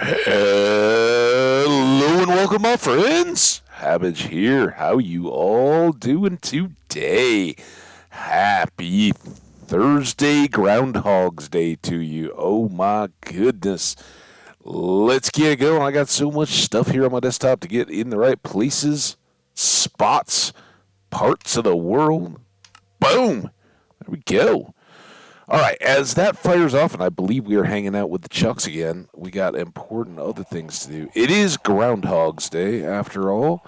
Hello and welcome, my friends. Hambbage here. How you all doing today? Happy Thursday, Groundhog's Day to you. Oh my goodness. Let's get it going. I got so much stuff here on my desktop to get in the right places, spots, parts of the world. Boom. There we go. All right, as that fires off, and I believe we are hanging out with the Chucks again, we got important other things to do. It is Groundhog's Day, after all.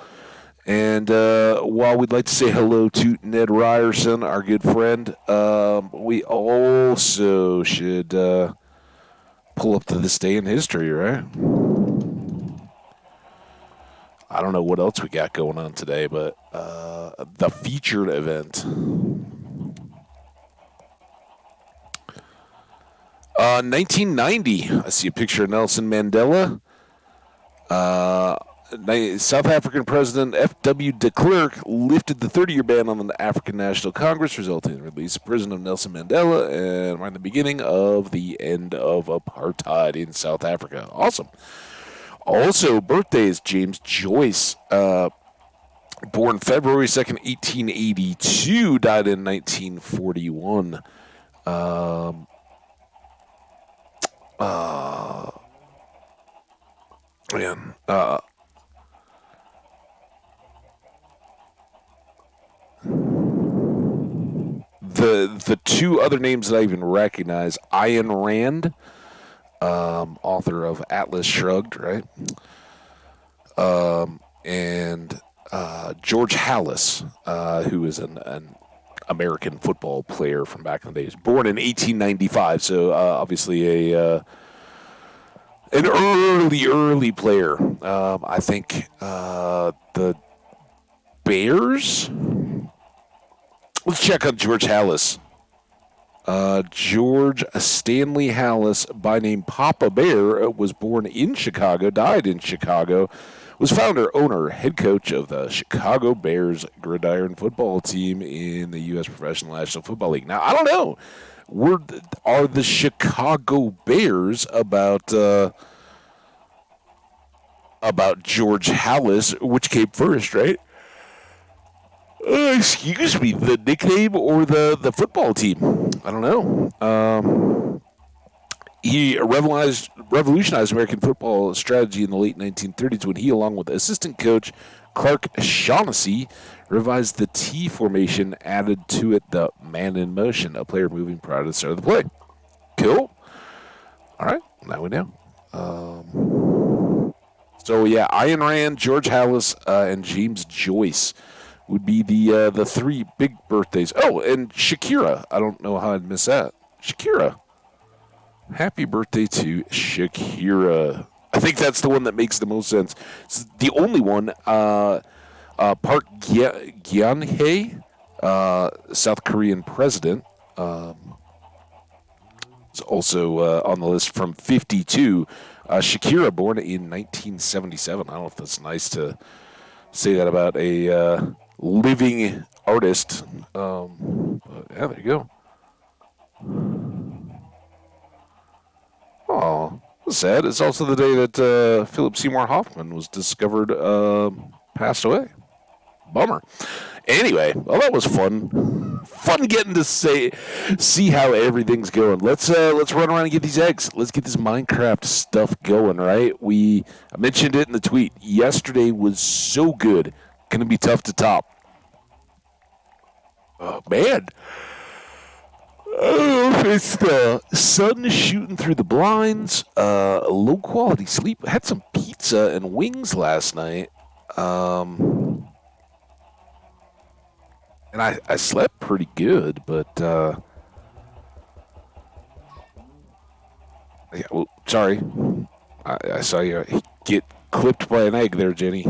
And while we'd like to say hello to Ned Ryerson, our good friend, we also should pull up to this day in history, right? I don't know what else we got going on today, but the featured event. 1990, I see a picture of Nelson Mandela. South African President F.W. de Klerk lifted the 30-year ban on the African National Congress, resulting in the release of prison of Nelson Mandela and marking the beginning of the end of apartheid in South Africa. Awesome. Also, birthdays, James Joyce, born February 2nd, 1882, died in 1941. Man, the two other names that I even recognize, Ayn Rand, author of Atlas Shrugged, right? And George Halas, who is an American football player from back in the days, born in 1895. So obviously an early player. I think the Bears. Let's check on George Halas. George Stanley Halas, by name Papa Bear, was born in Chicago, died in Chicago, was founder, owner, head coach of the Chicago Bears gridiron football team in the U.S. Professional National Football League. Now, I don't know. Are the Chicago Bears about George Halas, which came first, right? Excuse me, the nickname or the football team? I don't know. He revolutionized American football strategy in the late 1930s when he, along with assistant coach Clark Shaughnessy, revised the T formation, added to it the man in motion, a player moving prior to the start of the play. Cool. All right, now we know. So, yeah, Ayn Rand, George Halas, and James Joyce would be the three big birthdays. Oh, and Shakira. I don't know how I'd miss that. Shakira. Happy birthday to Shakira. I think that's the one that makes the most sense. It's the only one. Park Geun-hye, South Korean president, is also on the list from 52. Shakira, born in 1977. I don't know if that's nice to say that about a living artist. But yeah, there you go. Oh, that's sad. It's also the day that Philip Seymour Hoffman was discovered passed away. Bummer. Anyway, well, that was fun. Fun getting to see how everything's going. Let's run around and get these eggs. Let's get this Minecraft stuff going, right? I mentioned it in the tweet. Yesterday was so good. Gonna be tough to top. Oh man. Oh, it's the sun shooting through the blinds. Low quality sleep. Had some pizza and wings last night. And I slept pretty good, but yeah. Well, sorry, I saw you get clipped by an egg there, Jenny.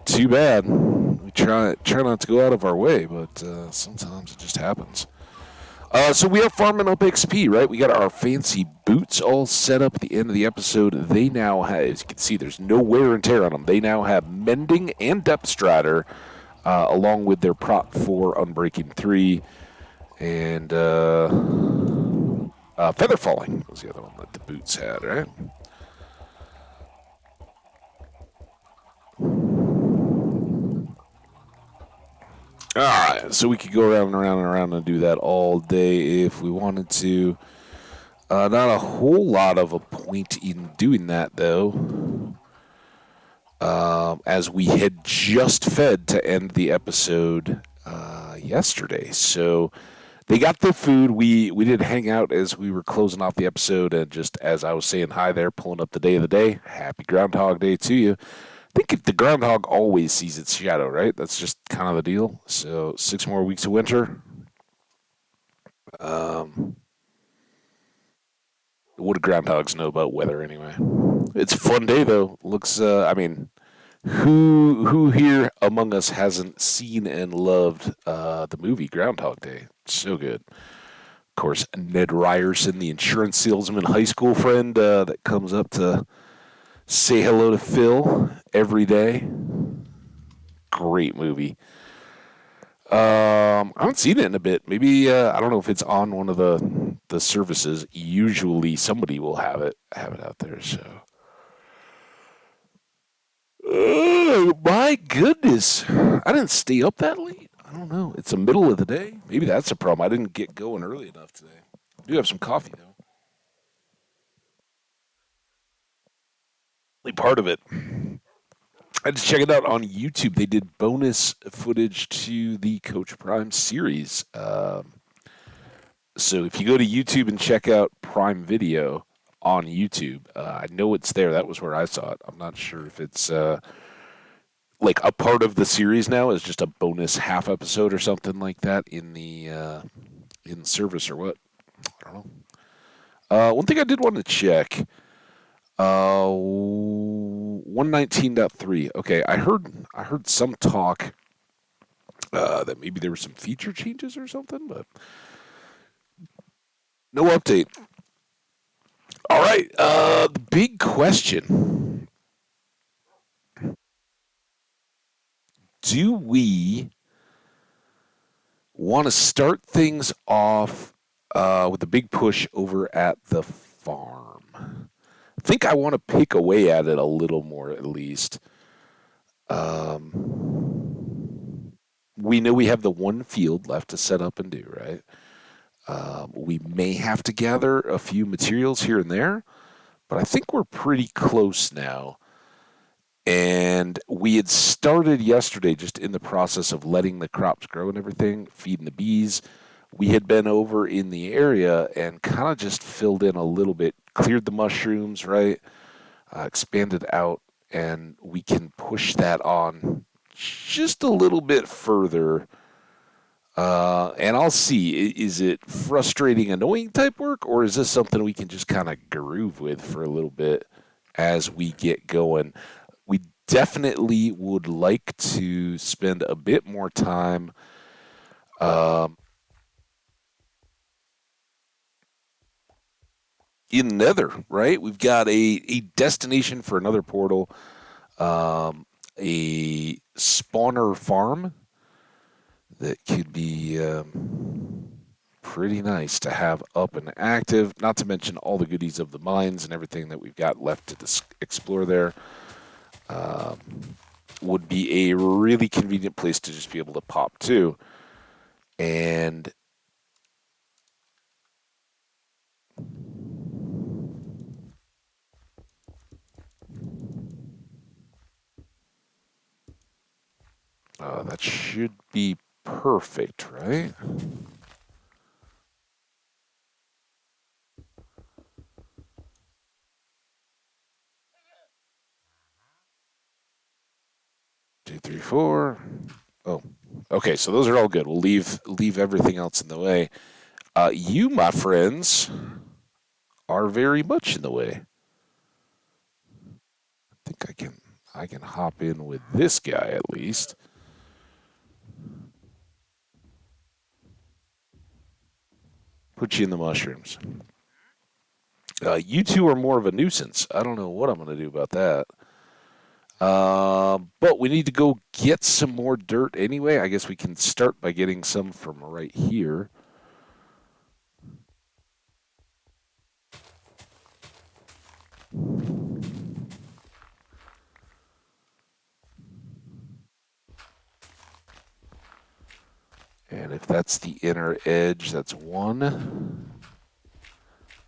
Too bad. We try not to go out of our way, but sometimes it just happens. So we are farming up XP, right? We got our fancy boots all set up at the end of the episode. They now have, as you can see, there's no wear and tear on them. They now have mending and depth strider, along with their prop 4 unbreaking 3. And Feather falling was the other one that the boots had, right? All right, so we could go around and around and around and do that all day if we wanted to. Not a whole lot of a point in doing that, though, as we had just fed to end the episode yesterday. So they got their food. We did hang out as we were closing off the episode, and just as I was saying hi there, pulling up the day of the day. Happy Groundhog Day to you. I think if the groundhog always sees its shadow, right? That's just kind of the deal. So 6 more weeks of winter. Um, what do groundhogs know about weather anyway? It's a fun day though. Looks. I mean, who here among us hasn't seen and loved the movie Groundhog Day? So good. Of course, Ned Ryerson, the insurance salesman high school friend that comes up to say hello to Phil every day. Great movie. I haven't seen it in a bit. Maybe I don't know if it's on one of the services. Usually somebody will have it out there. So, my goodness, I didn't stay up that late. I don't know. It's the middle of the day. Maybe that's the problem. I didn't get going early enough today. I do have some coffee though. Only part of it. I just checked it out on YouTube. They did bonus footage to the Coach Prime series. So if you go to YouTube and check out Prime Video on YouTube, I know it's there. That was where I saw it. I'm not sure if it's like a part of the series now is just a bonus half episode or something like that in service or what. I don't know. One thing I did want to check. 119.3. Okay, I heard some talk that maybe there were some feature changes or something, but no update. All right, the big question: do we want to start things off with a big push over at the farm? I think I want to pick away at it a little more, at least. We know we have the one field left to set up and do, right? We may have to gather a few materials here and there, but I think we're pretty close now. And we had started yesterday just in the process of letting the crops grow and everything, feeding the bees. We had been over in the area and kind of just filled in a little bit, cleared the mushrooms, right? Expanded out, and we can push that on just a little bit further. And I'll see, is it frustrating, annoying type work, or is this something we can just kind of groove with for a little bit as we get going? We definitely would like to spend a bit more time um, in Nether, right? We've got a destination for another portal, a spawner farm that could be pretty nice to have up and active, not to mention all the goodies of the mines and everything that we've got left to explore there. Um, would be a really convenient place to just be able to pop to. And that should be perfect, right? Two, three, four. Oh, okay. So those are all good. We'll leave everything else in the way. You, my friends, are very much in the way. I think I can hop in with this guy at least. Put you in the mushrooms. You two are more of a nuisance. I don't know what I'm going to do about that. But we need to go get some more dirt anyway. I guess we can start by getting some from right here. 5. That's the inner edge. That's 1,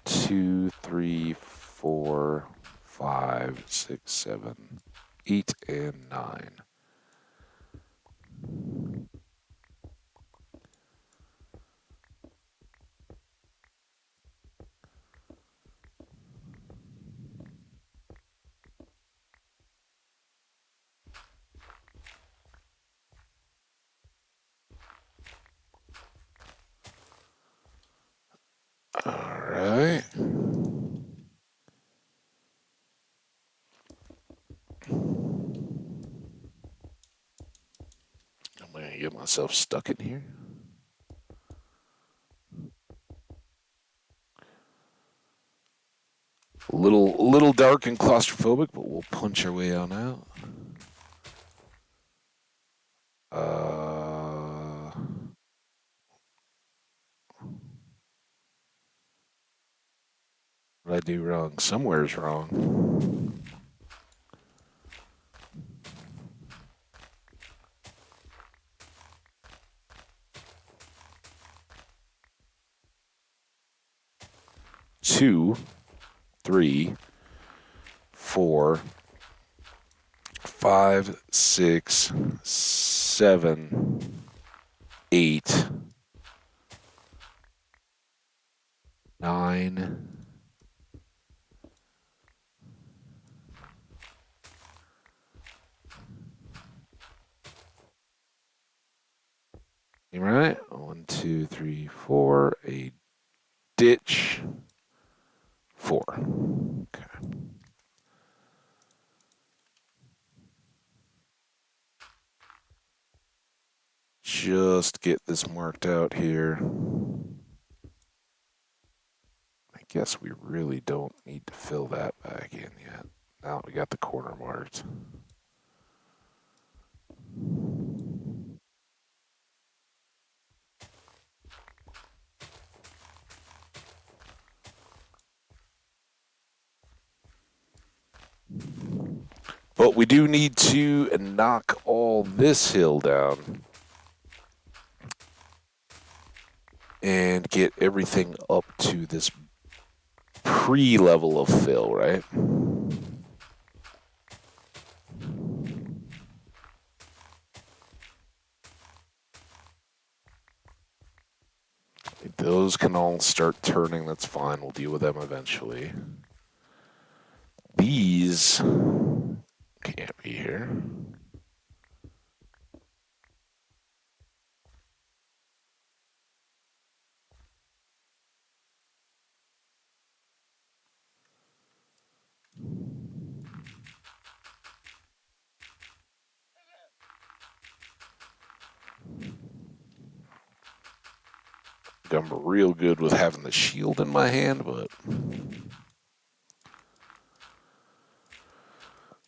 2, 3, 4, 5, 6, 7, 8, and 9. All right. I'm going to get myself stuck in here. A little dark and claustrophobic, but we'll punch our way on out. What did I do wrong? Somewhere's wrong. Two, 3, 4, 5, 6, 7, 8, 9. You right? 1, 2, 3, 4. A ditch. 4. Okay. Just get this marked out here. I guess we really don't need to fill that back in yet. Now we got the corner marked. But we do need to knock all this hill down and get everything up to this pre-level of fill, right? Those can all start turning, that's fine. We'll deal with them eventually. These can't be here. I'm real good with having the shield in my hand, but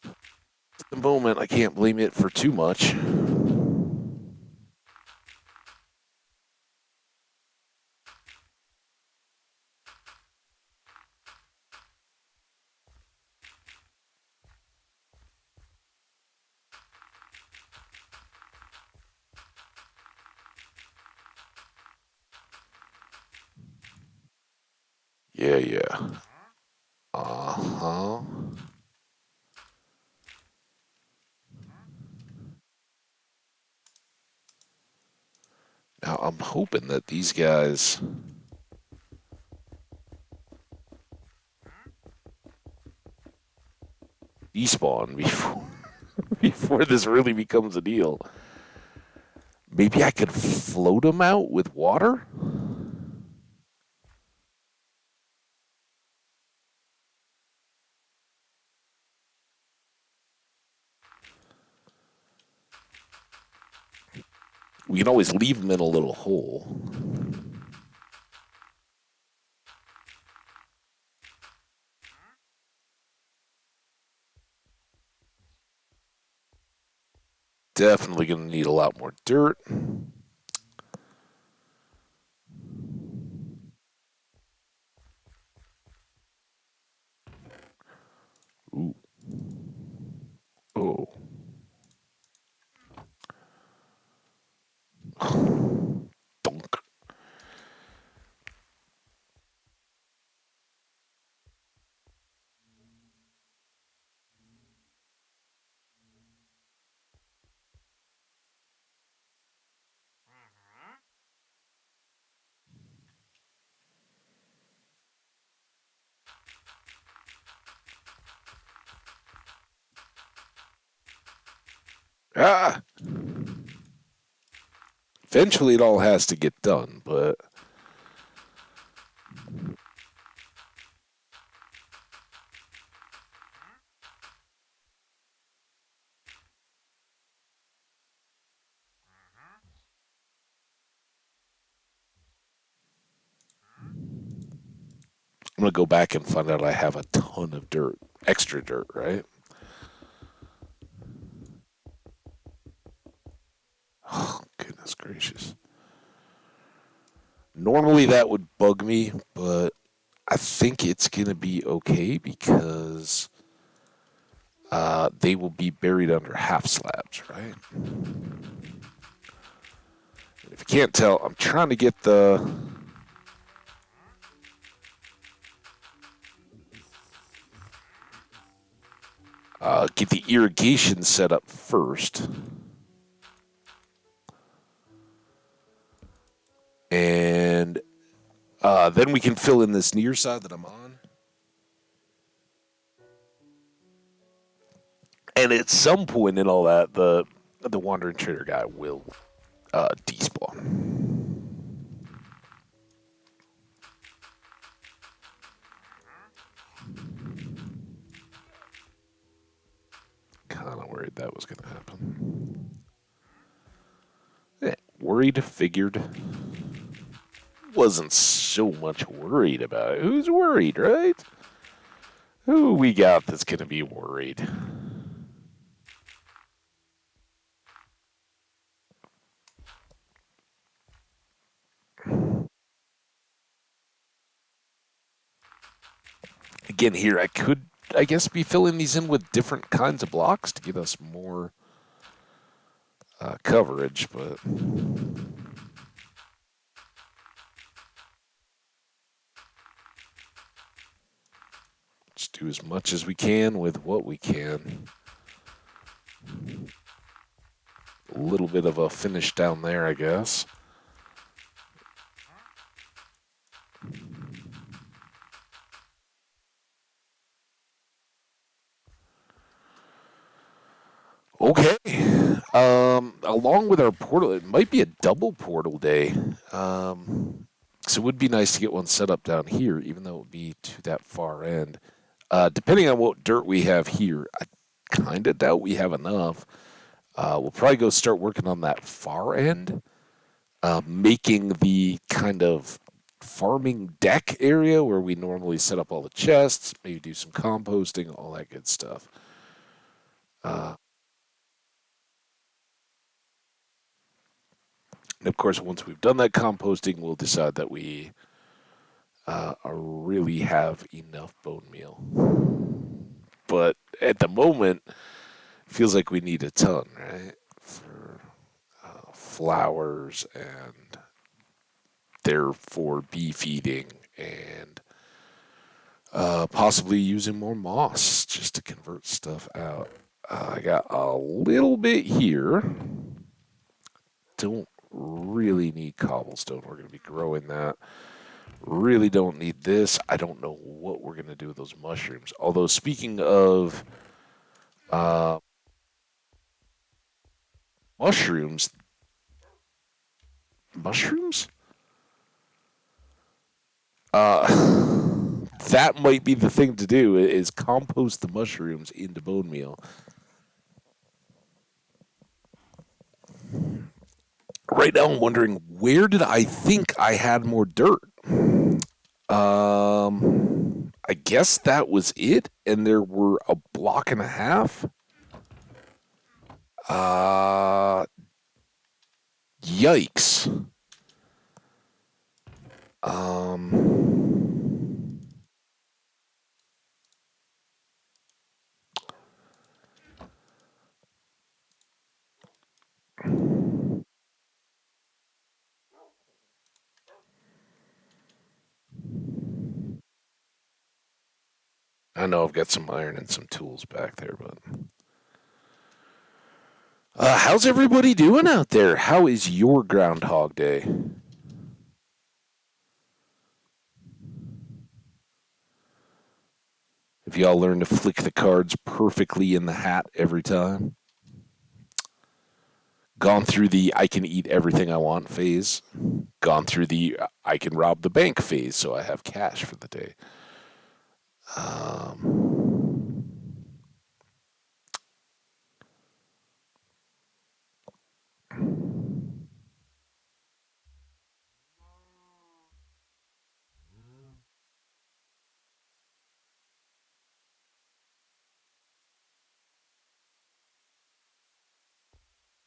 at the moment I can't blame it for too much. Yeah. Uh-huh. Now I'm hoping that these guys despawn before this really becomes a deal. Maybe I could float them out with water? We can always leave them in a little hole. Definitely going to need a lot more dirt. Ooh. Oh. Ah, eventually it all has to get done, but I'm gonna go back and find out I have a ton of dirt, extra dirt, right? Oh, goodness gracious. Normally that would bug me, but I think it's gonna be okay because they will be buried under half slabs, right? If you can't tell, I'm trying to get the irrigation set up first, and then we can fill in this near side that I'm on. And at some point in all that, the wandering trader guy will despawn. Kind of worried that was going to happen. Yeah, worried, figured. Wasn't so much worried about it. Who's worried, right? Who we got that's going to be worried? Again, here I could, I guess, be filling these in with different kinds of blocks to get us more coverage, but just do as much as we can with what we can. A little bit of a finish down there, I guess. Okay. Along with our portal, it might be a double portal day. So it would be nice to get one set up down here, even though it would be to that far end. Depending on what dirt we have here, I kind of doubt we have enough. We'll probably go start working on that far end, making the kind of farming deck area where we normally set up all the chests, maybe do some composting, all that good stuff. Uh, and of course, once we've done that composting, we'll decide that we really have enough bone meal. But at the moment, it feels like we need a ton, right? For flowers and therefore bee feeding and possibly using more moss just to convert stuff out. I got a little bit here. Don't really need cobblestone. We're going to be growing that. Really don't need this. I don't know what we're going to do with those mushrooms. Although, speaking of uh, mushrooms, mushrooms? Uh, that might be the thing to do is compost the mushrooms into bone meal. Right now, I'm wondering where did I think I had more dirt? I guess that was it, and there were a block and a half. Uh, Yikes. Um, I know I've got some iron and some tools back there, but how's everybody doing out there? How is your Groundhog Day? Have y'all learned to flick the cards perfectly in the hat every time? Gone through the I can eat everything I want phase. Gone through the I can rob the bank phase, so I have cash for the day. Um,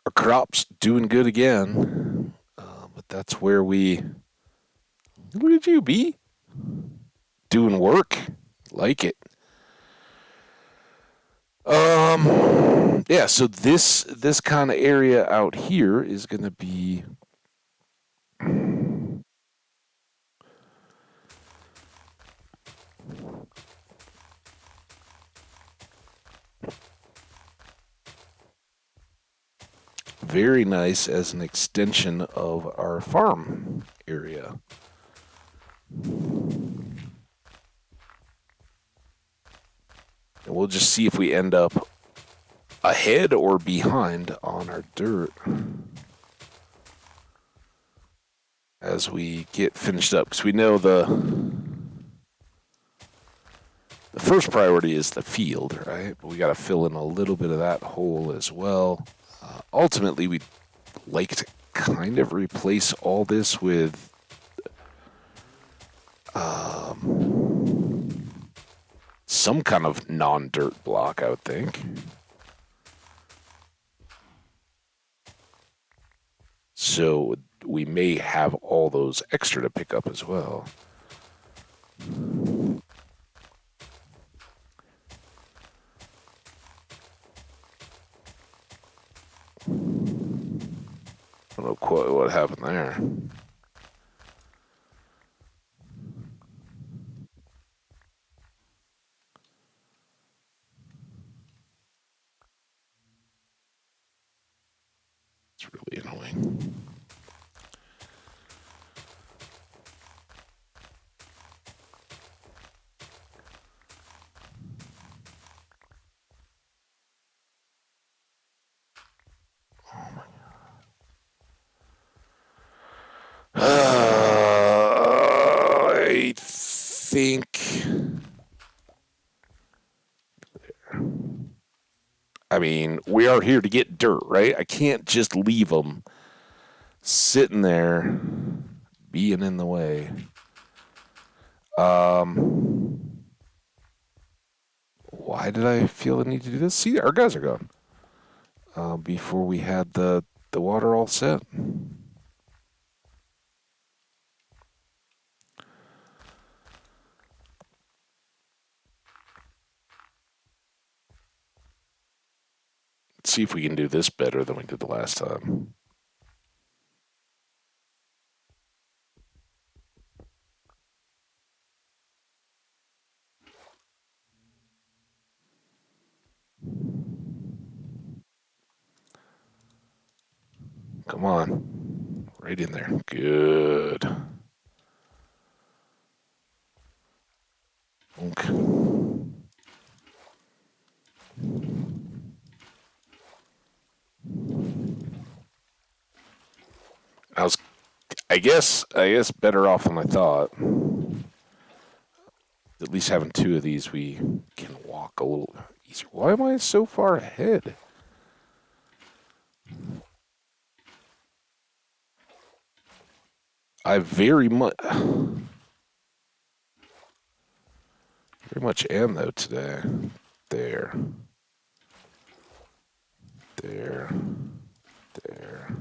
our crops doing good again, but that's where we. Look at you, B. Doing work, like it. Yeah. So this kind of area out here is going to be very nice as an extension of our farm area. And we'll just see if we end up ahead or behind on our dirt as we get finished up. Because we know the first priority is the field, right? But we got to fill in a little bit of that hole as well. Ultimately, we'd like to kind of replace all this with some kind of non-dirt block, I would think. So we may have all those extra to pick up as well. I don't know quite what happened there. It's really annoying. I think. I mean, we are here to get dirt, right? I can't just leave them sitting there being in the way. Why did I feel the need to do this? See, our guys are gone. Before we had the water all set. Let's see if we can do this better than we did the last time. Come on. Right in there. Good. Okay. I was, I guess better off than I thought. At least having two of these, we can walk a little easier. Why am I so far ahead? I very much am though today. There, there, there,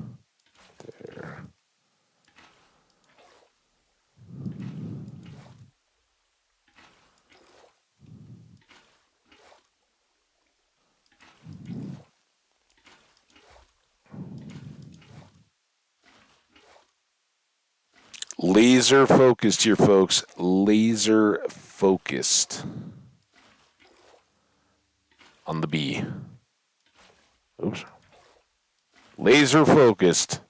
there. Laser focused here, folks. Laser focused on the B. Oops. Laser focused.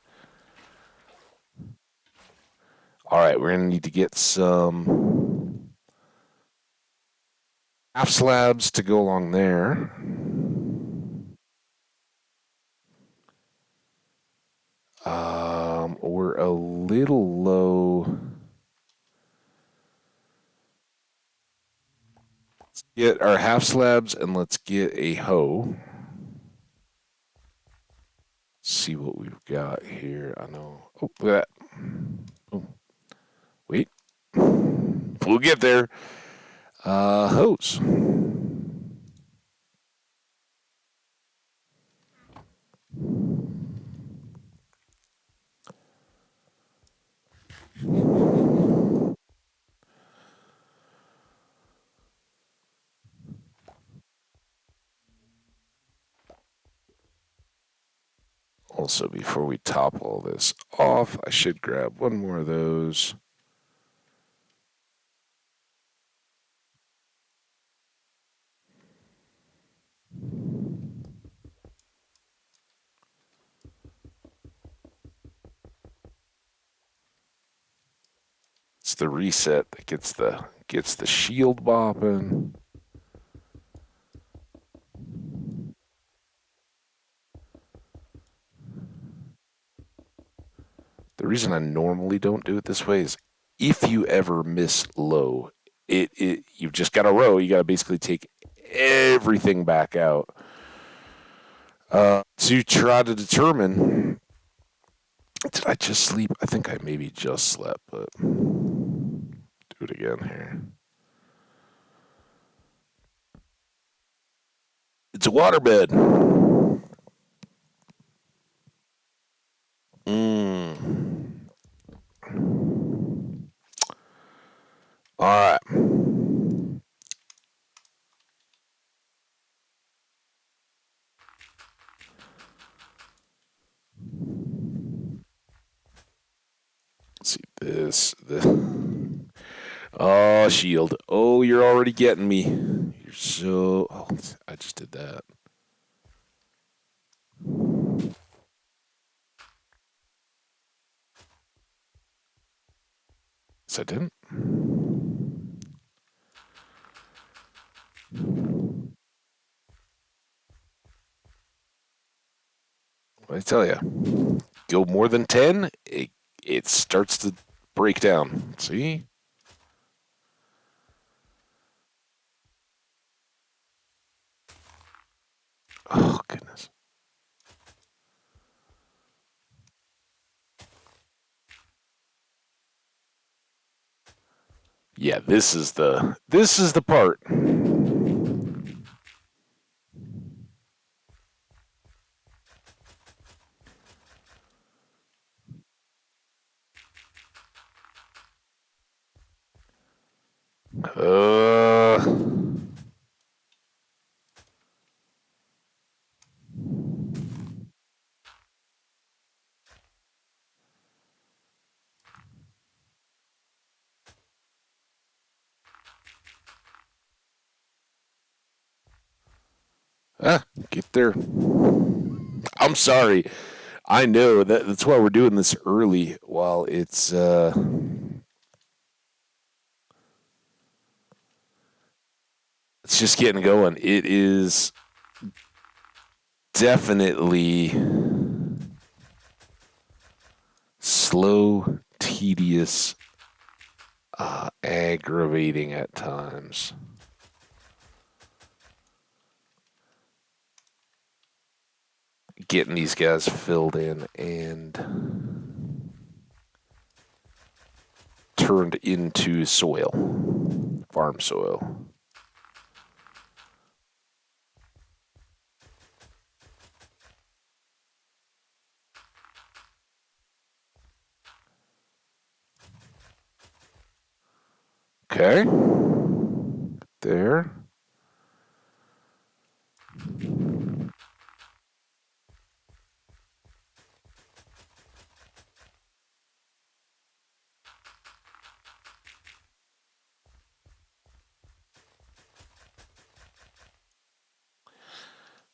All right, we're going to need to get some half slabs to go along there. little low. Let's get our half slabs and let's get a hoe. See what we've got here. I know. Oh, look at that. Oh, wait. We'll get there. Hose. Also, before we top all this off, I should grab one more of those. It's the reset that gets the shield bopping. The reason I normally don't do it this way is if you ever miss low, you've just got a row. You got to basically take everything back out to try to determine. Did I just sleep? I think I maybe just slept, but do it again here. It's a waterbed. All right. Let's see this. Oh, shield. Oh, you're already getting me. You're so. Oh, I just did that. Yes, I didn't. What I tell you, go more than 10, it starts to break down. See? Oh, goodness. Yeah, this is the part. Uh, get there. I'm sorry. I know that's why we're doing this early while it's just getting going. It is definitely slow, tedious, aggravating at times. Getting these guys filled in and turned into soil, farm soil. Okay. There.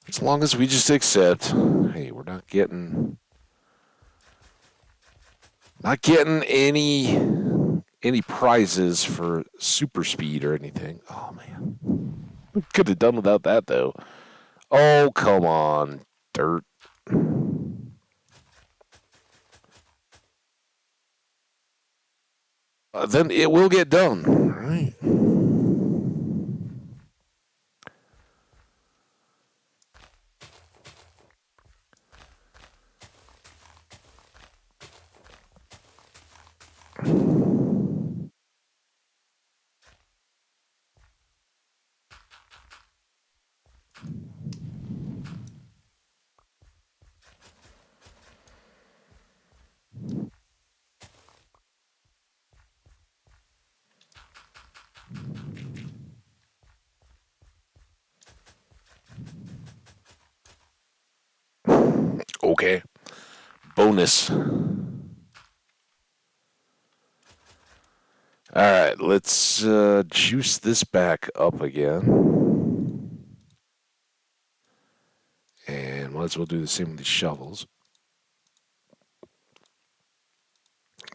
As long as we just accept, hey, we're not getting any prizes for super speed or anything. Oh man. We could have done without that though. Oh, come on. Dirt. then it will get done, right? Okay. Bonus. All right, let's juice this back up again. And might as well do the same with these shovels.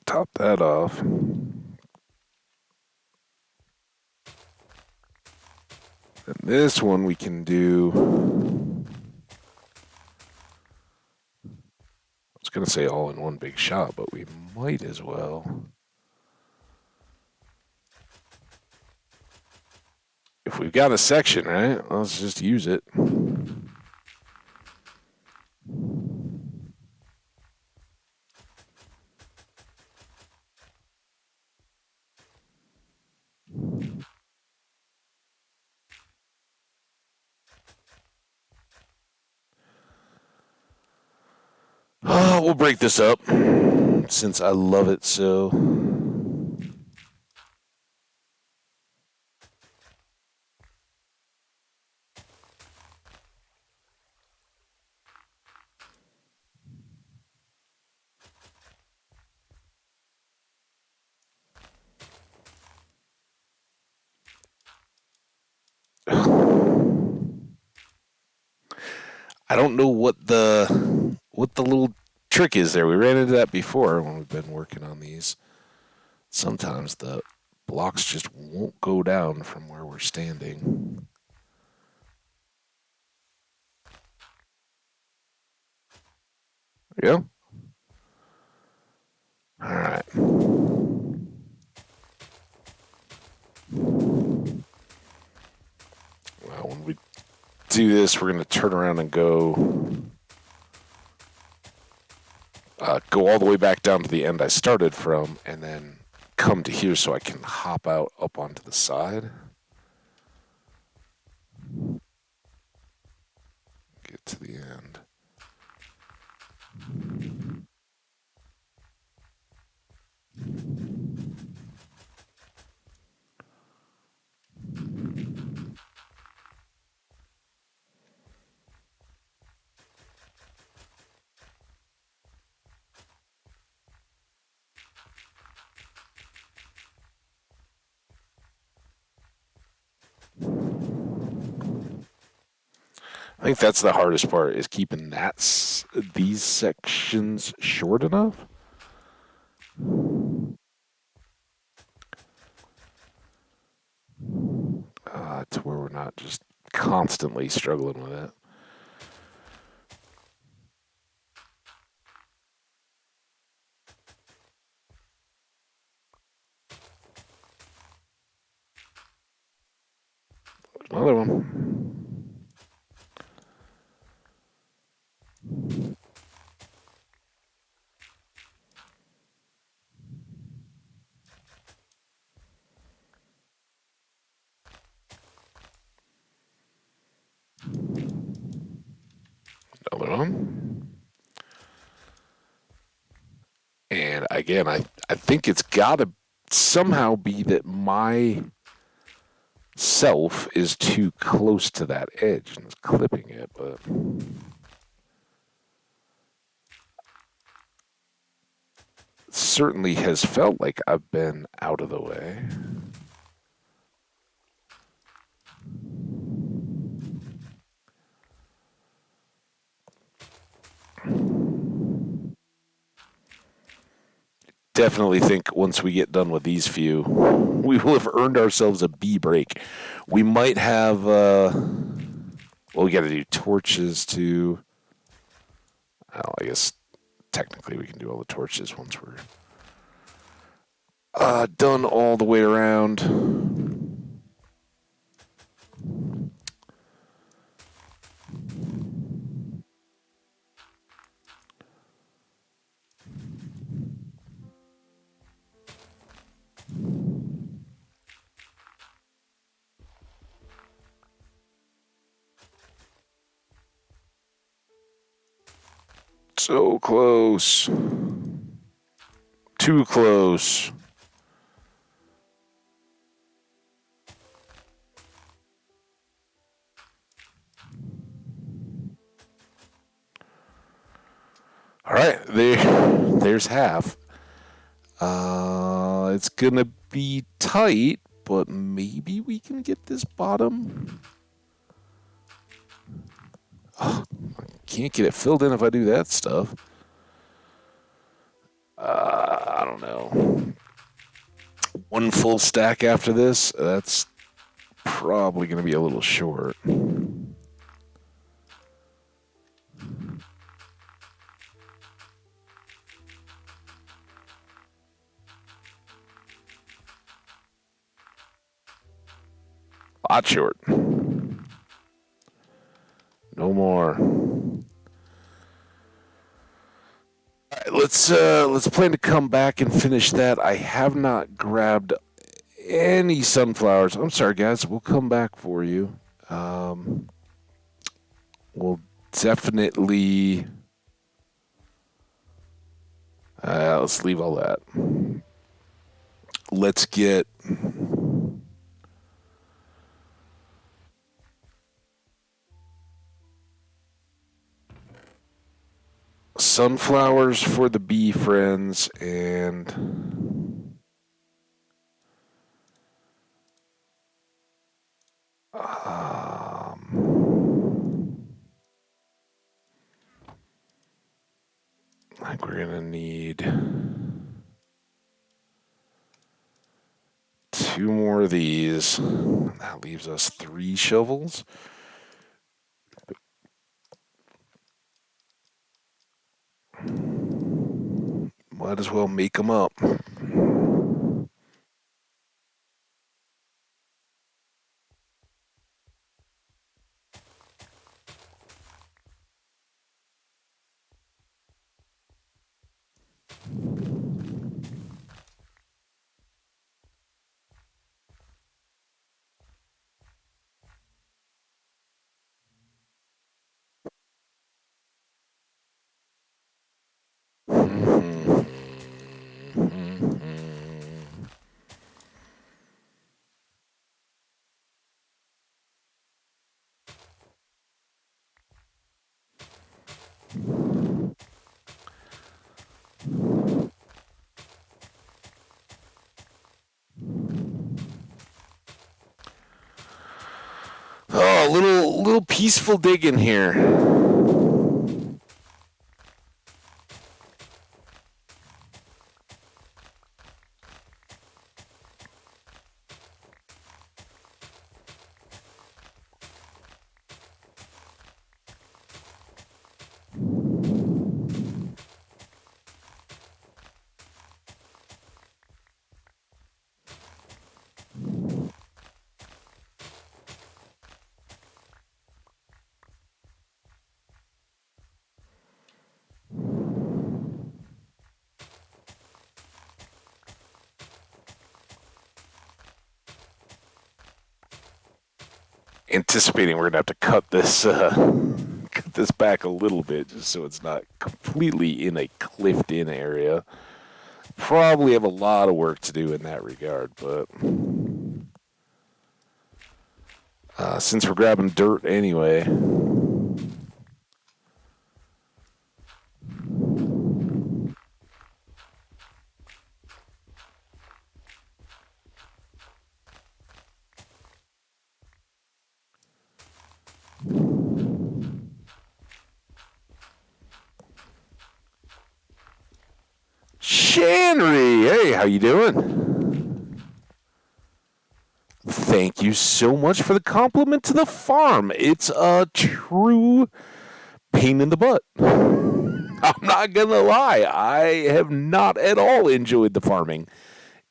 Top that off. And this one we can do. I was going to say all in one big shot, but we might as well. If we've got a section, right, let's just use it. We'll break this up since I love it so. I don't know what the little trick is there. We ran into that before when we've been working on these. Sometimes the blocks just won't go down from where we're standing. There we go. All right. Well, when we do this, we're going to turn around and go all the way back down to the end I started from, and then come to here so I can hop out up onto the side. Get to the end. I think that's the hardest part, is keeping these sections short enough. To where we're not just constantly struggling with it. Another one. Another one. And again, I think it's got to somehow be that my self is too close to that edge and is clipping it, but it certainly has felt like I've been out of the way. Definitely think once we get done with these few, we will have earned ourselves a B break. We might have, well, we got to do torches too. Oh, I guess technically we can do all the torches once we're Done all the way around. So close. Too close. All right, there's half. It's gonna be tight, but maybe we can get this bottom. Oh, I can't get it filled in if I do that stuff. I don't know. One full stack after this, that's probably gonna be a little short. Lot short. No more. All right, let's plan to come back and finish that. I have not grabbed any sunflowers. I'm sorry, guys. We'll come back for you. We'll definitely. Let's leave all that. Let's get. Sunflowers for the bee friends and I think we're gonna need 2 more of these. That leaves us 3 shovels. Might as well make them up. Oh, a little peaceful digging here. Anticipating we're gonna have to cut this back a little bit just so it's not completely in a cliffed in area. Probably have a lot of work to do in that regard, but since we're grabbing dirt anyway. Shanry, hey, how you doing? Thank you so much for the compliment to the farm. It's a true pain in the butt. I'm not gonna lie, I have not at all enjoyed the farming.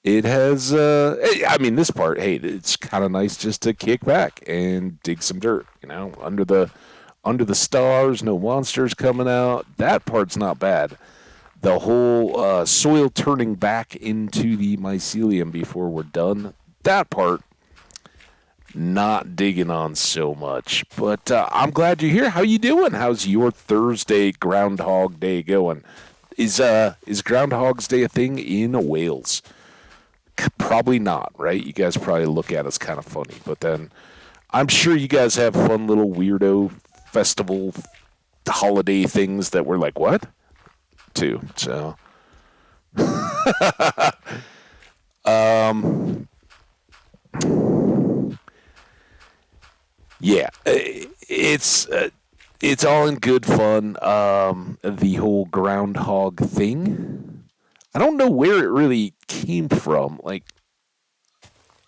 it has. I mean, this part, hey, it's kind of nice just to kick back and dig some dirt. Under the stars, no monsters coming out. That part's not bad. The whole soil turning back into the mycelium before we're done. That part, not digging on so much. But I'm glad you're here. How you doing? How's your Thursday Groundhog Day going? Is Groundhog's Day a thing in Wales? Probably not, right? You guys probably look at it as kind of funny, but then I'm sure you guys have fun little weirdo festival holiday things that we're like, what? Too. So, um, yeah, it's all in good fun. The whole groundhog thing. I don't know where it really came from. Like,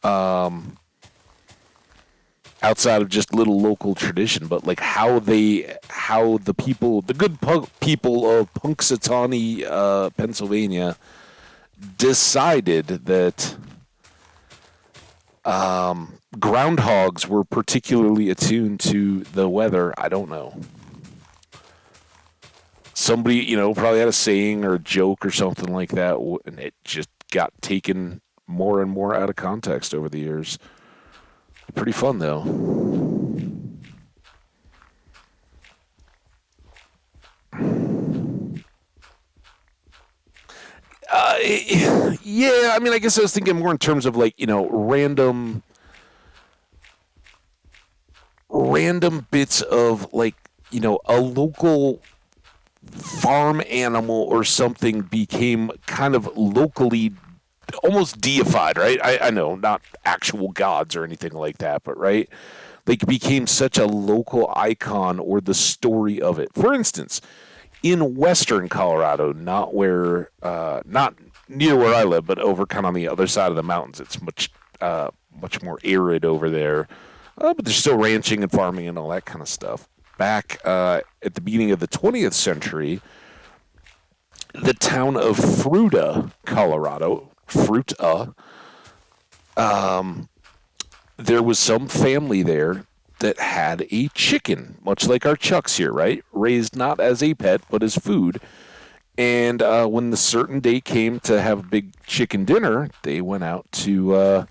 um, outside of just little local tradition, but like how the people, the good people of Punxsutawney, Pennsylvania, decided that groundhogs were particularly attuned to the weather. I don't know. Somebody, probably had a saying or a joke or something like that, and it just got taken more and more out of context over the years. Pretty fun though. Yeah, I mean, I guess I was thinking more in terms of like random bits of like a local farm animal or something became kind of locally almost deified, right? I know, not actual gods or anything like that, but right? Like became such a local icon or the story of it. For instance, in western Colorado, not near where I live, but over kind of on the other side of the mountains, it's much more arid over there. But there's still ranching and farming and all that kind of stuff. Back at the beginning of the 20th century, the town of Fruita, Colorado, Fruita, there was some family there that had a chicken, much like our Chucks here, right? Raised not as a pet, but as food. And when the certain day came to have a big chicken dinner, they went out to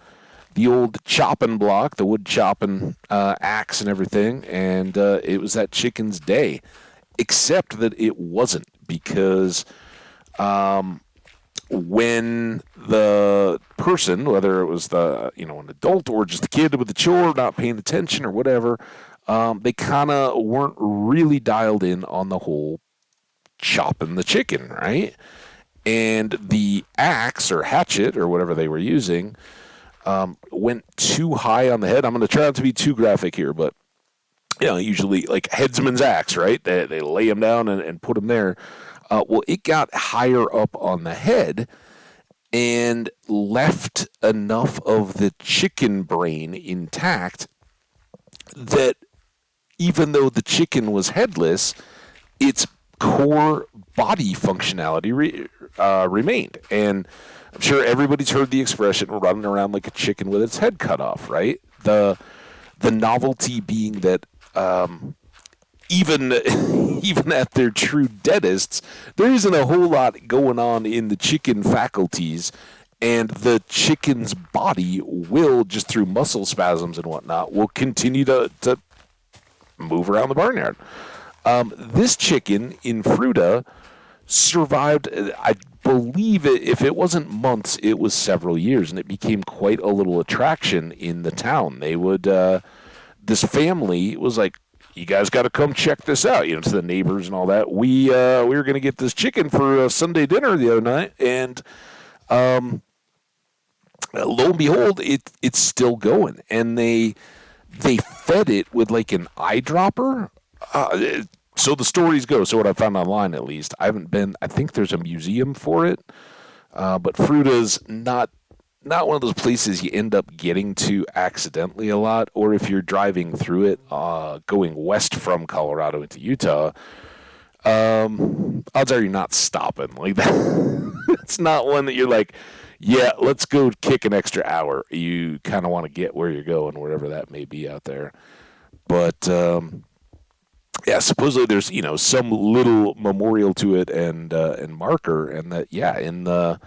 the old chopping block, the wood chopping axe and everything, and it was that chicken's day. Except that it wasn't, because when the person, whether it was an adult or just a kid with a chore, not paying attention or whatever, they kind of weren't really dialed in on the whole chopping the chicken, right? And the axe or hatchet or whatever they were using went too high on the head. I'm going to try not to be too graphic here, but usually like headsman's axe, right? They lay him down and put him there. Well, it got higher up on the head and left enough of the chicken brain intact that even though the chicken was headless, its core body functionality remained. And I'm sure everybody's heard the expression running around like a chicken with its head cut off, right? The novelty being that even even at their true deadest, there isn't a whole lot going on in the chicken faculties, and the chicken's body will, just through muscle spasms and whatnot, will continue to move around the barnyard. This chicken in Fruta survived, I believe, if it wasn't months, it was several years, and it became quite a little attraction in the town. They would, this family was like, you guys got to come check this out, to the neighbors and all that. We were going to get this chicken for Sunday dinner the other night, and lo and behold, it's still going. And they fed it with like an eyedropper. So the stories go. So what I found online, at least, I haven't been. I think there's a museum for it, but Fruta's not one of those places you end up getting to accidentally a lot, or if you're driving through it, going west from Colorado into Utah, odds are you're not stopping like that. It's not one that you're like, Yeah, let's go kick an extra hour. You kind of want to get where you're going, wherever that may be out there. But yeah, supposedly there's some little memorial to it and marker, and that in the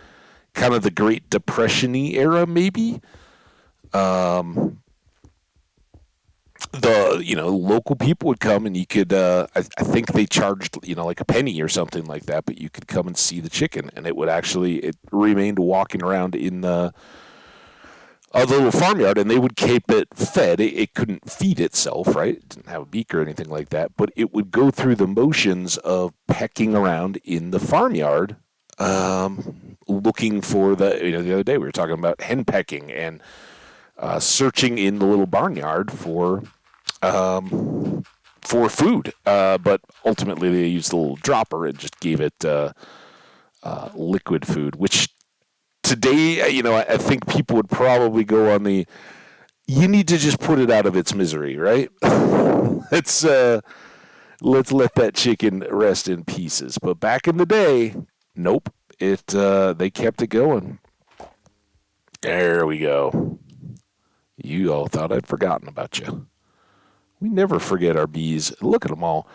kind of the Great Depression-y era maybe. Um, the local people would come and you could I think they charged like a penny or something like that, but you could come and see the chicken, and it remained walking around in the little farmyard, and they would keep it fed. It couldn't feed itself, right? It didn't have a beak or anything like that, but it would go through the motions of pecking around in the farmyard, looking for the other day we were talking about hen pecking and searching in the little barnyard for food. But ultimately, they used the little dropper and just gave it liquid food, which today, I think people would probably go on the, you need to just put it out of its misery, right? let's let's let that chicken rest in pieces. But back in the day, nope. They kept it going. There we go. You all thought I'd forgotten about you. We never forget our bees. Look at them all.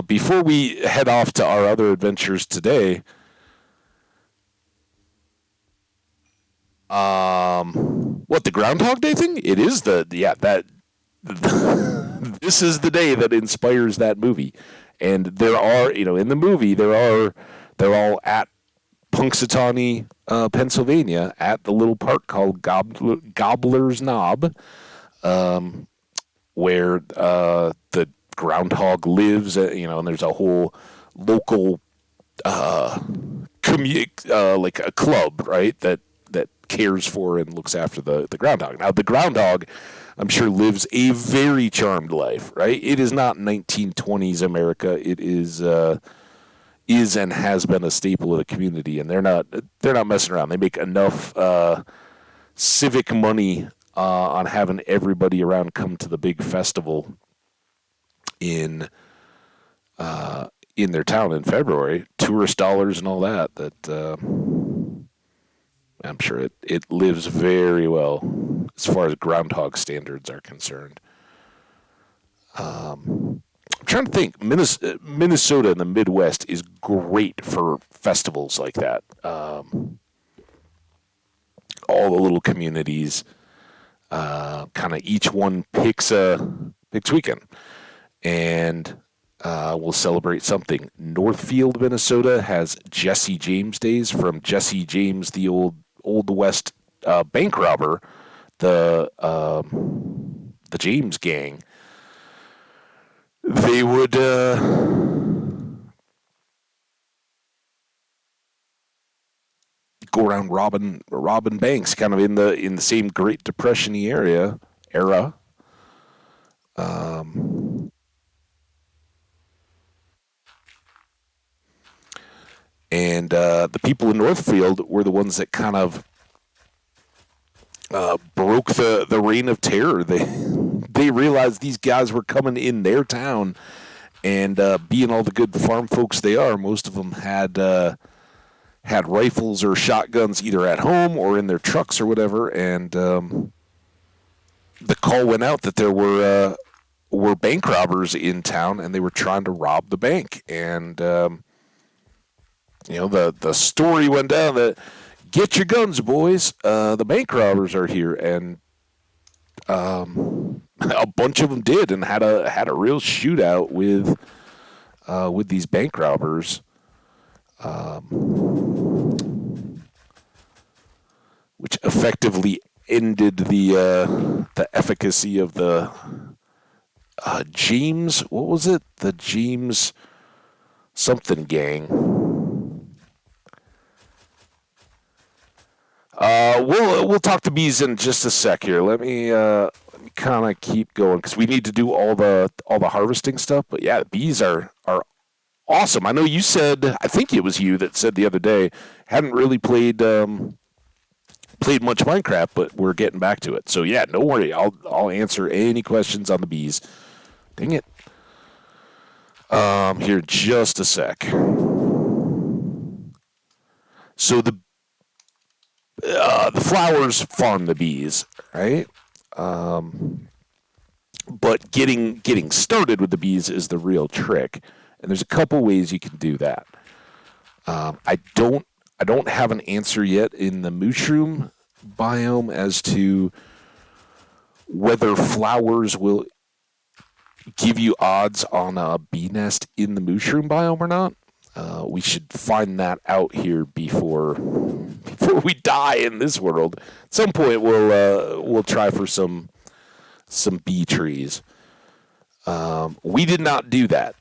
Before we head off to our other adventures today, what, the Groundhog Day thing? It is that this is the day that inspires that movie. And there are, in the movie, they're all at Punxsutawney, Pennsylvania, at the little park called Gobbler's Knob, where the groundhog lives, and there's a whole local like a club, right, that cares for and looks after the groundhog. Now, the groundhog, I'm sure, lives a very charmed life, right? It is not 1920s America. It is and has been a staple of the community, and they're not messing around. They make enough civic money on having everybody around come to the big festival in their town in February, tourist dollars and all that. I'm sure it lives very well as far as groundhog standards are concerned. I'm trying to think. Minnesota in the Midwest is great for festivals like that. All the little communities, kind of each one picks weekend, and we'll celebrate something. Northfield, Minnesota has Jesse James Days, from Jesse James, the old West bank robber, the James gang. They would go around robbing banks, kind of in the same Great Depression era. And the people in Northfield were the ones that kind of broke the reign of terror. They realized these guys were coming in their town, and being all the good farm folks they are, most of them had rifles or shotguns either at home or in their trucks or whatever. And the call went out that there were bank robbers in town, and they were trying to rob the bank. And the story went down that, get your guns, boys. The bank robbers are here, and a bunch of them did, and had a real shootout with these bank robbers, which effectively ended the efficacy of the James. What was it? The James something gang. We'll talk to bees in just a sec here. Let me kind of keep going, because we need to do all the harvesting stuff. But yeah, bees are awesome. I know you said, I think it was you that said the other day, hadn't really played much Minecraft, but we're getting back to it. So yeah, don't worry. I'll answer any questions on the bees. Dang it. Here, just a sec. So the flowers farm the bees, right? But getting started with the bees is the real trick, and there's a couple ways you can do that. I don't have an answer yet in the mushroom biome as to whether flowers will give you odds on a bee nest in the mushroom biome or not. We should find that out here before we die in this world. At some point, we'll try for some bee trees. We did not do that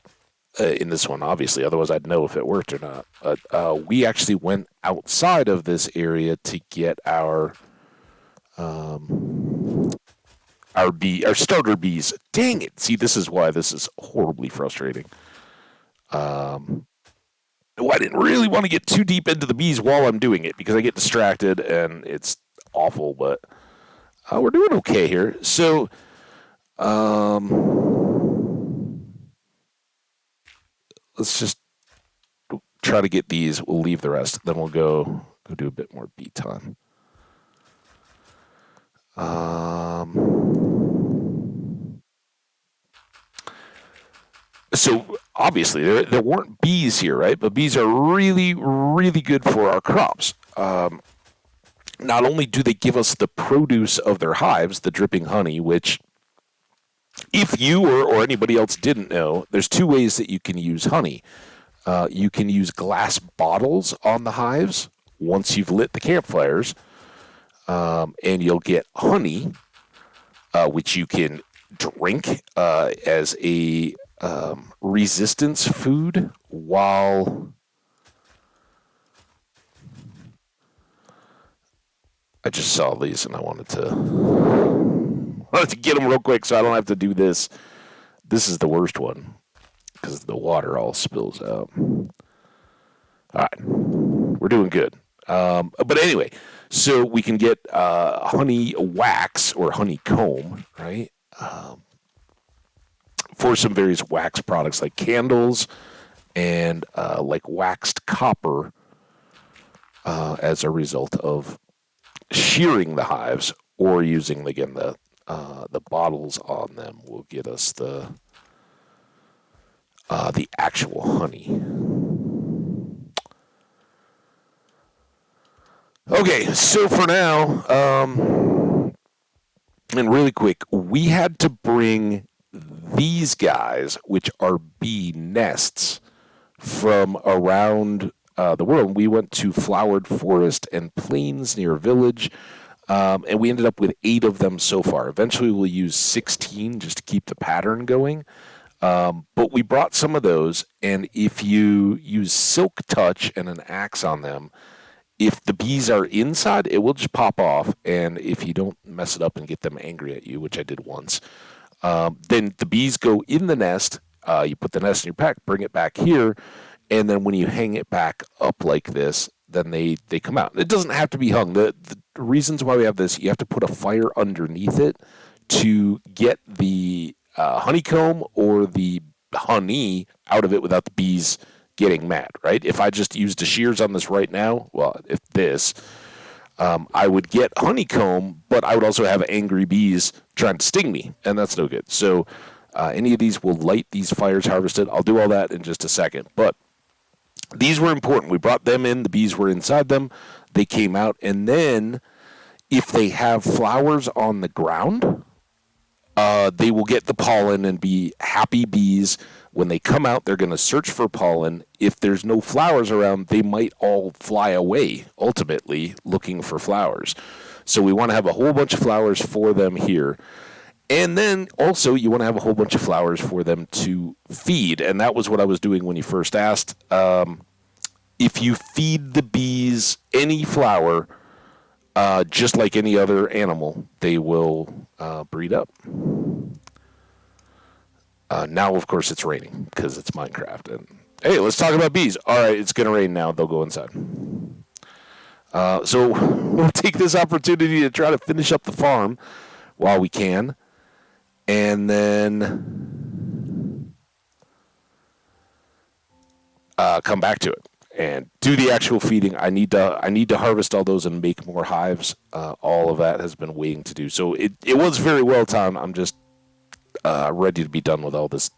in this one, obviously. Otherwise, I'd know if it worked or not. But we actually went outside of this area to get our starter bees. Dang it! See, this is why this is horribly frustrating. I didn't really want to get too deep into the bees while I'm doing it because I get distracted and it's awful. But we're doing okay here. So, let's just try to get these. We'll leave the rest. Then we'll go do a bit more bee time. So obviously there weren't bees here, right? But bees are really, really good for our crops. Not only do they give us the produce of their hives, the dripping honey, which if you or anybody else didn't know, there's two ways that you can use honey. You can use glass bottles on the hives once you've lit the campfires, and you'll get honey, which you can drink as a resistance food while I just saw these and I wanted to get them real quick so I don't have to do this. This is the worst one because the water all spills out. All right, we're doing good. But anyway, so we can get honey wax or honeycomb, right? For some various wax products like candles and like waxed copper as a result of shearing the hives or using, again, the bottles on them will get us the actual honey. Okay, so for now, and really quick, we had to bring these guys, which are bee nests, from around the world. We went to flowered forest and plains near a village, and we ended up with 8 of them so far. Eventually, we'll use 16 just to keep the pattern going. But we brought some of those, and if you use Silk Touch and an axe on them, if the bees are inside, it will just pop off, and if you don't mess it up and get them angry at you, which I did once, then the bees go in the nest. You put the nest in your pack, bring it back here, and then when you hang it back up like this, then they come out. It doesn't have to be hung. The reasons why we have this, you have to put a fire underneath it to get the honeycomb or the honey out of it without the bees getting mad, right? If I just used the shears on this right now, well, if this, I would get honeycomb, but I would also have angry bees trying to sting me, and that's no good. So any of these will light these fires harvested. I'll do all that in just a second, but these were important. We brought them in. The bees were inside them. They came out, and then if they have flowers on the ground, they will get the pollen and be happy bees. When they come out, they're going to search for pollen. If there's no flowers around, they might all fly away, ultimately, looking for flowers. So we want to have a whole bunch of flowers for them here. And then also you want to have a whole bunch of flowers for them to feed. And that was what I was doing when you first asked. If you feed the bees any flower, just like any other animal, they will breed up. Now, of course, it's raining because it's Minecraft. And hey, let's talk about bees. All right, it's going to rain now. They'll go inside. So we'll take this opportunity to try to finish up the farm while we can. And then come back to it. and do the actual feeding. I need to harvest all those and make more hives. All of that has been waiting to do. So it was very well timed. I'm just ready to be done with all this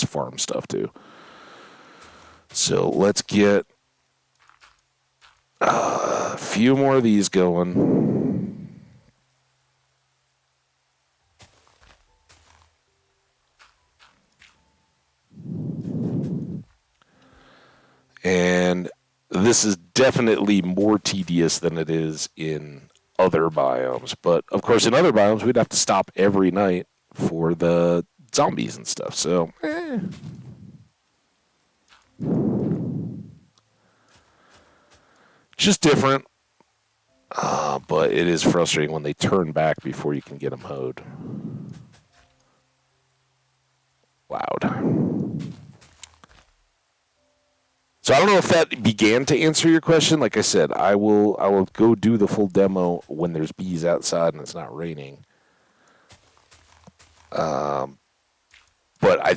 farm stuff too. So let's get a few more of these going. And this is definitely more tedious than it is in other biomes. But, of course, in other biomes, we'd have to stop every night for the zombies and stuff. So, just different. But it is frustrating when they turn back before you can get them hoed. Loud. So I don't know if that began to answer your question. Like I said, I will go do the full demo when there's bees outside and it's not raining. But I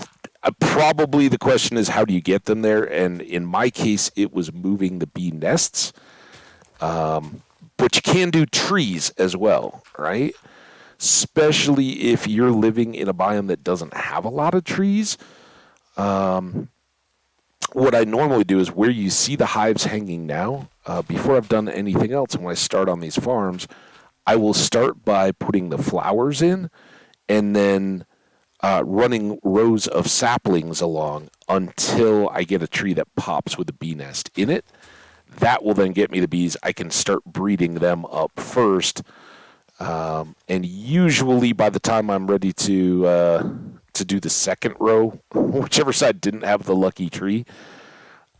probably the question is, how do you get them there? And in my case, it was moving the bee nests. But you can do trees as well, right? Especially if you're living in a biome that doesn't have a lot of trees. What I normally do is where you see the hives hanging now, before I've done anything else, and when I start on these farms, I will start by putting the flowers in and then running rows of saplings along until I get a tree that pops with a bee nest in it. That will then get me the bees. I can start breeding them up first. And usually by the time I'm ready to do the second row, whichever side didn't have the lucky tree,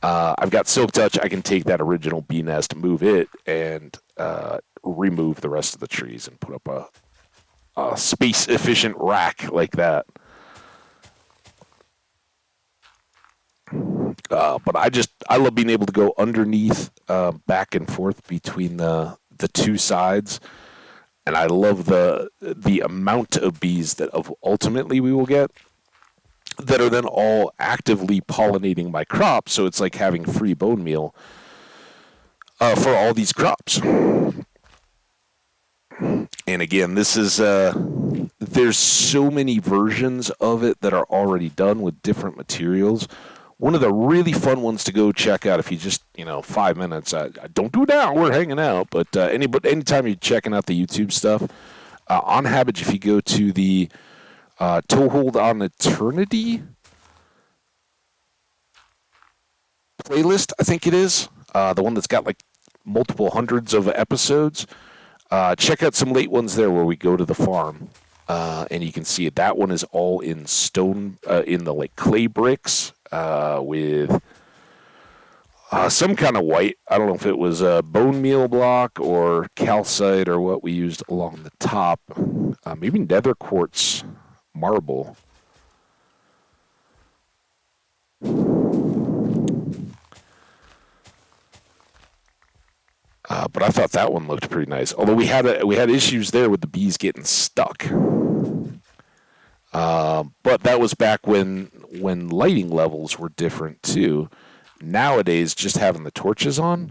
I've got Silk Touch. I can take that original bee nest, move it, and remove the rest of the trees and put up a space-efficient rack like that. But I love being able to go underneath, back and forth between the two sides. And I love the amount of bees that ultimately we will get that are then all actively pollinating my crops. So it's like having free bone meal for all these crops. And again, this is there's so many versions of it that are already done with different materials. One of the really fun ones to go check out if you just, 5 minutes. I don't do it now. We're hanging out. But anytime you're checking out the YouTube stuff, on Hambbage, if you go to the Toehold on Eternity playlist, I think it is, the one that's got like multiple hundreds of episodes, check out some late ones there where we go to the farm. And you can see it. That one is all in stone, in the like clay bricks, with some kind of white. I don't know if it was a bone meal block or calcite or what we used along the top. Maybe nether quartz marble. But I thought that one looked pretty nice. Although we had issues there with the bees getting stuck. But that was back when lighting levels were different too. Nowadays, just having the torches on,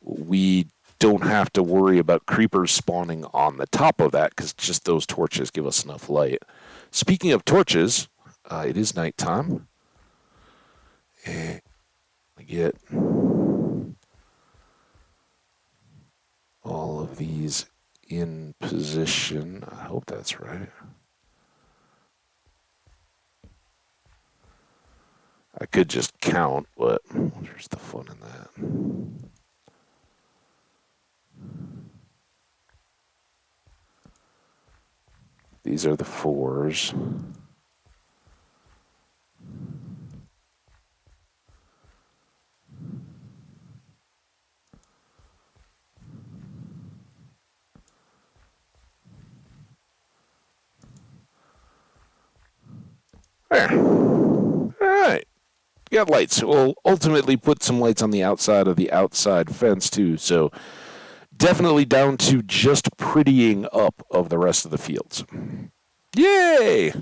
we don't have to worry about creepers spawning on the top of that because just those torches give us enough light. Speaking of torches, it is nighttime. And I get all of these in position. I hope that's right. I could just count, but there's the fun in that. These are the 4s. There. All right. You got lights. We'll ultimately put some lights on the outside of the outside fence, too. So definitely down to just prettying up of the rest of the fields. Yay!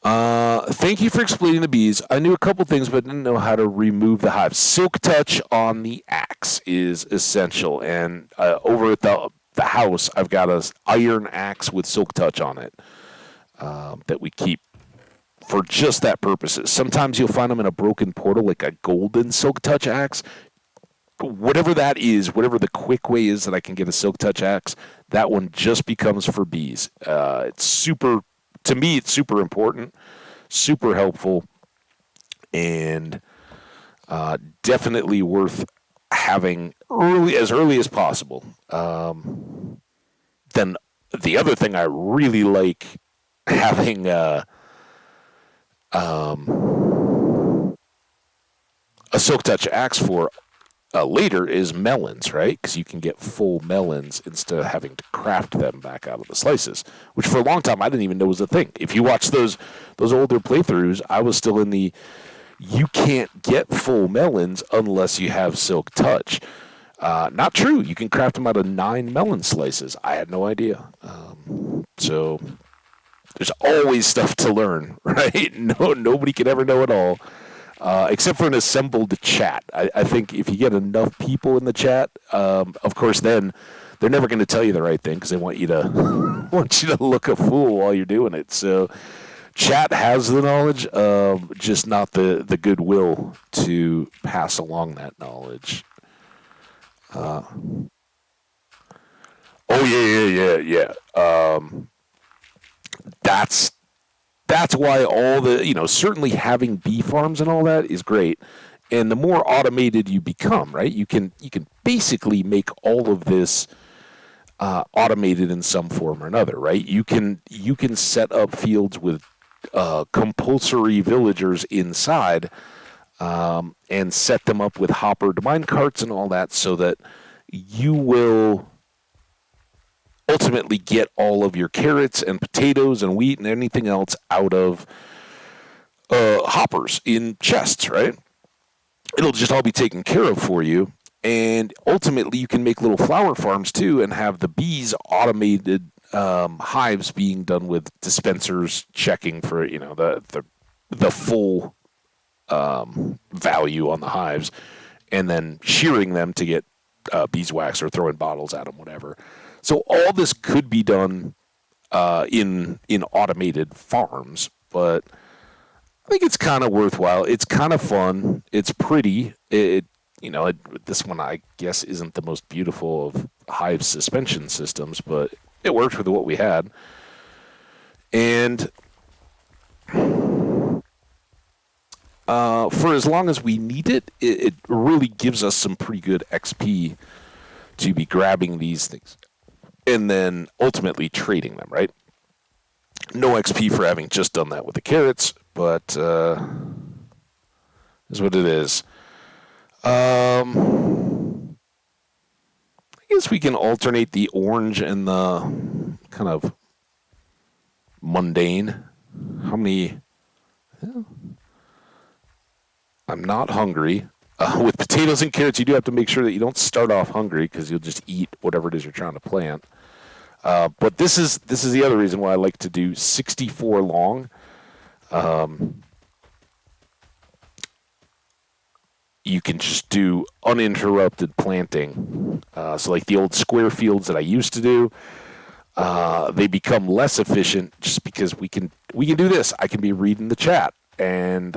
Thank you for explaining the bees. I knew a couple things, but didn't know how to remove the hive. Silk touch on the axe is essential, and over at the house, I've got a iron axe with silk touch on it that we keep for just that purposes. Sometimes you'll find them in a broken portal, like a golden silk touch axe. Whatever that is, whatever the quick way is that I can get a silk touch axe, that one just becomes for bees. It's super, to me, it's super important, super helpful, and definitely worth having as early as possible. Then the other thing I really like having a silk touch axe for later is melons, right? Because you can get full melons instead of having to craft them back out of the slices, which for a long time I didn't even know was a thing. If you watch those older playthroughs, I was still in the you can't get full melons unless you have silk touch. Not true. You can craft them out of 9 melon slices. I had no idea. So there's always stuff to learn, right? Nobody can ever know it all. Except for an assembled chat. I think if you get enough people in the chat, of course, then they're never going to tell you the right thing because they want you to look a fool while you're doing it. So, chat has the knowledge, just not the goodwill to pass along that knowledge. Yeah. That's why all the, certainly having bee farms and all that is great. And the more automated you become, right, you can basically make all of this automated in some form or another, right? You can set up fields with compulsory villagers inside and set them up with hoppered mine carts and all that so that you will ultimately get all of your carrots and potatoes and wheat and anything else out of hoppers in chests, right? It'll just all be taken care of for you. And ultimately, you can make little flower farms too and have the bees automated hives being done with dispensers checking for, the full value on the hives and then shearing them to get beeswax or throwing bottles at them, whatever. So all this could be done in automated farms, but I think it's kind of worthwhile. It's kind of fun. It's pretty. This one I guess isn't the most beautiful of hive suspension systems, but it worked with what we had. And for as long as we need it, it really gives us some pretty good XP to be grabbing these things and then ultimately trading them, right? No XP for having just done that with the carrots, but is what it is. I guess we can alternate the orange and the kind of mundane. How many? I'm not hungry. With potatoes and carrots, you do have to make sure that you don't start off hungry because you'll just eat whatever it is you're trying to plant. But this is the other reason why I like to do 64 long. You can just do uninterrupted planting. So like the old square fields that I used to do, they become less efficient just because we can do this. I can be reading the chat and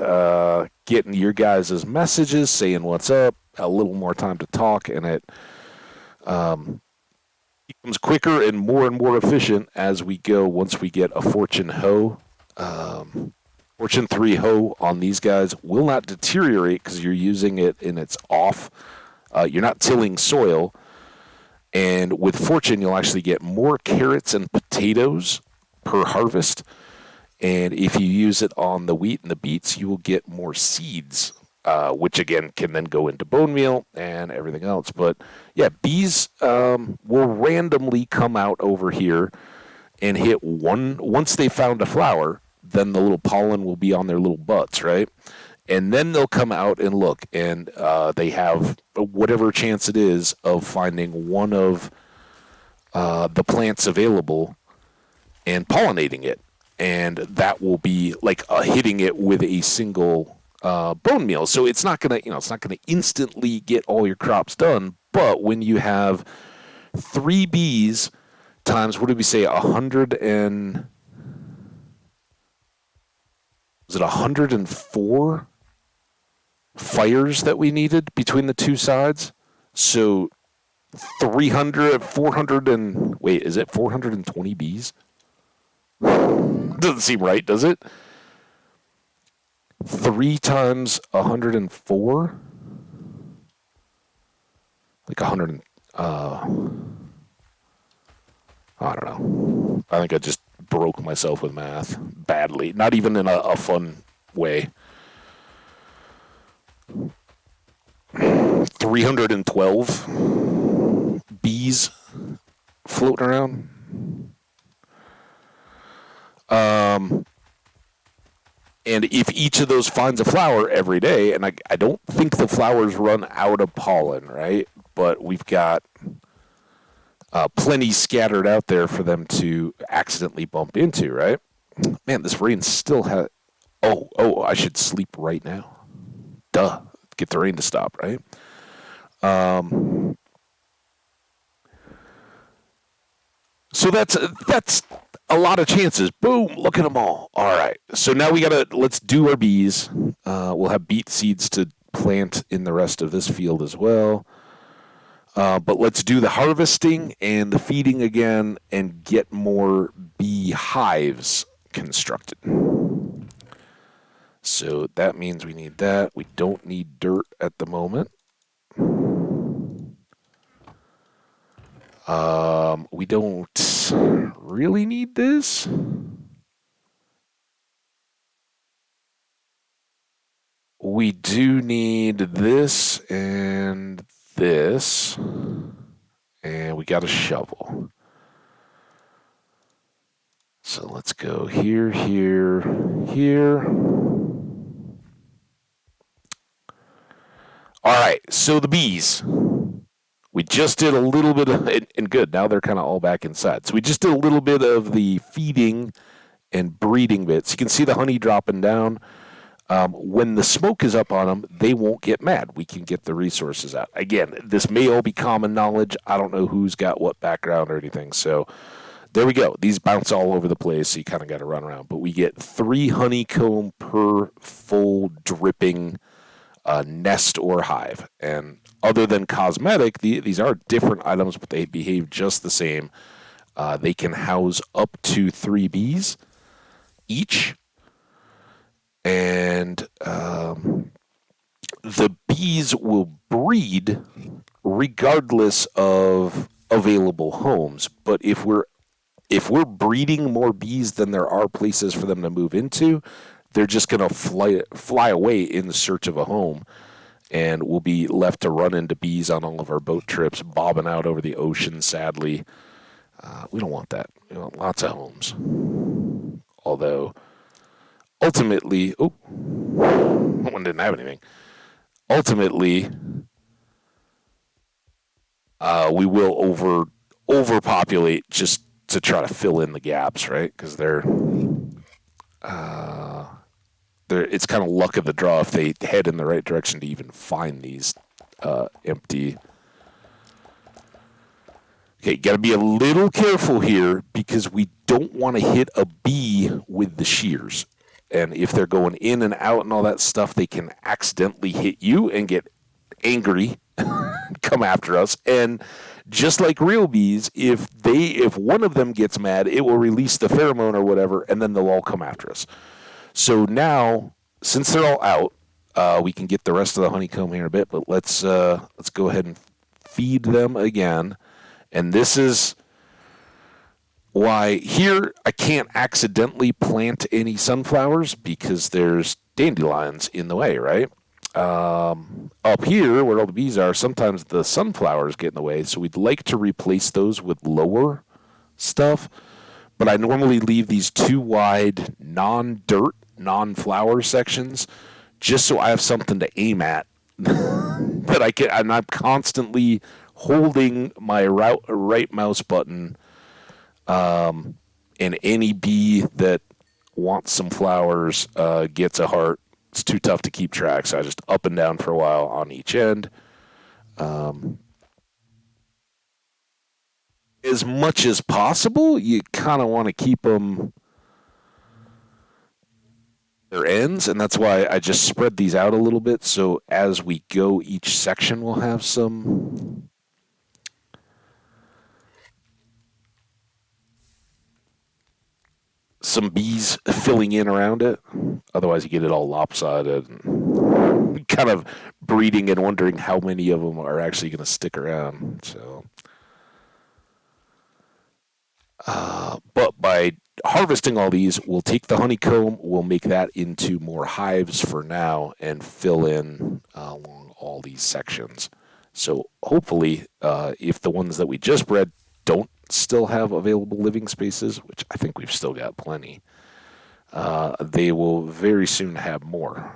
getting your guys' messages, saying what's up, a little more time to talk, and it becomes quicker and more efficient as we go once we get a Fortune hoe. Fortune 3 hoe on these guys will not deteriorate because you're using it in its off. You're not tilling soil. And with Fortune, you'll actually get more carrots and potatoes per harvest. And if you use it on the wheat and the beets, you will get more seeds, which again can then go into bone meal and everything else. But yeah, bees will randomly come out over here and hit one. Once they found a flower, then the little pollen will be on their little butts, right? And then they'll come out and look, and they have whatever chance it is of finding one of the plants available and pollinating it. and that will be like hitting it with a single bone meal. So it's not gonna, it's not gonna instantly get all your crops done. But when you have 3 bees times, what did we say, 100 and was it 104 fires that we needed between the two sides? So 300, 400 and wait, is it 420 bees? Doesn't seem right, does it? 3 times 104? Like 100, I don't know. I think I just broke myself with math badly. Not even in a fun way. 312 bees floating around. And if each of those finds a flower every day, and I don't think the flowers run out of pollen, right? But we've got plenty scattered out there for them to accidentally bump into, right? Man, this rain still has... Oh, I should sleep right now. Duh. Get the rain to stop, right? So that's a lot of chances. Boom, look at them all. All right. So now let's do our bees. We'll have beet seeds to plant in the rest of this field as well. But let's do the harvesting and the feeding again and get more bee hives constructed. So that means we need that. We don't need dirt at the moment. We don't really need this. We do need this and this. And we got a shovel. So let's go here, here, here. All right, so the bees. We just did a little bit of, and good, now they're kind of all back inside. So we just did a little bit of the feeding and breeding bits. You can see the honey dropping down. When the smoke is up on them, they won't get mad. We can get the resources out. Again, this may all be common knowledge. I don't know who's got what background or anything. So there we go. These bounce all over the place, so you kind of got to run around. But we get 3 honeycomb per full dripping nest or hive. And other than cosmetic, these are different items, but they behave just the same. They can house up to 3 bees each. And the bees will breed regardless of available homes. But if we're breeding more bees than there are places for them to move into, they're just going to fly away in search of a home, and we'll be left to run into bees on all of our boat trips, bobbing out over the ocean, sadly. We don't want that. We want lots of homes. Although, ultimately... Oh, that one didn't have anything. Ultimately, we will overpopulate just to try to fill in the gaps, right? Because it's kind of luck of the draw if they head in the right direction to even find these empty. Okay, got to be a little careful here because we don't want to hit a bee with the shears. And if they're going in and out and all that stuff, they can accidentally hit you and get angry, come after us. And just like real bees, if one of them gets mad, it will release the pheromone or whatever, and then they'll all come after us. So now, since they're all out, we can get the rest of the honeycomb here in a bit, but let's go ahead and feed them again. And this is why here I can't accidentally plant any sunflowers because there's dandelions in the way, right? Up here, where all the bees are, sometimes the sunflowers get in the way, so we'd like to replace those with lower stuff. But I normally leave these 2 wide, non-dirt, non-flower sections just so I have something to aim at. That I can, and I'm constantly holding my right mouse button, and any bee that wants some flowers, gets a heart. It's too tough to keep track, so I just up and down for a while on each end. As much as possible, you kind of want to keep them their ends, and that's why I just spread these out a little bit. So as we go, each section will have some bees filling in around it. Otherwise, you get it all lopsided and kind of breeding and wondering how many of them are actually going to stick around. So, but by harvesting all these, we'll take the honeycomb, we'll make that into more hives for now, and fill in along all these sections. So hopefully, if the ones that we just bred don't still have available living spaces, which I think we've still got plenty, they will very soon have more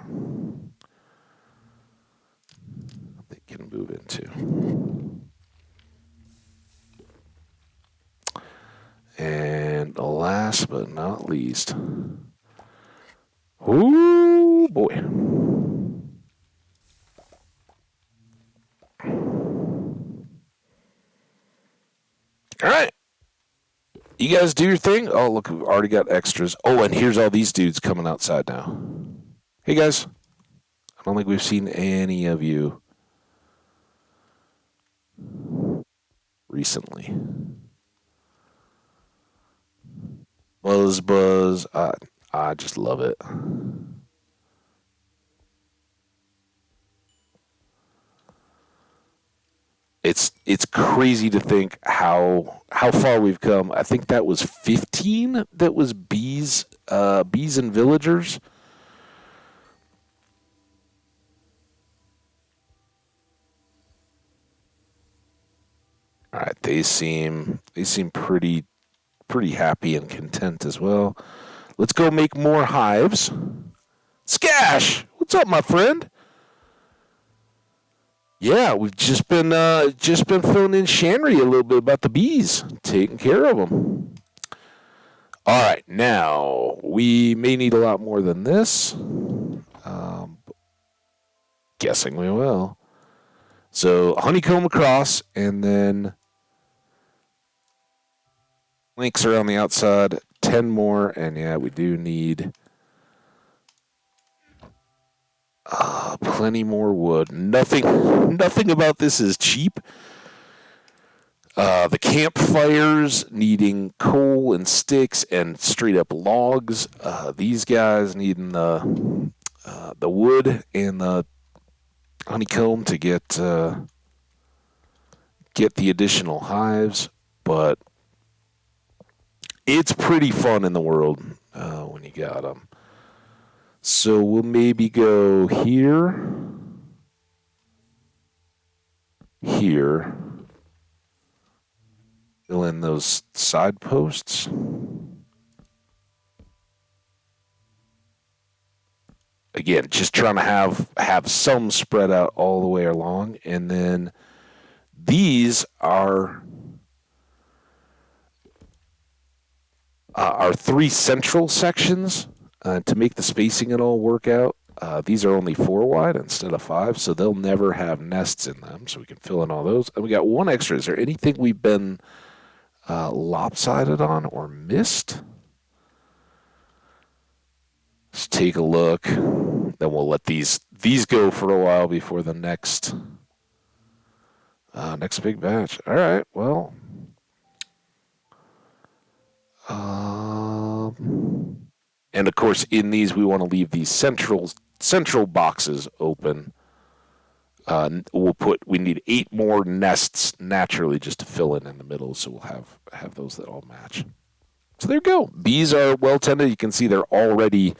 they can move into. And last but not least, oh boy. All right. You guys do your thing. Oh, look, we've already got extras. Oh, and here's all these dudes coming outside now. Hey, guys. I don't think we've seen any of you recently. Buzz. I just love it. It's crazy to think how far we've come. I think that was 15. That was bees and villagers. All right, they seem pretty happy and content as well. Let's go make more hives. Skash, what's up, my friend? Yeah, we've just been filling in Shanry a little bit about the bees, taking care of them. All right, now we may need a lot more than this. Guessing we will. So honeycomb across, and then links around the outside. 10 more, and yeah, we do need plenty more wood. Nothing about this is cheap. The campfires needing coal and sticks and straight up logs. These guys needing the wood and the honeycomb to get the additional hives. But it's pretty fun in the world when you got them. So we'll maybe go here. Fill in those side posts. Again, just trying to have some spread out all the way along. And then these are our 3 central sections to make the spacing and all work out. These are only 4 wide instead of 5, so they'll never have nests in them, so we can fill in all those. And we got 1 extra. Is there anything we've been lopsided on or missed? Let's take a look. Then we'll let these go for a while before the next big batch. All right, well. And of course, in these, we want to leave these central boxes open. We need 8 more nests naturally just to fill in the middle, so we'll have those that all match. So there you go. Bees are well tended. You can see they're already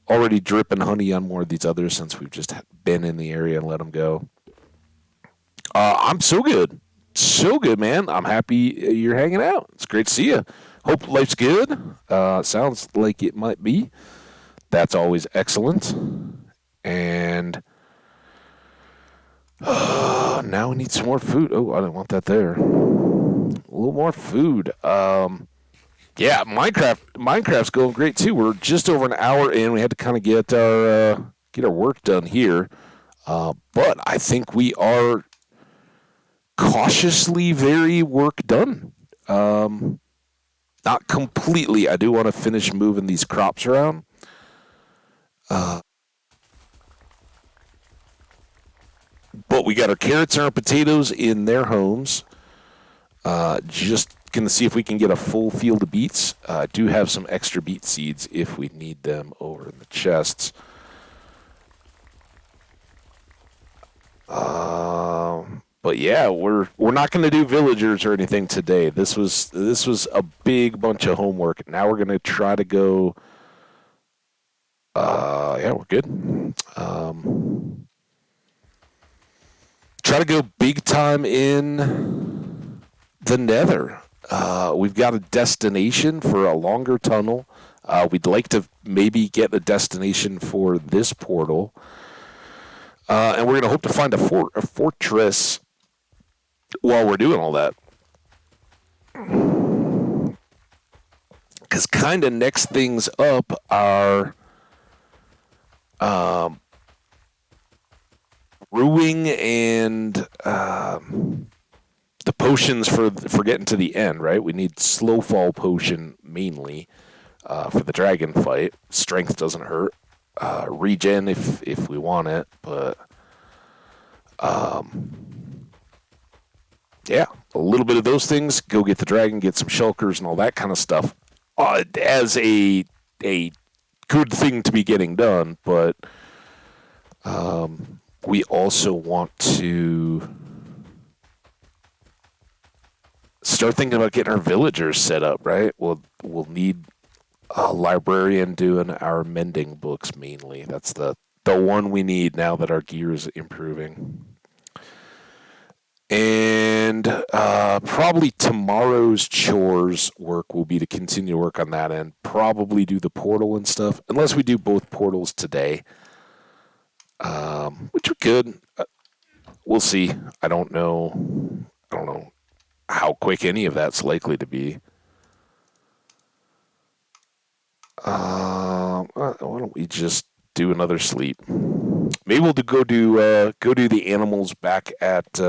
dripping honey on more of these others since we've just been in the area and let them go. I'm so good, man. I'm happy you're hanging out. It's great to see you. Hope life's good. Sounds like it might be. That's always excellent. And now we need some more food. Oh, I didn't want that there. A little more food. Yeah, Minecraft's going great too. We're just over an hour in. We had to kind of get our work done here, but I think we are cautiously very work done. Not completely. I do want to finish moving these crops around. Uh, but we got our carrots and our potatoes in their homes. Just going to see if we can get a full field of beets. I do have some extra beet seeds if we need them over in the chests. But yeah, we're not going to do villagers or anything today. This was a big bunch of homework. Now we're going to try to go. Yeah, we're good. Try to go big time in the Nether. We've got a destination for a longer tunnel. We'd like to maybe get a destination for this portal. And we're going to hope to find a fortress while we're doing all that. Because kind of next things up are brewing and the potions for getting to the end, right? We need slow fall potion mainly for the dragon fight. Strength doesn't hurt. Regen if we want it, but yeah, a little bit of those things. Go get the dragon, get some shulkers and all that kind of stuff as a good thing to be getting done. But we also want to start thinking about getting our villagers set up, right? We'll need a librarian doing our mending books mainly. That's the one we need now that our gear is improving. And probably tomorrow's chores work will be to continue to work on that end. Probably do the portal and stuff, unless we do both portals today, which we could. We'll see. I don't know how quick any of that's likely to be. Why don't we just do another sleep? Maybe we'll go do the animals back at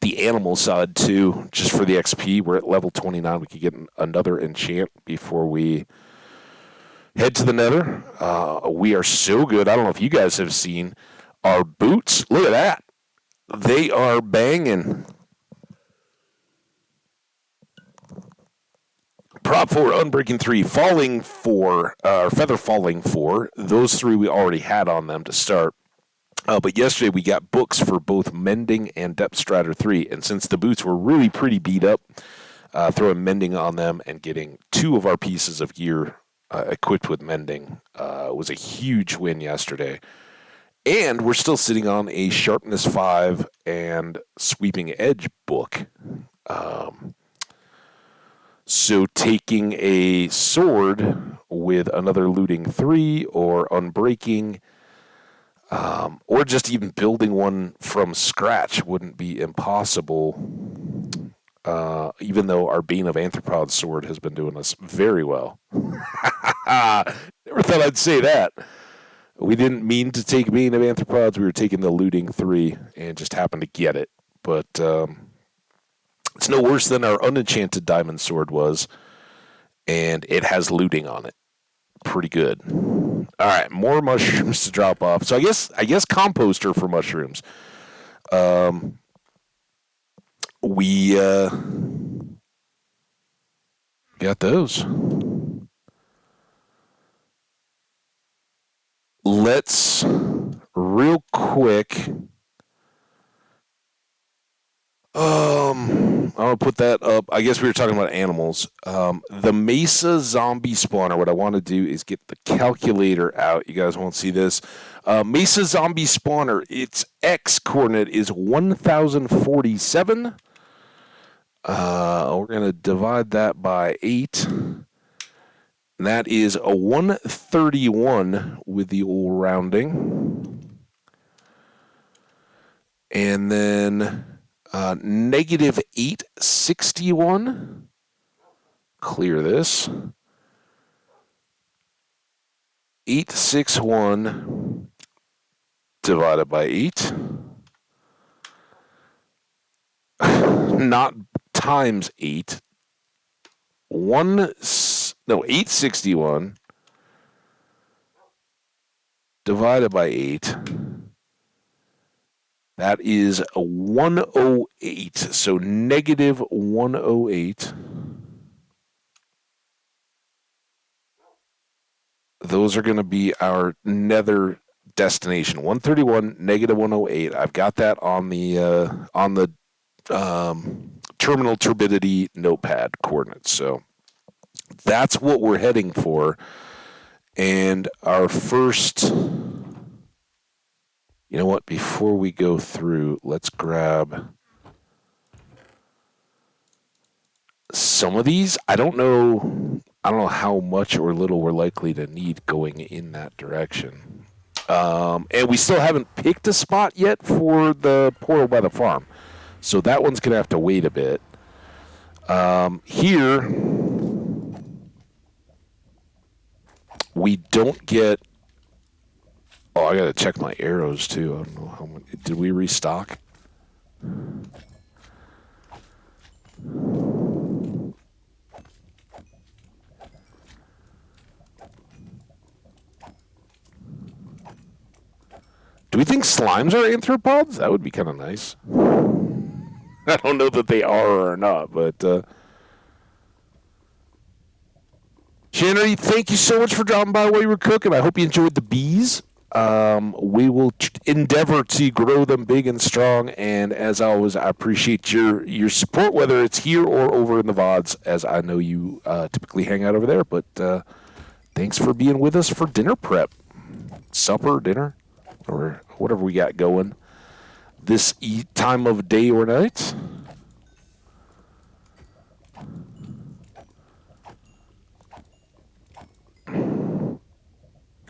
the animal side too, just for the XP. We're at level 29. We could get another enchant before we head to the Nether. We are so good. I don't know if you guys have seen our boots. Look at that. They are banging. Prop 4, Unbreaking 3, Falling 4, Feather Falling 4. Those three we already had on them to start. But yesterday we got books for both Mending and Depth Strider 3. And since the boots were really pretty beat up, throwing Mending on them and getting two of our pieces of gear equipped with Mending was a huge win yesterday. And we're still sitting on a Sharpness 5 and Sweeping Edge book. So taking a sword with another Looting 3 or Unbreaking, or just even building one from scratch wouldn't be impossible, even though our Bane of Anthropods sword has been doing us very well. Never thought I'd say that. We didn't mean to take Bane of Anthropods. We were taking the Looting 3 and just happened to get it. But it's no worse than our unenchanted diamond sword was, and it has looting on it. Pretty good. All right, more mushrooms to drop off. So I guess composter for mushrooms. We got those. Let's real quick. I'll put that up. I guess we were talking about animals. The Mesa zombie spawner. What I want to do is get the calculator out. You guys won't see this. Mesa zombie spawner. Its X coordinate is 1047. We're gonna divide that by 8. And that is a 131 with the old rounding. And then negative 861 clear this. 861 divided by 8. Not times 8. 861 divided by 8. That is a 108. So negative 108. Those are going to be our nether destination. 131, negative 108. I've got that on the terminal turbidity notepad coordinates. So that's what we're heading for. And our first, you know what, before we go through, let's grab some of these. I don't know how much or little we're likely to need going in that direction. And we still haven't picked a spot yet for the portal by the farm. So that one's going to have to wait a bit. Here, we don't get... Oh, I got to check my arrows, too. I don't know how many... Did we restock? Do we think slimes are arthropods? That would be kind of nice. I don't know that they are or not, but... Shannon, thank you so much for dropping by while you were cooking. I hope you enjoyed the bees. We will endeavor to grow them big and strong, and as always, I appreciate your support, whether it's here or over in the VODs, as I know you typically hang out over there. But thanks for being with us for dinner prep, supper, dinner, or whatever we got going this time of day or night.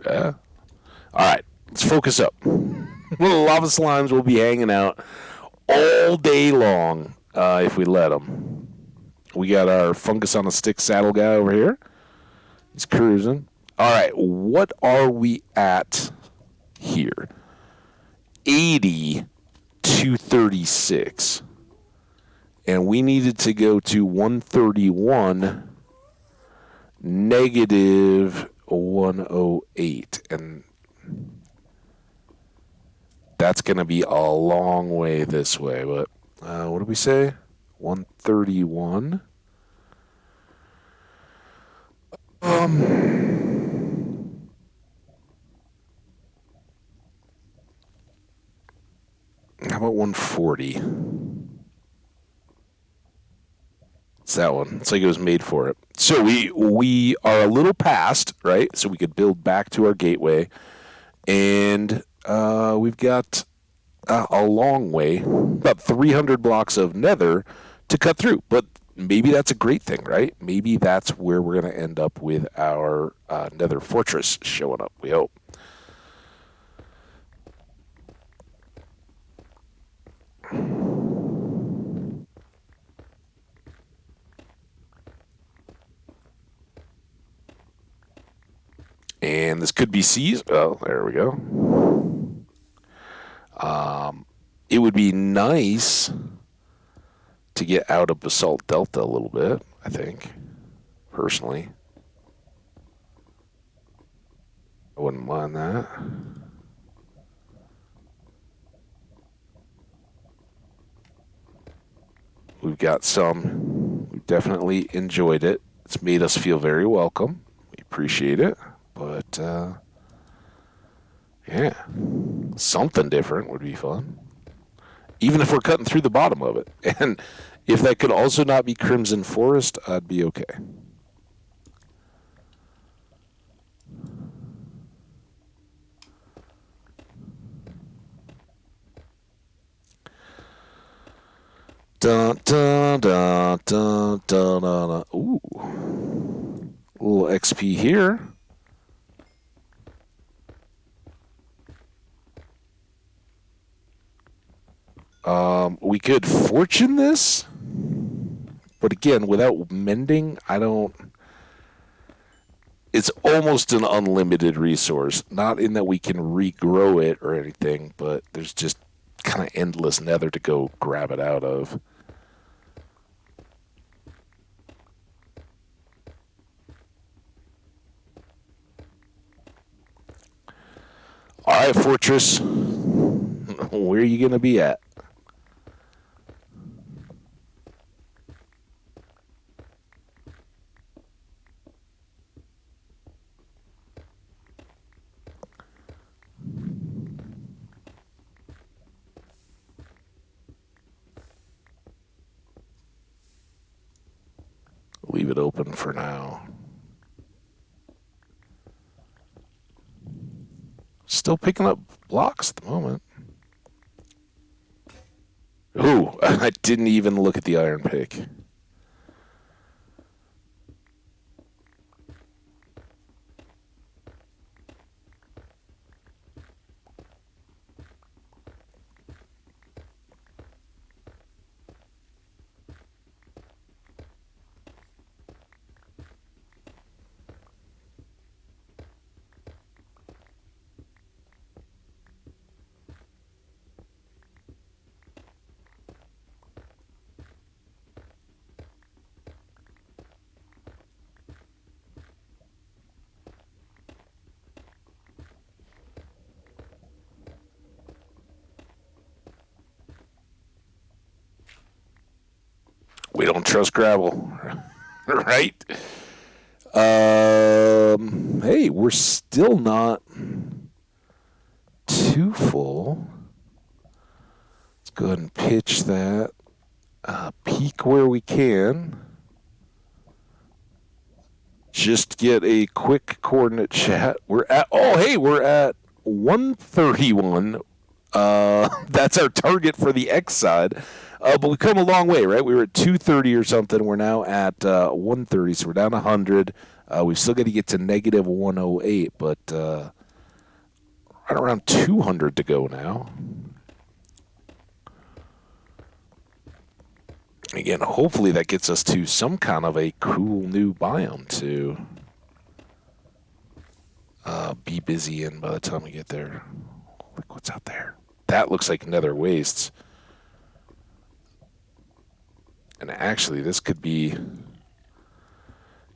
Yeah. All right, let's focus up. Little lava slimes will be hanging out all day long if we let them. We got our fungus on a stick saddle guy over here. He's cruising. All right, what are we at here? 80 to 36. And we needed to go to 131 negative 108. And that's going to be a long way this way. But what did we say? 131. How about 140? It's that one. It's like it was made for it. So we are a little past, right? So we could build back to our gateway. And we've got a long way, about 300 blocks of nether to cut through. But maybe that's a great thing, right? Maybe that's where we're going to end up with our nether fortress showing up, we hope. And this could be C's. Oh, there we go. It would be nice to get out of Basalt Delta a little bit, I think, personally. I wouldn't mind that. We've got some. We've definitely enjoyed it. It's made us feel very welcome. We appreciate it. But, yeah, something different would be fun. Even if we're cutting through the bottom of it. And if that could also not be Crimson Forest, I'd be okay. Dun, dun, dun, dun, dun, dun, dun. Ooh. A little XP here. We could fortune this, But again, without mending, it's almost an unlimited resource. Not in that we can regrow it or anything, but there's just kind of endless nether to go grab it out of. All right, Fortress. Where are you going to be at? Leave it open for now. Still picking up blocks at the moment. Ooh, I didn't even look at the iron pick. We don't trust gravel, right? Hey, we're still not too full. Let's go ahead and pitch that. Peek where we can. Just get a quick coordinate chat. We're at 131. That's our target for the X side. But we've come a long way, right? We were at 230 or something. We're now at 130, so we're down 100. We've still got to get to negative 108, but right around 200 to go now. Again, hopefully that gets us to some kind of a cool new biome to be busy in by the time we get there. Look what's out there. That looks like nether wastes. And actually, this could be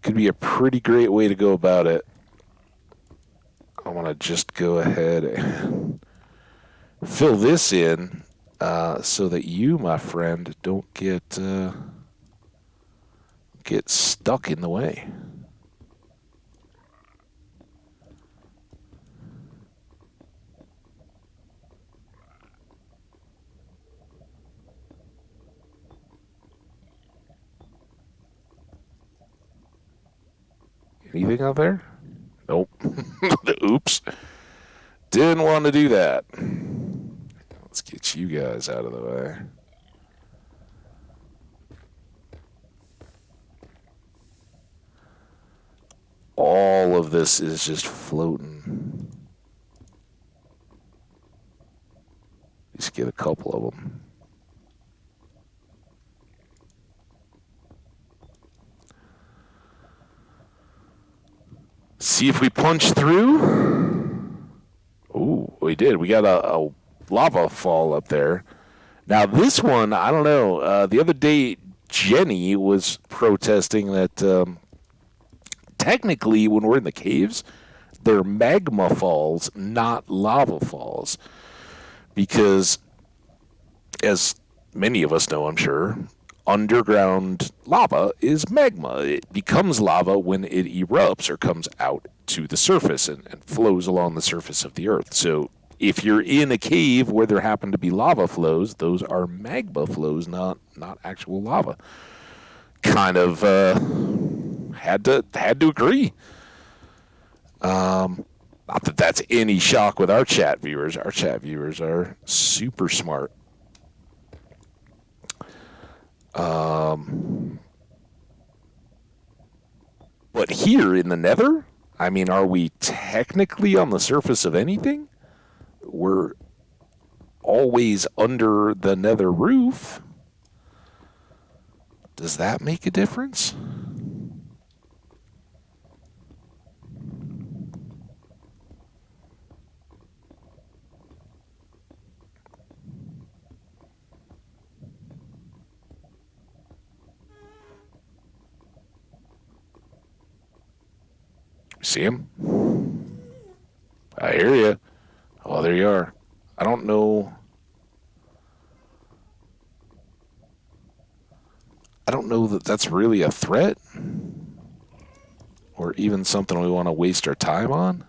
a pretty great way to go about it. I want to just go ahead and fill this in so that you, my friend, don't get stuck in the way. Anything out there? Nope. Oops. Didn't want to do that. Let's get you guys out of the way. All of this is just floating. Just get a couple of them. See if we punch through. Ooh, we did. We got a lava fall up there. Now, this one, I don't know. The other day, Jenny was protesting that technically, when we're in the caves, they're magma falls, not lava falls. Because, as many of us know, I'm sure, underground lava is magma. It becomes lava when it erupts or comes out to the surface and flows along the surface of the earth. So if you're in a cave where there happen to be lava flows, those are magma flows, not actual lava. Kind of had to agree. Not that that's any shock with our chat viewers. Our chat viewers are super smart. But here in the nether, I mean, are we technically on the surface of anything? We're always under the nether roof. Does that make a difference? See him? I hear you. Oh, there you are. I don't know. I don't know that that's really a threat or even something we want to waste our time on.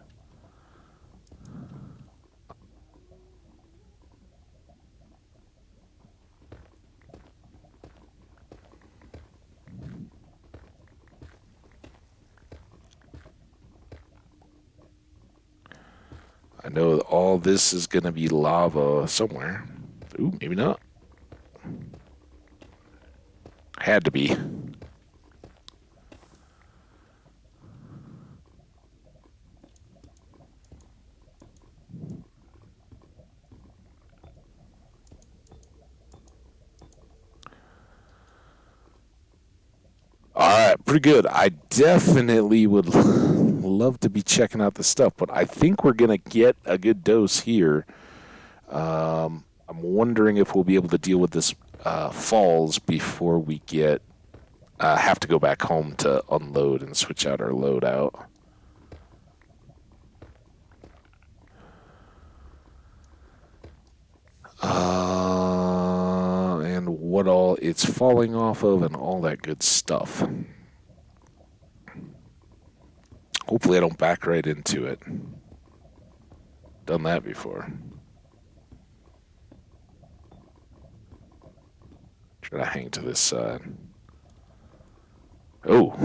I know that all this is going to be lava somewhere. Ooh, maybe not. Had to be. All right, pretty good. I definitely would love to be checking out the stuff, but I think we're going to get a good dose here. I'm wondering if we'll be able to deal with this falls before we get have to go back home to unload and switch out our loadout. And what all it's falling off of and all that good stuff. Hopefully I don't back right into it. Done that before. Try to hang to this side. Oh.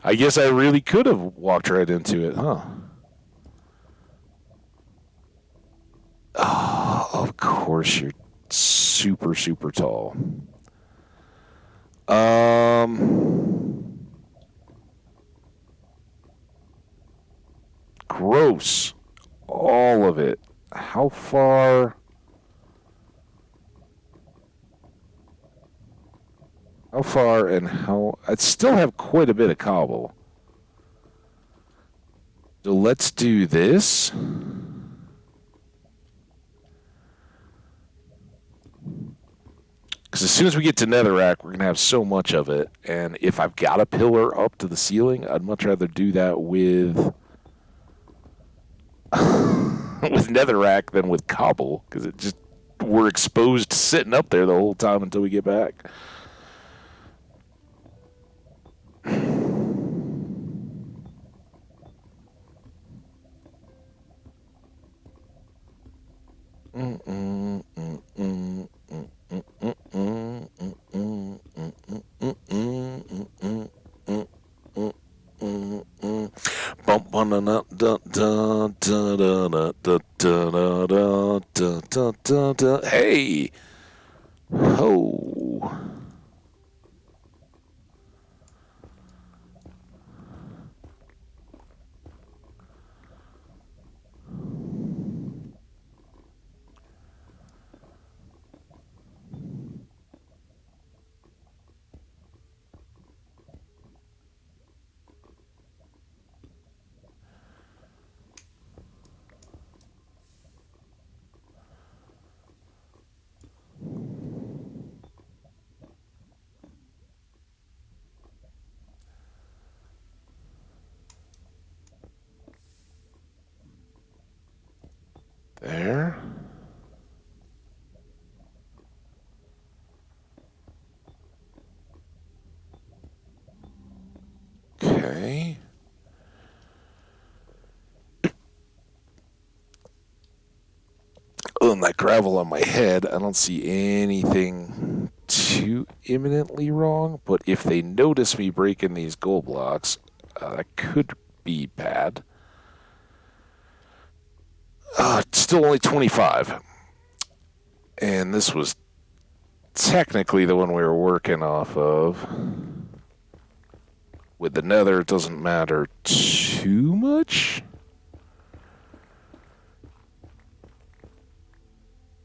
I guess I really could have walked right into it, huh? Oh, of course you're super, super tall. Gross. All of it. How far? How far and how? I still have quite a bit of cobble. So let's do this. Because as soon as we get to netherrack, we're going to have so much of it. And if I've got a pillar up to the ceiling, I'd much rather do that with with netherrack than with cobble. Because it just, we're exposed sitting up there the whole time until we get back. Hey, ho. There. Okay. Other than that gravel on my head, I don't see anything too imminently wrong. But if they notice me breaking these gold blocks, that could be bad. It's still only 25. And this was technically the one we were working off of. With the nether, it doesn't matter too much.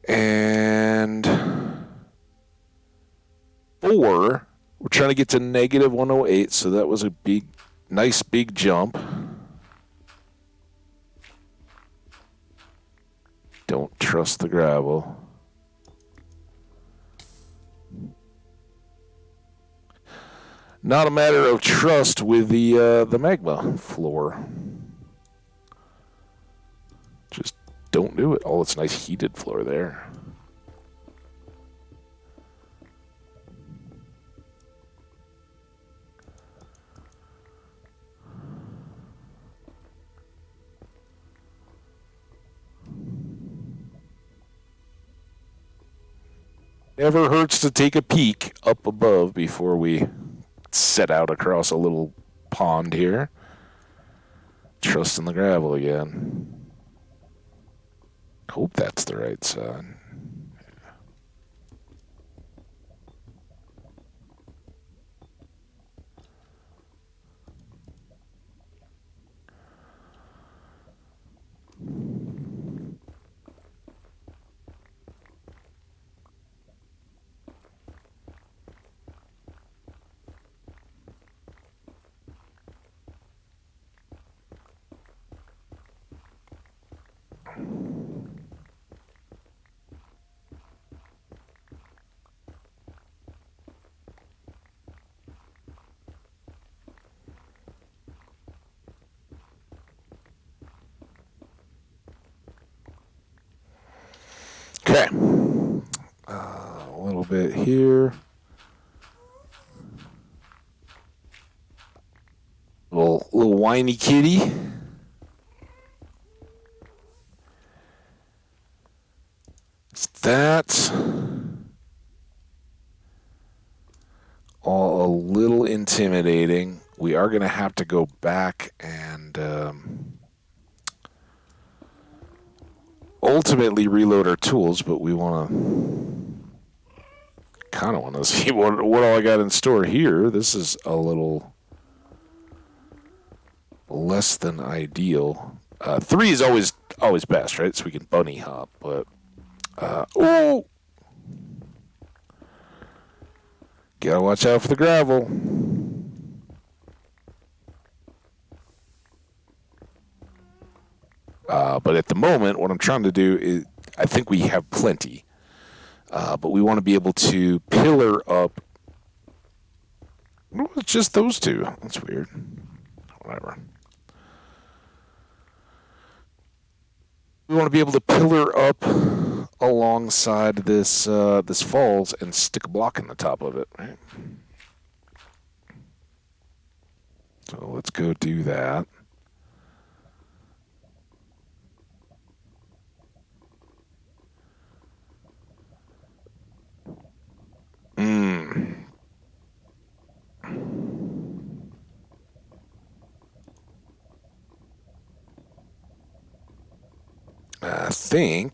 And 4. We're trying to get to negative 108, so that was a nice big jump. Don't trust the gravel. Not a matter of trust with the magma floor. Just don't do it. Oh, it's nice heated floor there. Never hurts to take a peek up above before we set out across a little pond here. Trust in the gravel again. Hope that's the right side. Okay. A little bit here. Little whiny kitty. That's all a little intimidating. We are going to have to go back and ultimately reload our tools, but we kind of want to see what all I got in store here. This is a little less than ideal. 3 is always best, right? So we can bunny hop, but oh, gotta watch out for the gravel. But at the moment, what I'm trying to do is, I think we have plenty, but we want to be able to pillar up. Well, it's just those 2. That's weird. Whatever. We want to be able to pillar up alongside this falls and stick a block in the top of it, right? So let's go do that. I think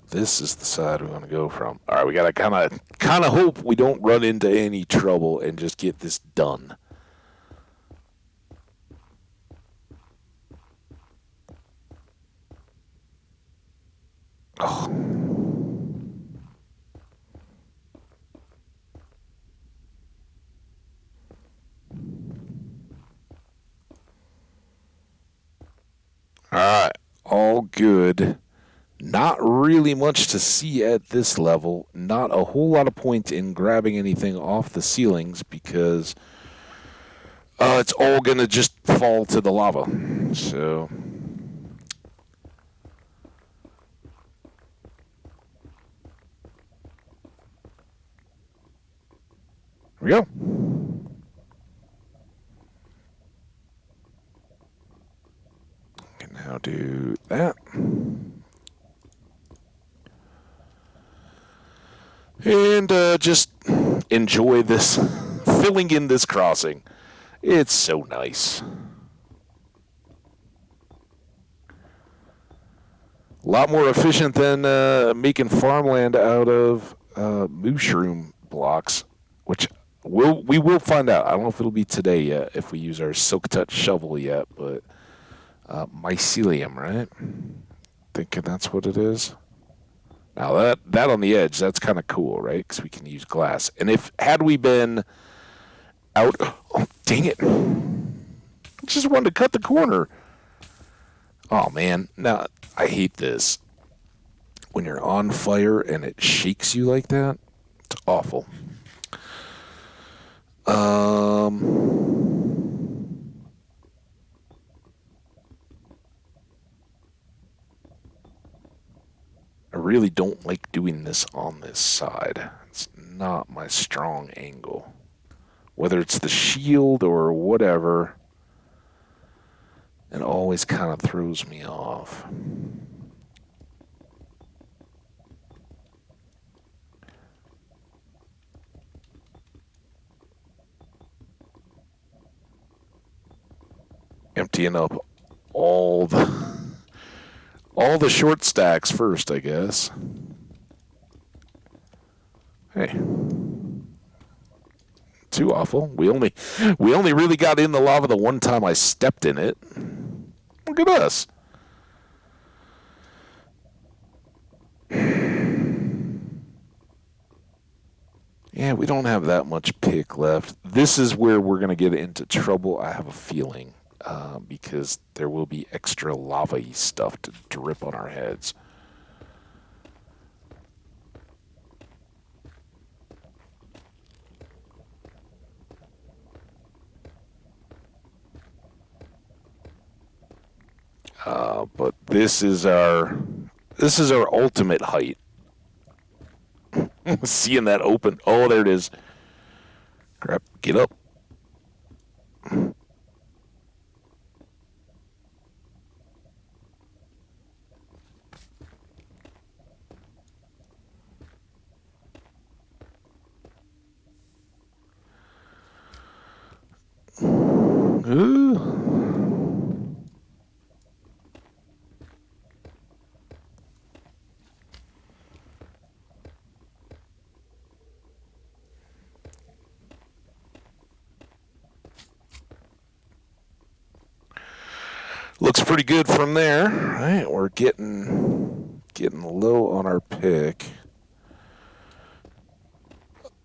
this is the side we want to go from. All right, we got to kind of hope we don't run into any trouble and just get this done. Oh. All right, all good. Not really much to see at this level. Not a whole lot of point in grabbing anything off the ceilings because it's all going to just fall to the lava. So here we go. Can now do that. And just enjoy this, filling in this crossing. It's so nice. A lot more efficient than making farmland out of mushroom blocks, which we will find out. I don't know if it'll be today yet, if we use our Silk Touch shovel yet, but mycelium, right? Thinking that's what it is. Now that on the edge, that's kind of cool, right? Because we can use glass. And if had we been out, oh dang it! I just wanted to cut the corner. Oh man, now I hate this. When you're on fire and it shakes you like that, it's awful. I really don't like doing this on this side. It's not my strong angle. Whether it's the shield or whatever, it always kind of throws me off. Emptying up all the all the short stacks first, I guess. Hey, too awful. We only really got in the lava the one time I stepped in it. Look at us. Yeah, we don't have that much pick left. This is where we're going to get into trouble, I have a feeling, because there will be extra lava-y stuff to drip on our heads. But this is our ultimate height. Seeing that open. Oh, there it is. Crap, get up. Ooh. Looks pretty good from there. All right, we're getting low on our pick.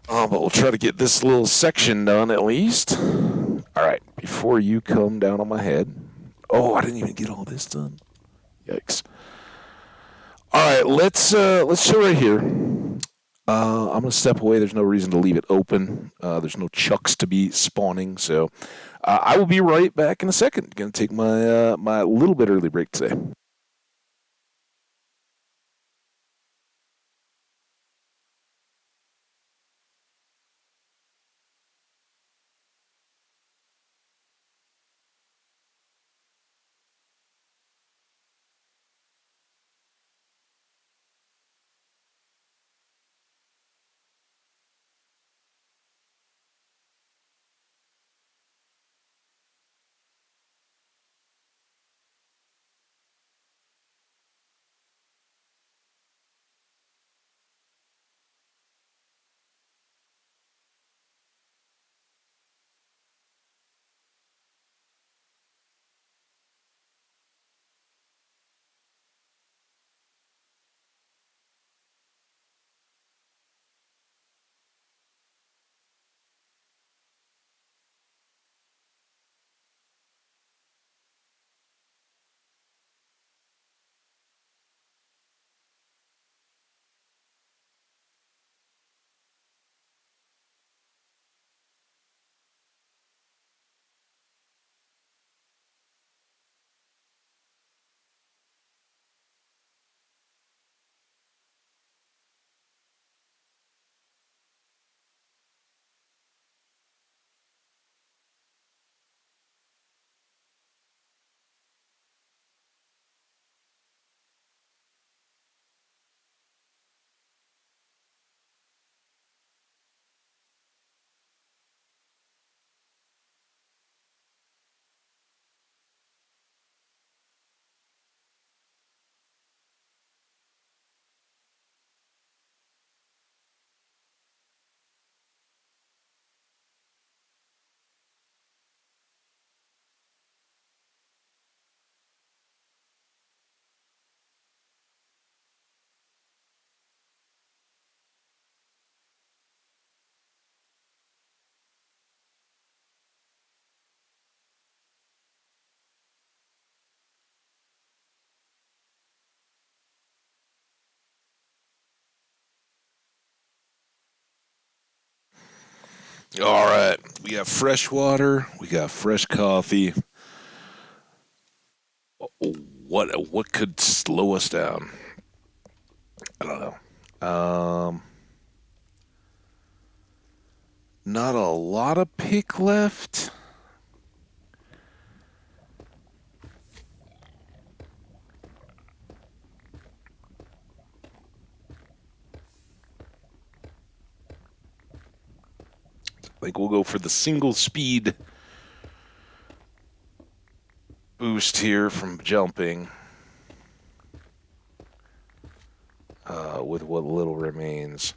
But we'll try to get this little section done at least. All right, before you come down on my head. Oh, I didn't even get all this done. Yikes. All right, let's chill right here. I'm gonna step away. There's no reason to leave it open. There's no chucks to be spawning, so I will be right back in a second. Gonna take my little bit early break today. All right, we got fresh water, we got fresh coffee. What could slow us down? I don't know. Not a lot of pick left. Like we'll go for the single speed boost here from jumping. With what little remains,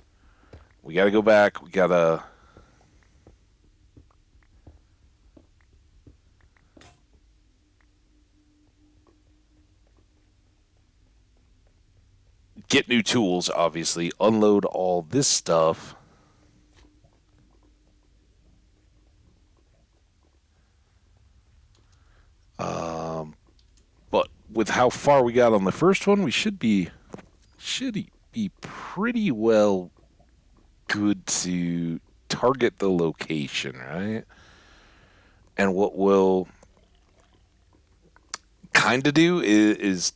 we got to go back. We got to get new tools. Obviously, unload all this stuff. But with how far we got on the first one, we should be pretty well good to target the location, right? And what we'll kind of do is,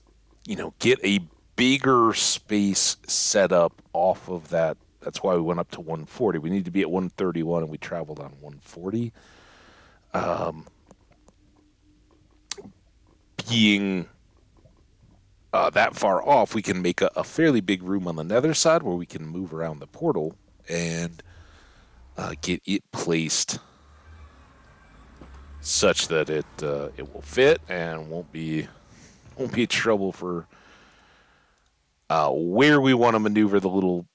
get a bigger space set up off of that. That's why we went up to 140. We need to be at 131, and we traveled on 140. Being that far off, we can make a fairly big room on the nether side where we can move around the portal and get it placed such that it will fit and won't be trouble for where we want to maneuver the little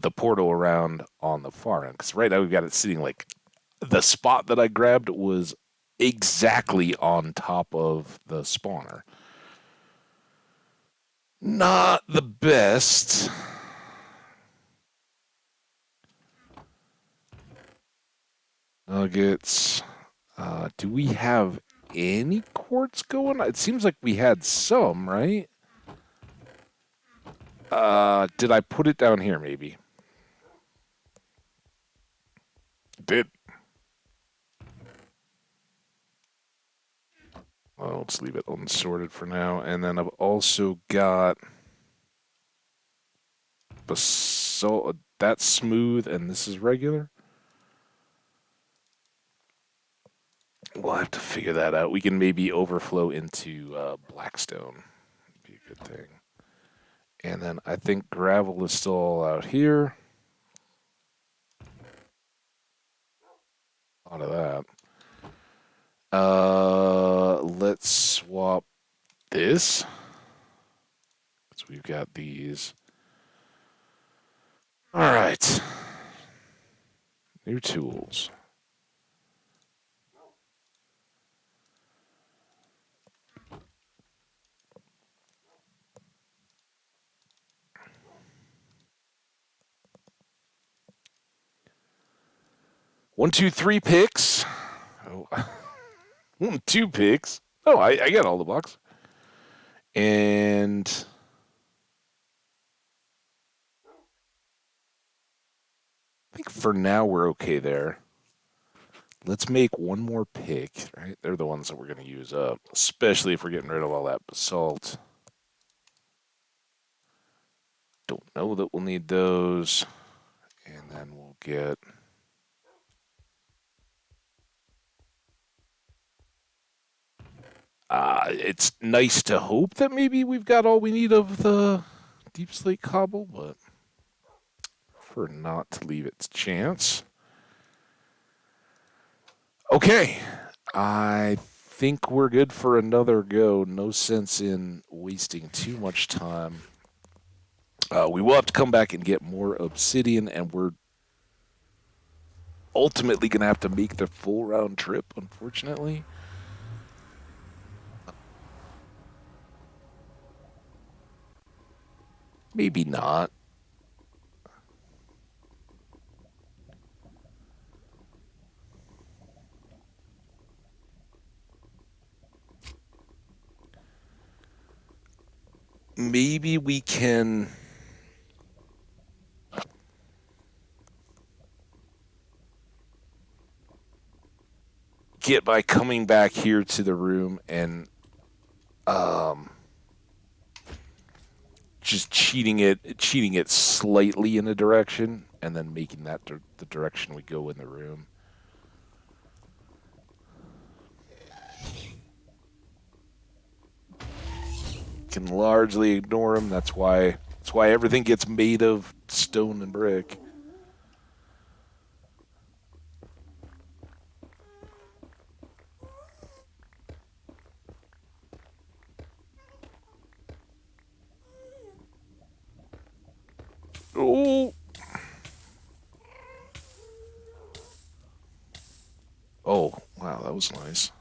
the portal around on the far end. Because right now we've got it sitting like the spot that I grabbed was exactly on top of the spawner. Not the best. Nuggets. Do we have any quartz going? It seems like we had some, right? Did I put it down here, maybe? Did. Well, let's leave it unsorted for now. And then I've also got basalt. That's smooth, and this is regular. We'll have to figure that out. We can maybe overflow into Blackstone. Be a good thing. And then I think gravel is still all out here. A lot of that. Let's swap this. So we've got these. All right. New tools. One, two, three picks. Oh, 1, 2 picks. Oh, I got all the blocks. And I think for now we're okay there. Let's make one more pick, right? They're the ones that we're going to use up, especially if we're getting rid of all that basalt. Don't know that we'll need those. And then we'll get... it's nice to hope that maybe we've got all we need of the deep slate cobble, but prefer not to leave its chance. Okay, I think we're good for another go. No sense in wasting too much time. We will have to come back and get more obsidian, and we're ultimately going to have to make the full round trip, unfortunately. Maybe not. Maybe we can... it by coming back here to the room and just cheating it slightly in a direction, and then making that the direction we go in the room. Can largely ignore him. That's why everything gets made of stone and brick. Oh. Oh, wow, that was nice.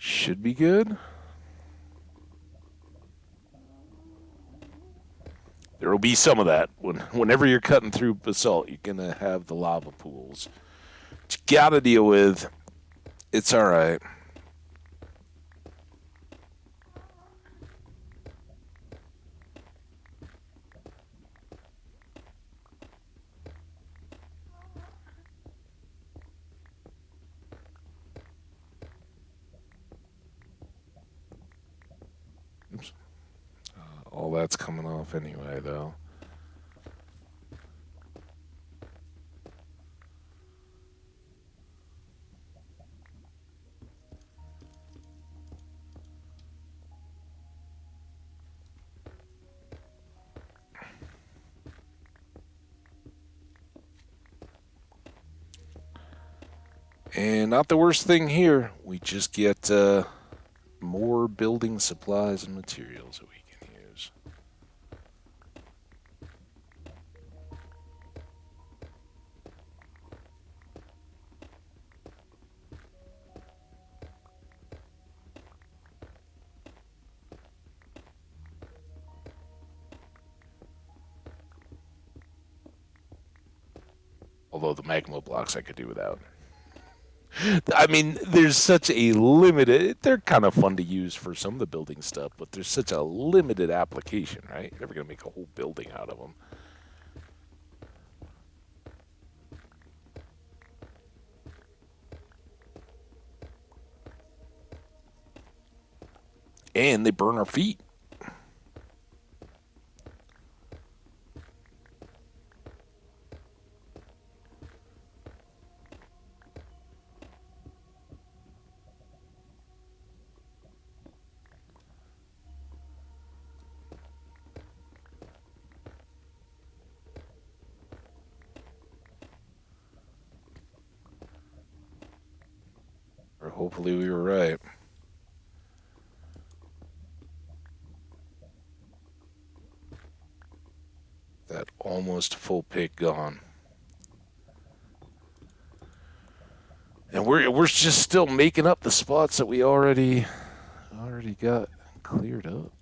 Should be good. There will be some of that. Whenever you're cutting through basalt, you're going to have the lava pools. But you got to deal with. It's all right. Oops. All that's coming off anyway, though. And not the worst thing here. We just get more building supplies and materials that we can use. Although the magma blocks I could do without. I mean, there's such a limited. They're kind of fun to use for some of the building stuff, but there's such a limited application, right? You're never going to make a whole building out of them. And they burn our feet. Or hopefully we were right. That almost full pick gone. And we're just still making up the spots that we already got cleared up.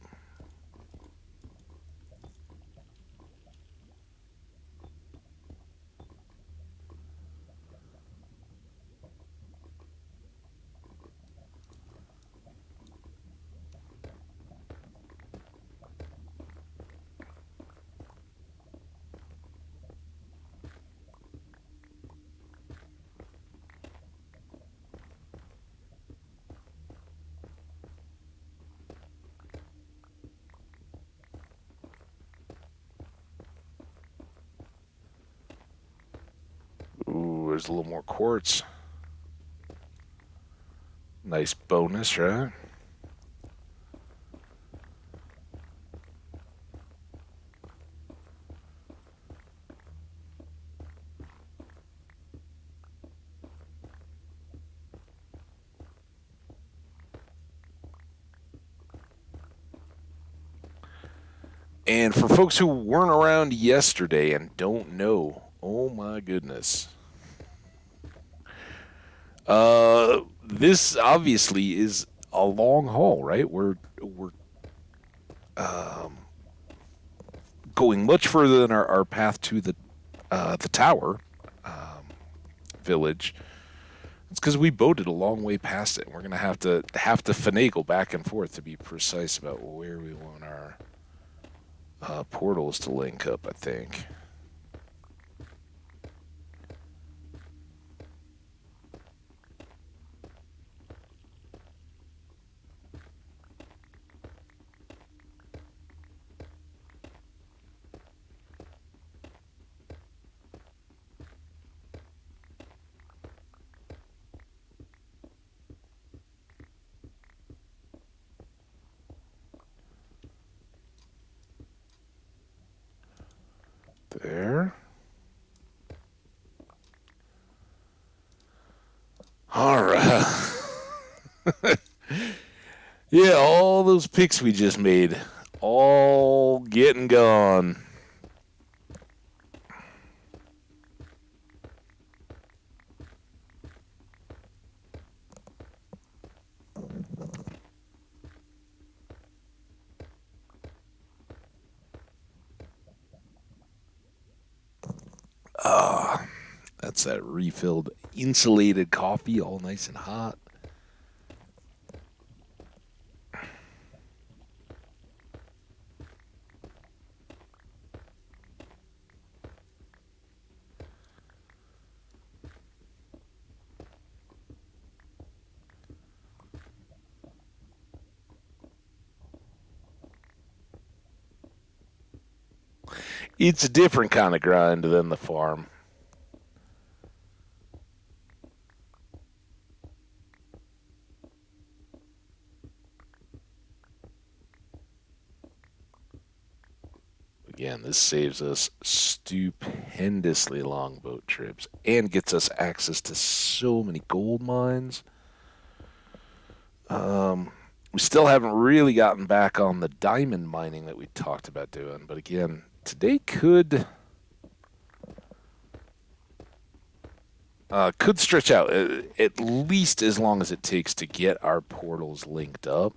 Ooh, there's a little more quartz. Nice bonus, right? And for folks who weren't around yesterday and don't know, oh my goodness. This obviously is a long haul, right? We're going much further than our path to the tower village. It's because we boated a long way past it. And we're gonna have to finagle back and forth to be precise about where we want our portals to link up, I think. There. All right. Yeah, all those picks we just made, all getting gone. That's that refilled insulated coffee, all nice and hot. It's a different kind of grind than the farm. Again, this saves us stupendously long boat trips and gets us access to so many gold mines. We still haven't really gotten back on the diamond mining that we talked about doing, but again, today could stretch out at least as long as it takes to get our portals linked up.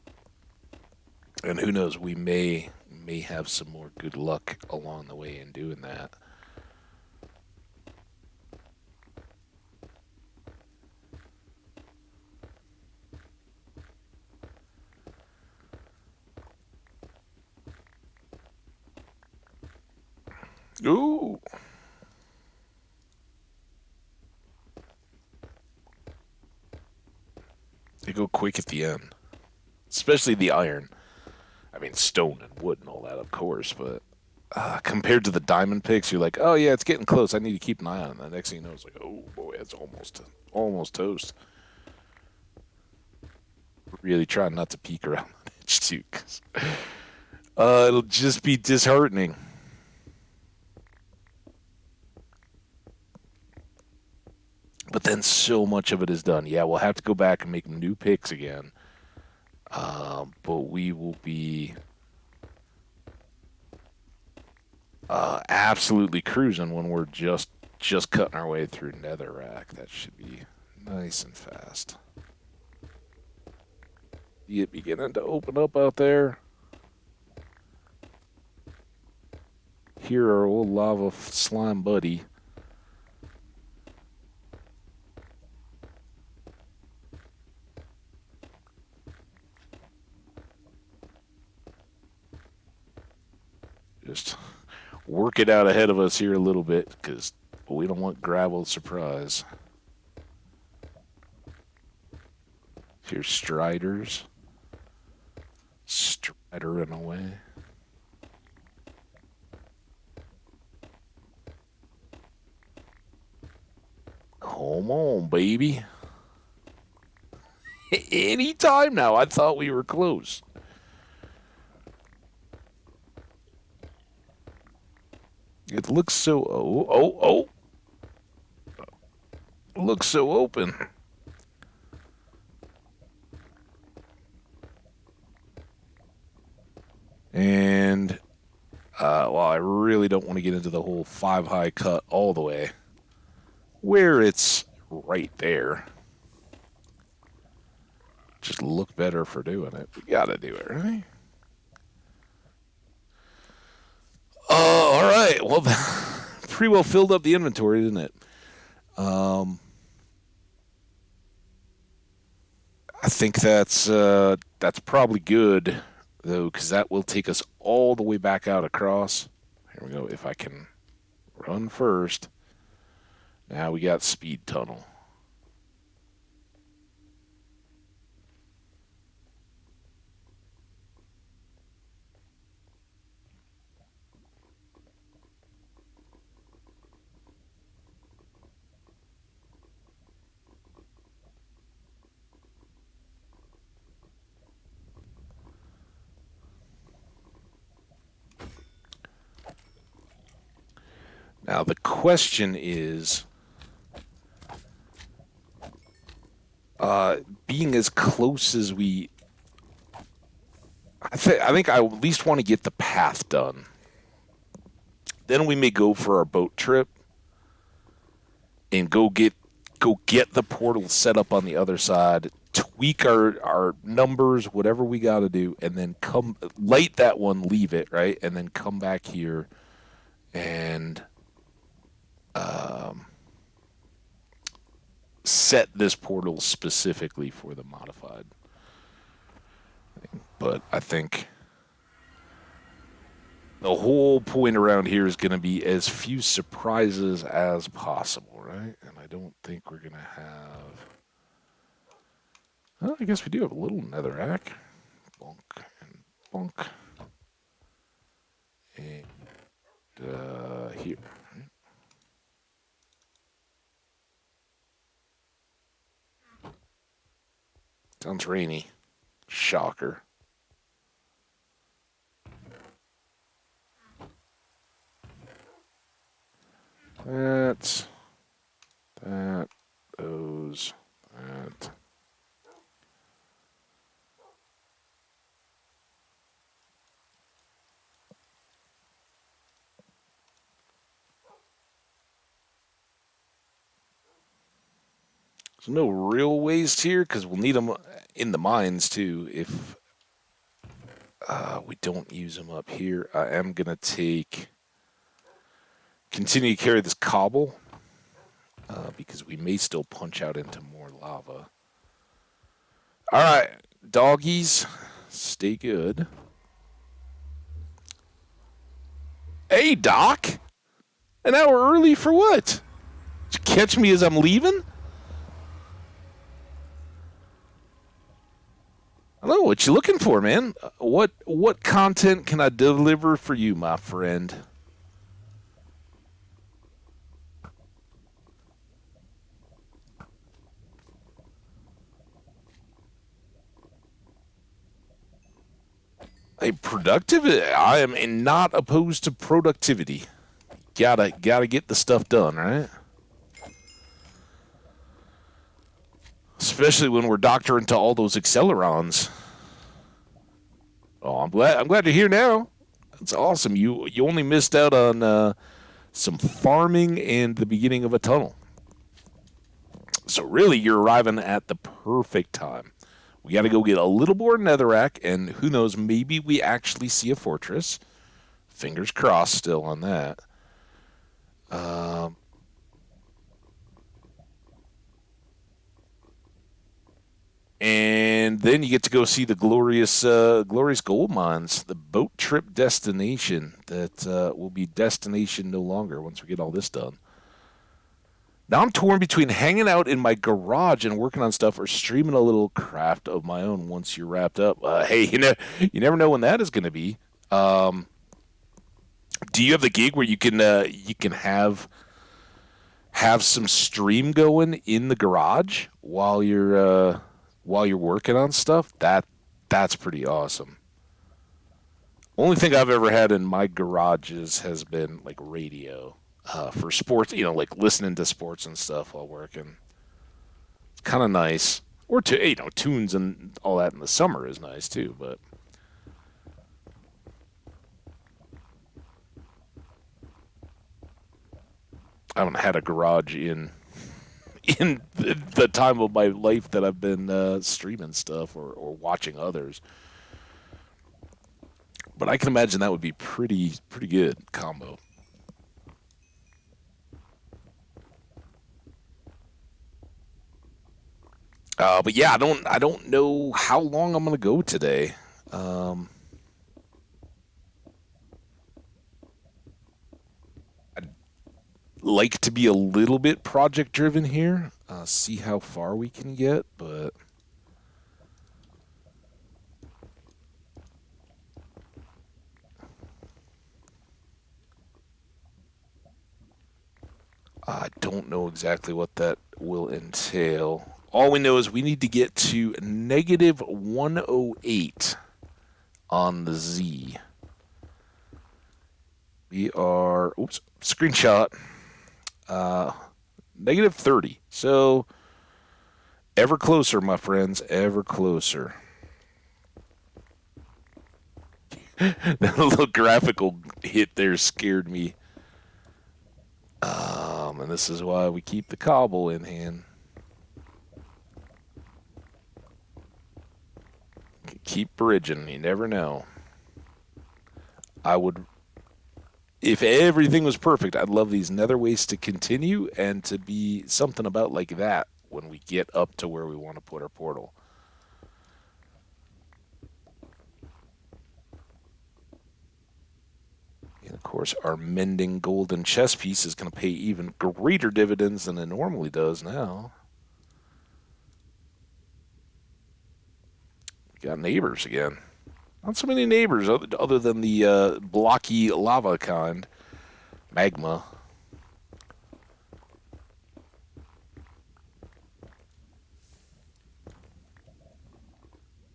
And who knows, we may have some more good luck along the way in doing that. Ooh. They go quick at the end. Especially the iron. I mean, stone and wood and all that, of course, but compared to the diamond picks, you're like, oh yeah, it's getting close. I need to keep an eye on it. And the next thing you know, it's like, oh boy, it's almost toast. Really trying not to peek around the edge too, 'cause, it'll just be disheartening. But then so much of it is done. Yeah, we'll have to go back and make new picks again. But we will be absolutely cruising when we're just cutting our way through Netherrack. That should be nice and fast. See it beginning to open up out there. Here, our old lava slime buddy. Just work it out ahead of us here a little bit, because we don't want gravel surprise. Here's Striders. Stridering away. Come on, baby. Anytime now. I thought we were close. It looks so... Oh. It looks so open. And, well, I really don't want to get into the whole 5-high cut all the way. Where it's right there. Just look better for doing it. We gotta do it, right? well, pretty well filled up the inventory, isn't it? Um, I think that's probably good though, because that will take us all the way back out across. Here we go. If I can run first. Now we got speed tunnel. Now the question is, being as close as we, I think I at least want to get the path done. Then we may go for our boat trip and go get the portal set up on the other side, tweak our numbers, whatever we got to do, and then come light that one, leave it right, and then come back here and set this portal specifically for the modified thing. But I think the whole point around here is going to be as few surprises as possible, right? And I don't think we're going to have... Well, I guess we do have a little netherrack. Bonk and bonk. And here. Sounds rainy. Shocker. That, those, that. There's no real waste here because we'll need them in the mines too if we don't use them up here. I am going to continue to carry this cobble because we may still punch out into more lava. All right, doggies, stay good. Hey, Doc, an hour early for what? Did you catch me as I'm leaving? I don't know what you looking for, man. What content can I deliver for you, my friend? Hey, productive. I am not opposed to productivity. Gotta get the stuff done, right? Especially when we're doctoring to all those accelerons. Oh, I'm glad you're here now. That's awesome. You only missed out on some farming and the beginning of a tunnel. So really, you're arriving at the perfect time. We got to go get a little more netherrack, and who knows, maybe we actually see a fortress. Fingers crossed still on that. And then you get to go see the glorious gold mines, the boat trip destination that will be destination no longer once we get all this done. Now I'm torn between hanging out in my garage and working on stuff or streaming a little craft of my own once you're wrapped up. Hey, you never know when that is going to be. Do you have the gig where you can have some stream going in the garage while you're working on stuff? That's pretty awesome. Only thing I've ever had in my garages has been like radio. For sports, like listening to sports and stuff while working. It's kind of nice. Or tunes and all that in the summer is nice too. But I haven't had a garage in the time of my life that I've been streaming stuff or watching others. But I can imagine that would be pretty good combo. But yeah, I don't know how long I'm gonna go today. Um, I'd like to be a little bit project driven here. See how far we can get, but I don't know exactly what that will entail. All we know is we need to get to negative 108 on the Z. We are, oops, screenshot, uh, negative 30. So ever closer, my friends, ever closer. That little graphical hit there scared me. And this is why we keep the cobble in hand. Keep bridging. You never know. I would, if everything was perfect, I'd love these nether wastes to continue and to be something about like that when we get up to where we want to put our portal. And of course, our mending golden chess piece is going to pay even greater dividends than it normally does now. We got neighbors again. Not so many neighbors other than the blocky lava kind. Magma.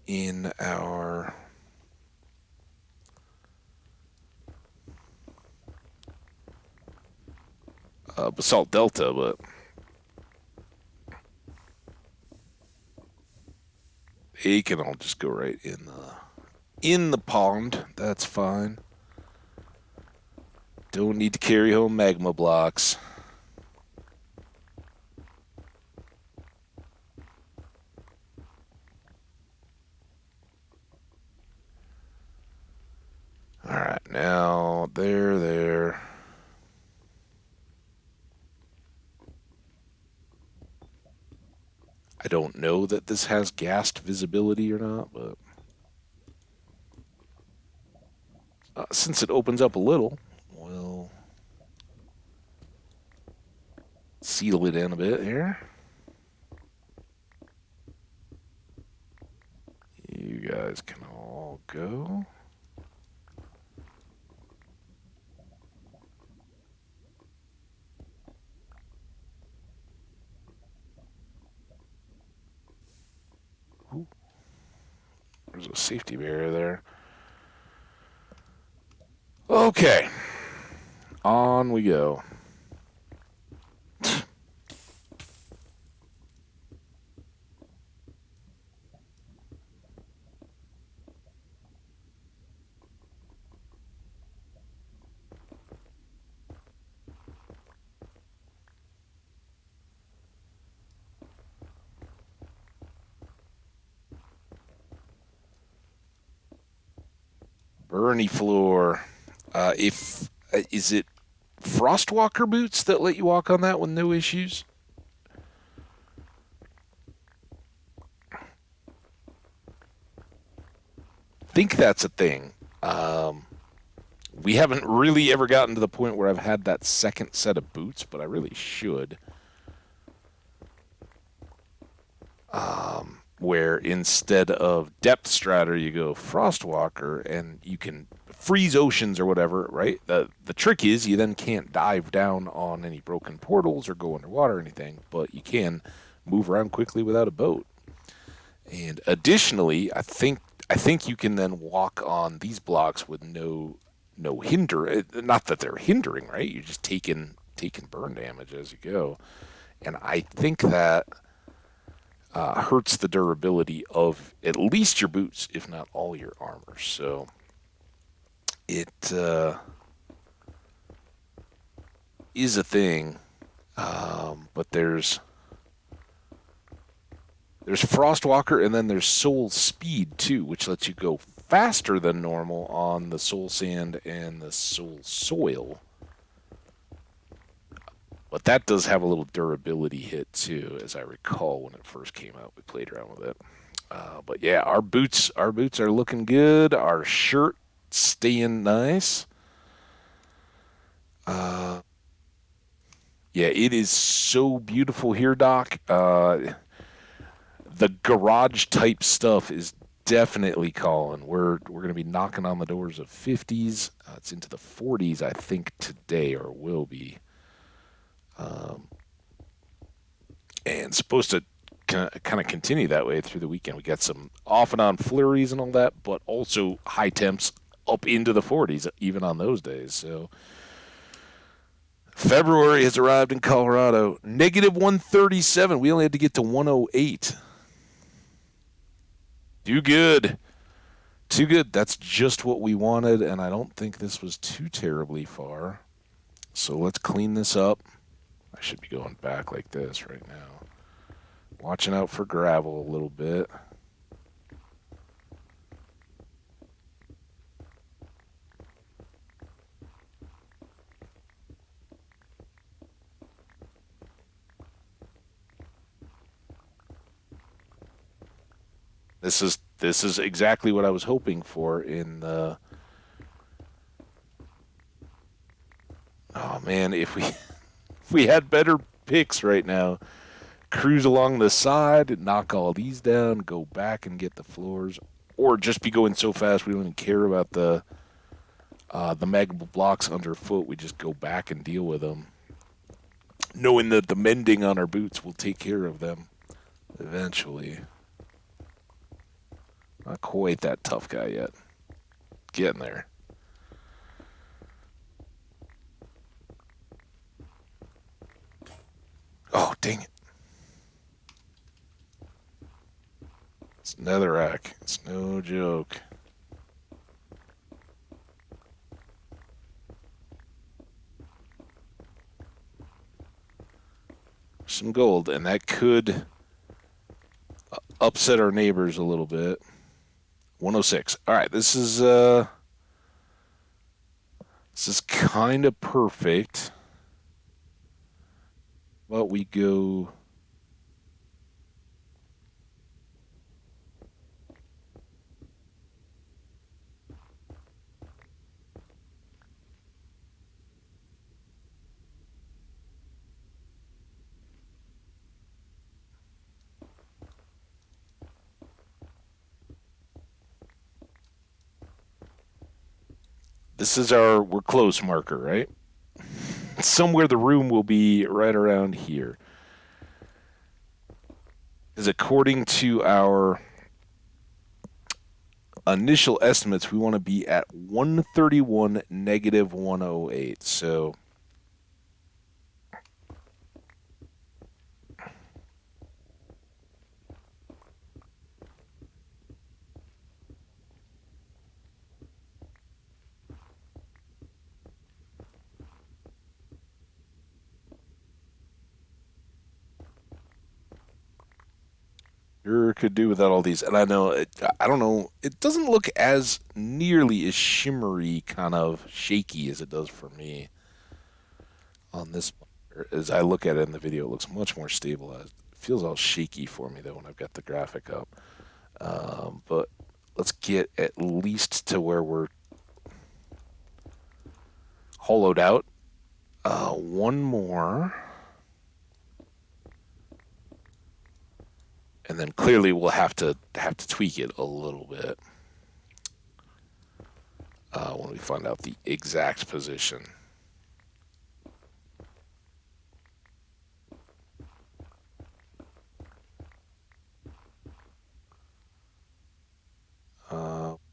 In our basalt delta, but they can all just go right in the pond. That's fine. Don't need to carry home magma blocks. All right, now there. I don't know that this has ghast visibility or not, but since it opens up a little, we'll seal it in a bit here. You guys can all go. Ooh, there's a safety barrier there. Okay, on we go. Bernie floor. If is it Frostwalker boots that let you walk on that with no issues? Think that's a thing. We haven't really ever gotten to the point where I've had that second set of boots, but I really should. Where instead of Depth Strider, you go Frostwalker, and you can freeze oceans or whatever, right? The trick is you then can't dive down on any broken portals or go underwater or anything, but you can move around quickly without a boat. And additionally, I think you can then walk on these blocks with no hinder. Not that they're hindering, right? You're just taking burn damage as you go, and I think that hurts the durability of at least your boots, if not all your armor. So it is a thing, but there's Frostwalker, and then there's Soul Speed too, which lets you go faster than normal on the Soul Sand and the Soul Soil. But that does have a little durability hit too, as I recall when it first came out. We played around with it. But yeah, our boots are looking good. Our shirt staying nice. Uh, yeah, it is so beautiful here, Doc. The garage type stuff is definitely calling. We're going to be knocking on the doors of 50s. It's into the 40s, I think, today, or will be. Um, and supposed to kind of continue that way through the weekend. We got some off and on flurries and all that, but also high temps up into the 40s even on those days. So February has arrived in Colorado. Negative 137. We only had to get to 108. Too good. Too good. That's just what we wanted, and I don't think this was too terribly far. So let's clean this up. I should be going back like this right now. Watching out for gravel a little bit. This is exactly what I was hoping for in the. Oh man, if we if we had better picks right now, cruise along the side, knock all these down, go back and get the floors, or just be going so fast we don't even care about the magma blocks underfoot. We just go back and deal with them, knowing that the mending on our boots will take care of them eventually. Not quite that tough guy yet. Getting there. Oh, dang it. It's netherrack. It's no joke. Some gold, and that could upset our neighbors a little bit. 106. All right, this is kind of perfect. But we go. This is our we're close marker, right? Somewhere the room will be right around here. Because according to our initial estimates, we want to be at 131 negative 108. So sure could do without all these. And I know, I don't know, it doesn't look as nearly as shimmery, kind of shaky as it does for me on this. As I look at it in the video, it looks much more stabilized. It feels all shaky for me, though, when I've got the graphic up. But let's get at least to where we're hollowed out. One more. And then clearly we'll have to tweak it a little bit when we find out the exact position.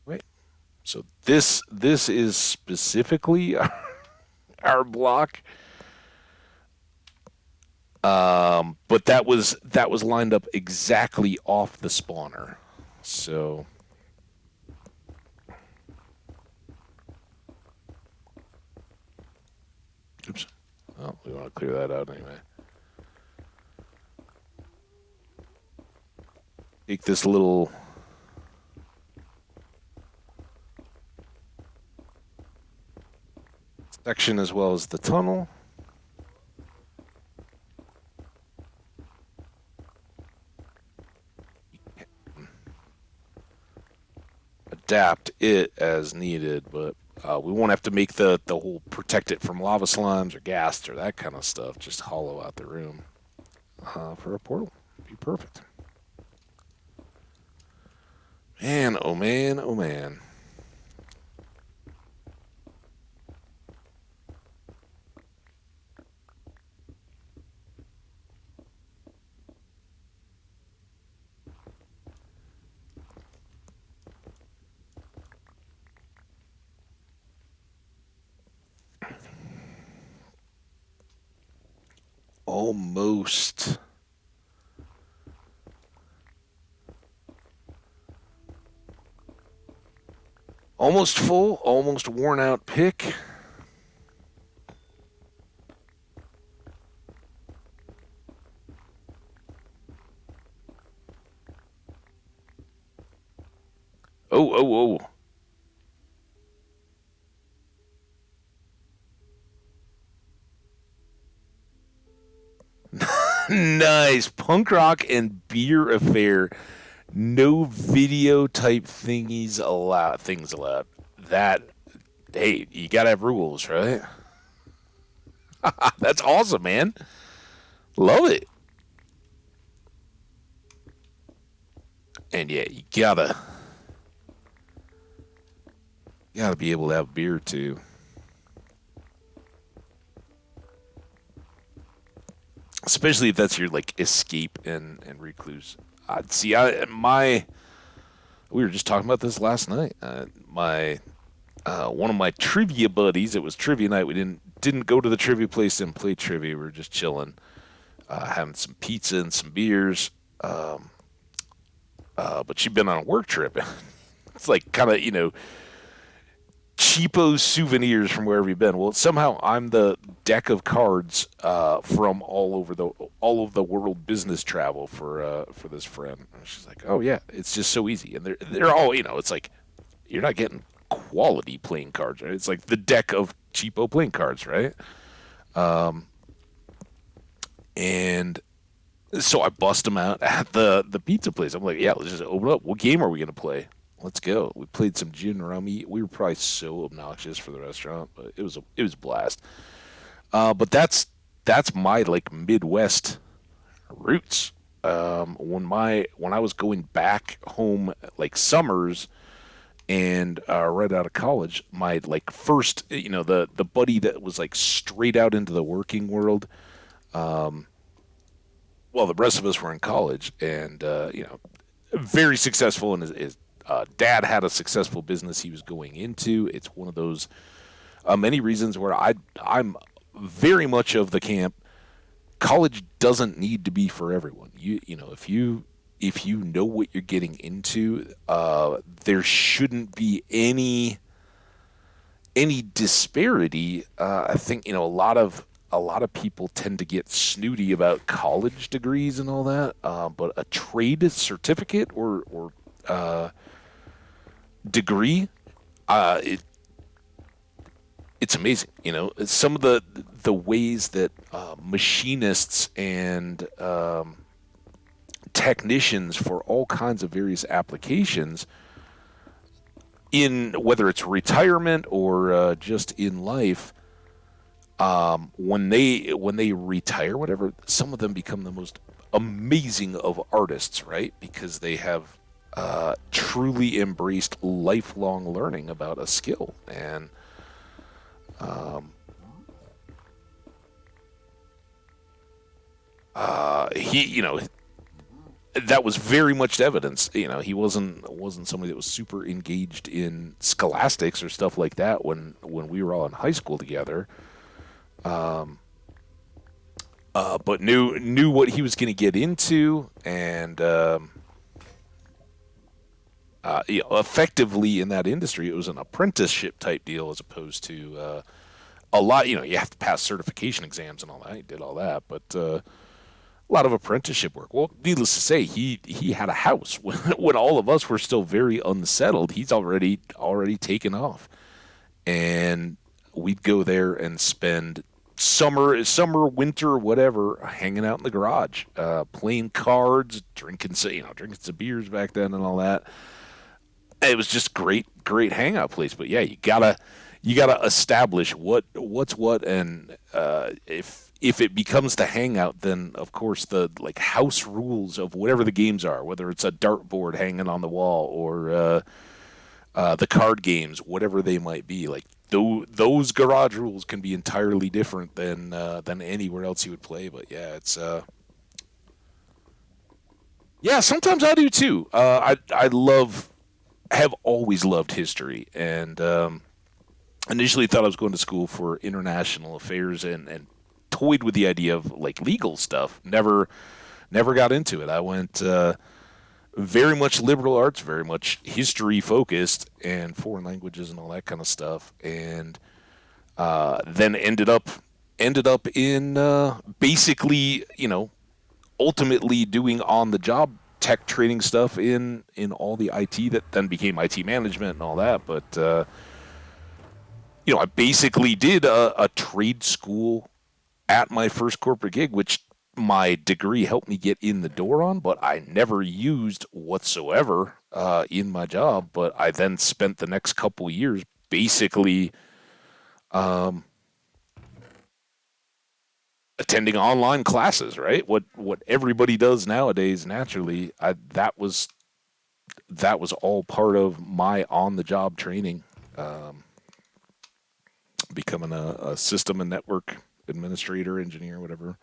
Wait. So this is specifically our block, but that was lined up exactly off the spawner. So oops. Well, we want to clear that out anyway. Take this little section as well as the tunnel. adapt it as needed, but we won't have to make the whole protect it from lava slimes or gas or that kind of stuff. Just hollow out the room for a portal. Be perfect. Man, oh man, oh man. Almost. Almost full, almost worn out pick. Oh, oh, oh. Nice. Punk rock and beer affair. No video type thingies allowed. Things allowed. That, hey, you gotta have rules, right? That's awesome, man. Love it. And yeah, you gotta be able to have beer too. Especially if that's your like escape and recluse. See, we were just talking about this last night. My one of my trivia buddies. It was trivia night. We didn't go to the trivia place and play trivia. We were just chilling, having some pizza and some beers. But she'd been on a work trip. It's like kind of cheapo souvenirs from wherever you've been. Well, somehow I'm the deck of cards from all of the world business travel for this friend. And she's like, "Oh yeah, it's just so easy." And they're all it's like you're not getting quality playing cards, right? It's like the deck of cheapo playing cards, right? And so I bust them out at the pizza place. I'm like, "Yeah, let's just open up. What game are we gonna play?" Let's go. We played some gin rummy. We were probably so obnoxious for the restaurant, but it was a blast. But that's my like Midwest roots. When I was going back home like summers and right out of college, my like first the buddy that was like straight out into the working world. Well, the rest of us were in college, and very successful, and his dad had a successful business he was going into. It's one of those many reasons where I'm very much of the camp. College doesn't need to be for everyone. If you know what you're getting into, there shouldn't be any disparity. I think a lot of people tend to get snooty about college degrees and all that, but a trade certificate or degree, it's amazing. Some of the ways that machinists and technicians for all kinds of various applications, in whether it's retirement or just in life, when they retire, whatever, some of them become the most amazing of artists, right? Because they have truly embraced lifelong learning about a skill. And he, that was very much evidence. He wasn't somebody that was super engaged in scholastics or stuff like that when we were all in high school together. But knew what he was going to get into, and effectively in that industry, it was an apprenticeship type deal as opposed to a lot. You have to pass certification exams and all that. He did all that, but a lot of apprenticeship work. Well, needless to say, he had a house when all of us were still very unsettled. He's already taken off, and we'd go there and spend summer, winter, whatever, hanging out in the garage, playing cards, drinking some beers back then and all that. it was just great hangout place. But yeah, you gotta establish what's what, and if it becomes the hangout, then of course the like house rules of whatever the games are, whether it's a dartboard hanging on the wall or the card games, whatever they might be, like those garage rules can be entirely different than anywhere else you would play. But yeah, it's yeah. Sometimes I do too. I love have always loved history, and initially thought I was going to school for international affairs, and toyed with the idea of like legal stuff. Never got into it. I went very much liberal arts, very much history focused, and foreign languages and all that kind of stuff, and then ended up in basically, ultimately doing on the job tech training stuff in all the IT that then became IT management and all that. But I basically did a trade school at my first corporate gig, which my degree helped me get in the door on, but I never used whatsoever in my job. But I then spent the next couple years basically um, attending online classes, right? What everybody does nowadays naturally. That was all part of my on the job training, becoming a system and network administrator, engineer, whatever.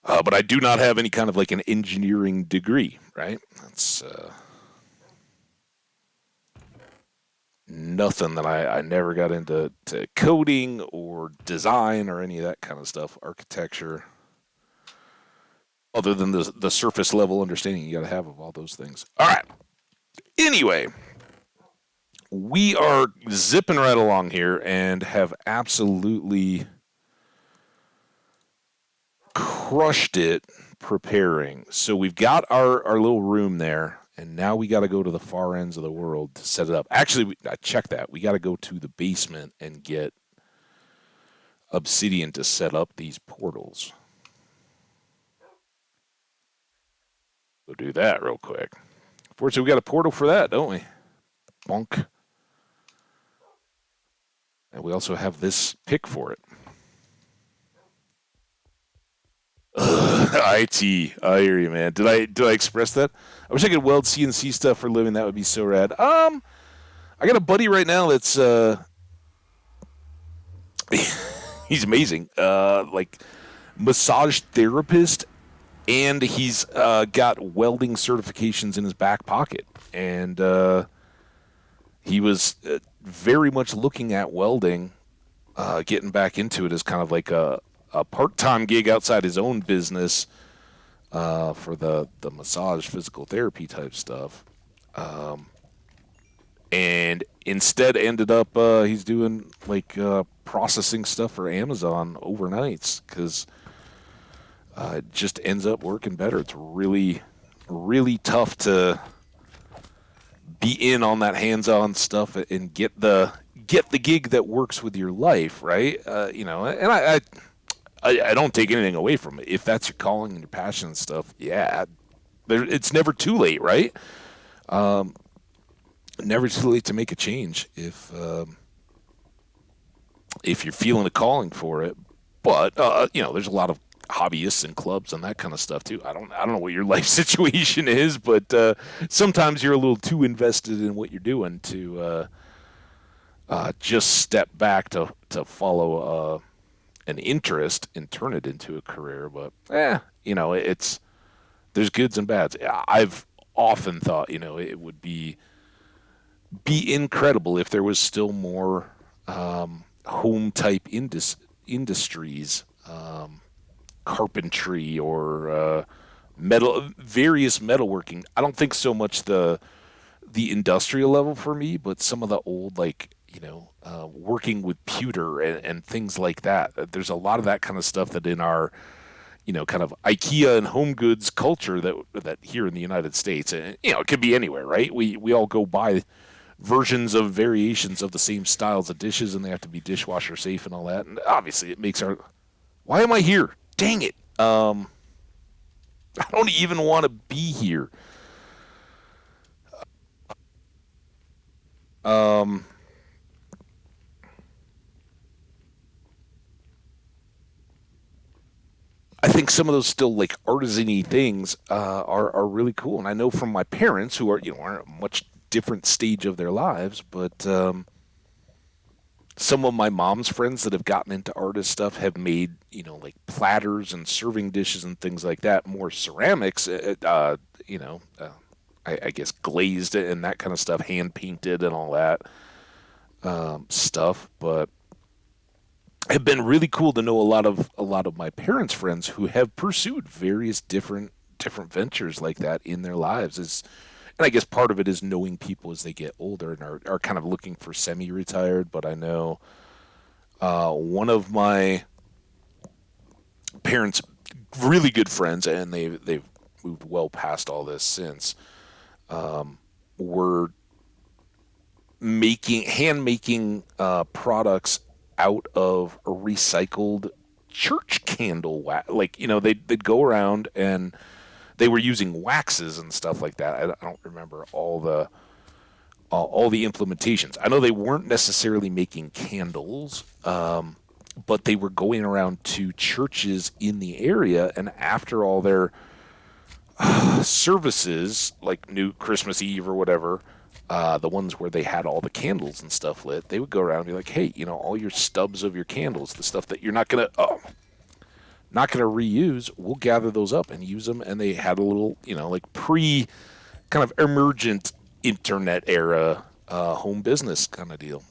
But I do not have any kind of like an engineering degree, right? That's nothing that I never got into coding or design or any of that kind of stuff, architecture, other than the surface level understanding you got to have of all those things. All right. Anyway, we are zipping right along here and have absolutely crushed it preparing. So we've got our little room there, and now we got to go to the far ends of the world to set it up. Actually, I checked that. We got to go to the basement and get obsidian to set up these portals. We'll do that real quick. Fortunately, we got a portal for that, don't we? Bonk. And we also have this pick for it. IT. I hear you, man. Did I express that? I wish I could weld CNC stuff for a living. That would be so rad. I got a buddy right now that's he's amazing. Like massage therapist, and he's got welding certifications in his back pocket, and he was very much looking at welding, getting back into it as kind of like a part-time gig outside his own business, for the massage physical therapy type stuff, and instead ended up he's doing like processing stuff for Amazon overnights because it just ends up working better. It's really tough to be in on that hands-on stuff and get the gig that works with your life, right? And I don't take anything away from it. If that's your calling and your passion and stuff, yeah, it's never too late, right? Never too late to make a change if you're feeling a calling for it. But there's a lot of hobbyists and clubs and that kind of stuff too. I don't know what your life situation is, but sometimes you're a little too invested in what you're doing to just step back to follow an interest and turn it into a career. But it's there's goods and bads. I've often thought it would be incredible if there was still more home type industries, carpentry or various metalworking. I don't think so much the industrial level for me, but some of the old working with pewter and things like that. There's a lot of that kind of stuff that in our kind of IKEA and home goods culture that here in the United States, and it could be anywhere, right? We all go buy versions of variations of the same styles of dishes, and they have to be dishwasher safe and all that. And obviously, it makes our. Why am I here? Dang it! I don't even want to be here. Um, I think some of those still like artisan-y things are really cool, and I know from my parents who are are at a much different stage of their lives, but some of my mom's friends that have gotten into artist stuff have made like platters and serving dishes and things like that, more ceramics, you know, uh, I guess glazed and that kind of stuff, hand painted and all that stuff, but have been really cool to know a lot of my parents' friends who have pursued various different ventures like that in their lives. Is and I guess part of it is knowing people as they get older and are kind of looking for semi-retired. But I know one of my parents' really good friends, and they've moved well past all this since, were hand making products out of a recycled church candle wax. Like they'd go around and they were using waxes and stuff like that. I don't remember all the implementations. I know they weren't necessarily making candles, but they were going around to churches in the area, and after all their services, like New Christmas Eve or whatever, the ones where they had all the candles and stuff lit, they would go around and be like, "Hey, all your stubs of your candles, the stuff that you're not gonna reuse, we'll gather those up and use them." And they had a little, like pre kind of emergent internet era home business kind of deal.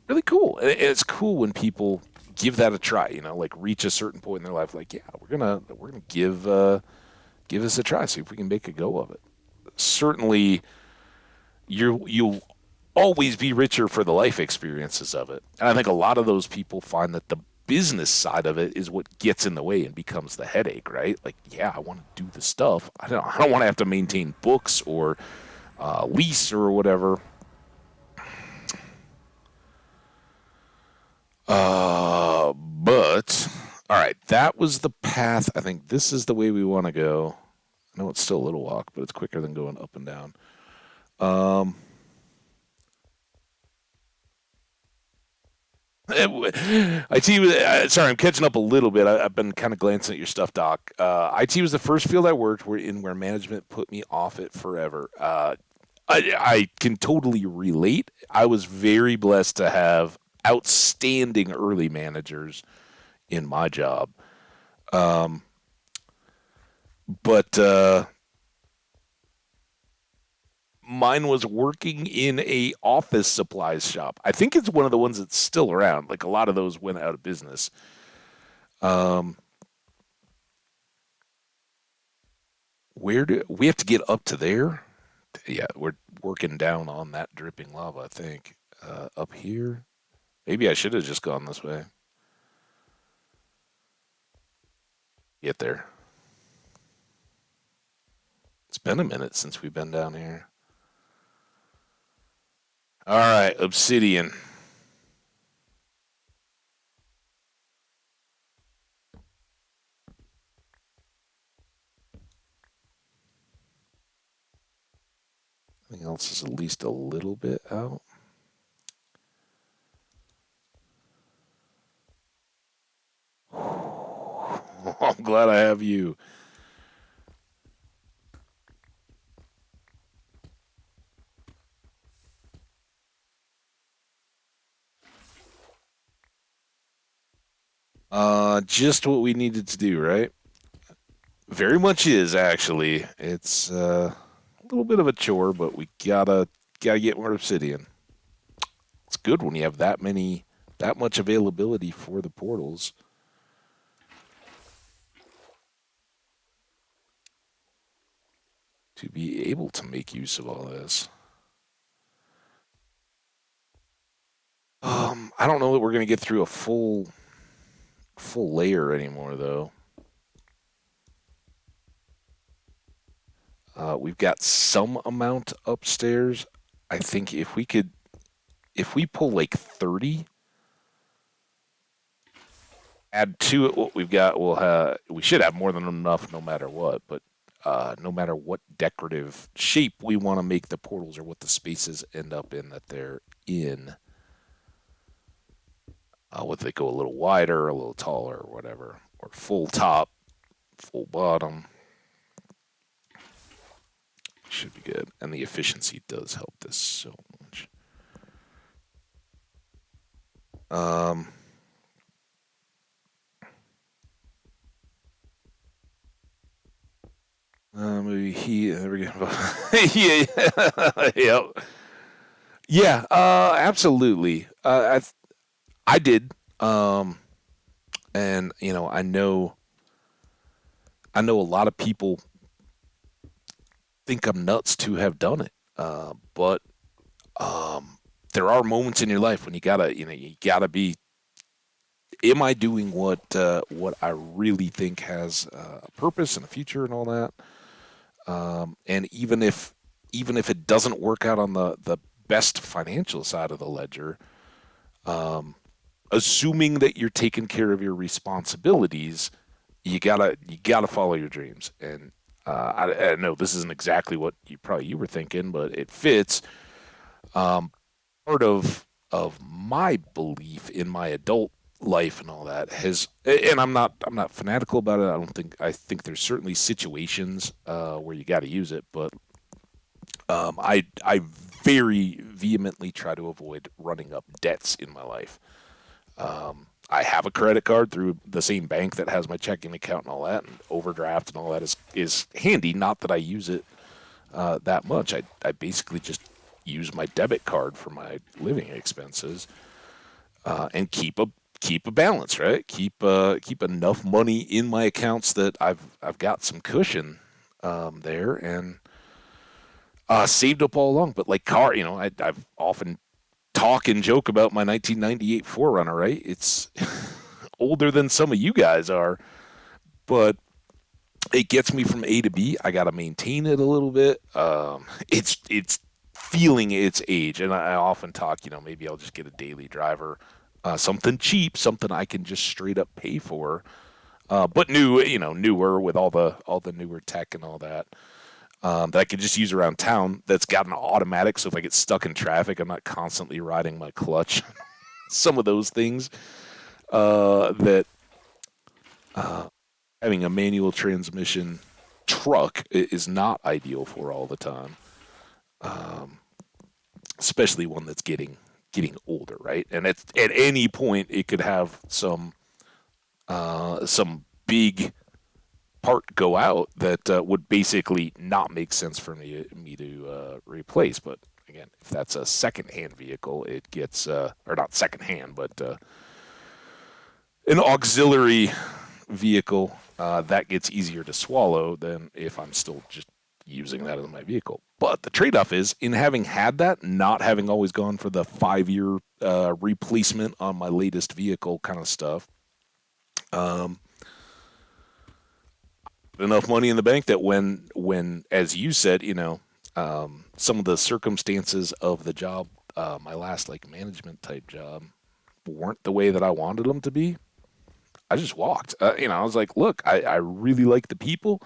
Really cool. And it's cool when people give that a try. Like reach a certain point in their life, like, yeah, we're gonna give this a try, see if we can make a go of it. Certainly, you'll always be richer for the life experiences of it. And I think a lot of those people find that the business side of it is what gets in the way and becomes the headache, right? Like, yeah, I want to do the stuff. I don't want to have to maintain books or lease or whatever. But all right, that was the path. I think this is the way we want to go. I know it's still a little walk, but it's quicker than going up and down. Um, IT was, sorry, I'm catching up a little bit. I've been kind of glancing at your stuff, Doc. IT was the first field I worked where management put me off it forever. I can totally relate. I was very blessed to have outstanding early managers in my job. Um, but mine was working in a office supplies shop. I think it's one of the ones that's still around. Like a lot of those went out of business. Um, where do we have to get up to there? Yeah, we're working down on that dripping lava, I think. Up here. Maybe I should have just gone this way. Get there. It's been a minute since we've been down here. All right, obsidian. Everything else is at least a little bit out. I'm glad I have you. Just what we needed to do, right? Very much is actually. It's a little bit of a chore, but we gotta get more obsidian. It's good when you have that much availability for the portals to be able to make use of all this. I don't know that we're gonna get through a full layer anymore though. We've got some amount upstairs. I think if we pull like 30, add to it what we've got, we should have more than enough no matter what. But no matter what decorative shape we want to make the portals or what the spaces end up in that they're in. Whether they go a little wider, a little taller, or whatever, or full top, full bottom, should be good. And the efficiency does help this so much. Um, Maybe there we go. Yeah, yep. Yeah, absolutely. I did. And I know a lot of people think I'm nuts to have done it. But there are moments in your life when you gotta be. Am I doing what I really think has a purpose and a future and all that? And even if it doesn't work out on the best financial side of the ledger, assuming that you're taking care of your responsibilities, you gotta follow your dreams. And I know this isn't exactly what you were thinking, but it fits. Part of my belief in my adult life and all that has, and I'm not fanatical about it. I think there's certainly situations where you got to use it, but I very vehemently try to avoid running up debts in my life. I have a credit card through the same bank that has my checking account and all that, and overdraft and all that is handy. Not that I use it that much. I basically just use my debit card for my living expenses and keep a balance, right? Keep enough money in my accounts that I've got some cushion there and saved up all along. But like I've often talk and joke about my 1998 Forerunner, right? It's older than some of you guys are, but it gets me from A to B. I got to maintain it a little bit. It's feeling its age, and I often talk. Maybe I'll just get a daily driver, something cheap, something I can just straight up pay for, but newer with all the newer tech and all that. That I could just use around town. That's got an automatic, so if I get stuck in traffic, I'm not constantly riding my clutch. Some of those things that having a manual transmission truck is not ideal for all the time, especially one that's getting older, right? And at any point it could have some big part go out that would basically not make sense for me to replace. But again, if that's a second-hand vehicle, it gets or not second-hand, but an auxiliary vehicle that gets easier to swallow than if I'm still just using that as my vehicle. But the trade-off is in having had that, not having always gone for the 5-year replacement on my latest vehicle kind of stuff. Um, enough money in the bank that when as you said, some of the circumstances of the job, my last like management type job, weren't the way that I wanted them to be. I just walked. I was like, look, I really like the people.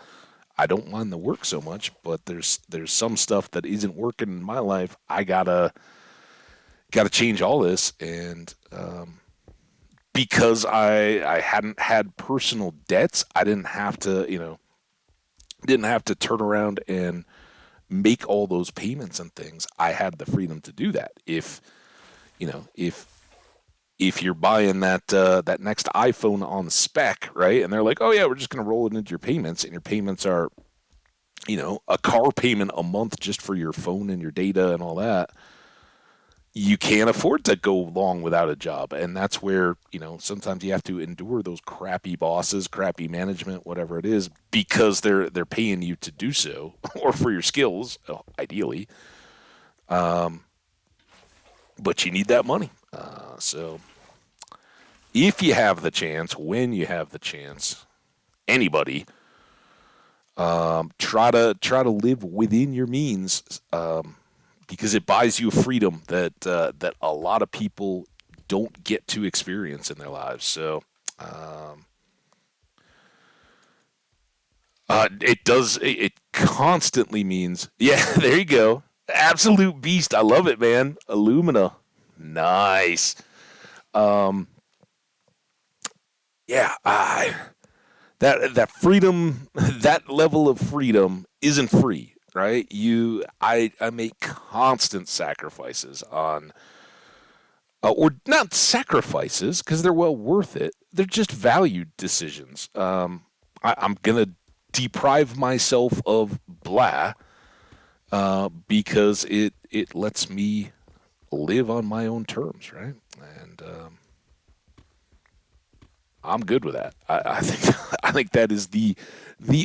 I don't mind the work so much, but there's some stuff that isn't working in my life. I gotta change all this, and because I hadn't had personal debts, I didn't have to turn around and make all those payments and things. I had the freedom to do that. You know, if you're buying that next iPhone on spec, right? And they're like, "Oh yeah, we're just going to roll it into your payments," and your payments are, a car payment a month just for your phone and your data and all that. You can't afford to go long without a job, and that's where sometimes you have to endure those crappy bosses, crappy management, whatever it is, because they're paying you to do so or for your skills, ideally. But you need that money. So if you have the chance, when you have the chance, anybody, try to live within your means, because it buys you a freedom that a lot of people don't get to experience in their lives. So, um, It does. It constantly means. Yeah, there you go. Absolute beast. I love it, man. Illumina. Nice. Um, yeah. That freedom, that level of freedom isn't free, right? I make constant sacrifices on, or not sacrifices because they're well worth it. They're just valued decisions. I'm gonna deprive myself of blah because it lets me live on my own terms, right? And I'm good with that. I think I think that is the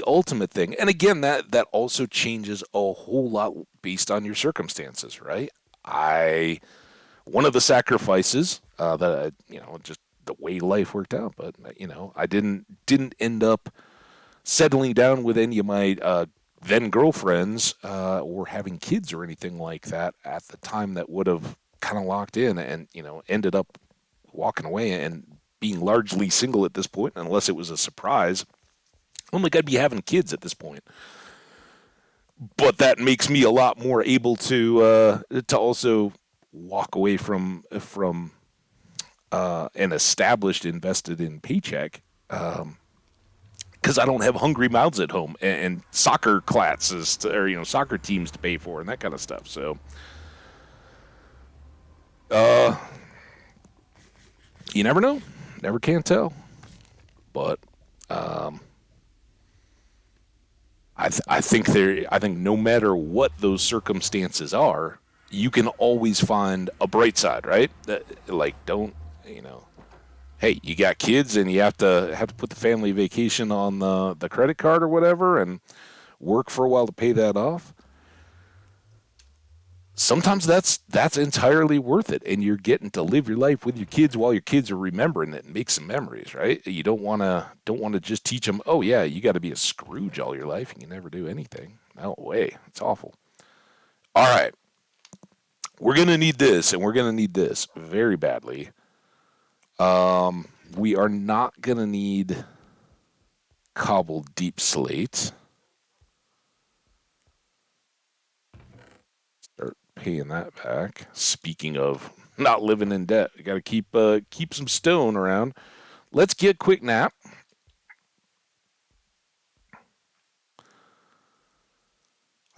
ultimate thing. And again, that also changes a whole lot based on your circumstances, right? I One of the sacrifices that just the way life worked out, but I didn't end up settling down with any of my then girlfriends or having kids or anything like that at the time that would have kind of locked in and ended up walking away and being largely single at this point, unless it was a surprise. I don't think I'd be having kids at this point. But that makes me a lot more able to also walk away from an established invested in paycheck because I don't have hungry mouths at home and soccer classes or soccer teams to pay for and that kind of stuff. So, uh, you never know, never can tell. But I think no matter what those circumstances are, you can always find a bright side, right? Like don't you know? Hey, you got kids and you have to put the family vacation on the credit card or whatever, and work for a while to pay that off. Sometimes that's entirely worth it, and you're getting to live your life with your kids while your kids are remembering it and make some memories, right? You don't want to just teach them, oh yeah, you got to be a Scrooge all your life and you never do anything. No way, it's awful. All right, we're gonna need this, and we're gonna need this very badly. We are not gonna need cobbled deep slate. Start paying that back. Speaking of not living in debt, you got to keep some stone around. Let's get quick nap.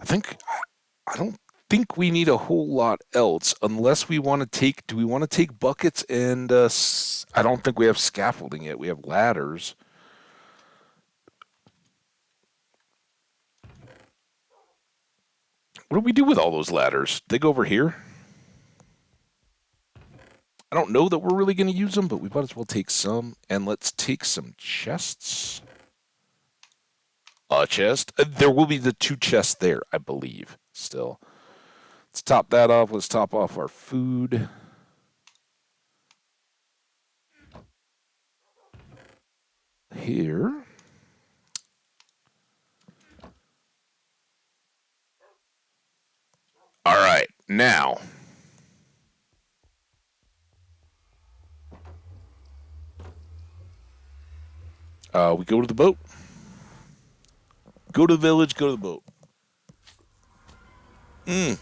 I think I don't think we need a whole lot else unless we want to take. Do we want to take buckets and? I don't think we have scaffolding yet. We have ladders. What do we do with all those ladders? They go over here. I don't know that we're really going to use them, but we might as well take some. And let's take some chests. A chest. There will be the two chests there, I believe. Still. Let's top that off. Let's top off our food. Here. All right. Now, we go to the boat. Go to the village. Go to the boat. I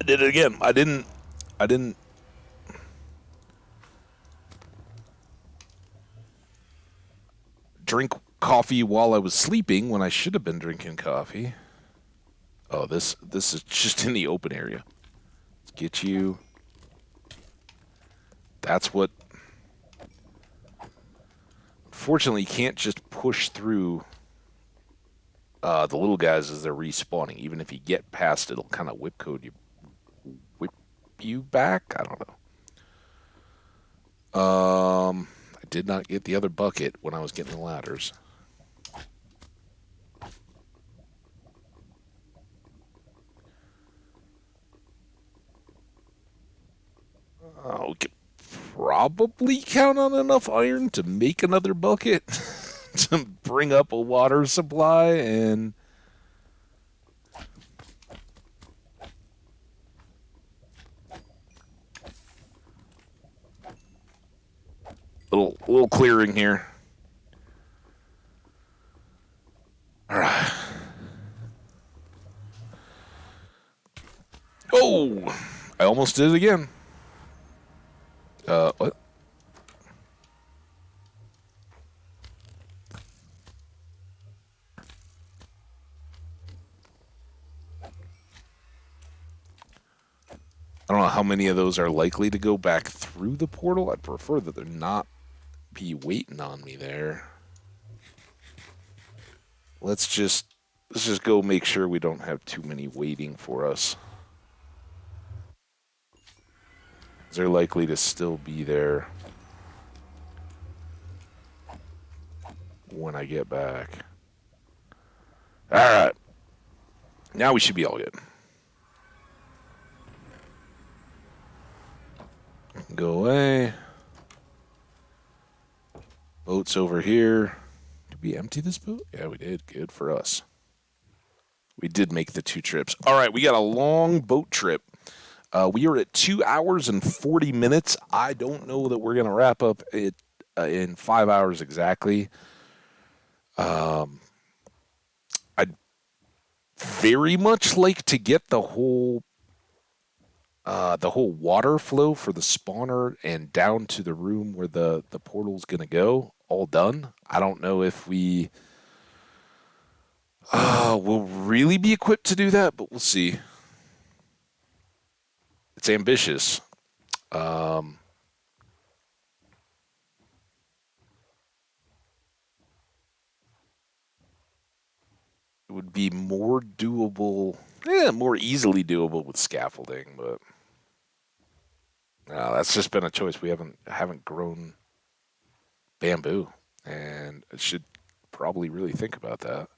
did it again. I didn't drink coffee while I was sleeping when I should have been drinking coffee. Oh, this is just in the open area. Let's get you. That's what. Unfortunately, you can't just push through the little guys as they're respawning. Even if you get past, it'll kind of whip you back. I don't know. I did not get the other bucket when I was getting the ladders. We could probably count on enough iron to make another bucket to bring up a water supply and little clearing here. almost did it again. What? I don't know how many of those are likely to go back through the portal. I'd prefer that they're not be waiting on me there. Let's just go make sure we don't have too many waiting for us. They're likely to still be there when I get back. All right. Now we should be all good. Go away. Boat's over here. Did we empty this boat? Yeah, we did. Good for us. We did make the 2 trips. All right, we got a long boat trip. We are at 2 hours and 40 minutes. I don't know that we're going to wrap up it in 5 hours exactly. I'd very much like to get the whole water flow for the spawner and down to the room where the portal's going to go all done. I don't know if we will really be equipped to do that, but we'll see. It's ambitious. It would be more doable, more easily doable with scaffolding, but that's just been a choice. We haven't grown bamboo, and I should probably really think about that.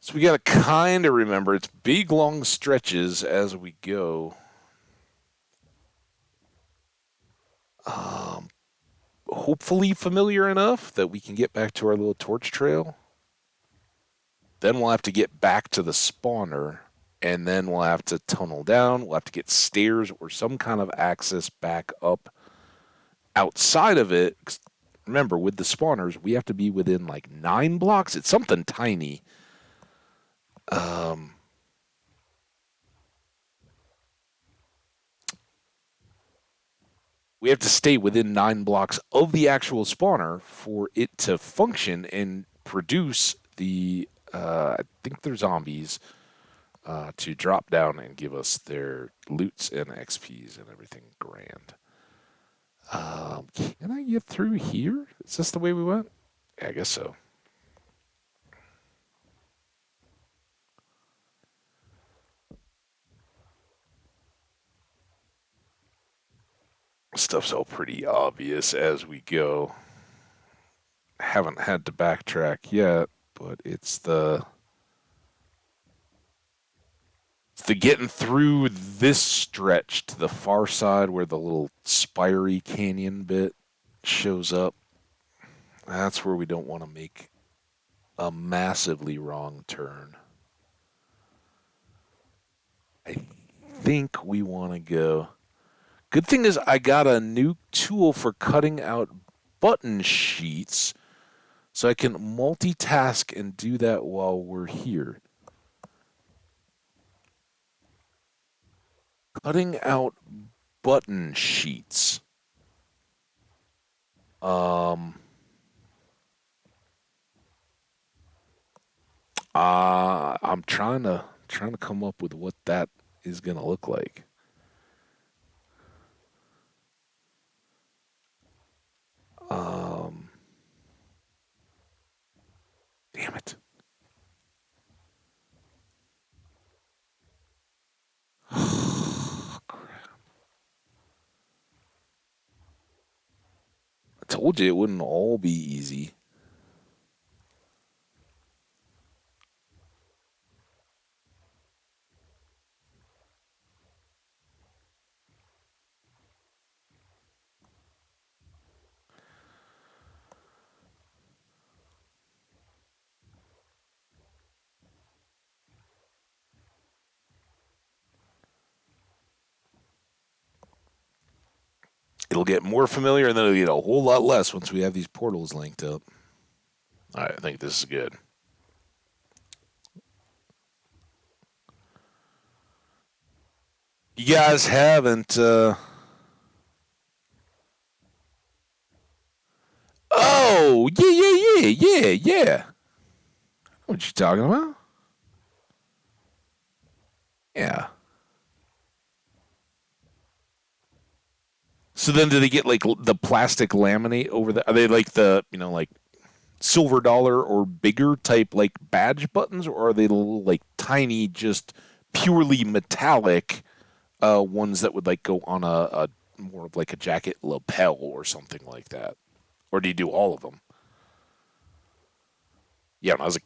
So we got to kind of remember it's big, long stretches as we go. Um, Hopefully familiar enough that we can get back to our little torch trail. Then we'll have to get back to the spawner, and then we'll have to tunnel down. We'll have to get stairs or some kind of access back up outside of it. Remember, with the spawners, we have to be within like 9 blocks. It's something tiny. Um, we have to stay within 9 blocks of the actual spawner for it to function and produce the, I think they're zombies, to drop down and give us their loots and XPs and everything grand. Can I get through here? Is this the way we went? Yeah, I guess so. Stuff's all pretty obvious as we go. Haven't had to backtrack yet, but it's the getting through this stretch to the far side where the little spiry canyon bit shows up. That's where we don't want to make a massively wrong turn. I think we want to go. Good thing is I got a new tool for cutting out button sheets so I can multitask and do that while we're here. Cutting out button sheets. Um, I'm trying to come up with what that is gonna look like. Um, Damn it. Crap. I told you it wouldn't all be easy. It'll get more familiar, and then it'll get a whole lot less once we have these portals linked up. All right, I think this is good. You guys haven't. Oh, yeah, yeah, yeah, yeah, yeah. What you talking about? Yeah. So then, do they get like the plastic laminate over the? Are they like the like silver dollar or bigger type like badge buttons, or are they little, like tiny, just purely metallic ones that would like go on a more of like a jacket lapel or something like that? Or do you do all of them? Yeah, I was like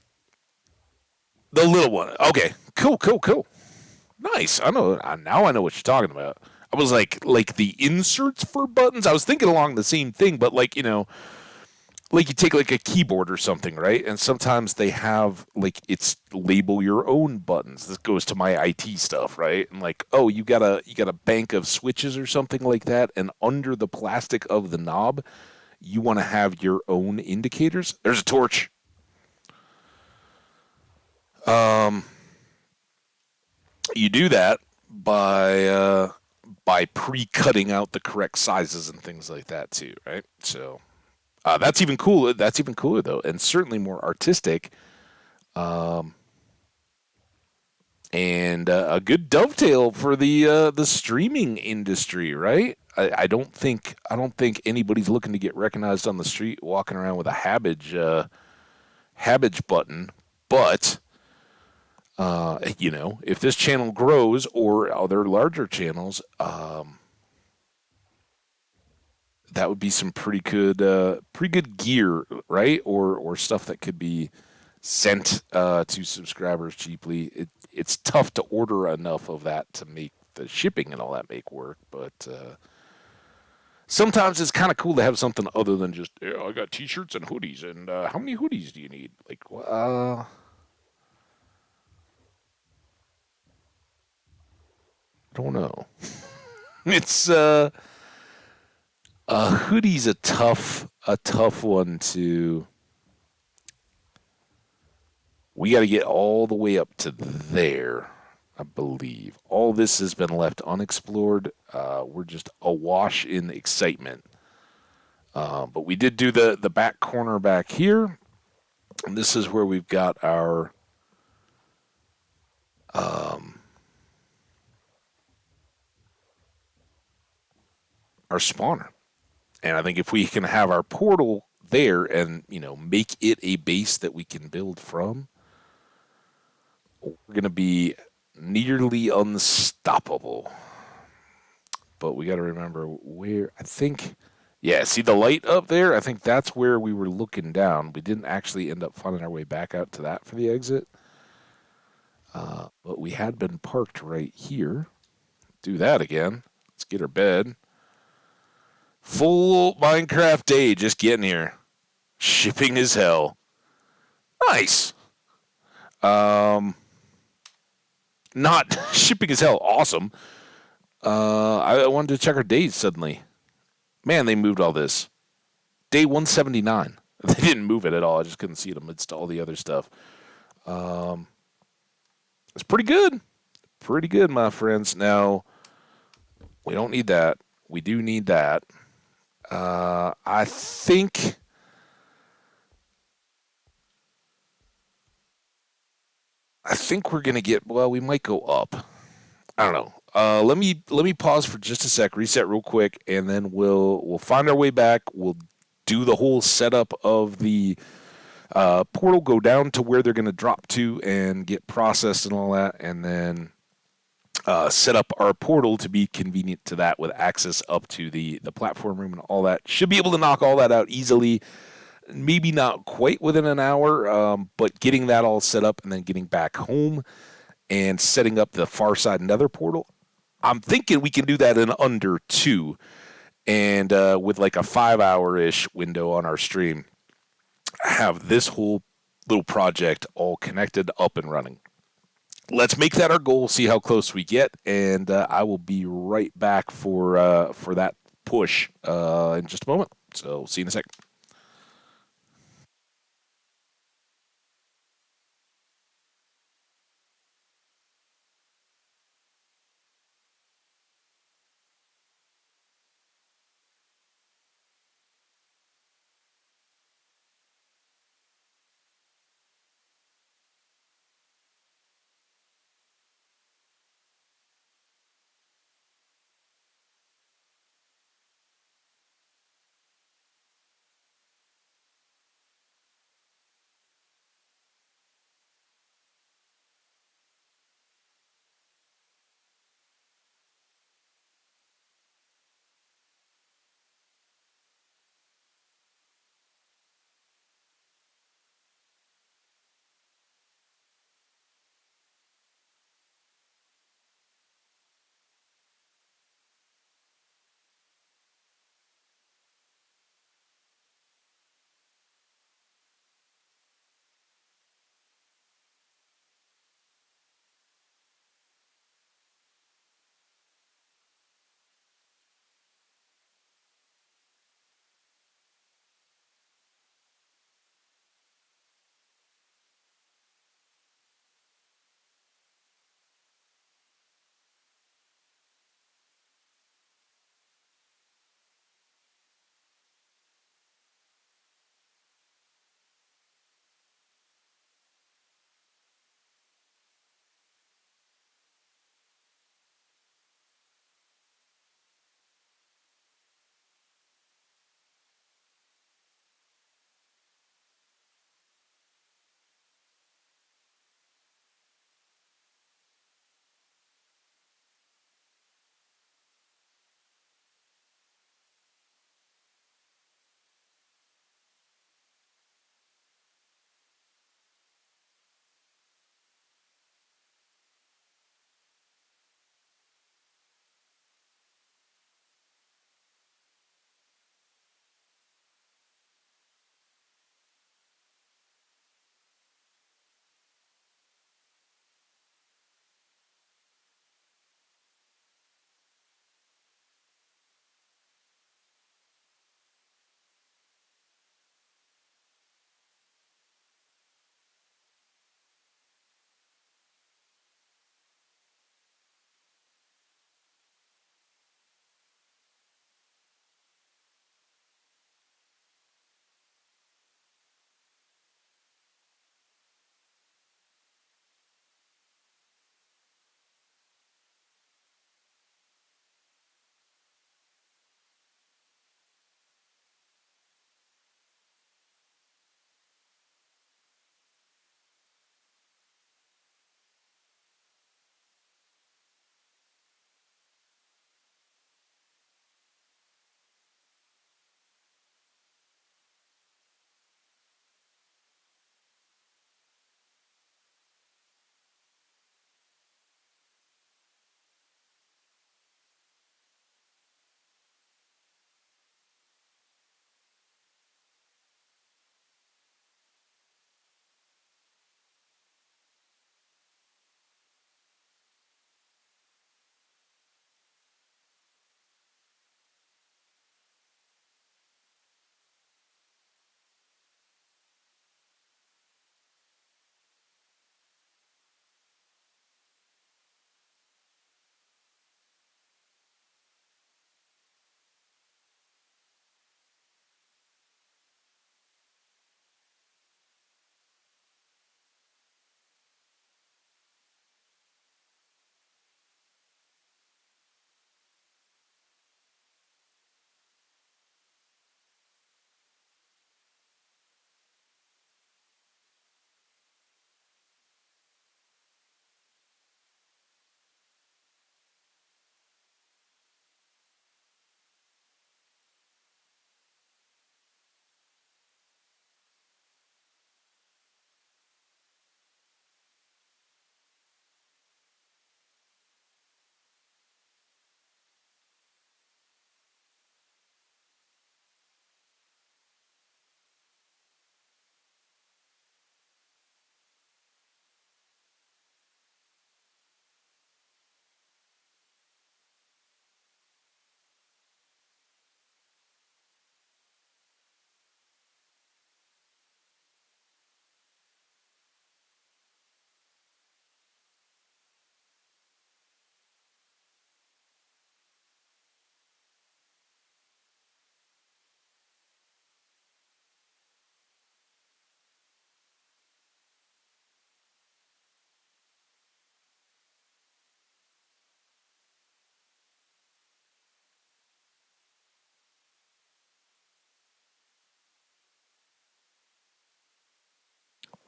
the little one. Okay, cool, cool, cool. Nice. I know now. I know what you're talking about. I was like the inserts for buttons. I was thinking along the same thing, but like like you take like a keyboard or something, right? And sometimes they have like it's label your own buttons. This goes to my IT stuff, right? And like, oh, you got a bank of switches or something like that, and under the plastic of the knob, you want to have your own indicators. There's a torch. Um, you do that by pre-cutting out the correct sizes and things like that too, right? So that's even cooler. That's even cooler though, and certainly more artistic. Um, and a good dovetail for the streaming industry, right? I don't think anybody's looking to get recognized on the street walking around with a Hambbage button, but if this channel grows or other larger channels, that would be some pretty good gear, right? Or stuff that could be sent to subscribers cheaply. It's tough to order enough of that to make the shipping and all that make work, but sometimes it's kind of cool to have something other than just I got T-shirts and hoodies, and how many hoodies do you need? Like, I don't know. It's a hoodie's a tough one to. We got to get all the way up to there, I believe. All this has been left unexplored. We're just awash in excitement. But we did do the back corner back here, and this is where we've got um, our spawner. And I think if we can have our portal there and make it a base that we can build from, we're going to be nearly unstoppable. But we got to remember where, I think, yeah, see the light up there? I think that's where we were looking down. We didn't actually end up finding our way back out to that for the exit. But we had been parked right here. Do that again. Let's get our bed. Full Minecraft day, just getting here. Shipping as hell. Nice. Not shipping as hell. Awesome. I wanted to check our days suddenly. Man, they moved all this. Day 179. They didn't move it at all. I just couldn't see it amidst all the other stuff. It's pretty good. Pretty good, my friends. Now, we don't need that. We do need that. I think we're gonna get. Well, we might go up. I don't know. Let me pause for just a sec, reset real quick, and then we'll find our way back. We'll do the whole setup of the portal, go down to where they're going to drop to and get processed and all that, and then set up our portal to be convenient to that with access up to the platform room and all that. Should be able to knock all that out easily. Maybe not quite within an hour, but getting that all set up and then getting back home and setting up the far side nether portal. I'm thinking we can do that in under 2, and with like a 5-hour-ish window on our stream, have this whole little project all connected, up and running. Let's make that our goal, see how close we get, and I will be right back for that push in just a moment. So see you in a second.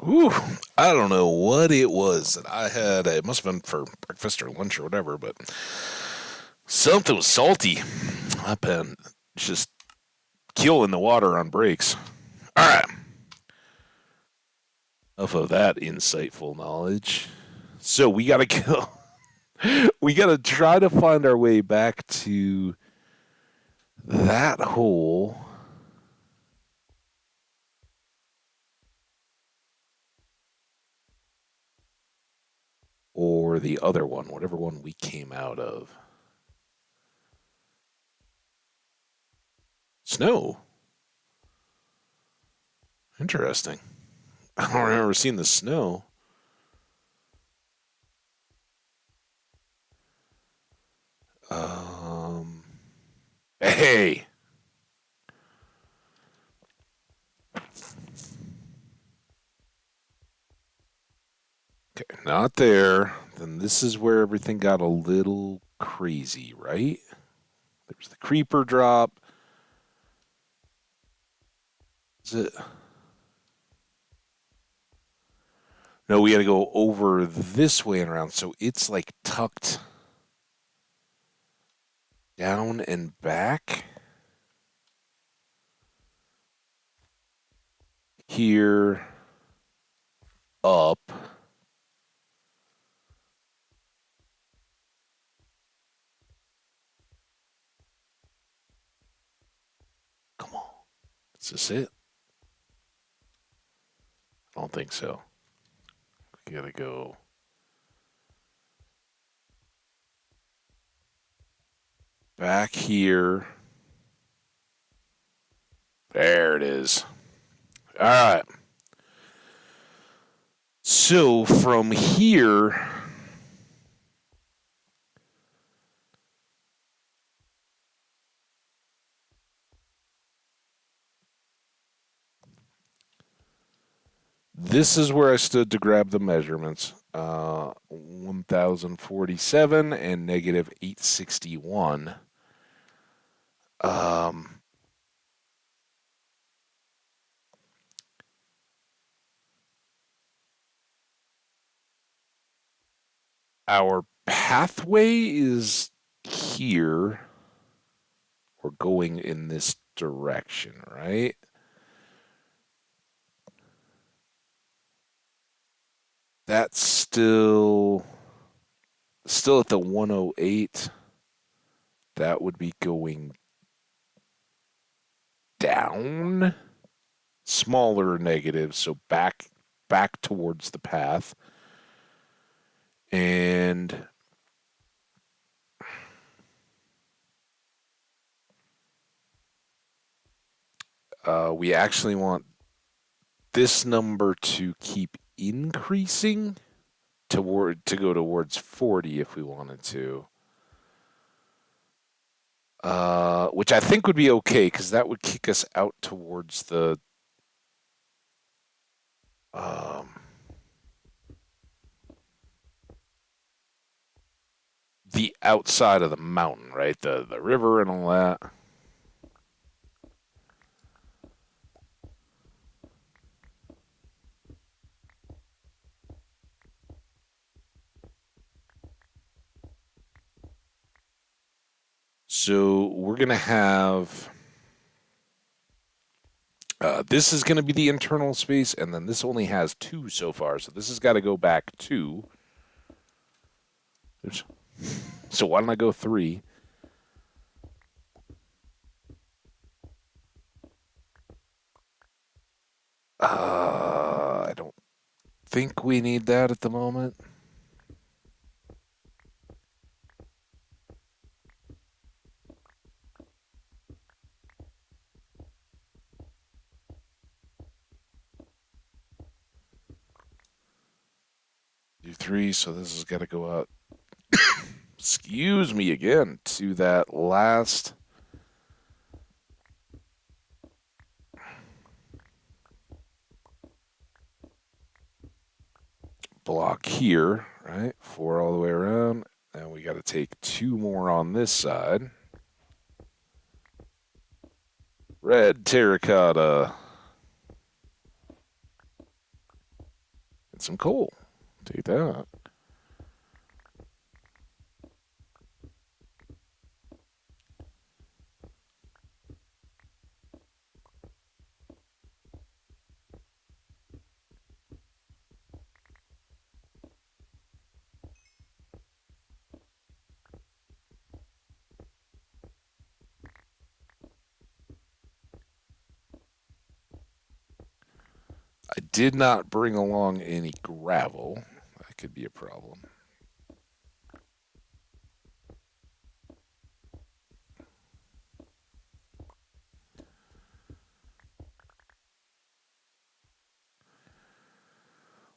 Ooh, I don't know what it was that I had. It must have been for breakfast or lunch or whatever, but something was salty. I've been just killing the water on breaks. All right, enough of that insightful knowledge. So we gotta go. We gotta try to find our way back to that hole, or the other one, whatever one we came out of. Snow. Interesting. I don't remember seeing the snow. Um. Hey. Okay, not there. Then this is where everything got a little crazy, right? There's the creeper drop. Is it? No, we got to go over this way and around. So it's like tucked down and back here, up. Come on. Is this it? I don't think so. We got to go back here. There it is. All right. So from here, this is where I stood to grab the measurements. 1047 and negative 861. Um, our pathway is here. We're going in this direction, right? That's still at the 108. That would be going down, smaller negative, so back towards the path. And we actually want this number to keep increasing to go towards 40 if we wanted to. Which I think would be okay because that would kick us out towards um, the outside of the mountain, right? The river and all that. So we're gonna have this is gonna be the internal space, and then this only has two so far. So this has got to go back two. Oops. So why don't I go three? I don't think we need that at the moment. Do three, so this has got to go out. Excuse me again to that last block here, right? Four all the way around. And we got to take two more on this side. Red terracotta. Get some coal. Take that. I did not bring along any gravel. That could be a problem.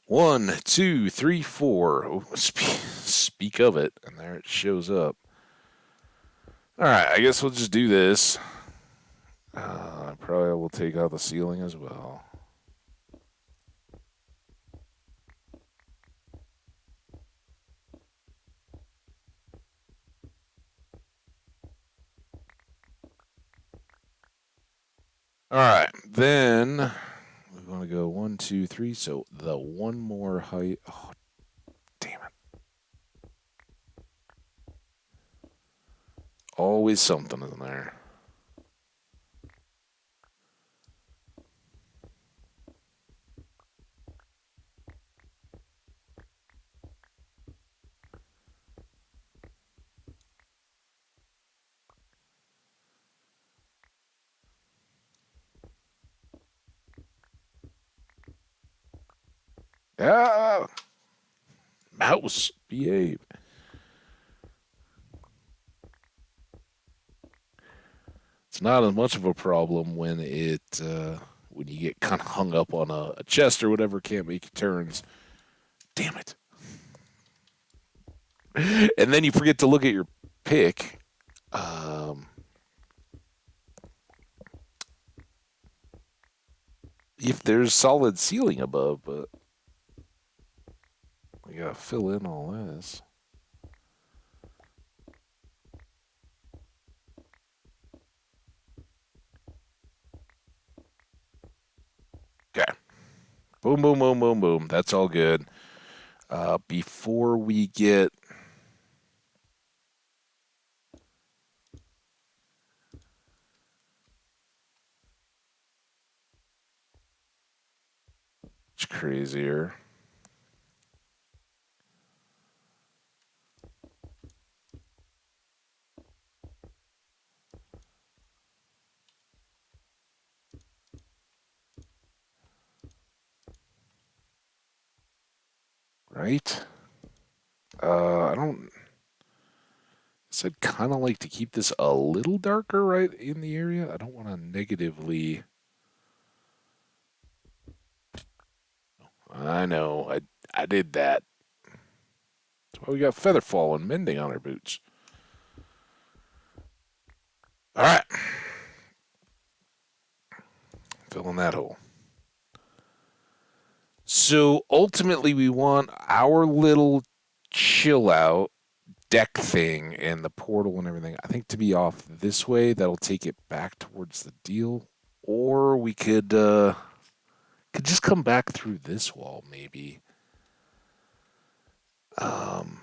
One, two, three, four. Oh, speak of it, and there it shows up. All right, I guess we'll just do this. Probably will take out the ceiling as well. All right, then we want to go one, two, three. So the one more height. Oh, damn it! Always something in there. Ah, mouse, behave. It's not as much of a problem when you get kind of hung up on a chest or whatever, can't make turns. Damn it! And then you forget to look at your pick. Um, if there's solid ceiling above, but we gotta fill in all this. Okay. Boom, boom, boom, boom, boom. That's all good. Before we get much crazier, right? I don't. I'd kind of like to keep this a little darker right in the area. I don't want to negatively. I know. I did that. That's why we got featherfall and mending on our boots. All right. Fill in that hole. So ultimately, we want our little chill out deck thing and the portal and everything, I think, to be off this way. That'll take it back towards the deal. Or we could just come back through this wall, maybe. Um,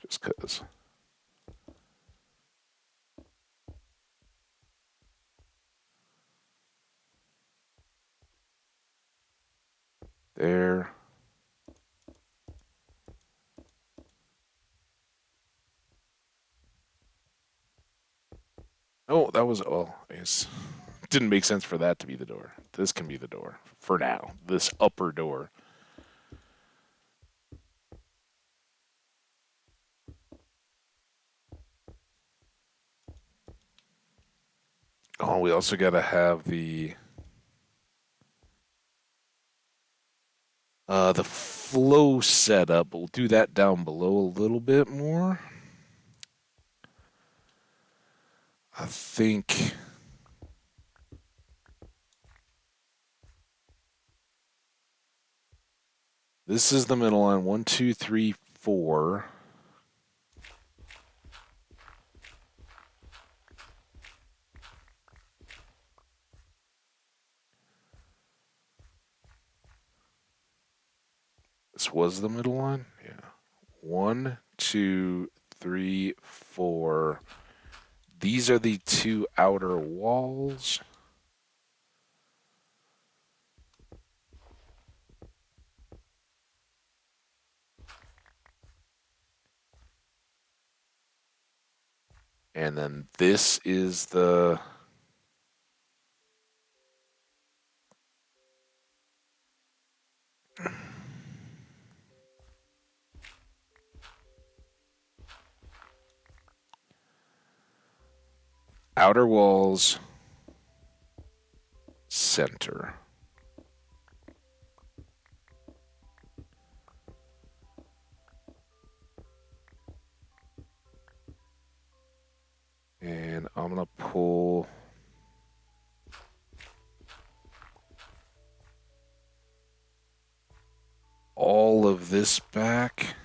just because. There. Oh, that was all. I guess didn't make sense for that to be the door. This can be the door for now. This upper door. Oh, we also got to have the flow setup. We'll do that down below a little bit more. I think. This is the middle line. 1, 2, 3, 4. This was the middle line? Yeah. 1, 2, 3, 4. These are the two outer walls. And then this is the outer walls center. And I'm going to pull all of this back.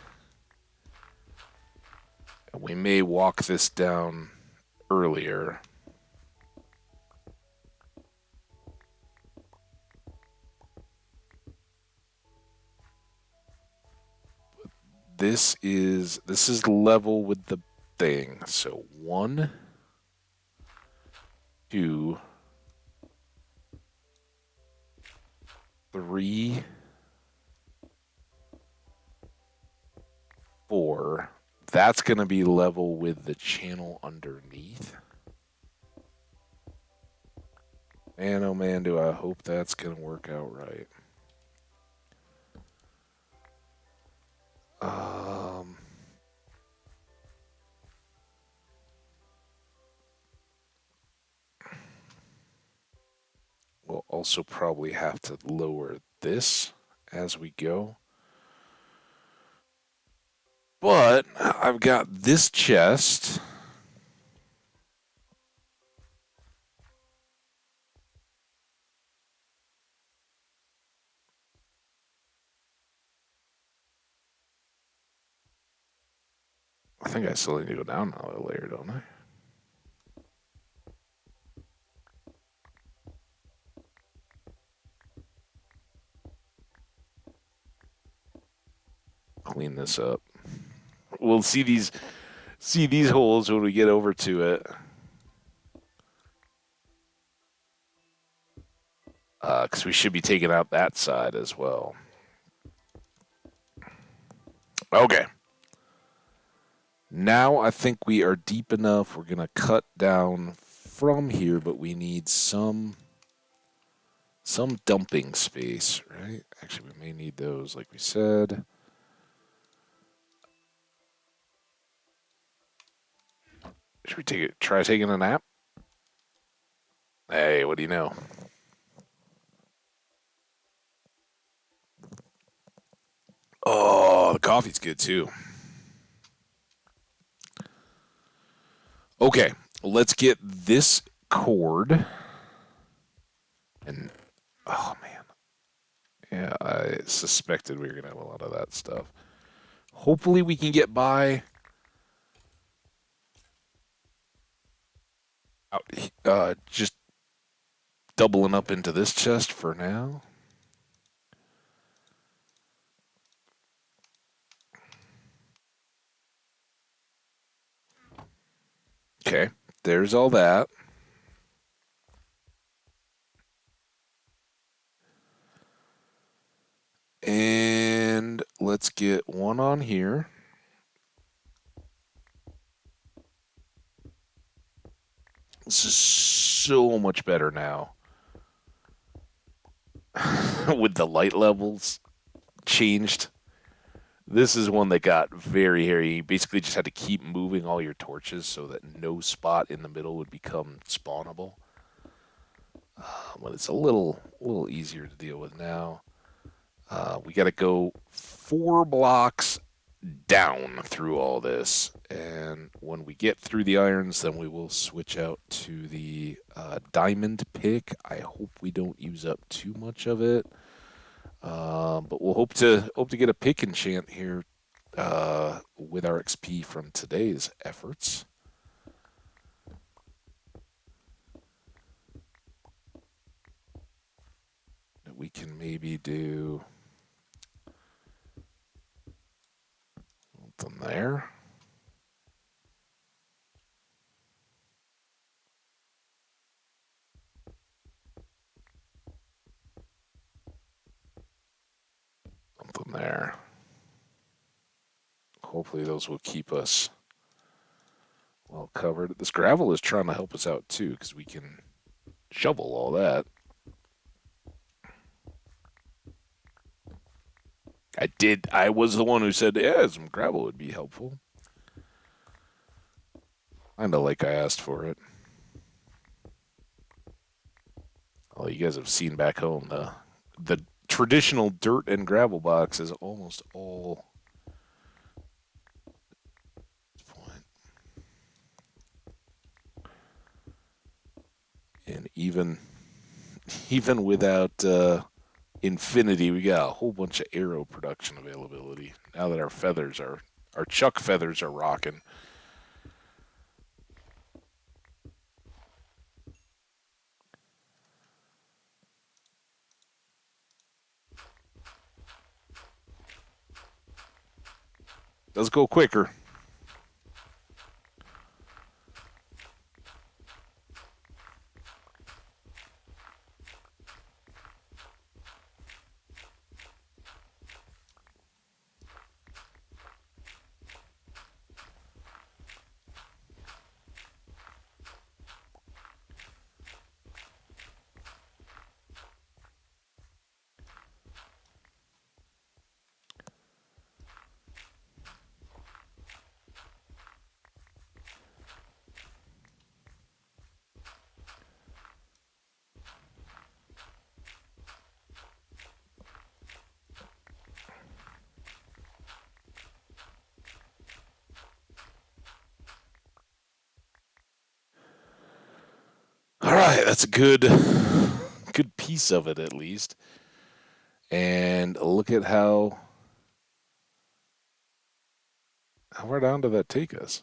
And we may walk this down earlier. This is level with the thing. So 1, 2, 3, 4. That's going to be level with the channel underneath. Man, oh man, do I hope that's going to work out right. We'll also probably have to lower this as we go. But I've got this chest. I think I still need to go down another layer, don't I? Clean this up. We'll see these holes when we get over to it. Because we should be taking out that side as well. Okay. Now I think we are deep enough. We're going to cut down from here, but we need some dumping space, right? Actually, we may need those, like we said. Should we try taking a nap? Hey, what do you know? Oh, the coffee's good too. Okay, let's get this cord. And, oh man. Yeah, I suspected we were going to have a lot of that stuff. Hopefully we can get by. Just doubling up into this chest for now. Okay, there's all that. And let's get one on here. This is so much better now. With the light levels changed. This is one that got very hairy. You basically just had to keep moving all your torches so that no spot in the middle would become spawnable. But it's a little easier to deal with now. We got to go 4 blocks down through all this, and when we get through the irons, then we will switch out to the diamond pick. I hope we don't use up too much of it. But we'll hope to get a pick enchant here with our XP from today's efforts. We can maybe do something there. Something there. Hopefully those will keep us well covered. This gravel is trying to help us out too, because we can shovel all that. I was the one who said, yeah, some gravel would be helpful. Kinda like I asked for it. Oh, you guys have seen back home the traditional dirt and gravel box is almost all point. And even without infinity, we got a whole bunch of arrow production availability. Now that our chuck feathers are rocking. Does go quicker. All right, that's a good piece of it at least. And look at how far down did that take us?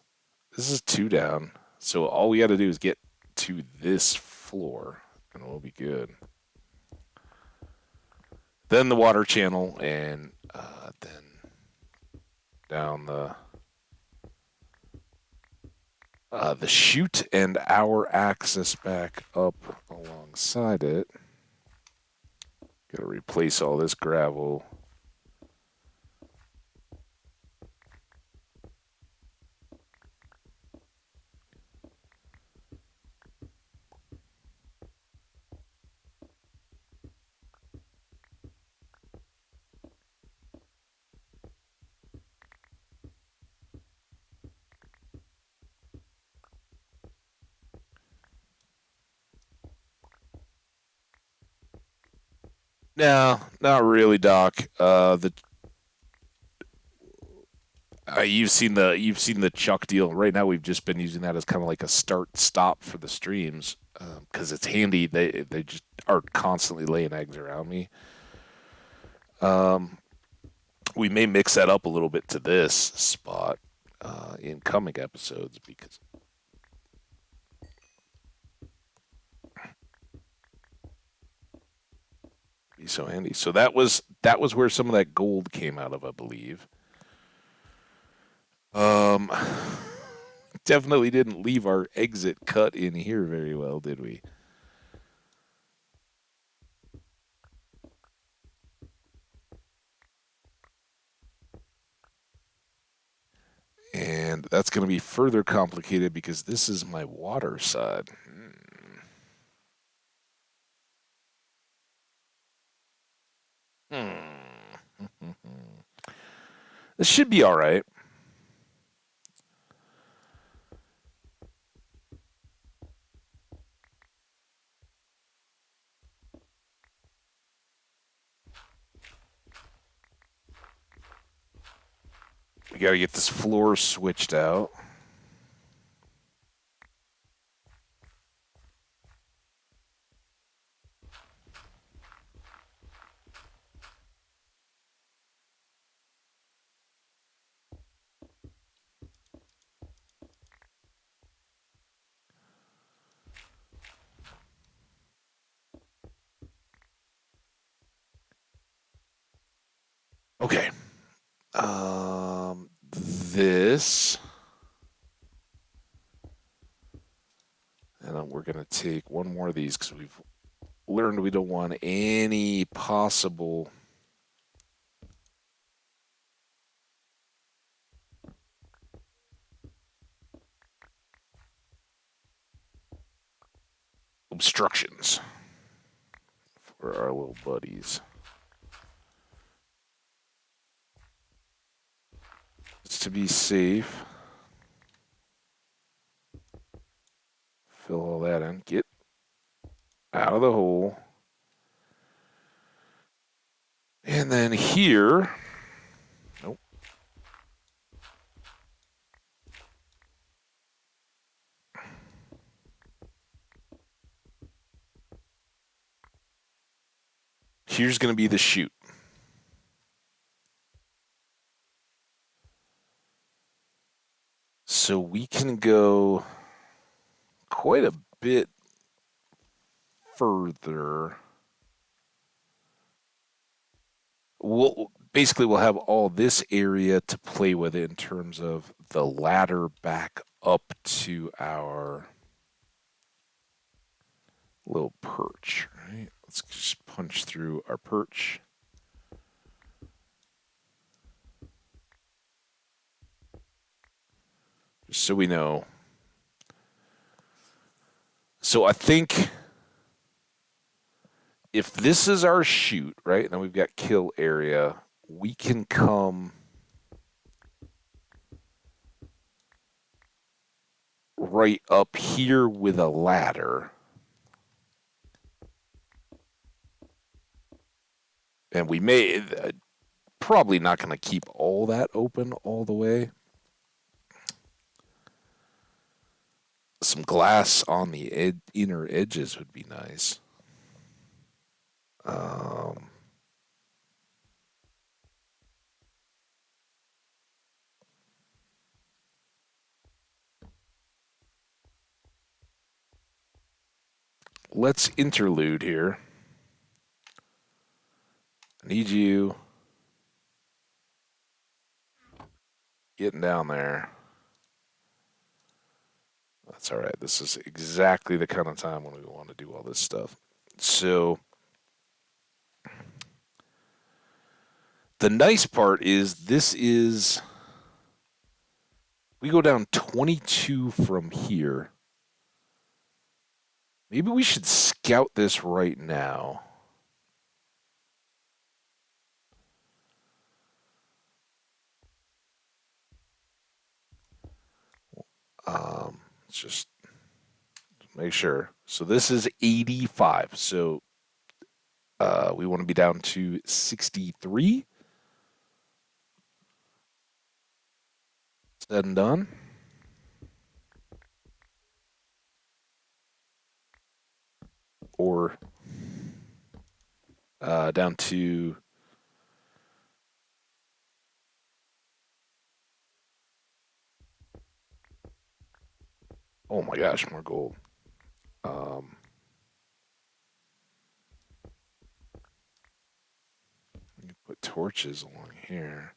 This is 2 down. So all we got to do is get to this floor, and we'll be good. Then the water channel, and then down the chute and our access back up alongside it. Got to replace all this gravel. No, not really, Doc. The you've seen the Chuck deal. Right now, we've just been using that as kind of like a start stop for the streams because it's handy. They just are constantly laying eggs around me. Um, we may mix that up a little bit to this spot in coming episodes because it'd be so handy. So that was where some of that gold came out of, I believe. Um, definitely didn't leave our exit cut in here very well, did we? And that's going to be further complicated because this is my water side. Hmm. This should be all right. We got to get this floor switched out. Okay. This, and then we're gonna take one more of these because we've learned we don't want any possible obstructions for our little buddies. Just to be safe, fill all that in, get out of the hole. And then here, nope. Here's going to be the chute. So we can go quite a bit further. We'll have all this area to play with in terms of the ladder back up to our little perch, right? Let's just punch through our perch. Just so we know. So I think if this is our chute, right? Now we've got kill area. We can come right up here with a ladder. And we may, probably not going to keep all that open all the way. Some glass on the inner edges would be nice. Let's interlude here. I need you getting down there. That's all right. This is exactly the kind of time when we want to do all this stuff. So the nice part is we go down 22 from here. Maybe we should scout this right now. Let's just make sure. So this is 85. So we want to be down to 63. Said and done. Or down to oh my gosh, more gold. We can put torches along here.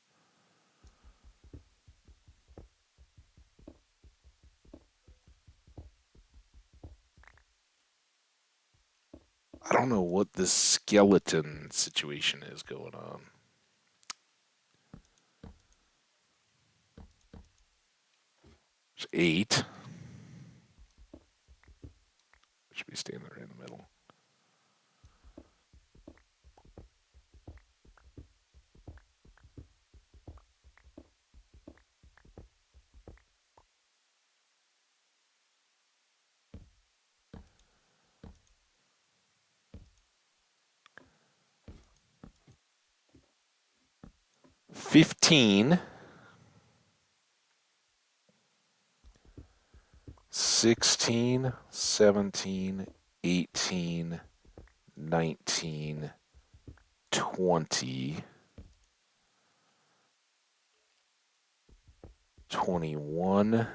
I don't know what this skeleton situation is going on. There's 8. Should be standing right in the middle. $15, 16, 17, 18, 19, 20, 21,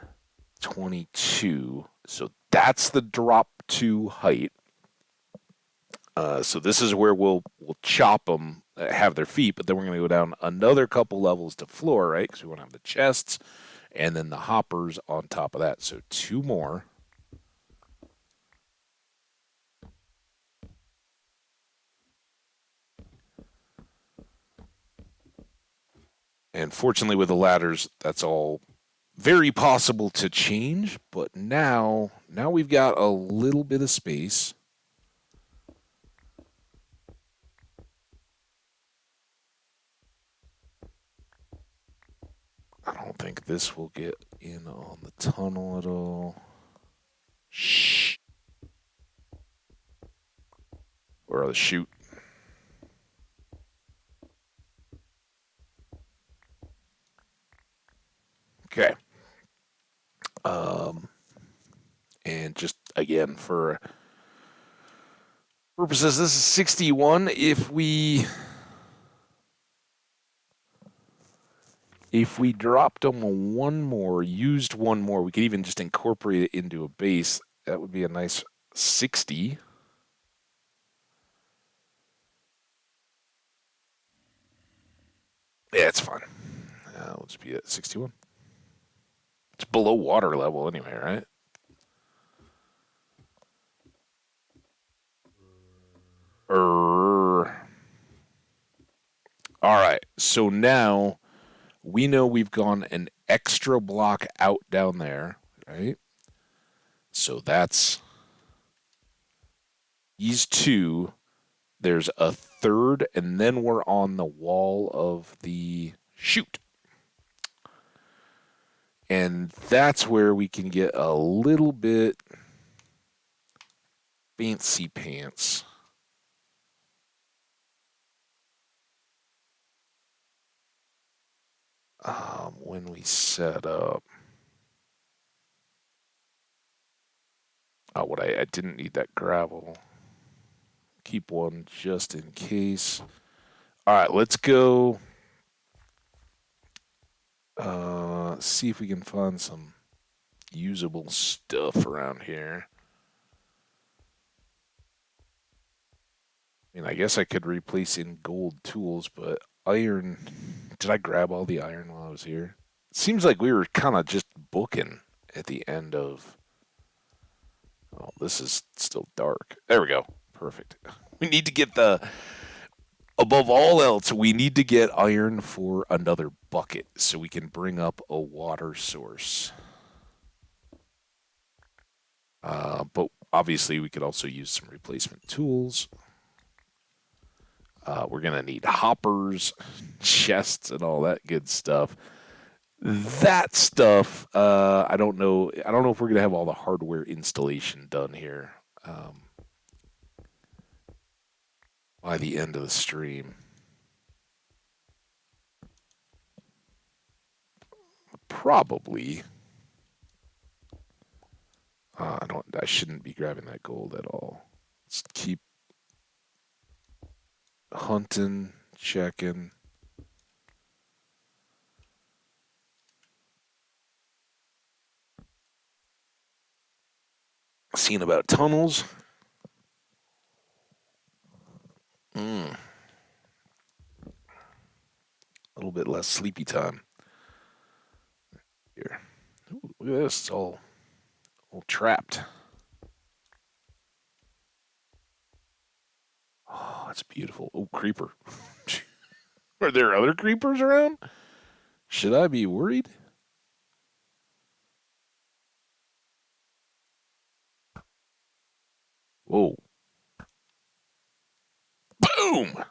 22. So that's the drop to height. So this is where we'll chop them, have their feet, but then we're going to go down another couple levels to floor, right? Because we want to have the chests and then the hoppers on top of that. So two more. And fortunately, with the ladders, that's all very possible to change. But now we've got a little bit of space. I don't think this will get in on the tunnel at all. Shh. Or the chute. Okay. Um, and just again for purposes, this is 61. If we dropped them one more, used one more, we could even just incorporate it into a base. That would be a nice 60. Yeah, it's fine. We'll just be at 61. It's below water level anyway, right? All right. So now we know we've gone an extra block out down there, right? So that's these two. There's a third, and then we're on the wall of the chute. And that's where we can get a little bit fancy pants. When we set up. Oh, what I didn't need that gravel. Keep one just in case. All right, let's go. See if we can find some usable stuff around here. I mean, I guess I could replace in gold tools, but iron. Did I grab all the iron while I was here? It seems like we were kind of just booking at the end of. Oh, this is still dark. There we go. Perfect. We need to get the. Above all else, we need to get iron for another bucket so we can bring up a water source. But obviously, we could also use some replacement tools. We're going to need hoppers, chests, and all that good stuff. That stuff, I don't know. I don't know if we're going to have all the hardware installation done here by the end of the stream. Probably. I shouldn't be grabbing that gold at all. Let's keep hunting, checking. Seeing about tunnels. A little bit less sleepy time. Here. Ooh, look at this. It's all trapped. Oh, that's beautiful. Oh, creeper. Are there other creepers around? Should I be worried? Whoa. Boom!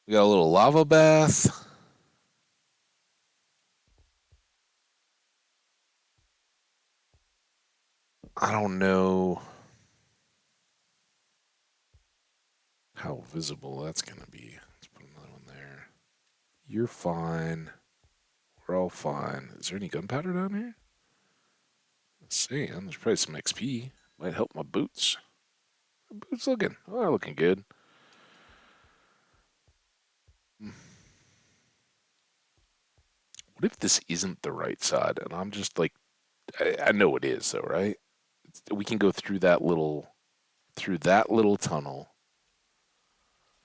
We got a little lava bath. I don't know how visible that's going to be. Let's put another one there. You're fine. We're all fine. Is there any gunpowder down here? Let's see. There's probably some XP. Might help my boots. My boots looking. Oh, they're looking good. What if this isn't the right side? And I'm just like, I know it is, though, right? We can go through that little through that little tunnel.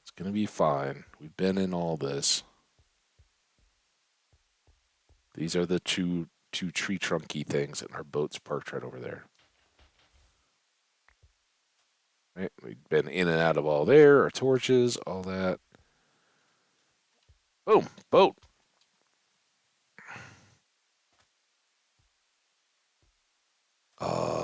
It's going to be fine. We've been in all this. These are the two tree trunky things, and our boat's parked right over there. Right? We've been in and out of all there, our torches, all that. Boom, boat. Um,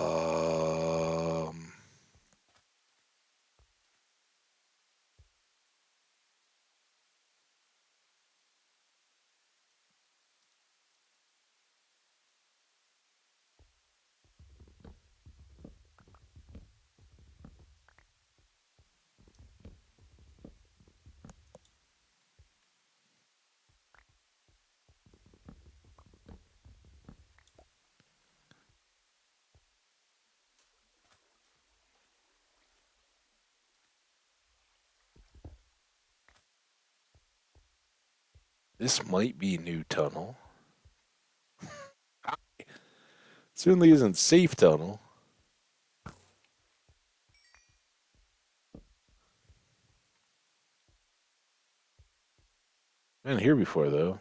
this might be new tunnel. Certainly isn't safe tunnel. Been here before though.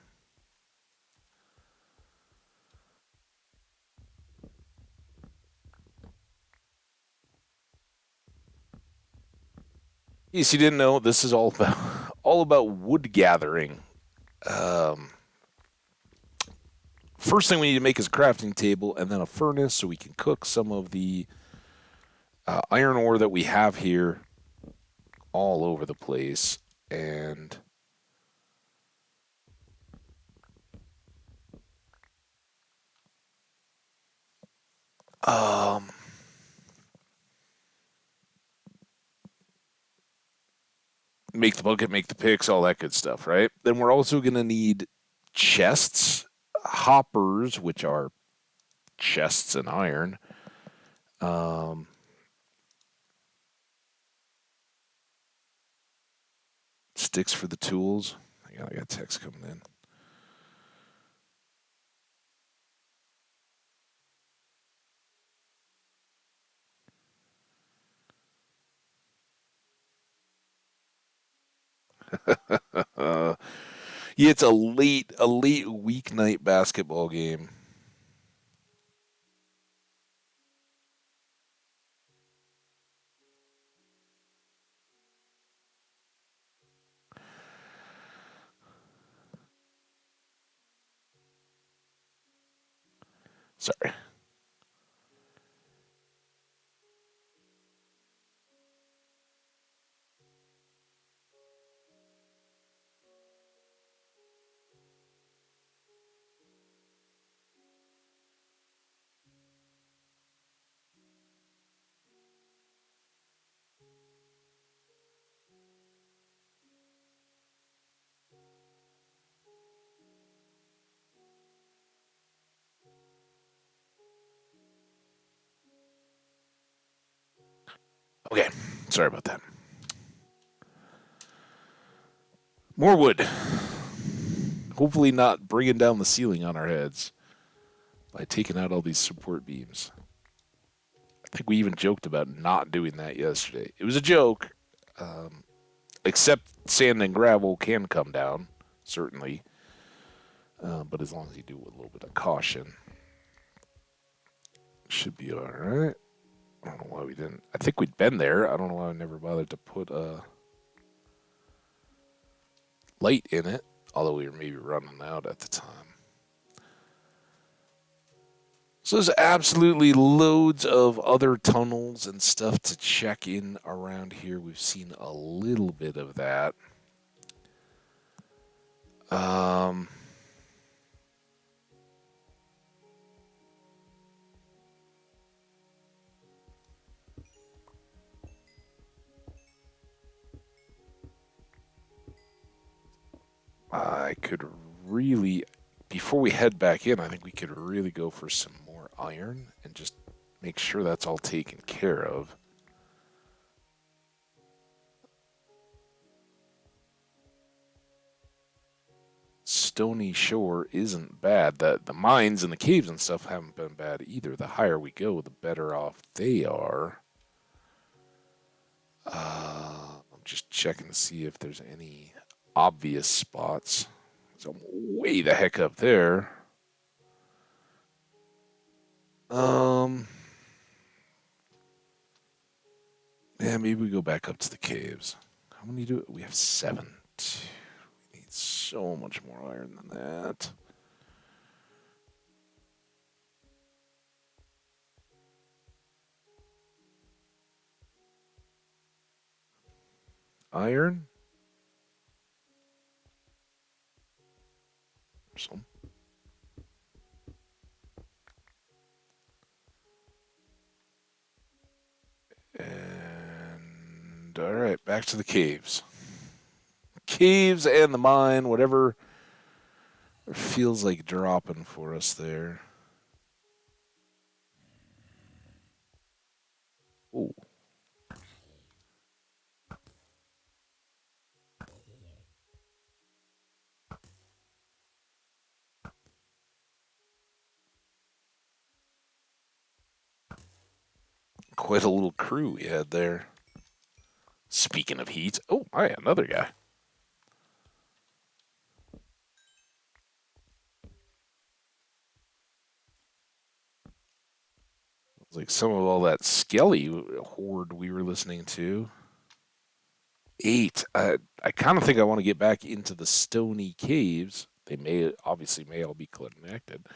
Yes, you didn't know this is all about wood gathering. Um, First thing we need to make is a crafting table and then a furnace so we can cook some of the iron ore that we have here all over the place. And um, make the bucket, make the picks, all that good stuff, right? Then we're also going to need chests, hoppers, which are chests and iron. Um, Sticks for the tools. I got text coming in. Yeah, it's a late weeknight basketball game. Sorry. Okay, sorry about that. More wood. Hopefully, not bringing down the ceiling on our heads by taking out all these support beams. I think we even joked about not doing that yesterday. It was a joke, um, except sand and gravel can come down, certainly. But as long as you do it with a little bit of caution, should be all right. I don't know why we didn't. I think we'd been there. I don't know why I never bothered to put a light in it, although we were maybe running out at the time. So there's absolutely loads of other tunnels and stuff to check in around here. We've seen a little bit of that. Um, I could really, before we head back in, I think we could really go for some more iron and just make sure that's all taken care of. Stony Shore isn't bad. The mines and the caves and stuff haven't been bad either. The higher we go, the better off they are. I'm just checking to see if there's any obvious spots. So I'm way the heck up there. Um, yeah, maybe we go back up to the caves. How many do we have? 7. We need so much more iron than that. Iron? Some. And all right, back to the caves. Caves and the mine, whatever feels like dropping for us there. Ooh. Quite a little crew we had there. Speaking of heat, oh, hi, another guy. It's like some of all that skelly horde we were listening to. 8. I kind of think I want to get back into the stony caves. They may all be connected.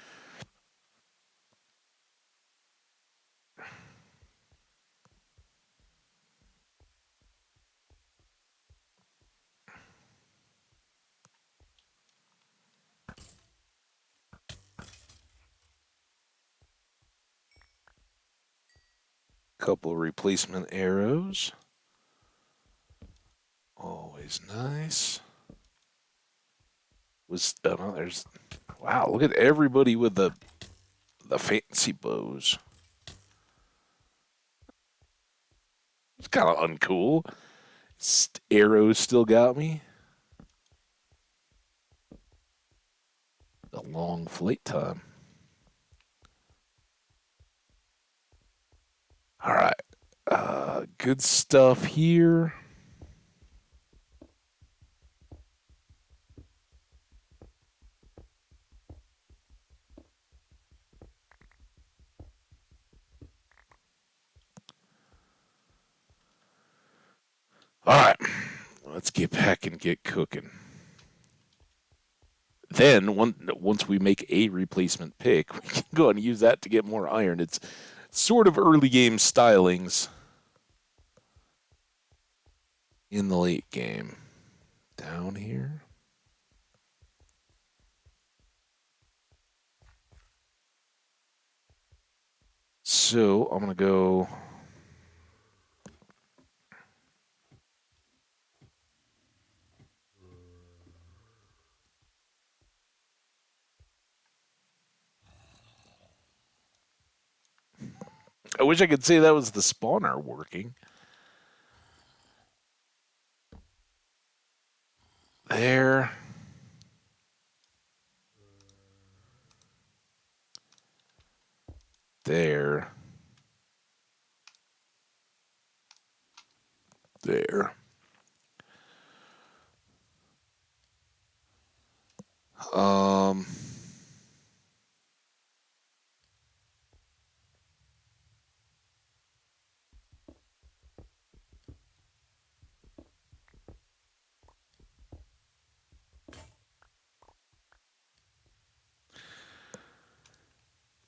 Couple of replacement arrows. Always nice. Oh no, there's wow, look at everybody with the fancy bows. It's kind of uncool. Arrows still got me. A long flight time. All right. Good stuff here. All right. Let's get back and get cooking. Then, once we make a replacement pick, we can go and use that to get more iron. It's sort of early game stylings in the late game. Down here. So I'm going to go. I wish I could say that was the spawner working. There. There. There. Um.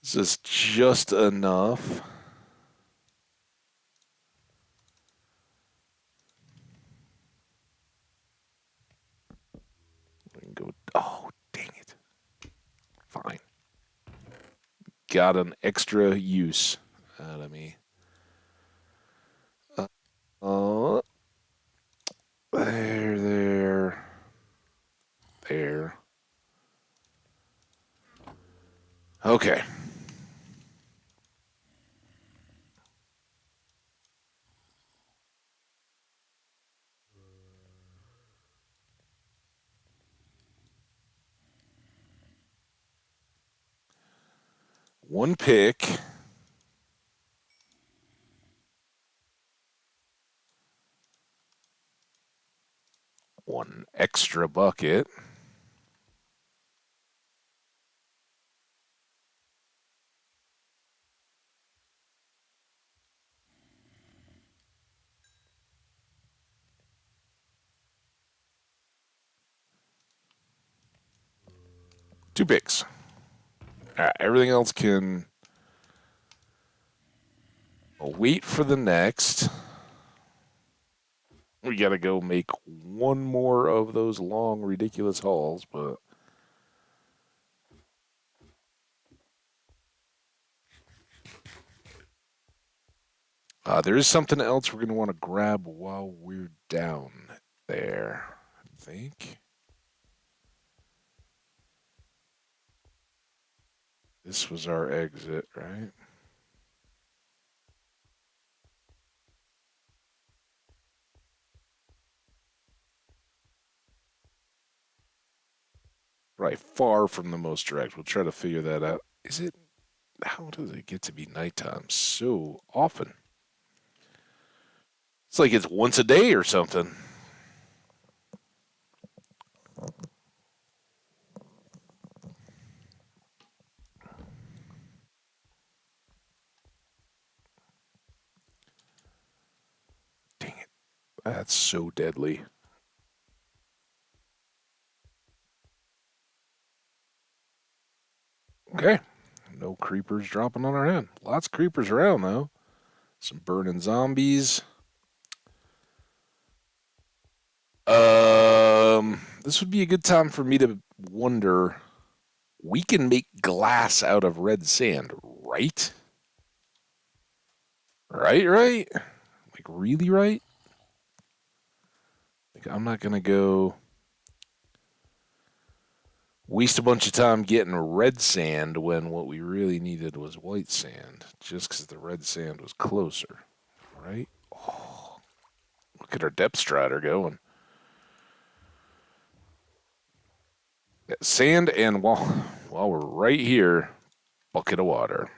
This is just enough. We can go. Oh, dang it. Fine. Got an extra use out of me. Uh, there. There. Okay. One pick. extra bucket. Two picks. All right, everything else can wait for the next. We got to go make one more of those long, ridiculous hauls, but there is something else we're going to want to grab while we're down there, I think. This was our exit, right? Right, far from the most direct. We'll try to figure that out. Is it? How does it get to be nighttime so often? It's like it's once a day or something. Dang it. That's so deadly. Okay. No creepers dropping on our end. Lots of creepers around, though. Some burning zombies. This would be a good time for me to wonder. We can make glass out of red sand, right? Right? Like, really right? Like, I'm not going to go waste a bunch of time getting red sand when what we really needed was white sand, just because the red sand was closer, right? Oh, look at our depth strider going. Yeah, sand, and while we're right here, bucket of water.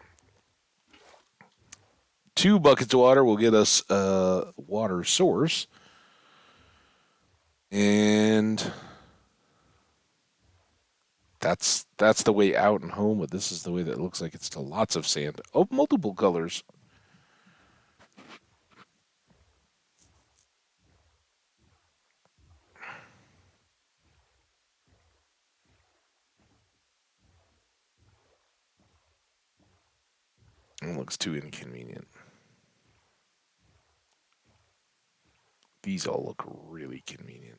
2 buckets of water will get us a water source. And that's the way out and home, but this is the way that looks like it's to lots of sand of multiple colors. It looks too inconvenient. These all look really convenient.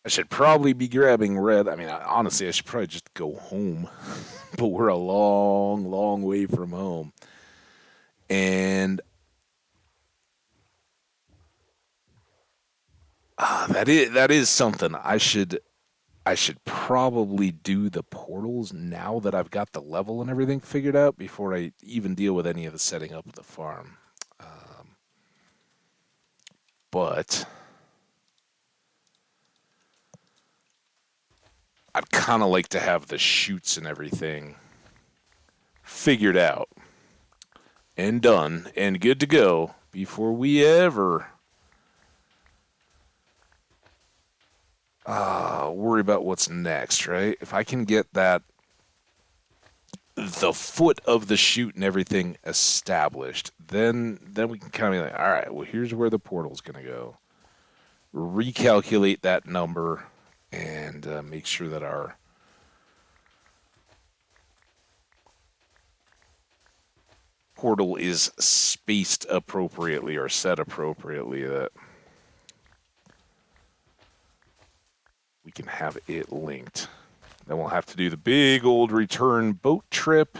I should probably be grabbing red. I mean, honestly, I should probably just go home, but we're a long, long way from home. And that is something I should probably do the portals now that I've got the level and everything figured out before I even deal with any of the setting up of the farm. But I'd kind of like to have the chutes and everything figured out and done and good to go before we ever worry about what's next, right? If I can get the foot of the chute and everything established, then we can kind of be like, all right, well, here's where the portal's going to go. Recalculate that number and make sure that our portal is spaced appropriately or set appropriately, that we can have it linked. Then we'll have to do the big old return boat trip.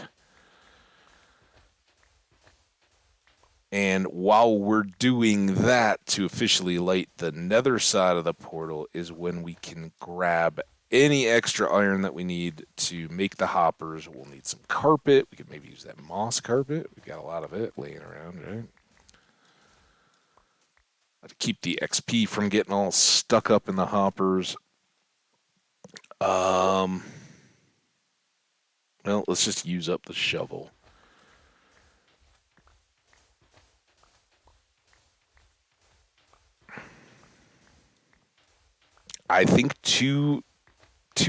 And while we're doing that, to officially light the nether side of the portal is when we can grab any extra iron that we need to make the hoppers. We'll need some carpet. We could maybe use that moss carpet. We've got a lot of it laying around, right? To keep the XP from getting all stuck up in the hoppers. Well, let's just use up the shovel. I think two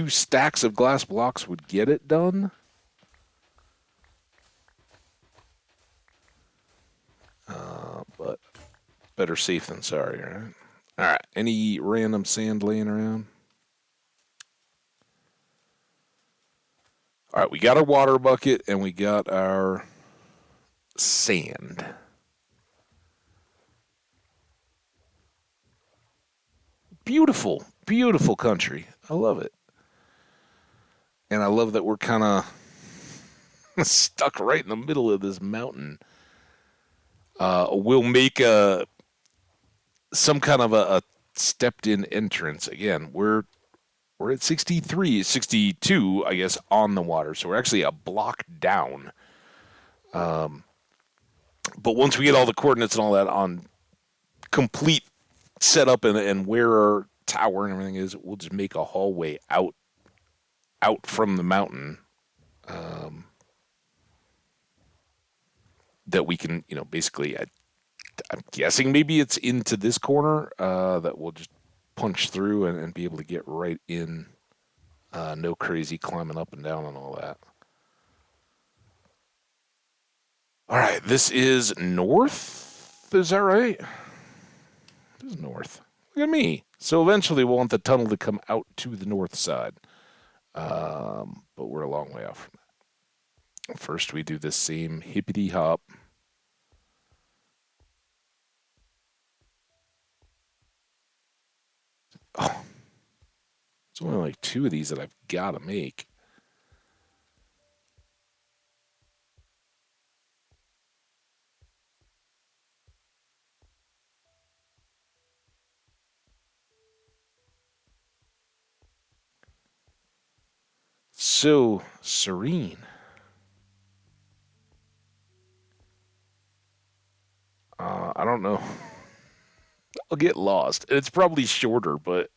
stacks of glass blocks would get it done. But better safe than sorry, right? All right. Any random sand laying around? All right. We got our water bucket and we got our sand. Beautiful, beautiful country. I love it. And I love that we're kind of stuck right in the middle of this mountain. We'll make some kind of a stepped-in entrance. Again, we're at 63, 62, I guess, on the water. So we're actually a block down. But once we get all the coordinates and all that on complete setup and where our tower and everything is, we'll just make a hallway out from the mountain that we can, basically. I'm guessing maybe it's into this corner that we'll just punch through and be able to get right in. No crazy climbing up and down and all that. All right, this is north. Is that right? This is north. Look at me. So eventually we'll want the tunnel to come out to the north side. But we're a long way off from that. First, we do the same hippity hop. Oh, it's only like two of these that I've got to make. So serene. I don't know. I'll get lost. It's probably shorter, but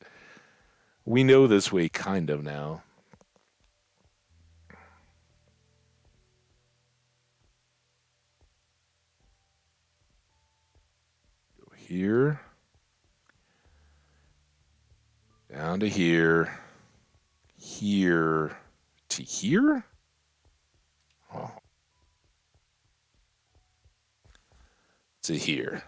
we know this way kind of now. Go here. Down to here. Here to here? Oh, to here.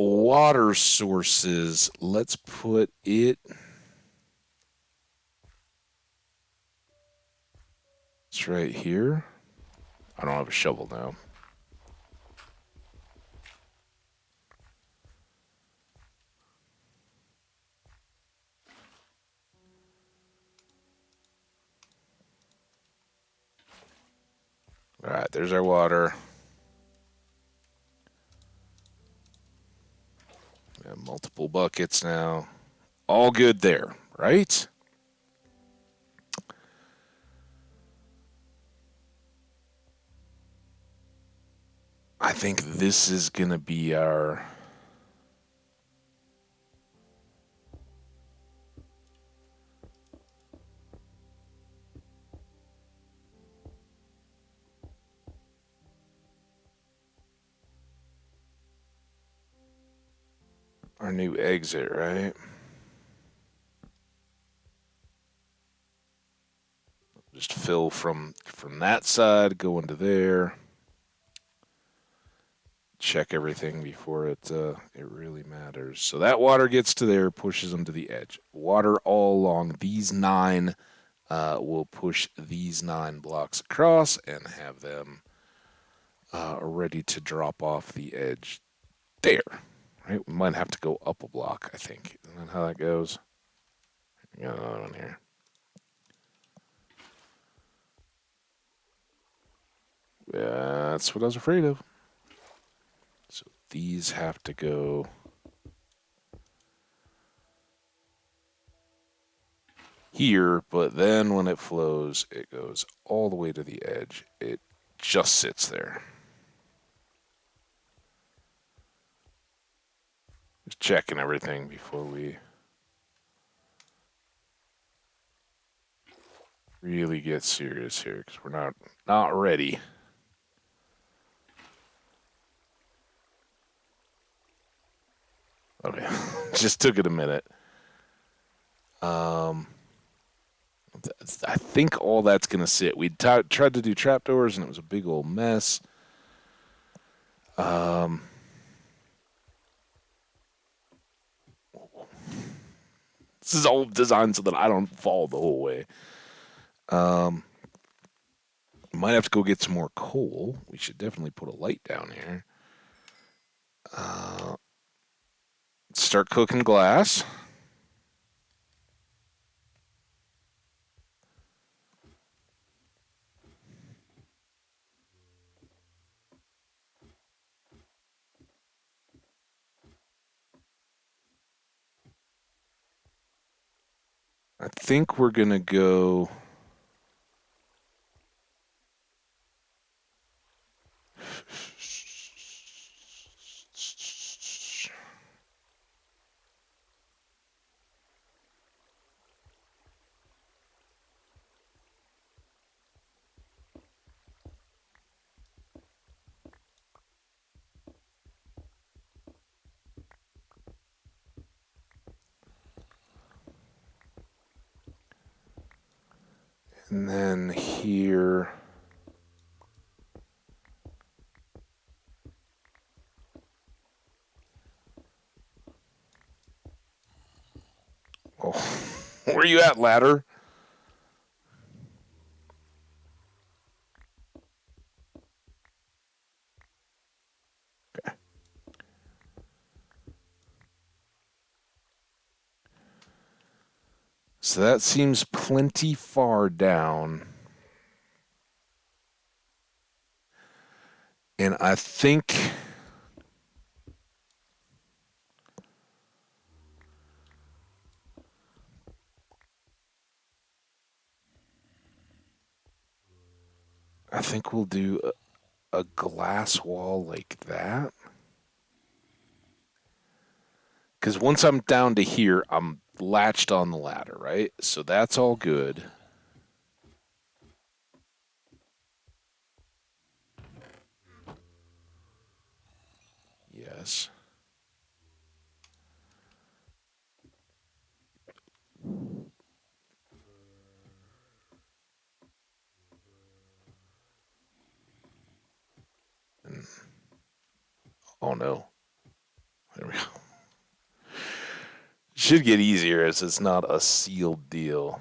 Water sources. Let's put it. It's right here. I don't have a shovel now. All right, there's our water. We have multiple buckets now. All good there, right? I think this is going to be our new exit, right? Just fill from that side, go into there. Check everything before it really matters. So that water gets to there, pushes them to the edge. Water all along these 9 will push these 9 blocks across and have them ready to drop off the edge there. Right? We might have to go up a block, I think. Isn't that how that goes? We got another one here. That's what I was afraid of. So these have to go here, but then when it flows, it goes all the way to the edge. It just sits there. Just checking everything before we really get serious here, because we're not ready. just took it a minute. Um, I think all that's going to sit. We tried to do trapdoors, and it was a big old mess. This is all designed so that I don't fall the whole way. Might have to go get some more coal. We should definitely put a light down here. Start cooking glass. I think we're going to go... And then here... Oh, where you at, ladder? Okay. So that seems plenty far down. And I think... we'll do a glass wall like that. Because once I'm down to here, I'm latched on the ladder, right? So that's all good. Yes. And, oh no. There we go. Should get easier as it's not a sealed deal.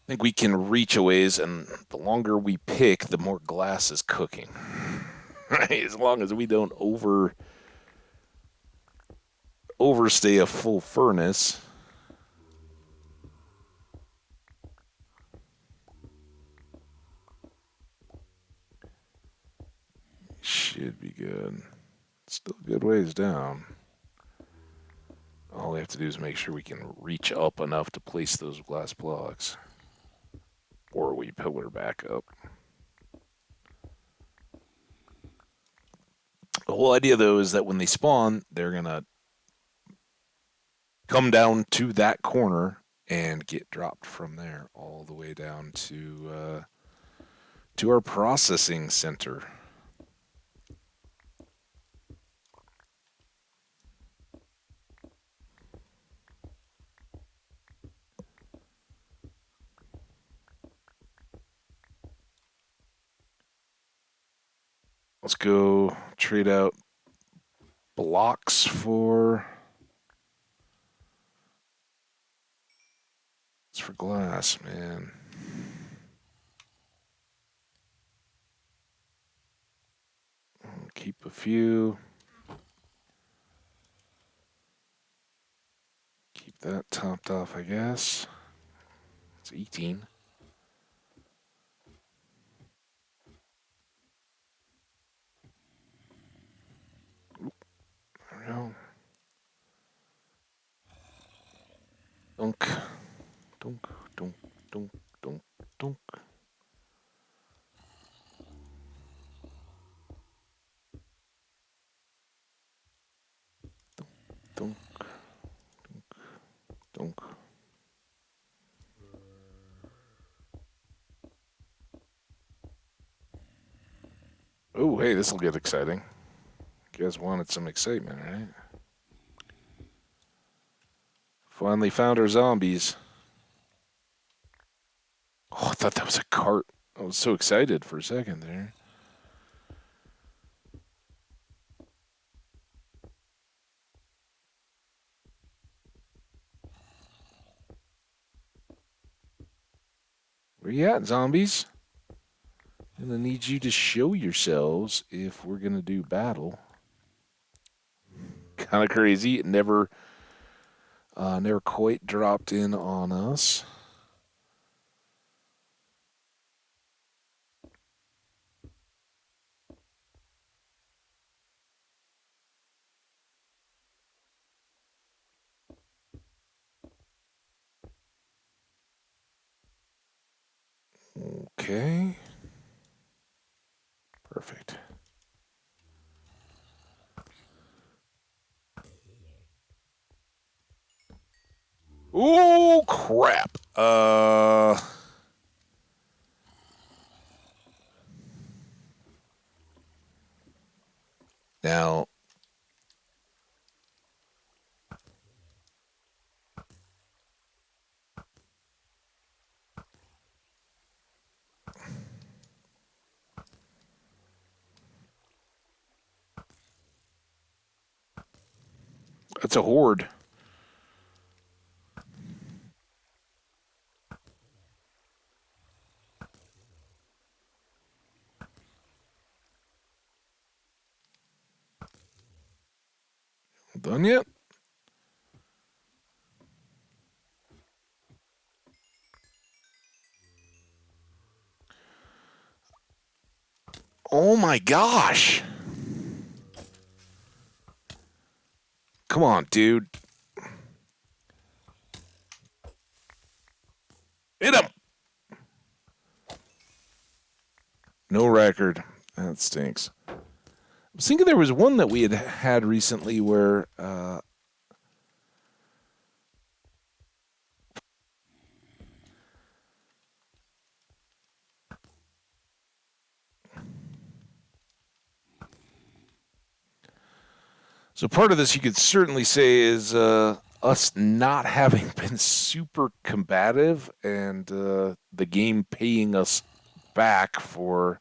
I think we can reach a ways, and the longer we pick, the more glass is cooking. Right? As long as we don't overstay a full furnace. Should be good. Still a good ways down. All we have to do is make sure we can reach up enough to place those glass blocks. Or we pillar back up. The whole idea, though, is that when they spawn, they're going to come down to that corner and get dropped from there all the way down to our processing center. Let's go trade out blocks for glass, man. Keep a few. Keep that topped off, I guess. It's 18. There we go. Dunk. Dunk. Dunk. Dunk. Dunk. Dunk. Dunk. Dunk. Oh, hey, this will get exciting. You guys wanted some excitement, right? Finally found our zombies. Oh, I thought that was a cart. I was so excited for a second there. Where you at, zombies? I'm gonna need you to show yourselves if we're gonna do battle. Kind of crazy. It never quite dropped in on us. Okay. Perfect. Oh crap. Now that's a horde. Done yet? Oh my gosh. Come on, dude. Hit him. No record. That stinks. I was thinking there was one that we had recently where so part of this you could certainly say is us not having been super combative and the game paying us back for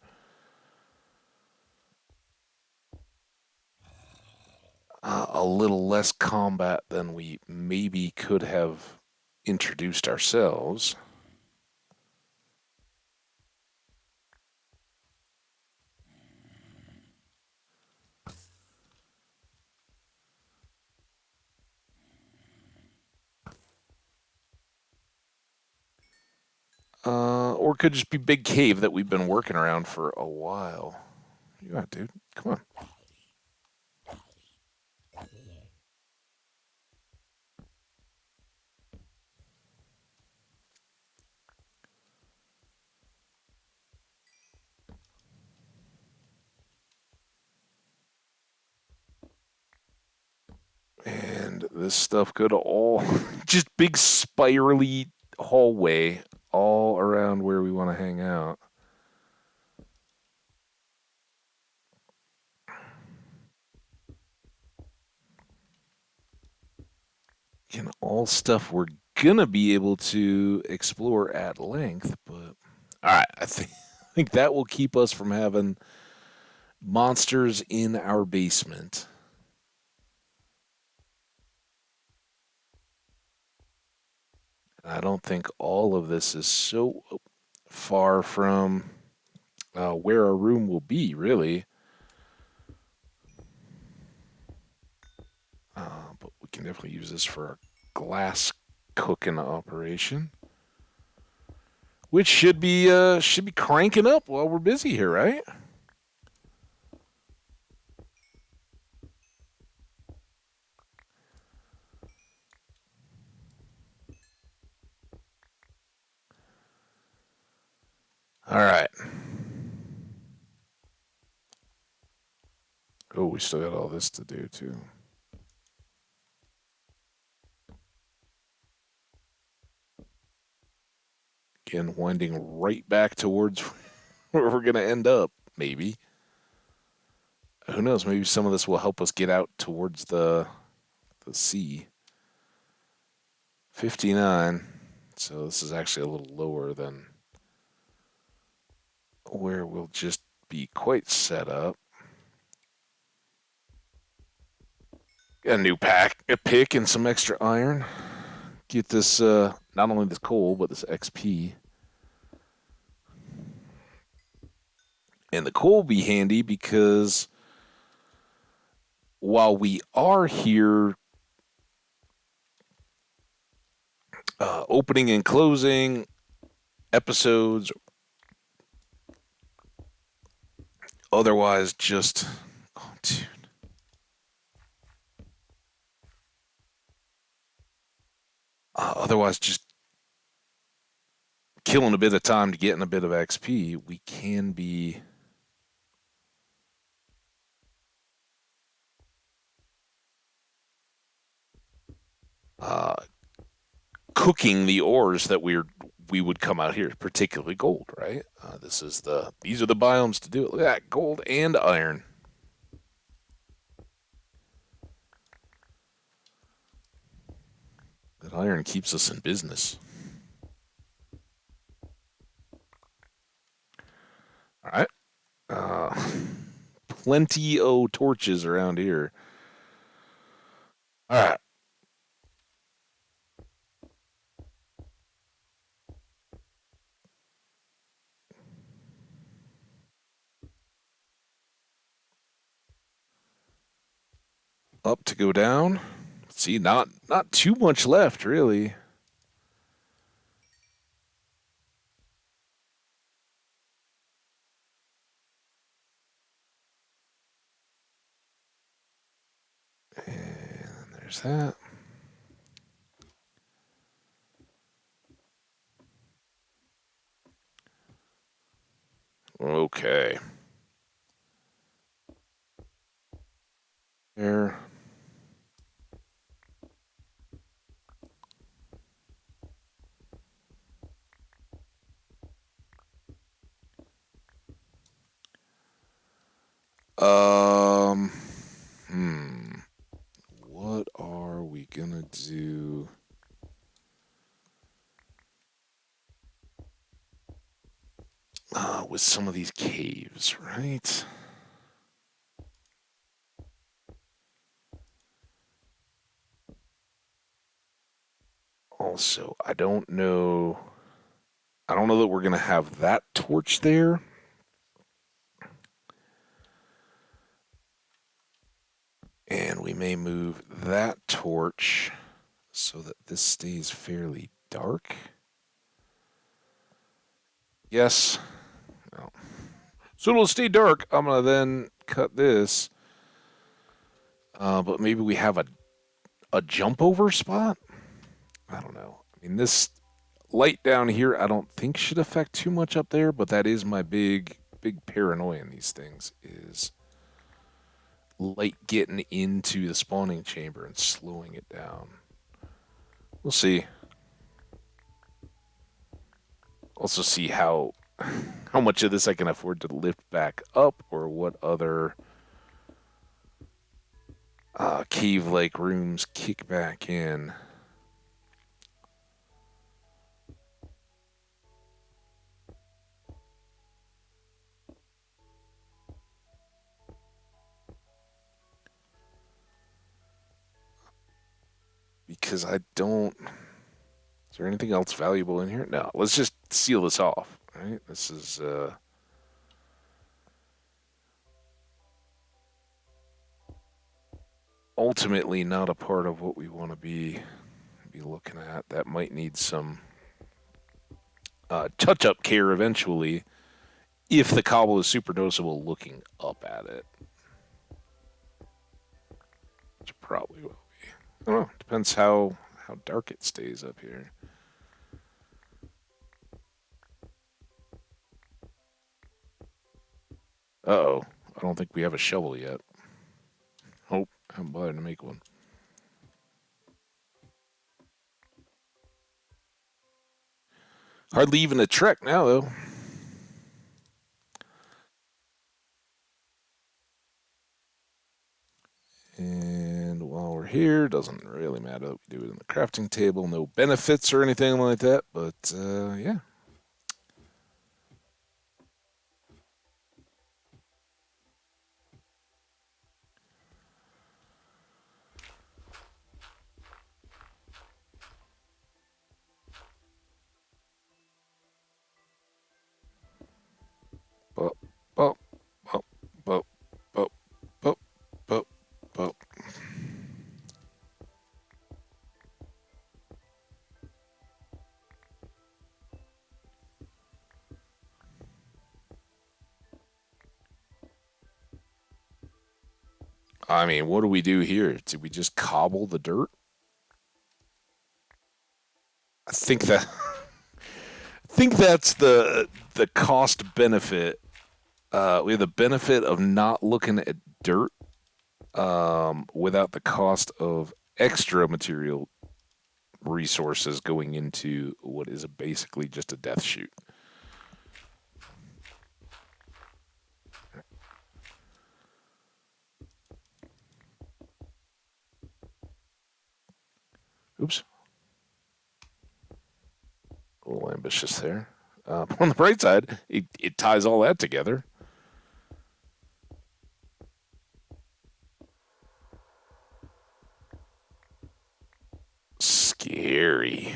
a little less combat than we maybe could have introduced ourselves. Or it could just be Big Cave that we've been working around for a while. You got, dude. Come on. And this stuff could all just big spirally hallway all around where we want to hang out. Again, all stuff we're gonna be able to explore at length, but all right, I think that will keep us from having monsters in our basement. I don't think all of this is so far from where our room will be, really. But we can definitely use this for a glass cooking operation, which should be cranking up while we're busy here, right? All right. Oh, we still got all this to do too. Again, winding right back towards where we're gonna end up. Maybe. Who knows? Maybe some of this will help us get out towards the sea. 59. So this is actually a little lower than where we'll just be quite set up. Got a new a pick, and some extra iron. Get this, not only this coal, but this XP. And the coal will be handy because while we are here opening and closing episodes, otherwise just, oh, dude. Otherwise just killing a bit of time to getting a bit of XP, we can be uh, cooking the ores that we would come out here, particularly gold, right? These are the biomes to do it. Look at that, gold and iron. That iron keeps us in business. All right. Uh, plenty of torches around here. All right. Up to go down. See, not too much left, really. And there's that. Okay. There. Um. Hmm. What are we gonna do? With some of these caves, right? Also, I don't know. I don't know that we're gonna have that torch there. And we may move that torch so that this stays fairly dark. Yes. No. So it'll stay dark. I'm gonna then cut this. But maybe we have a jump over spot. I don't know. I mean, this light down here, I don't think should affect too much up there. But that is my big paranoia in these things is light getting into the spawning chamber and slowing it down. We'll see. Also see how much of this I can afford to lift back up, or what other cave-like rooms kick back in. because I don't. Is there anything else valuable in here? No. Let's just seal this off. Right. This is ultimately not a part of what we want to be looking at. That might need some touch-up care eventually, if the cobble is super noticeable looking up at it. Which probably will be. I don't know. Depends how dark it stays up here. Uh-oh. I don't think we have a shovel yet. Oh, I'm bothered to make one. Hardly even a trek now, though. And while we're here, doesn't really matter that we do it in the crafting table. No benefits or anything like that, but yeah. Bop, bop, bop, bop, bop, bop, bop, bop. I mean, what do we do here? Did we just cobble the dirt? I think that I think that's the cost benefit. We have the benefit of not looking at dirt without the cost of extra material resources going into what is basically just a death chute. Oops, a little ambitious there. On the bright side, it ties all that together. Scary.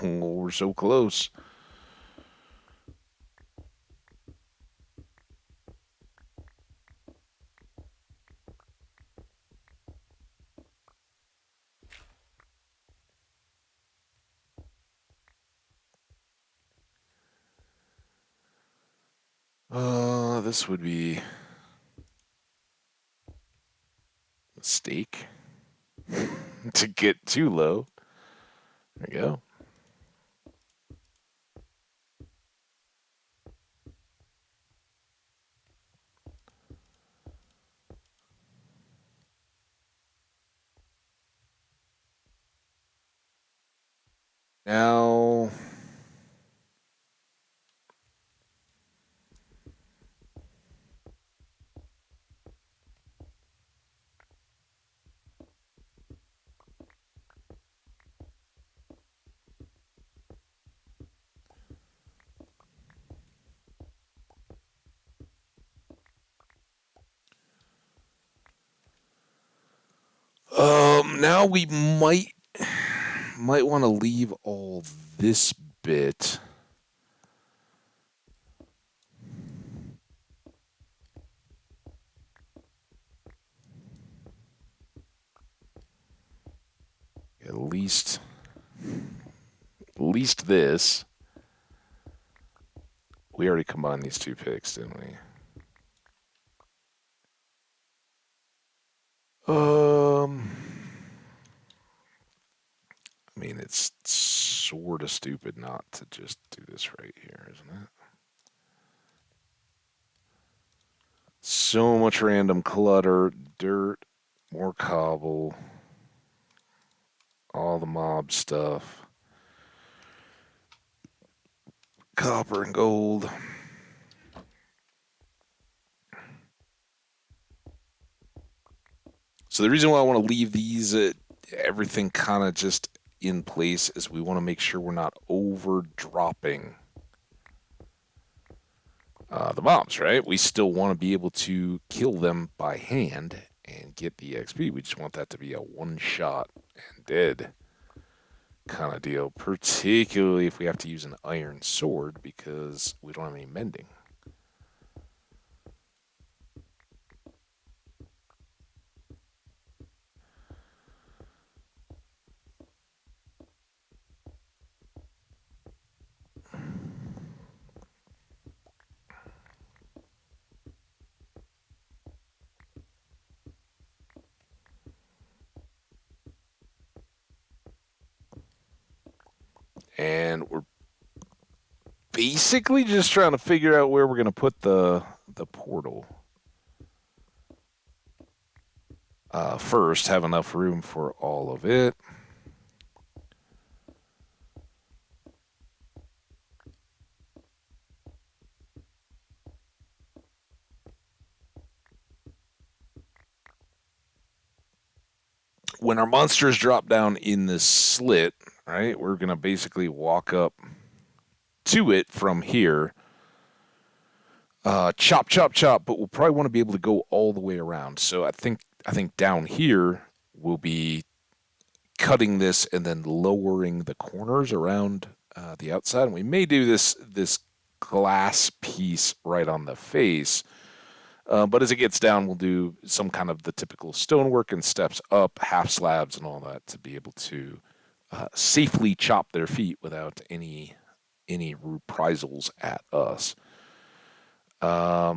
We're so close. This would be a mistake to get too low. There we go. Now, now we might want to leave all this bit. At least this. We already combined these two picks, didn't we? I mean, it's sort of stupid not to just do this right here, isn't it? So much random clutter, dirt, more cobble, all the mob stuff, copper and gold. So the reason why I want to leave these everything kind of just in place is we want to make sure we're not over dropping the mobs, right? We still want to be able to kill them by hand and get the XP. We just want that to be a one shot and dead kind of deal, particularly if we have to use an iron sword because we don't have any mending. And we're basically just trying to figure out where we're going to put the portal. First, have enough room for all of it. When our monsters drop down in this slit, right, we're going to basically walk up to it from here. Chop, chop, chop, but we'll probably want to be able to go all the way around. So I think down here we'll be cutting this and then lowering the corners around the outside. And we may do this glass piece right on the face. But as it gets down, we'll do some kind of the typical stonework and steps up, half slabs and all that to be able to safely chop their feet without any reprisals at us. I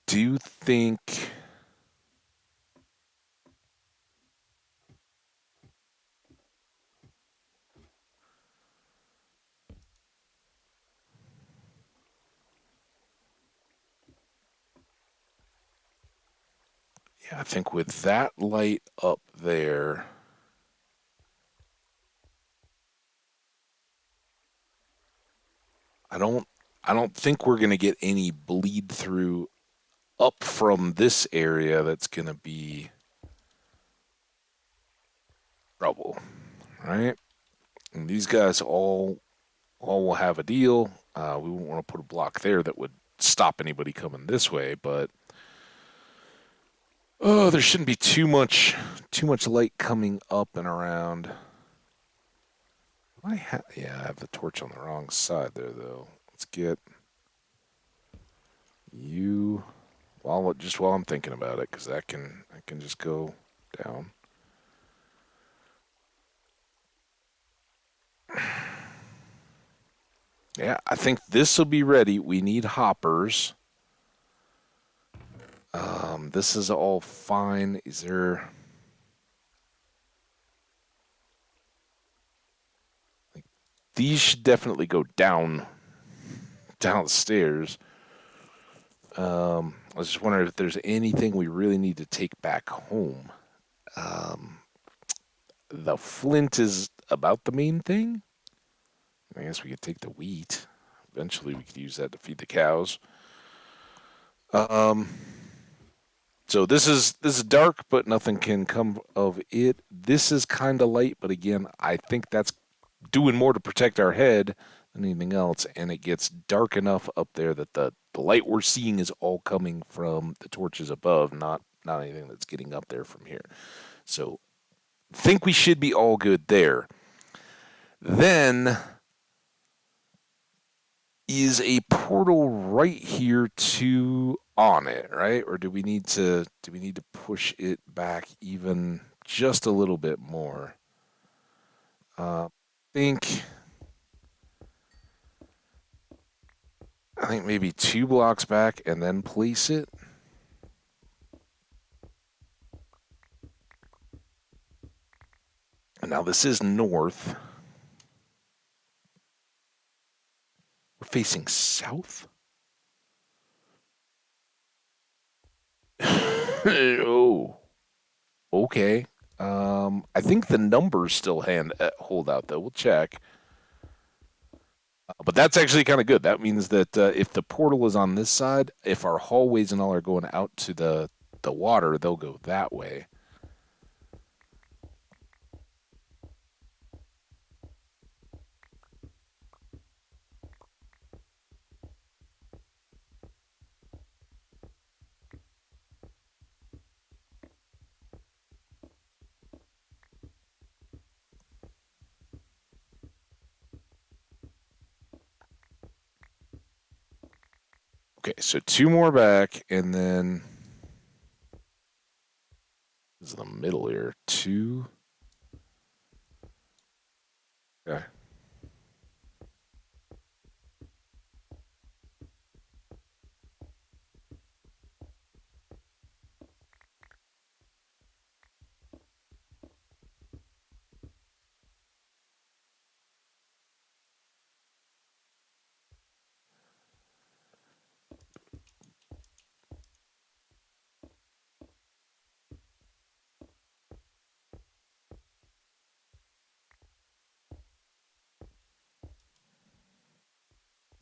do think. Yeah, I think with that light up there, I don't think we're gonna get any bleed through up from this area that's gonna be trouble, right? And these guys all will have a deal. We won't want to put a block there that would stop anybody coming this way, but there shouldn't be too much light coming up and around. Yeah, I have the torch on the wrong side there though. Let's get you while I'm thinking about it, because that can just go down. Yeah, I think this will be ready. We need hoppers. This is all fine. Is there? Like, these should definitely go downstairs. I was just wondering if there's anything we really need to take back home. The flint is about the main thing. I guess we could take the wheat. Eventually, we could use that to feed the cows. So this is dark, but nothing can come of it. This is kind of light, but again, I think that's doing more to protect our head than anything else. And it gets dark enough up there that the light we're seeing is all coming from the torches above, not anything that's getting up there from here. So think we should be all good there. Then is a portal right here to on it, right? Or do we need to push it back even just a little bit more? Think I think maybe 2 blocks back and then place it. And now this is north. We're facing south? Oh, okay. I think the numbers still hold out though. We'll check. But that's actually kind of good. That means that if the portal is on this side, if our hallways and all are going out to the water, they'll go that way. Okay, so two more back, and then this is the middle here. Two. Okay.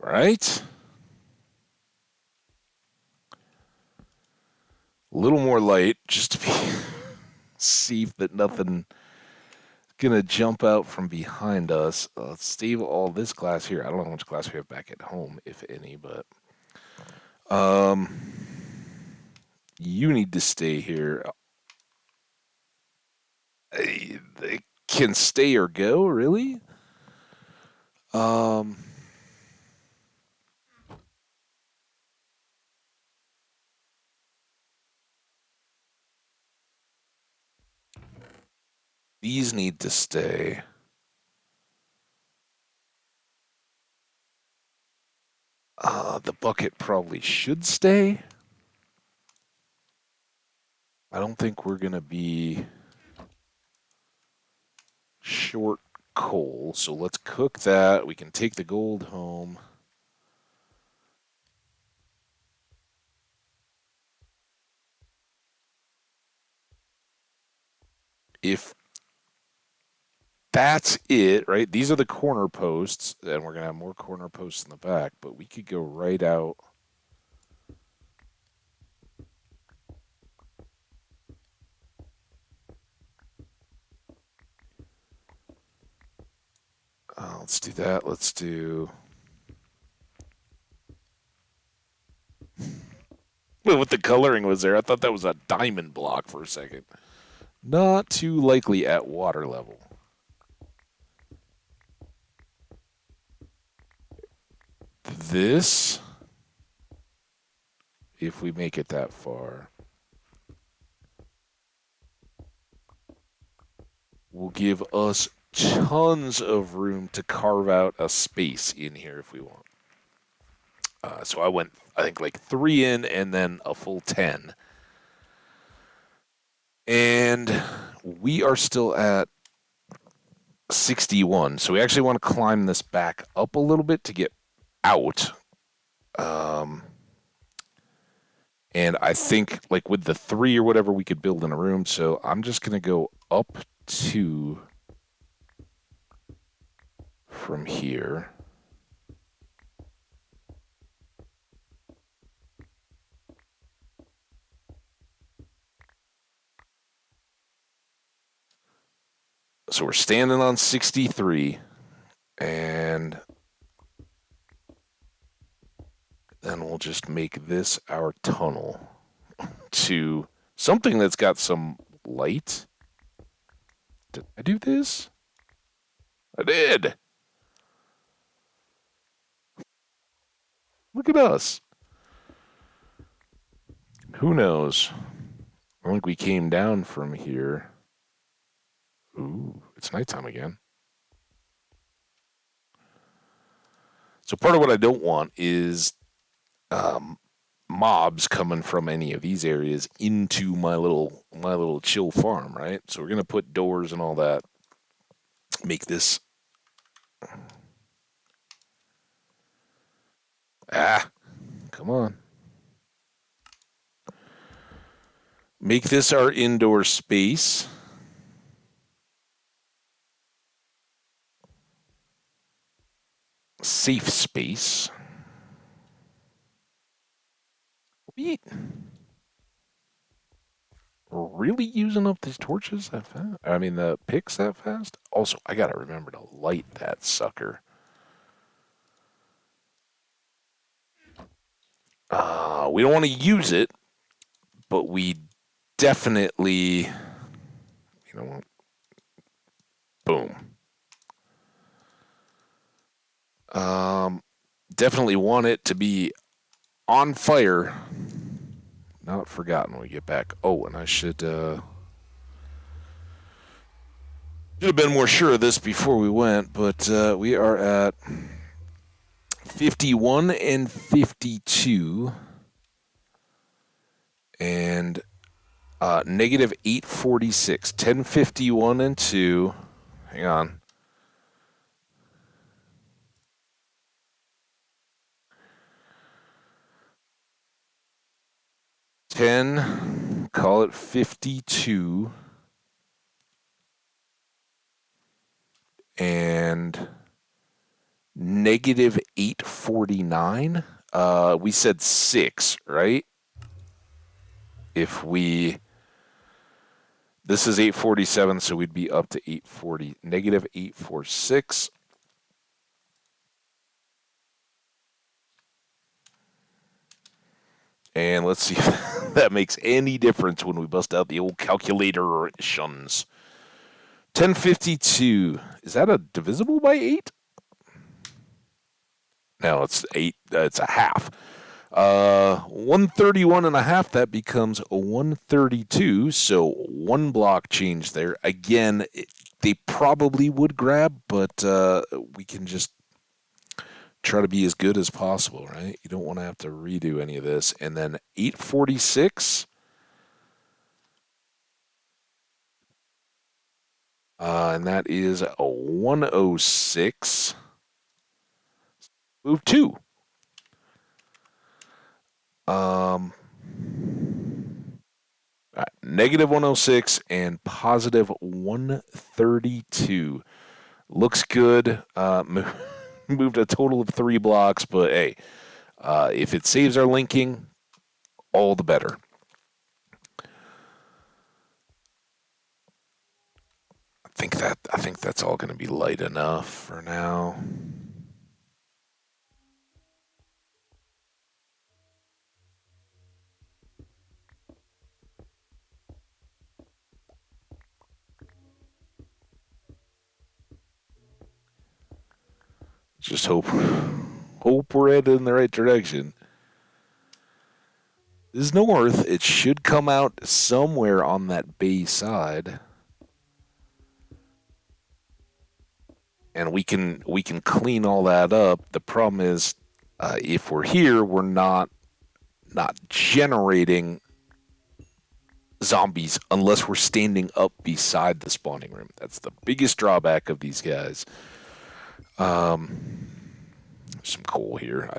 Right. A little more light, just to be see that nothing gonna jump out from behind us. Let's save all this glass here. I don't know how much glass we have back at home, if any, but um, you need to stay here. They can stay or go, really. Um, these need to stay. The bucket probably should stay. I don't think we're gonna be short coal, so let's cook that. We can take the gold home. If that's it, right? These are the corner posts, and we're gonna have more corner posts in the back, but we could go right out. Let's do that. Let's do. Well, what the coloring was there, I thought that was a diamond block for a second. Not too likely at water level. This, if we make it that far, will give us tons of room to carve out a space in here if we want. So I went, I think, like three in and then a full 10. And we are still at 61. So we actually want to climb this back up a little bit to get out. Um, and I think, like, with the three or whatever, we could build in a room. So I'm just going to go up to from here. So we're standing on 63, and then we'll just make this our tunnel to something that's got some light. Did I do this? I did. Look at us. Who knows? I think we came down from here. Ooh, it's nighttime again. So part of what I don't want is um, mobs coming from any of these areas into my little chill farm, right? So we're gonna put doors and all that. Make this come on. Make this our indoor space. safe space. We really using up these torches that fast? I mean, the picks that fast? Also, I gotta remember to light that sucker. We don't want to use it, but we definitely, you know what? Boom. Definitely want it to be on fire. Not forgotten when we get back. Oh, and I should have been more sure of this before we went, but we are at 51 and 52 and negative 846. 1051 and 2. Hang on. 10, call it 52, and negative 849. We said 6, right? If we, this is 847, so we'd be up to 840, negative 846. And let's see if that makes any difference when we bust out the old calculations. 1052. Is that a divisible by 8? No, it's 8. It's a half. 131 and a half, that becomes a 132. So one block change there. Again, they probably would grab, but we can just try to be as good as possible, right? You don't want to have to redo any of this. And then 846. And that is a 106. Move 2. Negative 106 and positive 132. Looks good. Moved a total of 3 blocks, but hey, if it saves our linking, all the better. I think that's all going to be light enough for now. Just hope we're headed in the right direction. This is north. It should come out somewhere on that bay side. And we can clean all that up. The problem is, if we're here, we're not generating zombies unless we're standing up beside the spawning room. That's the biggest drawback of these guys. There's some coal here.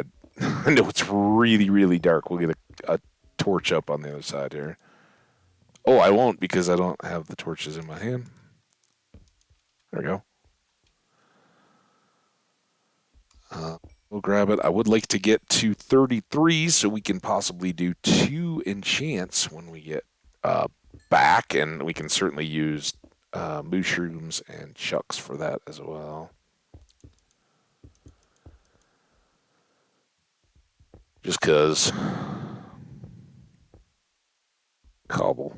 I know it's really, really dark. We'll get a torch up on the other side here. Oh, I won't because I don't have the torches in my hand. There we go. We'll grab it. I would like to get to 33 so we can possibly do 2 enchants when we get back, and we can certainly use mushrooms and chucks for that as well. Just because cobble.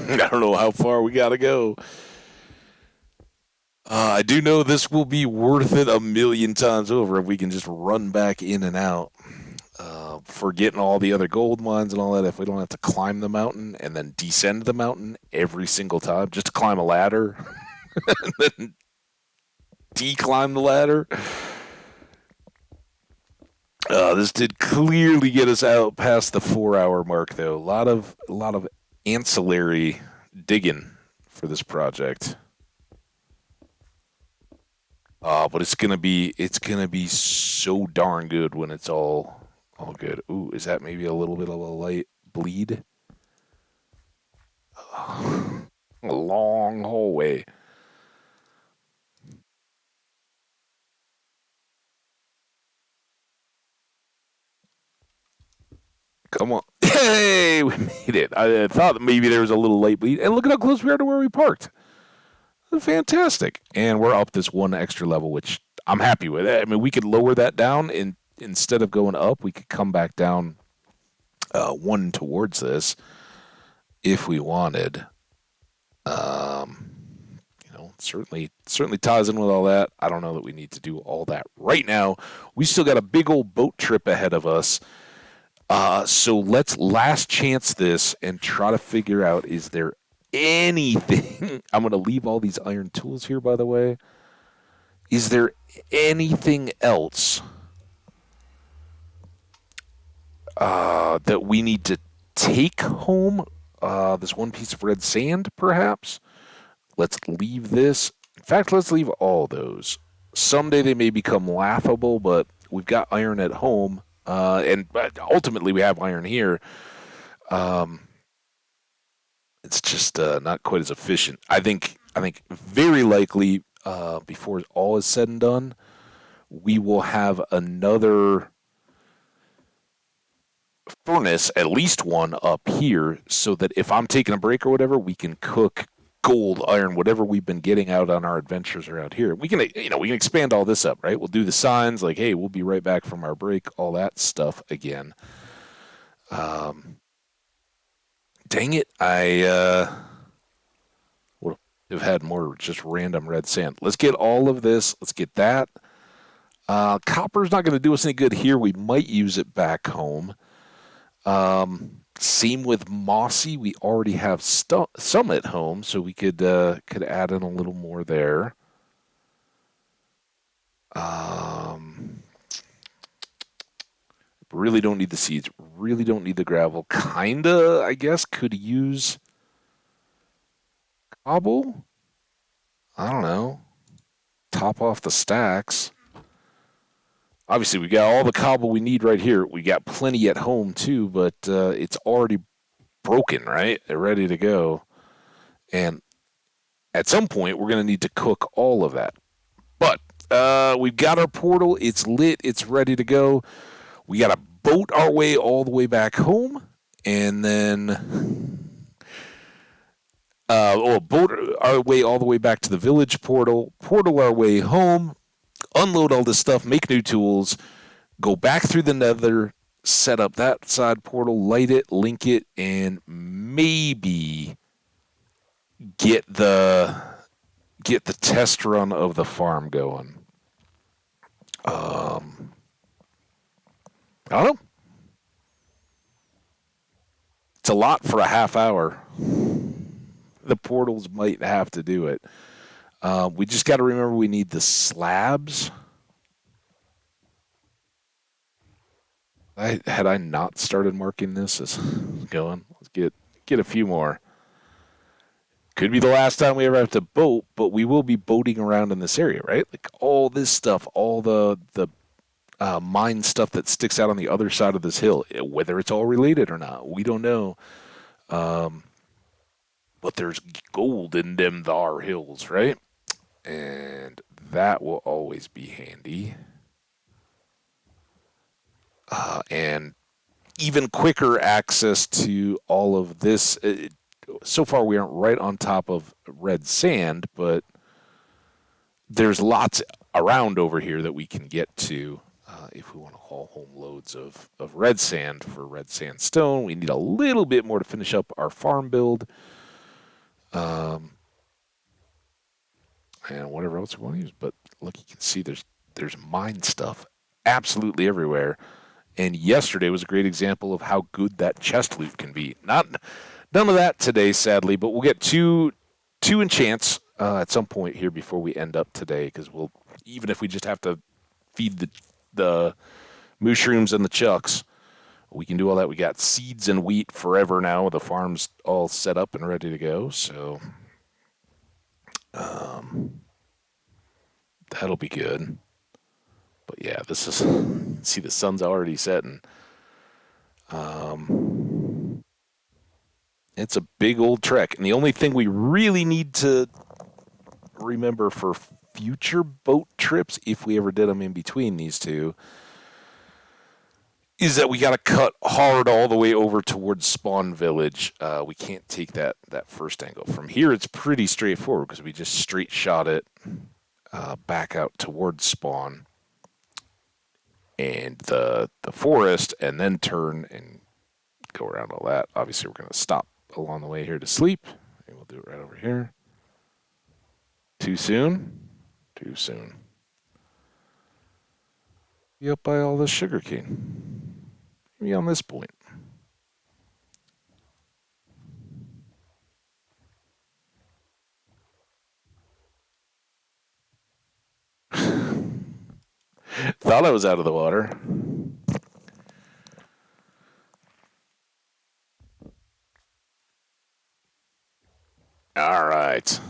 I don't know how far we got to go. I do know this will be worth it a million times over if we can just run back in and out. Forgetting all the other gold mines and all that, if we don't have to climb the mountain and then descend the mountain every single time just to climb a ladder and then declimb the ladder. This did clearly get us out past the 4 hour mark, though. A lot of ancillary digging for this project. But it's gonna be so darn good when it's all good. Ooh, is that maybe a little bit of a light bleed? A long hallway. Come on. Hey, we made it. I thought that maybe there was a little light bleed. And look at how close we are to where we parked. Fantastic. And we're up this one extra level, which I'm happy with. I mean, we could lower that down, and instead of going up, we could come back down one towards this if we wanted. Um, certainly ties in with all that. I don't know that we need to do all that right now. We still got a big old boat trip ahead of us. So let's last chance this and try to figure out, is there anything? I'm going to leave all these iron tools here, by the way. Is there anything else that we need to take home? This one piece of red sand, perhaps? Let's leave this. In fact, let's leave all those. Someday they may become laughable, but we've got iron at home. And ultimately, we have iron here. Um, it's just not quite as efficient. I think very likely before all is said and done, we will have another furnace, at least one up here, so that if I'm taking a break or whatever, we can cook gold, iron, whatever we've been getting out on our adventures around here. We can expand all this up, right? We'll do the signs like, hey, we'll be right back from our break, all that stuff again. Um, Dang it, I would have had more just random red sand. Let's get all of this. Let's get that. Copper's not going to do us any good here. We might use it back home. Same with mossy. We already have some at home, so we could add in a little more there. Um, really don't need the seeds. Really don't need the gravel. Kinda, I guess, could use cobble. I don't know. Top off the stacks. Obviously, we got all the cobble we need right here. We got plenty at home too, but it's already broken, right? They're ready to go. And at some point, we're going to need to cook all of that. But we've got our portal. It's lit. It's ready to go. We got to boat our way all the way back home. And then boat our way all the way back to the village portal our way home, unload all this stuff, make new tools, go back through the nether, set up that side portal, light it, link it, and maybe get the test run of the farm going. I don't know. It's a lot for a half hour. The portals might have to do it. We just got to remember we need the slabs. Had I not started marking this as going, let's get a few more. Could be the last time we ever have to boat, but we will be boating around in this area, right? Like all this stuff, all the mine stuff that sticks out on the other side of this hill, whether it's all related or not, we don't know. Um, but there's gold in them thar hills, right? And that will always be handy. And even quicker access to all of this. So far, we aren't right on top of red sand, but there's lots around over here that we can get to if we want to haul home loads of red sand for red sandstone. We need a little bit more to finish up our farm build. Um, and whatever else we want to use. But look, you can see there's mine stuff absolutely everywhere. And yesterday was a great example of how good that chest loot can be. Not none of that today, sadly, but we'll get two enchants at some point here before we end up today, because we'll, even if we just have to feed the mushrooms and the chucks, we can do all that. We got seeds and wheat forever now. The farm's all set up and ready to go, so um, that'll be good. But yeah, this is see the sun's already setting. Um, it's a big old trek, and the only thing we really need to remember for future boat trips, if we ever did them in between these two, is that we got to cut hard all the way over towards Spawn Village. We can't take that first angle. From here, it's pretty straightforward because we just straight shot it back out towards Spawn and the forest, and then turn and go around all that. Obviously, we're going to stop along the way here to sleep, and we'll do it right over here. Too soon? Too soon. Be up by all this sugarcane. Maybe on this point. Thought I was out of the water. All right.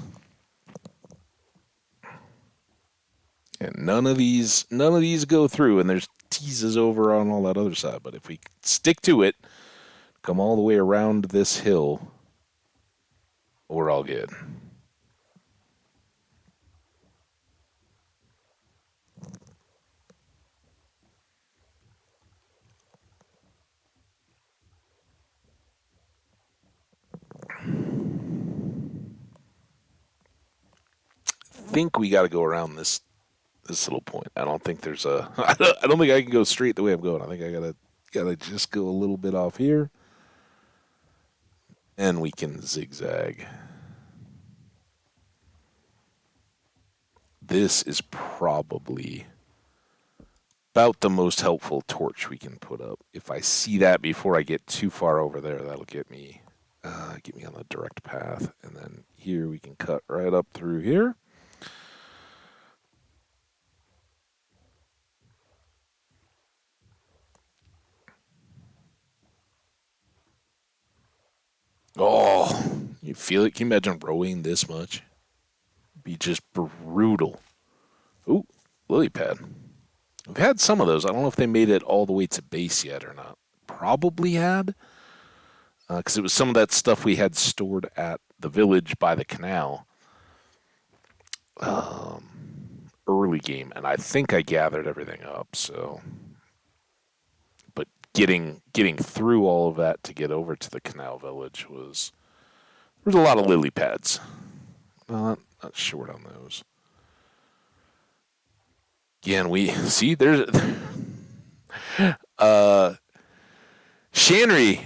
And none of these go through, and there's teases over on all that other side. But if we stick to it, come all the way around this hill, we're all good. Think we got to go around this little point. I don't think there's a. I don't think I can go straight the way I'm going. I think I gotta just go a little bit off here, and we can zigzag. This is probably about the most helpful torch we can put up. If I see that before I get too far over there, that'll get me on the direct path. And then here we can cut right up through here. Oh, you feel it? Can you imagine rowing this much? It'd be just brutal. Ooh, lily pad. We've had some of those. I don't know if they made it all the way to base yet or not. Probably had, because it was some of that stuff we had stored at the village by the canal early game, and I think I gathered everything up. So, but getting through all of that to get over to the canal village was there was a lot of lily pads. Not short on those. Again, we see there's uh Shanry.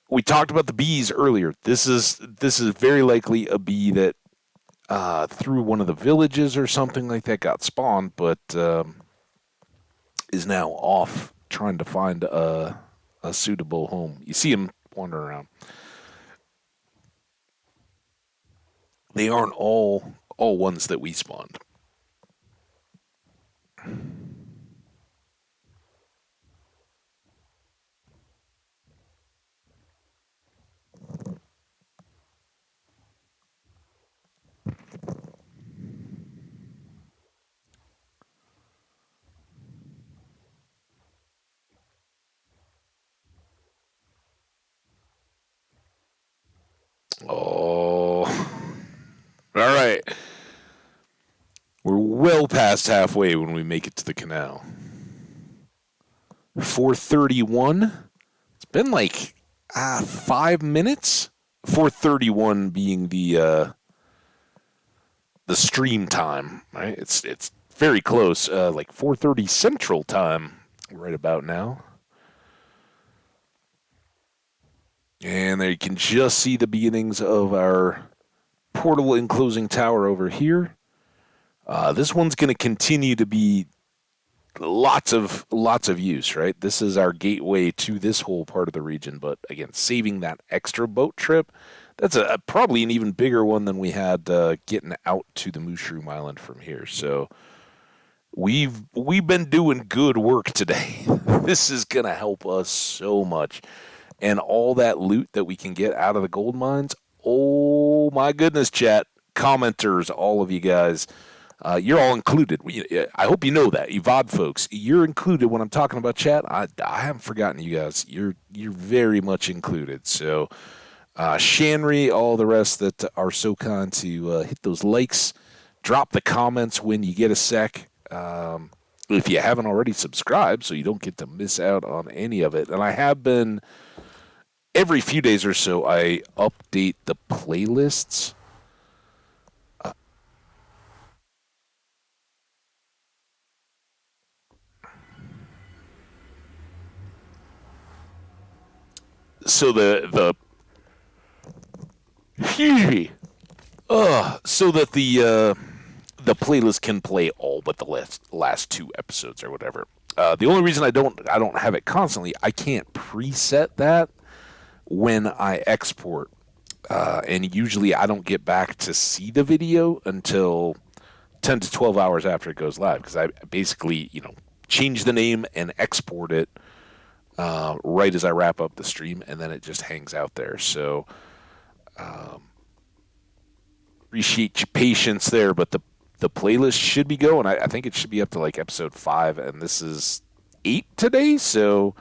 We talked about the bees earlier. This is very likely a bee that through one of the villages or something like that got spawned, but is now off trying to find a suitable home. You see him wandering around. They aren't all ones that we spawned. Oh, all right. We're well past halfway when we make it to the canal. 4:31. It's been like 5 minutes. 4:31 being the stream time, right? It's very close, like 4:30 Central Time, right about now. And there you can just see the beginnings of our portal enclosing tower over here. This one's going to continue to be lots of use, right? This is our gateway to this whole part of the region, but again, saving that extra boat trip, that's a probably an even bigger one than we had getting out to the Mushroom Island from here. So we've been doing good work today. This is gonna help us so much, and all that loot that we can get out of the gold mines. Oh my goodness, chat commenters, all of you guys. You're all included. I hope you know that, you VOD folks. You're included when I'm talking about chat. I haven't forgotten you guys. You're very much included. So, Shanry, all the rest that are so kind to hit those likes, drop the comments when you get a sec. If you haven't already subscribed, so you don't get to miss out on any of it. And I have been every few days or so. I update the playlists. So excuse me. So that the playlist can play all but the last two episodes or whatever. The only reason I don't have it constantly, I can't preset that when I export, and usually I don't get back to see the video until 10 to 12 hours after it goes live, because I basically change the name and export it right as I wrap up the stream, and then it just hangs out there. So appreciate your patience there, but the playlist should be going. I think it should be up to like episode 5, and this is 8 today, so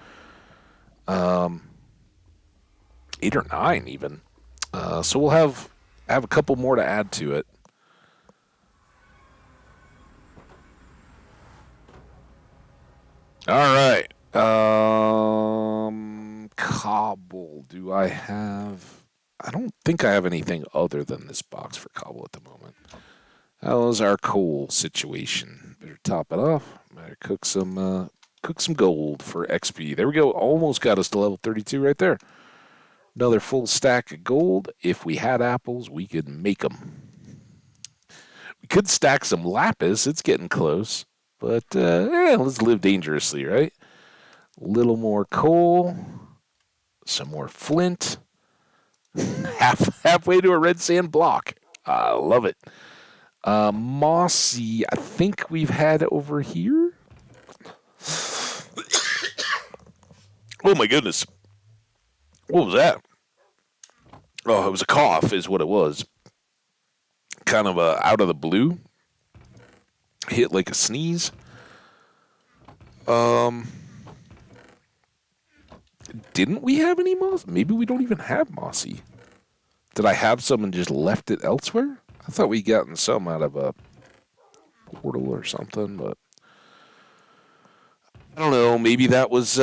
8 or 9 even. So we'll have a couple more to add to it. All right. Cobble. Do I have? I don't think I have anything other than this box for cobble at the moment. How's our coal situation? Better top it off. Better cook some gold for XP. There we go. Almost got us to level 32 right there. Another full stack of gold. If we had apples, we could make them. We could stack some lapis. It's getting close. But let's live dangerously, right? A little more coal. Some more flint. Halfway to a red sand block. I love it. Mossy, I think we've had over here. Oh my goodness. What was that? Oh, it was a cough is what it was. Kind of out of the blue. Hit like a sneeze. Didn't we have any moss? Maybe we don't even have mossy. Did I have some and just left it elsewhere? I thought we gotten some out of a portal or something, but I don't know. Maybe that was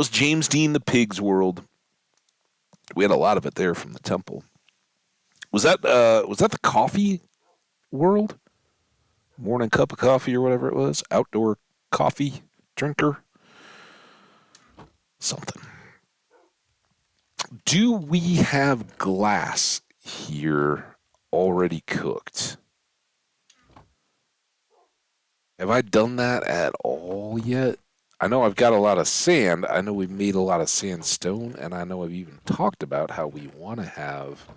James Dean the Pig's world. We had a lot of it there from the temple. Was that the coffee world? Morning cup of coffee or whatever it was? Outdoor coffee drinker? Something. Do we have glass here already cooked? Have I done that at all yet? I know I've got a lot of sand. I know we've made a lot of sandstone, and I know I've even talked about how we want to have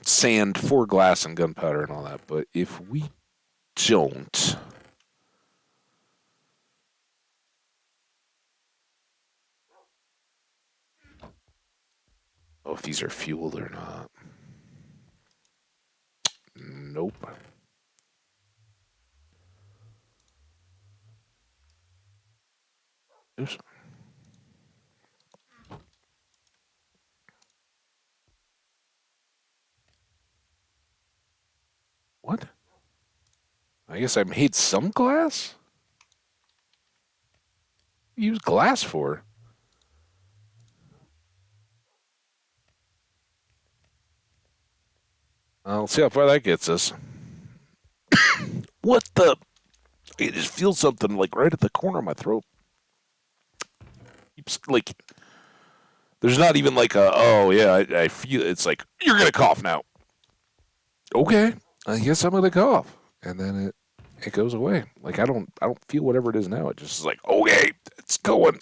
sand for glass and gunpowder and all that. But if we don't, oh, if these are fueled or not. Nope. Oops. What? I guess I made some glass? Use glass for? Let's see how far that gets us. What the? I just feel something like right at the corner of my throat. Like, there's not even like a, oh, yeah, I feel it's like, you're going to cough now. Okay, I guess I'm going to cough. And then it goes away. Like, I don't feel whatever it is now. It just is like, okay, it's going.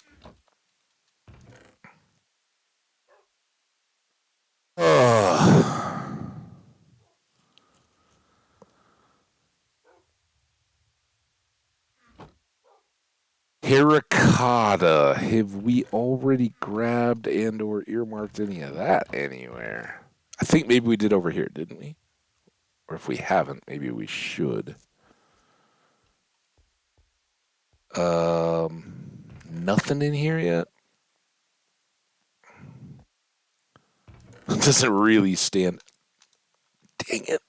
Terracotta. Have we already grabbed and or earmarked any of that anywhere? I think maybe we did over here, didn't we? Or if we haven't, maybe we should. Nothing in here yet. It doesn't really stand. Dang it.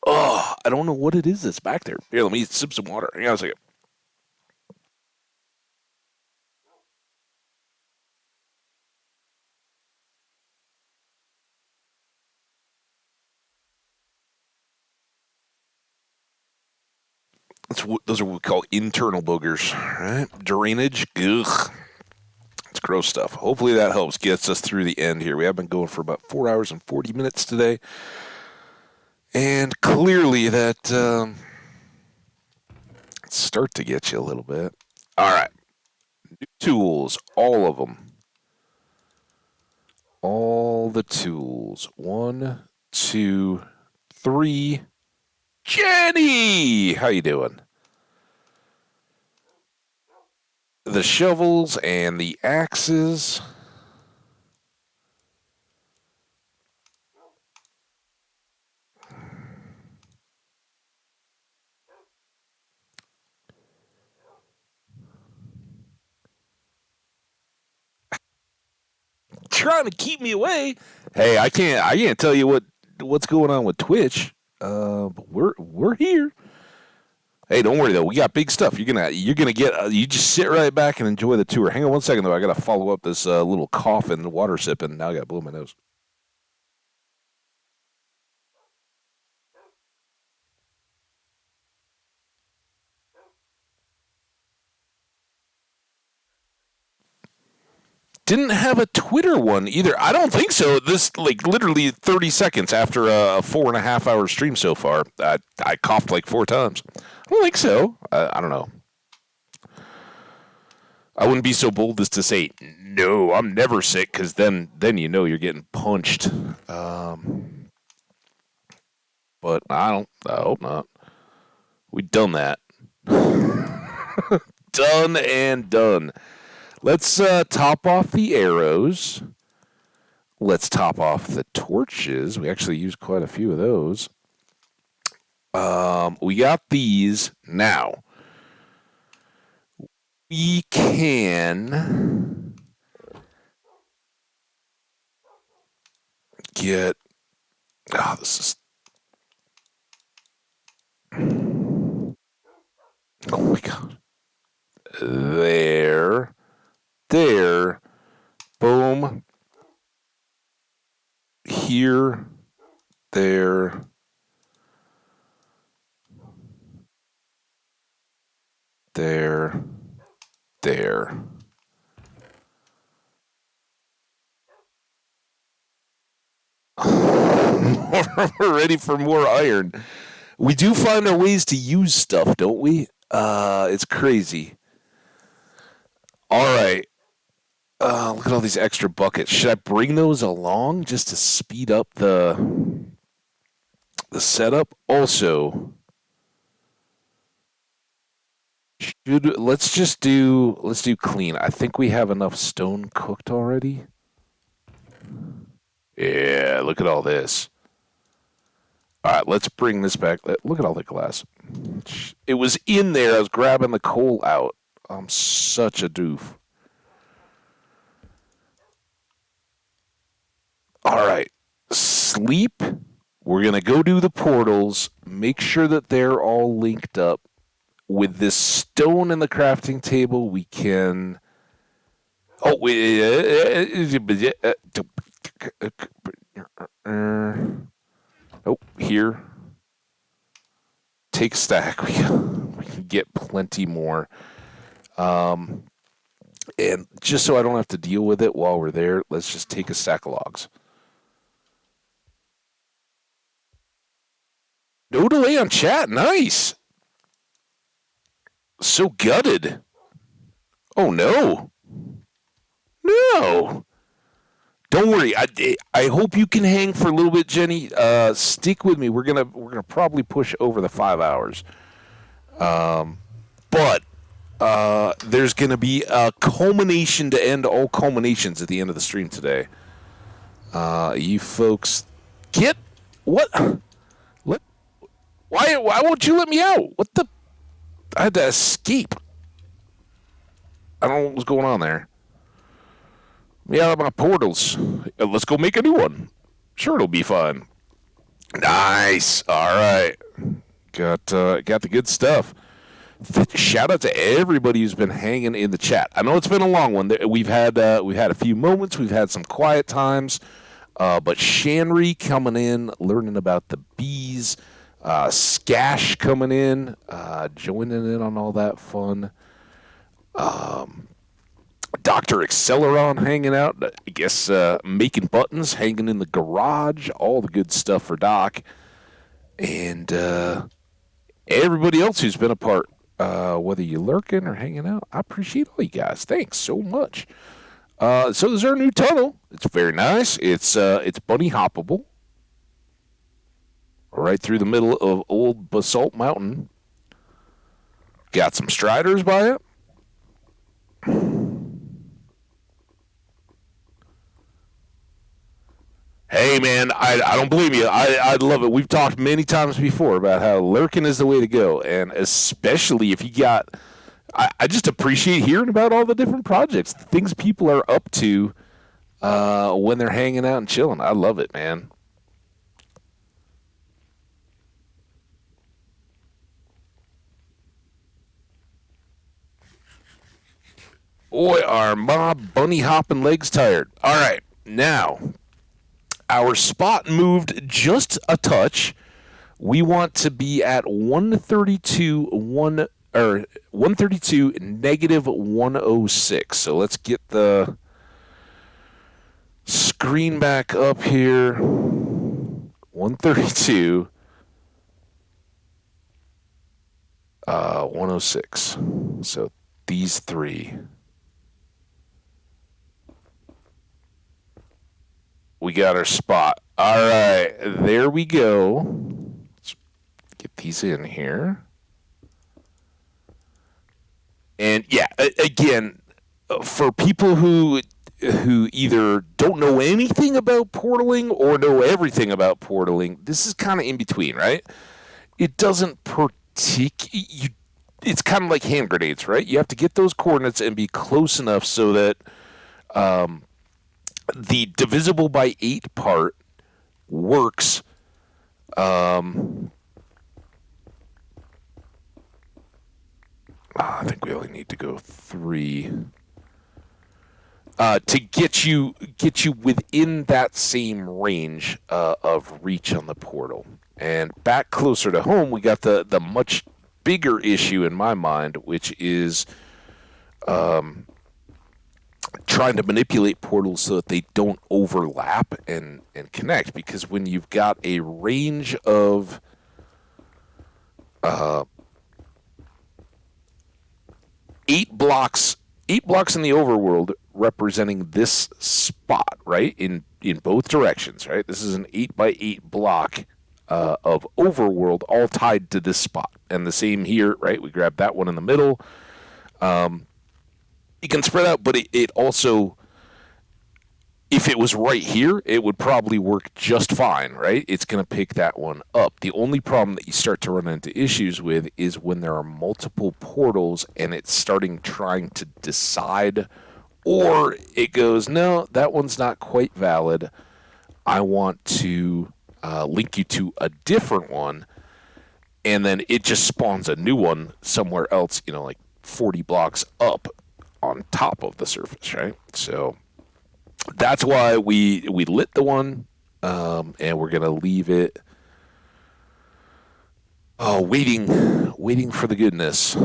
Oh, I don't know what it is that's back there. Here, let me sip some water. Hang on a second. Those are what we call internal boogers, right? Drainage. Ugh. It's gross stuff. Hopefully that helps gets us through the end here. We have been going for about 4 hours and 40 minutes today. And clearly that start to get you a little bit. All right. New tools. All of them. All the tools. 1, 2, 3. Jenny! How you doing? The shovels and the axes. Trying to keep me away. Hey, I can't tell you what's going on with Twitch. But we're here. Hey, don't worry though. We got big stuff. You're gonna get. You just sit right back and enjoy the tour. Hang on 1 second though. I gotta follow up this little cough and water sipping. Now I gotta blow my nose. Didn't have a Twitter one either. I don't think so. This like literally 30 seconds after a 4.5 hour stream so far. I coughed like 4 times. I don't think so. I don't know. I wouldn't be so bold as to say no. I'm never sick because then you know you're getting punched. But I don't. I hope not. We done that. Done and done. Let's top off the arrows. Let's top off the torches. We actually used quite a few of those. We got these now. We can get. Oh, this is. Oh my god. There. Boom. Here. There. There. We're ready for more iron. We do find our ways to use stuff, don't we? It's crazy. All right. Look at all these extra buckets. Should I bring those along just to speed up the setup? Also, let's do clean. I think we have enough stone cooked already. Yeah, look at all this. All right, let's bring this back. Look at all the glass. It was in there. I was grabbing the coal out. I'm such a doof. All right, sleep. We're going to go do the portals. Make sure that they're all linked up. With this stone in the crafting table, we can. Oh, oh, here. Take stack. We can get plenty more. And just so I don't have to deal with it while we're there, let's just take a stack of logs. No delay on chat. Nice. So gutted. Oh no. No. Don't worry. I hope you can hang for a little bit, Jenny. Stick with me. We're gonna probably push over the 5 hours. But there's gonna be a culmination to end all culminations at the end of the stream today. You folks get what? Let why won't you let me out? What the? I had to escape. I don't know what was going on there. Let me out of my portals. Let's go make a new one. Sure, it'll be fun. Nice. All right. Got the good stuff. Shout out to everybody who's been hanging in the chat. I know it's been a long one. We've had a few moments. We've had some quiet times. But Shanry coming in, learning about the bees. Skash coming in, joining in on all that fun. Dr. Acceleron hanging out. I guess making buttons, hanging in the garage. All the good stuff for Doc. And everybody else who's been a part, whether you're lurking or hanging out, I appreciate all you guys. Thanks so much. So there's our new tunnel. It's very nice. It's bunny hoppable. Right through the middle of old Basalt Mountain. Got some striders by it. Hey, man, I don't blame you. I love it. We've talked many times before about how lurking is the way to go, and especially if you got... I just appreciate hearing about all the different projects, things people are up to when they're hanging out and chilling. I love it, man. Boy, are my bunny hopping legs tired. All right, now, our spot moved just a touch. We want to be at 132, 132 negative 106. So let's get the screen back up here. 132, 106. So these three. We got our spot. All right, there we go. Let's get these in here. And yeah, again, for people who either don't know anything about portaling or know everything about portaling, this is kind of in between, right? It doesn't it's kind of like hand grenades, right? You have to get those coordinates and be close enough so that the divisible by 8 part works. I think we only need to go 3 to get you within that same range of reach on the portal. And back closer to home, we got the much bigger issue in my mind, which is trying to manipulate portals so that they don't overlap and connect. Because when you've got a range of 8 blocks in the overworld representing this spot, right? In both directions, right? This is an 8x8 block of overworld all tied to this spot. And the same here, right? We grab that one in the middle. You can spread out, but it also, if it was right here, it would probably work just fine, right? It's going to pick that one up. The only problem that you start to run into issues with is when there are multiple portals and it's trying to decide, or it goes, no, that one's not quite valid. I want to link you to a different one, and then it just spawns a new one somewhere else, like 40 blocks up on top of the surface, right? So that's why we lit the one, and we're gonna leave it waiting for the goodness.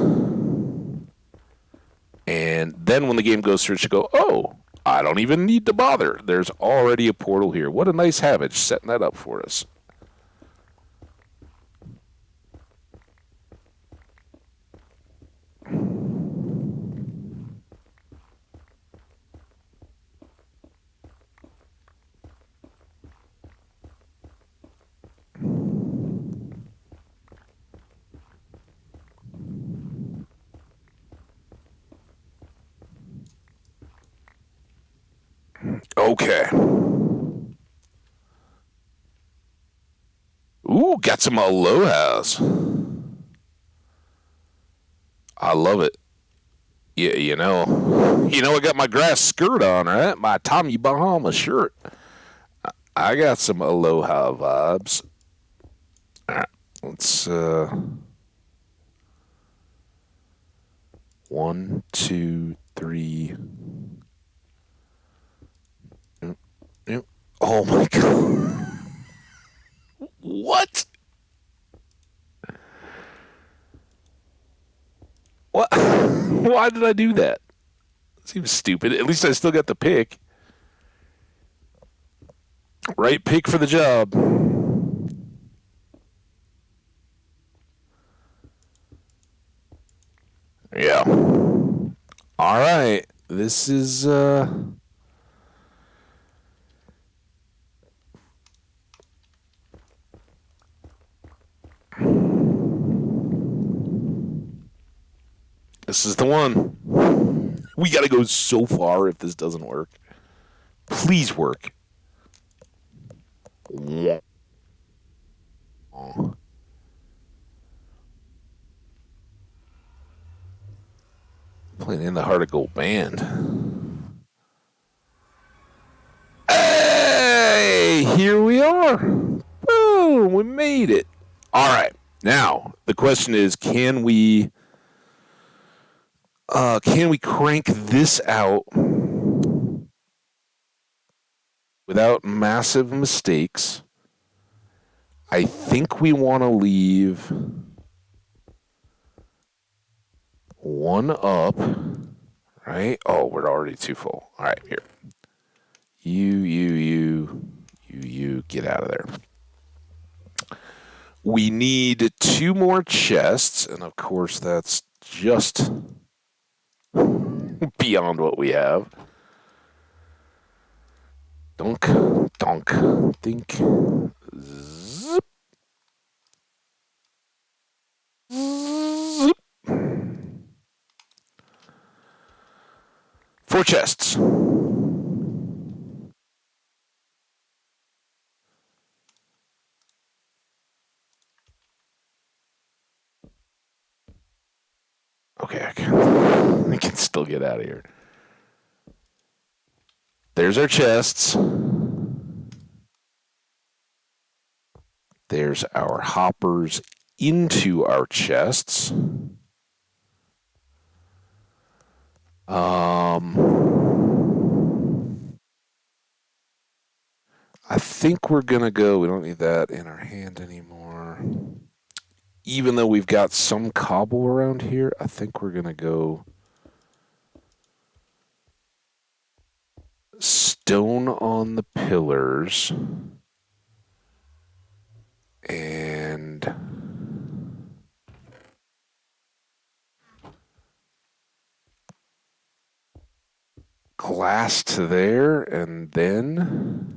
And then when the game goes through, it should go, oh, I don't even need to bother. There's already a portal here. What a nice Hambbage setting that up for us. Okay. Ooh, got some alohas. I love it. Yeah, I got my grass skirt on, right? My Tommy Bahama shirt. I got some aloha vibes. All right, let's 1, 2, 3. Oh my god. What? What? Why did I do that? Seems stupid. At least I still got the pick. Right pick for the job. Yeah. All right. This is this is the one. We got to go so far if this doesn't work. Please work. Playing in the Heart of Gold band. Hey, here we are. Boom, we made it. All right. Now, the question is, can we crank this out without massive mistakes? I think we want to leave one up, right? Oh, we're already too full. All right, here. You, get out of there. We need 2 more chests, and of course that's just beyond what we have. Dunk, think. Zip. Zip. 4 chests. Okay, I can still get out of here. There's our chests. There's our hoppers into our chests. I think we're going to go. We don't need that in our hand anymore. Even though we've got some cobble around here, I think we're going to go stone on the pillars and glass to there, and then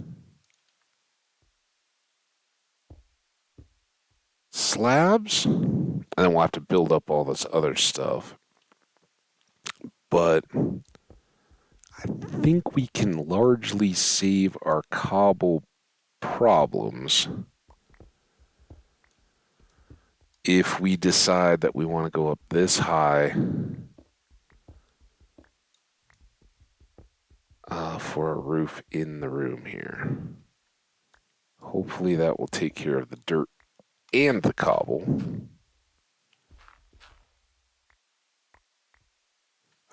slabs, and then we'll have to build up all this other stuff. But I think we can largely save our cobble problems if we decide that we want to go up this high for a roof in the room here. Hopefully that will take care of the dirt and the cobble.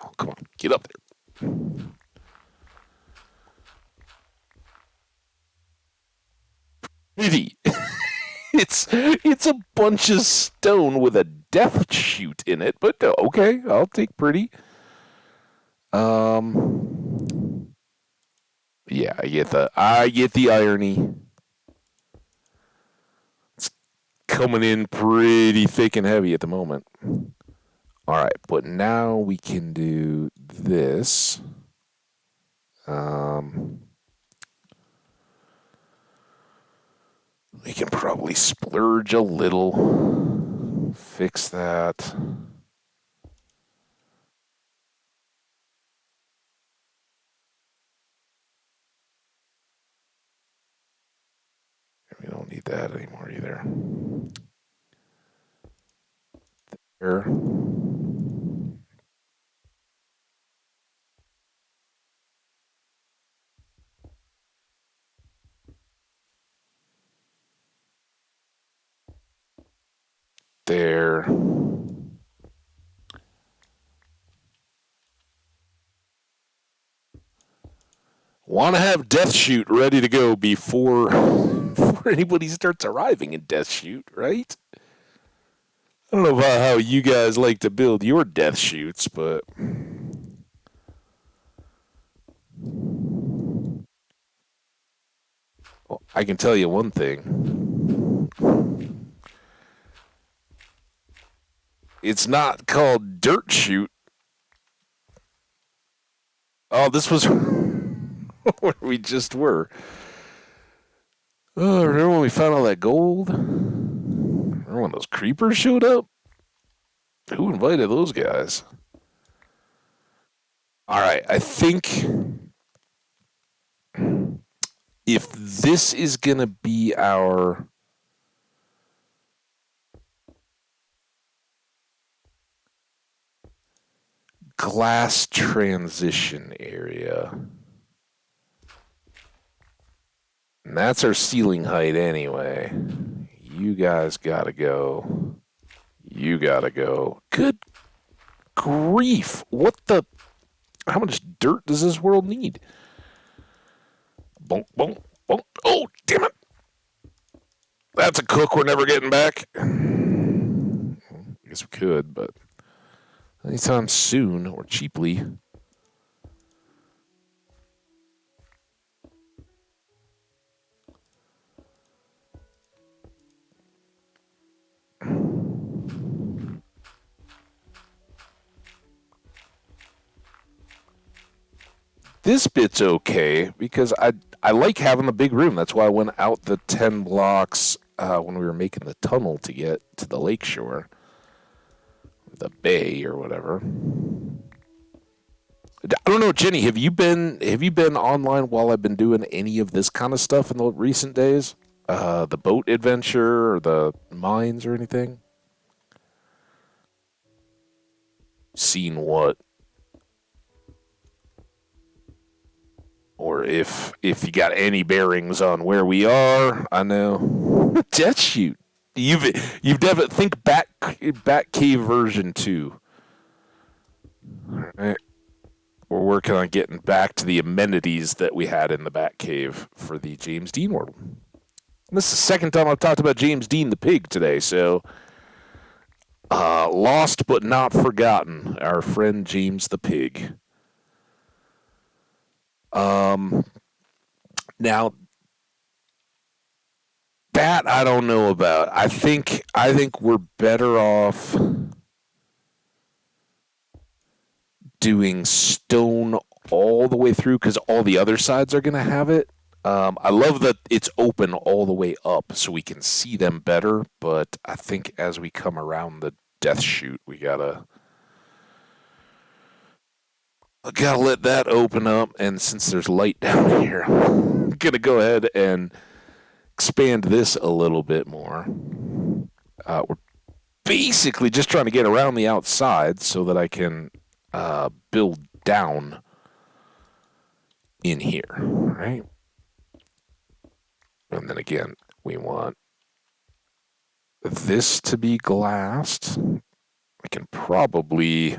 Oh, come on, get up there. Pretty. It's a bunch of stone with a death shoot in it, but okay, I'll take pretty. Yeah, I get the irony. It's coming in pretty thick and heavy at the moment. All right, but now we can do this. Um, we can probably splurge a little. Fix that. We don't need that anymore either. There. There. Want to have Death Shoot ready to go before anybody starts arriving in Death Shoot, right? I don't know about how you guys like to build your Death Shoots, but well, I can tell you one thing. It's not called Dirt Shoot. Oh, this was where we just were. Oh, remember when we found all that gold? Remember when those creepers showed up? Who invited those guys? All right, I think if this is going to be our glass transition area, and that's our ceiling height anyway, you guys got to go. You got to go. Good grief. What the? How much dirt does this world need? Bonk, bonk, bonk. Oh, damn it. That's a cook we're never getting back. I guess we could, but anytime soon or cheaply. This bit's okay because I like having the big room. That's why I went out the 10 blocks when we were making the tunnel to get to the lakeshore, the bay or whatever. I don't know, Jenny. Have you been online while I've been doing any of this kind of stuff in the recent days? The boat adventure or the mines or anything? Seen what? Or if you got any bearings on where we are, I know. Death shoot. You've definitely think back cave version 2. All right. We're working on getting back to the amenities that we had in the Bat Cave for the James Dean world. And this is the second time I've talked about James Dean the pig today, so lost but not forgotten, our friend James the pig. Um, Now that I don't know about. I think we're better off doing stone all the way through because all the other sides are going to have it. I love that it's open all the way up so we can see them better, but I think as we come around the death chute, we gotta let that open up. And since there's light down here, I'm gonna go ahead and expand this a little bit more. We're basically just trying to get around the outside so that I can build down in here, right? And then again, we want this to be glassed. I can probably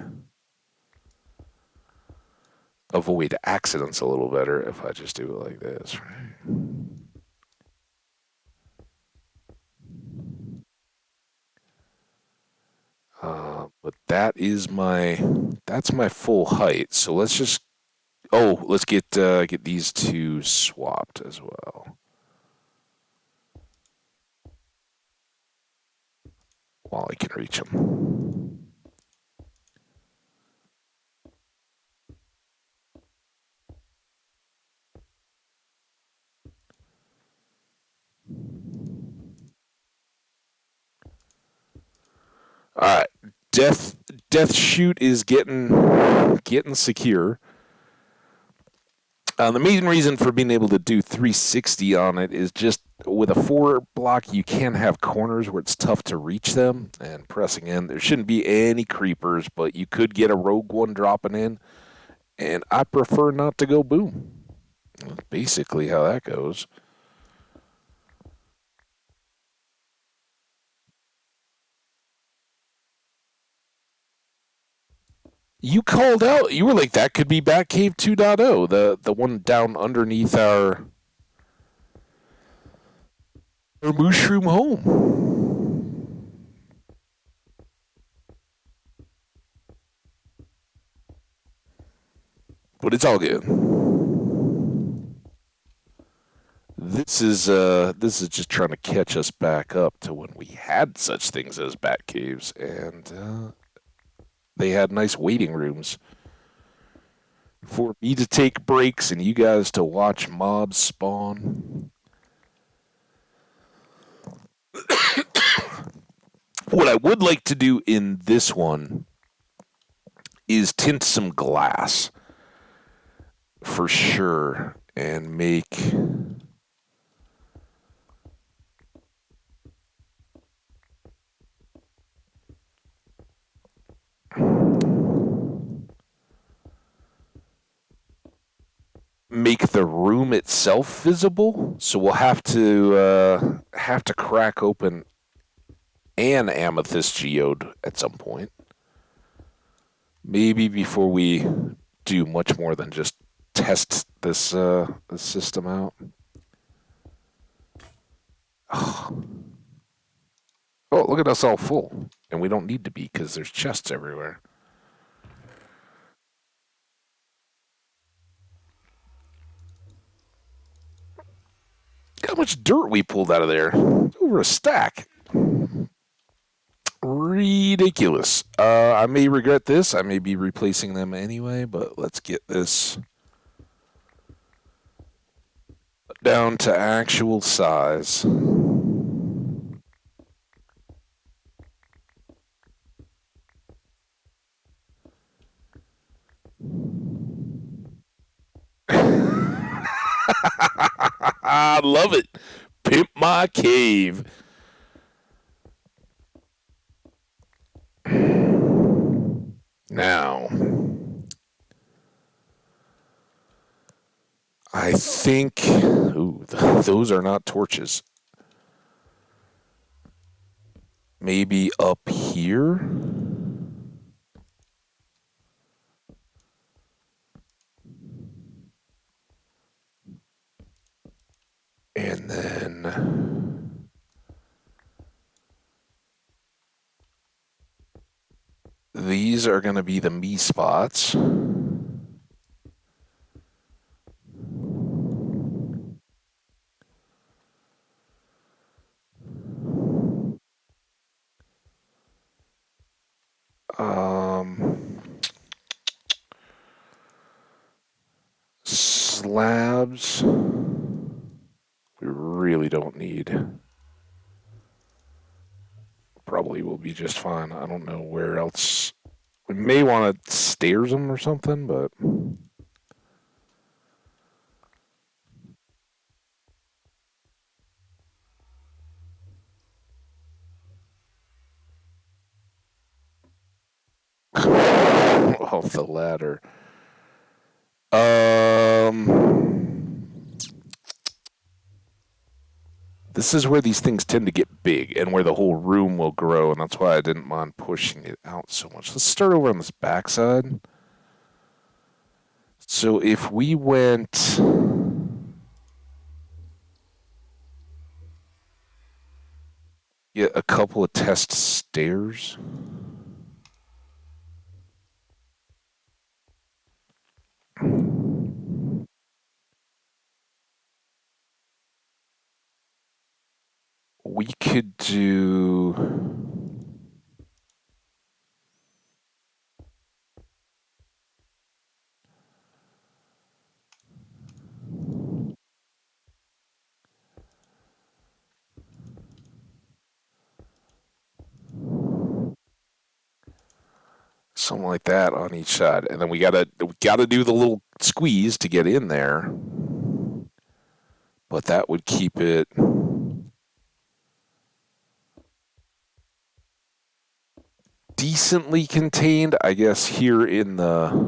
avoid accidents a little better if I just do it like this, right? But that's my full height. So let's get these two swapped as well while I can reach them. All right, death shoot is getting secure. The main reason for being able to do 360 on it is just with a 4 block, you can have corners where it's tough to reach them and pressing in. There shouldn't be any creepers, but you could get a rogue one dropping in, and I prefer not to go boom. That's basically how that goes. You called out. You were like, that could be Batcave 2.0, the one down underneath our mushroom home. But it's all good. This is just trying to catch us back up to when we had such things as bat caves, and they had nice waiting rooms for me to take breaks and you guys to watch mobs spawn. What I would like to do in this one is tint some glass for sure and make the room itself visible. So we'll have to crack open an amethyst geode at some point. Maybe before we do much more than just test this system out. Oh, look at us all full, and we don't need to be because there's chests everywhere. Look how much dirt we pulled out of there. Over a stack. Ridiculous. I may regret this. I may be replacing them anyway, but let's get this down to actual size. I love it. Pimp my cave. Now, I think. Ooh, those are not torches. Maybe up here? And then. These are going to be the me spots. Slabs. We really don't need. Probably will be just fine. I don't know where else. We may want to stairs them or something, but. Off the ladder. This is where these things tend to get big and where the whole room will grow, and that's why I didn't mind pushing it out so much. Let's start over on this backside. So if we went. Get a couple of test stairs. we could do... something like that on each side, and then we gotta do the little squeeze to get in there, but that would keep it decently contained, I guess, here in the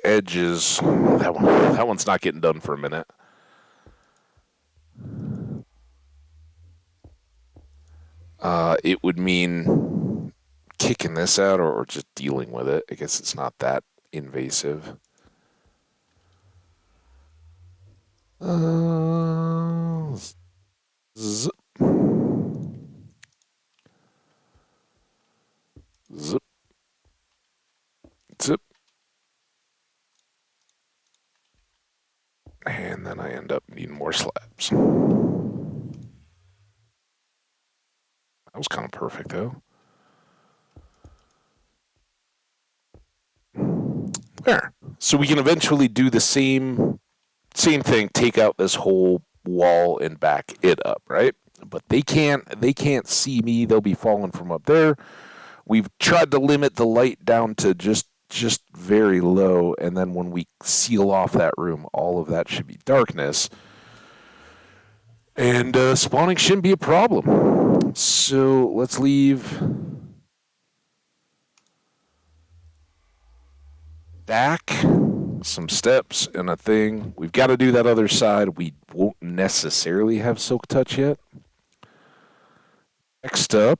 edges. That one's not getting done for a minute. It would mean kicking this out or just dealing with it. I guess it's not that invasive. Zip. Zip. Zip. And then I end up needing more slabs. That was kind of perfect, though. There. So we can eventually do the same thing, take out this whole wall and back it up, right? But they can't see me. They'll be falling from up there. We've tried to limit the light down to just very low, and then when we seal off that room, all of that should be darkness. And spawning shouldn't be a problem. So let's leave back some steps and a thing. We've got to do that other side. We won't necessarily have Silk Touch yet. Next up,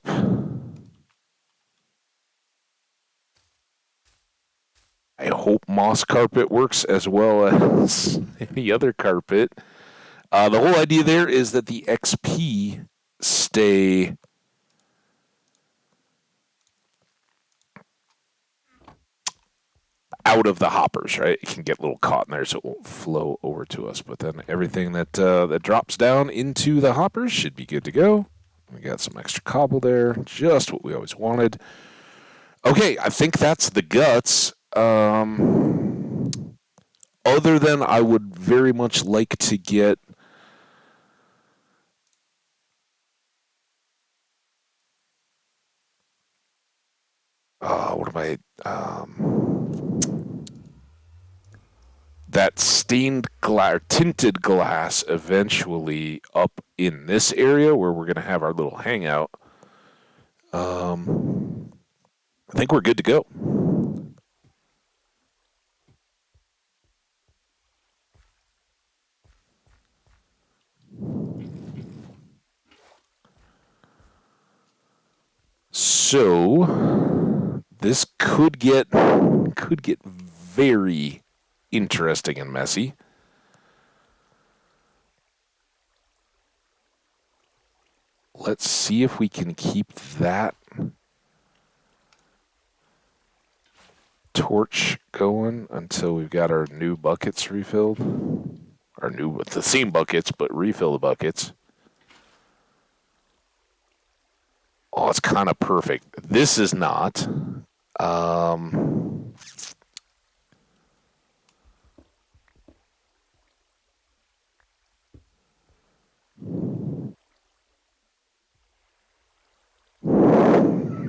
I hope moss carpet works as well as any other carpet. The whole idea there is that the XP stay out of the hoppers, right? It can get a little caught in there, so it won't flow over to us. But then everything that drops down into the hoppers should be good to go. We got some extra cobble there, just what we always wanted. Okay, I think that's the guts. Other than I would very much like to get what am I? That stained glass, tinted glass, eventually up in this area where we're going to have our little hangout. I think we're good to go. So this could get very interesting and messy. Let's see if we can keep that torch going until we've got our new buckets refilled. The same buckets, but refill the buckets. Oh, it's kind of perfect. This is not.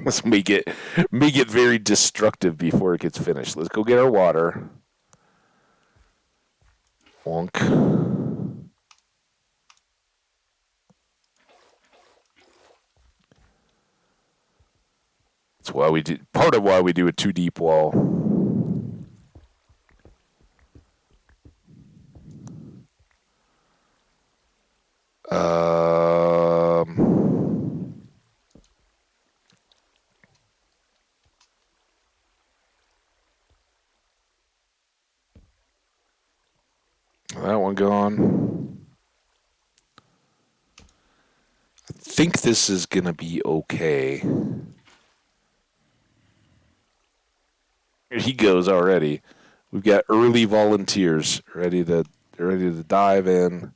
Let's make it very destructive before it gets finished. Let's go get our water. Wonk. That's why we do part of why we do a 2 deep wall. That one gone. I think this is gonna be okay. Here he goes already. We've got early volunteers ready to dive in,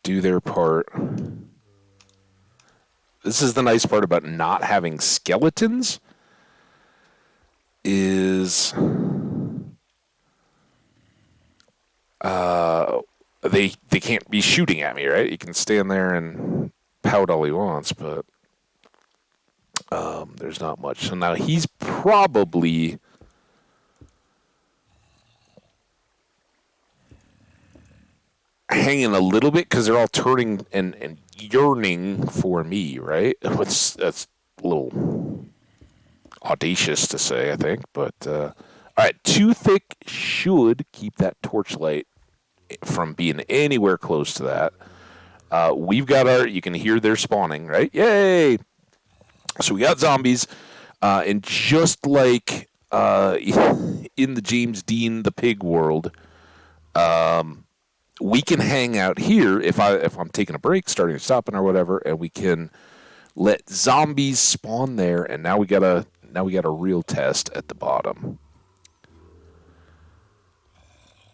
do their part. This is the nice part about not having skeletons is they can't be shooting at me, right? You can stand there and pout all he wants, but there's not much. So now he's probably hanging a little bit because they're all turning and yearning for me, right? That's a little audacious to say, I think. But all right, too thick should keep that torchlight from being anywhere close to that. We've got our. You can hear they're spawning, right? Yay! So we got zombies, and just like in the James Dean the Pig world, we can hang out here if I'm taking a break, starting or stopping or whatever, and we can let zombies spawn there. And now we got a real test at the bottom.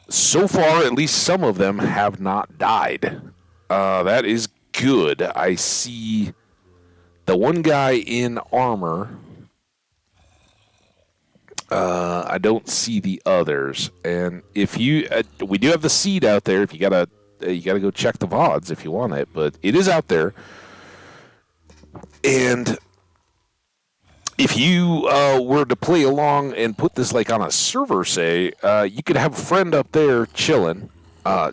So far, at least some of them have not died. That is good. I see the one guy in armor. I don't see the others. And if you, we do have the seed out there. If you gotta go check the VODs if you want it, but it is out there. And if you were to play along and put this like on a server, say, you could have a friend up there chilling,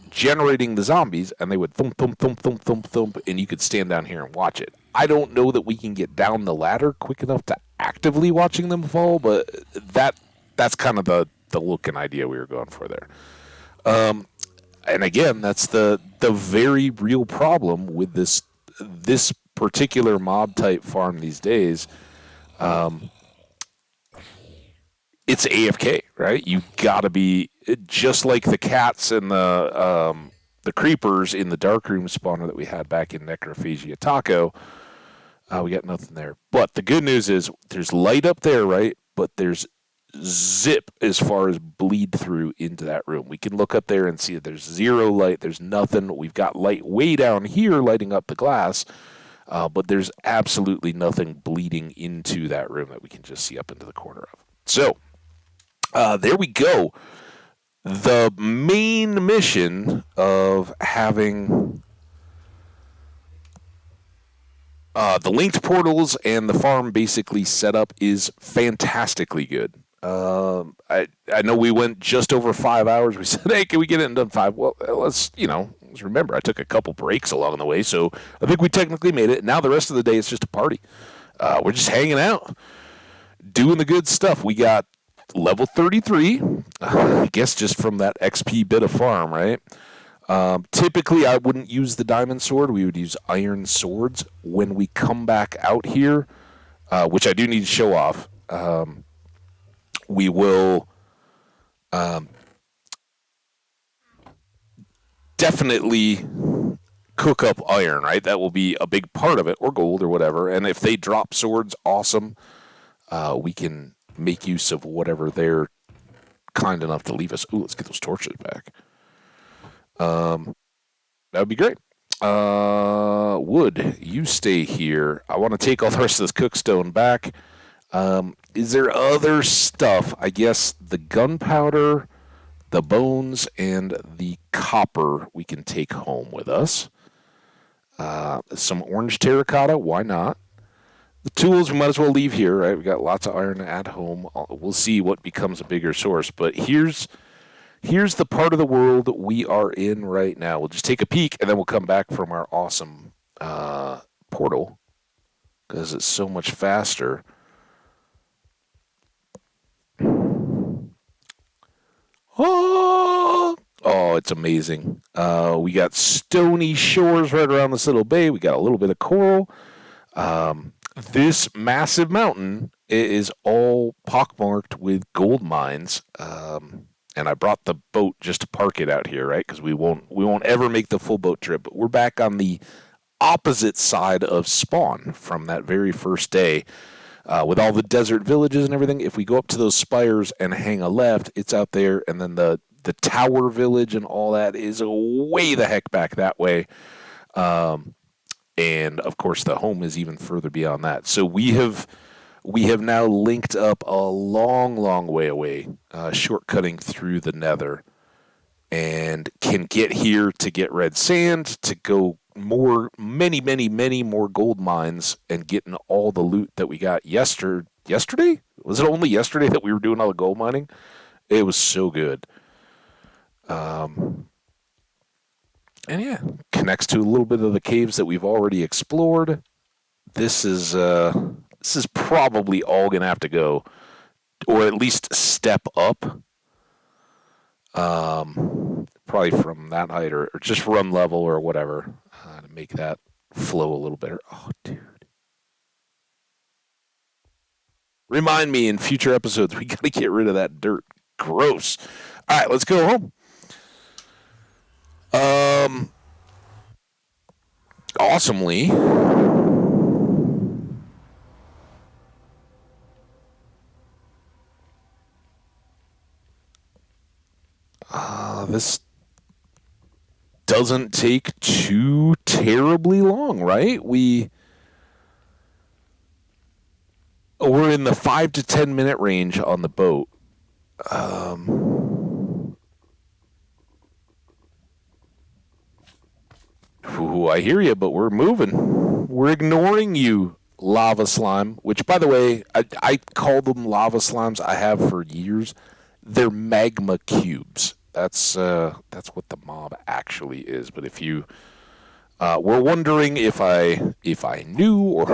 generating the zombies, and they would thump, thump, thump, thump, thump, thump, and you could stand down here and watch it. I don't know that we can get down the ladder quick enough to actively watching them fall, but that's kind of the look and idea we were going for there. And again, that's the very real problem with this particular mob type farm these days. It's AFK, right? You gotta be just like the cats and the creepers in the darkroom spawner that we had back in Necrophagia Taco. We got nothing there. But the good news is there's light up there, right? But there's zip as far as bleed through into that room. We can look up there and see that there's zero light. There's nothing. We've got light way down here lighting up the glass. But there's absolutely nothing bleeding into that room that we can just see up into the corner of. So, there we go. The main mission of having the linked portals and the farm basically set up is fantastically good. I know we went just over 5 hours. We said, hey, can we get it in done 5? Well, let's remember, I took a couple breaks along the way, so I think we technically made it. Now the rest of the day, it's just a party. We're just hanging out, doing the good stuff. We got level 33, I guess just from that XP bit of farm, right? Typically, I wouldn't use the diamond sword. We would use iron swords. When we come back out here, which I do need to show off, we will definitely cook up iron, right? That will be a big part of it, or gold or whatever. And if they drop swords, awesome. We can make use of whatever they're kind enough to leave us. Ooh, let's get those torches back. That would be great. Wood, you stay here. I want to take all the rest of this cookstone back. Is there other stuff? I guess the gunpowder, the bones, and the copper we can take home with us. Some orange terracotta, why not? The tools we might as well leave here, right? We got lots of iron at home. We'll see what becomes a bigger source. But here's the part of the world we are in right now. We'll just take a peek, and then we'll come back from our awesome portal because it's so much faster. Oh, it's amazing. We got stony shores right around this little bay. We got a little bit of coral. This massive mountain is all pockmarked with gold mines. And I brought the boat just to park it out here, right? Because we won't ever make the full boat trip. But we're back on the opposite side of spawn from that very first day. with all the desert villages and everything. If we go up to those spires and hang a left, it's out there, and then the tower village and all that is way the heck back that way. And of course, the home is even further beyond that. So we have now linked up a long, long way away, shortcutting through the Nether, and can get here to get red sand, to go many, many, many more gold mines, and getting all the loot that we got yesterday? Was it only yesterday that we were doing all the gold mining? It was so good. Um, and yeah, connects to a little bit of the caves that we've already explored. This is probably all gonna have to go, or at least step up. Probably from that height, or just run level or whatever, to make that flow a little better. Oh, dude. Remind me in future episodes, we gotta get rid of that dirt. Gross. All right, let's go home. Um, awesomely, this doesn't take too terribly long, right? We're in the 5 to 10 minute range on the boat. Ooh, I hear you, but we're moving. We're ignoring you, lava slime. Which, by the way, I call them lava slimes. I have for years. They're magma cubes. That's what the mob actually is. But if you were wondering if I knew, or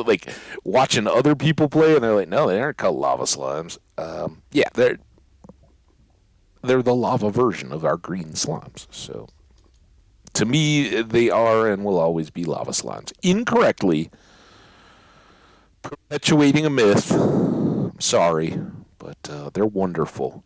like watching other people play, and they're like, no, they aren't called lava slimes. Yeah, they're the lava version of our green slimes. So to me, they are and will always be lava slimes. Incorrectly perpetuating a myth. I'm sorry, but they're wonderful.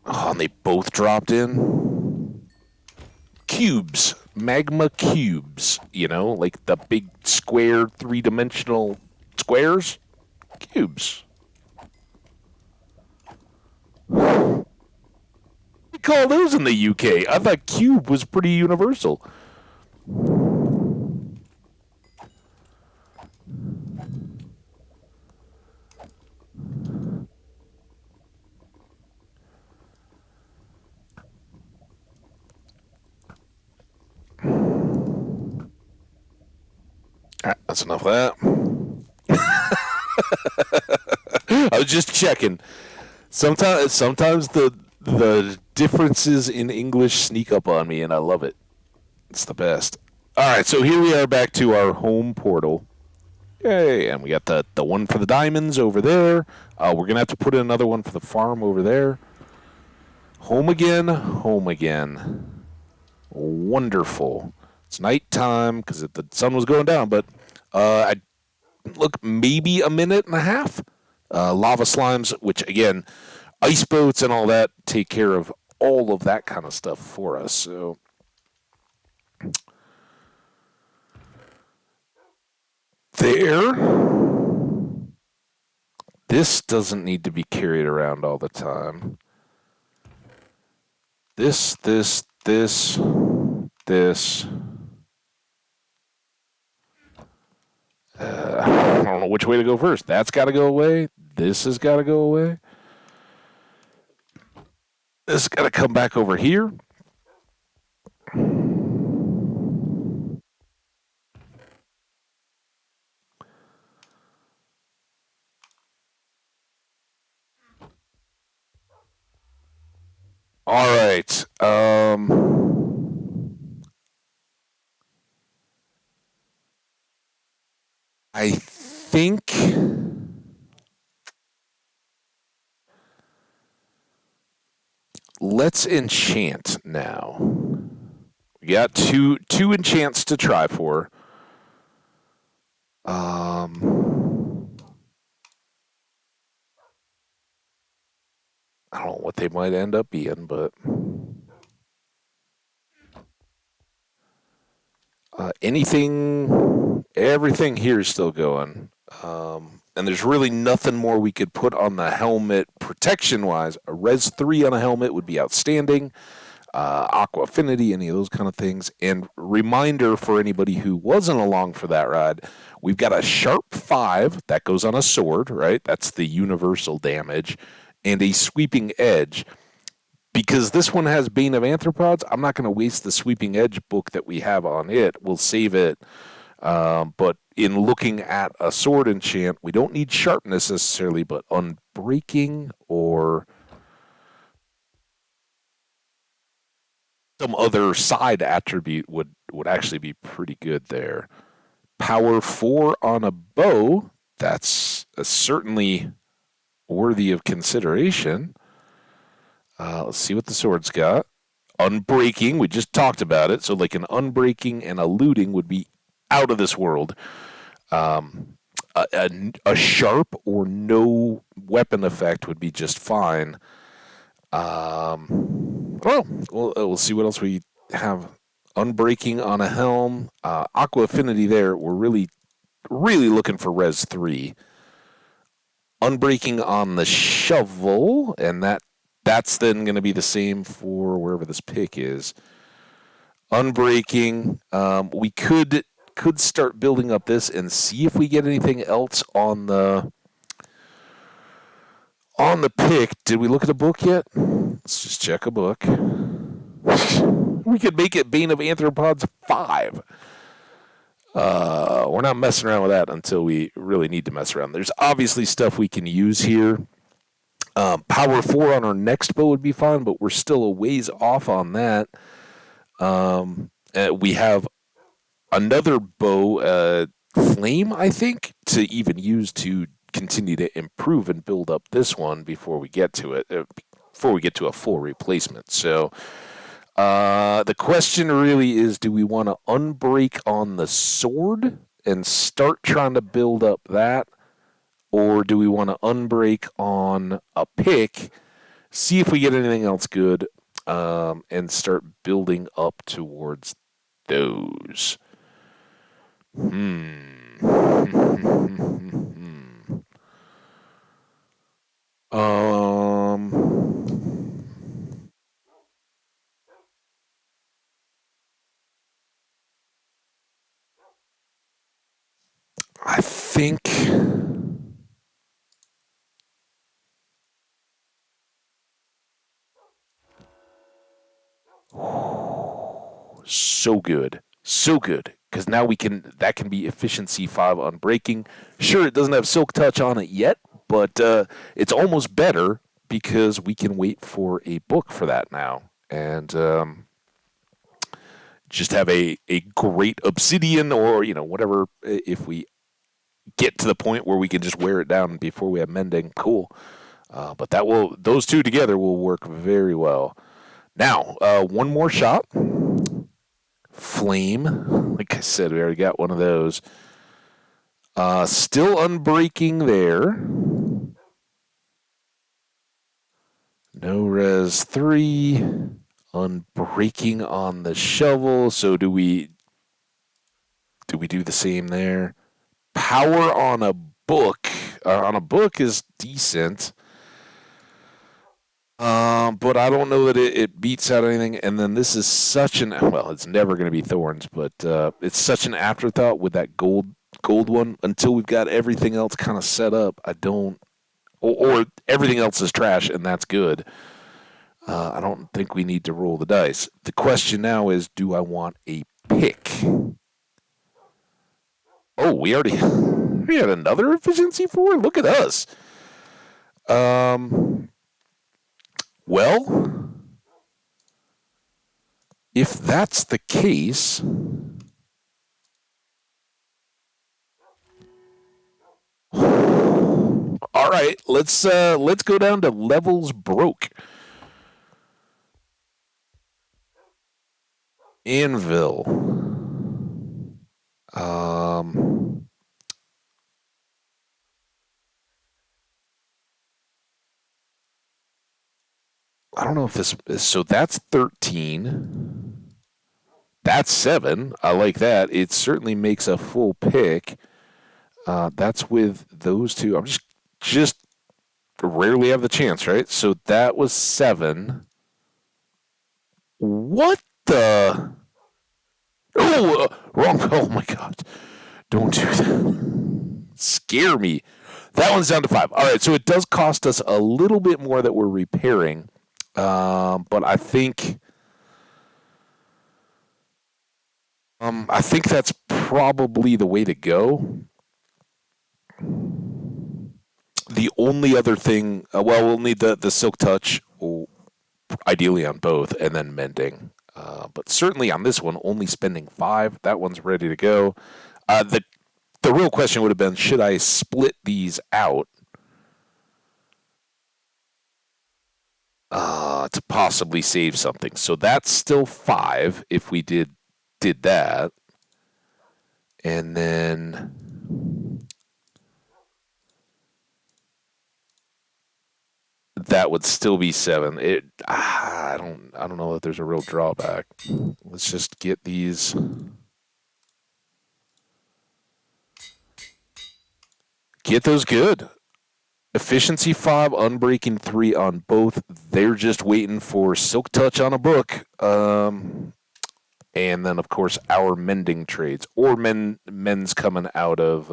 Oh, and they both dropped in. Cubes. Magma cubes. Like the big square 3-dimensional squares. Cubes. We call those in the UK. I thought cube was pretty universal. All right, that's enough of that. I was just checking. Sometimes the differences in English sneak up on me, and I love it. It's the best. All right, so here we are back to our home portal. Yay! And we got the one for the diamonds over there. We're gonna have to put in another one for the farm over there. Home again. Home again. Wonderful. It's nighttime because the sun was going down, but I look maybe a minute and a half. Lava slimes, which again, ice boats and all that take care of all of that kind of stuff for us. So there. This doesn't need to be carried around all the time. This. I don't know which way to go first. That's got to go away. This has got to go away. This has got to come back over here. All right. I think let's enchant now. We got two enchants to try for. I don't know what they might end up being, but Everything here is still going. And there's really nothing more we could put on the helmet protection wise. A Res 3 on a helmet would be outstanding. Aqua Affinity, any of those kind of things. And reminder for anybody who wasn't along for that ride, we've got a Sharp 5 that goes on a sword, right? That's the universal damage, and a Sweeping Edge. Because this one has Bane of Anthropods, I'm not going to waste the Sweeping Edge book that we have on it. We'll save it. But in looking at a sword enchant, we don't need sharpness necessarily, but unbreaking or some other side attribute would actually be pretty good there. Power 4 on a bow, that's certainly worthy of consideration. Let's see what the sword's got. Unbreaking, we just talked about it. So, like an unbreaking and a looting would be out of this world. A sharp or no weapon effect would be just fine. Well, we'll see what else we have. Unbreaking on a helm. Aqua Affinity there. We're really, really looking for Res 3. Unbreaking on the shovel, and that's then going to be the same for wherever this pick is. Unbreaking. We could start building up this and see if we get anything else on the pick. Did we look at a book yet? Let's just check a book. We could make it Bane of Anthropods 5. We're not messing around with that until we really need to mess around. There's obviously stuff we can use here. Power 4 on our next bow would be fine, but we're still a ways off on that. We have another bow, Flame, I think, to even use to continue to improve and build up this one before we get to it, before we get to a full replacement. So the question really is, do we want to unbreak on the sword and start trying to build up that? Or do we want to unbreak on a pick, see if we get anything else good, and start building up towards those? I think so good. So good. Because now that can be efficiency 5 on breaking. Sure, it doesn't have silk touch on it yet, but it's almost better because we can wait for a book for that now. And just have a great obsidian or, whatever, if we get to the point where we can just wear it down before we have mending, cool. But those two together will work very well. Now, one more shot. Flame. Like I said, we already got one of those. Still unbreaking there. No Res 3. Unbreaking on the shovel. So do we do the same there? Power on a book. On a book is decent. But I don't know that it beats out anything. And then this is such it's never going to be Thorns, but it's such an afterthought with that gold one until we've got everything else kind of set up. I don't, or everything else is trash and that's good. I don't think we need to roll the dice. The question now is, do I want a pick? Oh, we had another efficiency 4? Look at us. Well, if that's the case, all right, let's go down to levels broke. Anvil. I don't know if this is, so that's 13. That's 7. I like that. It certainly makes a full pick. That's with those two. I'm just rarely have the chance, right? So that was 7. What the? Oh, wrong. Oh my God. Don't do that. Scare me. That one's down to 5. All right, so it does cost us a little bit more that we're repairing. But I think that's probably the way to go. The only other thing, we'll need the silk touch, ideally on both, and then mending. But certainly on this one, only spending 5. That one's ready to go. The real question would have been, should I split these out to possibly save something? So that's still 5 if we did that. And then that would still be 7. I don't know that there's a real drawback. Let's just get these. Get those good. Efficiency 5, Unbreaking 3 on both. They're just waiting for Silk Touch on a book. And then, of course, our mending trades. Or men's coming out of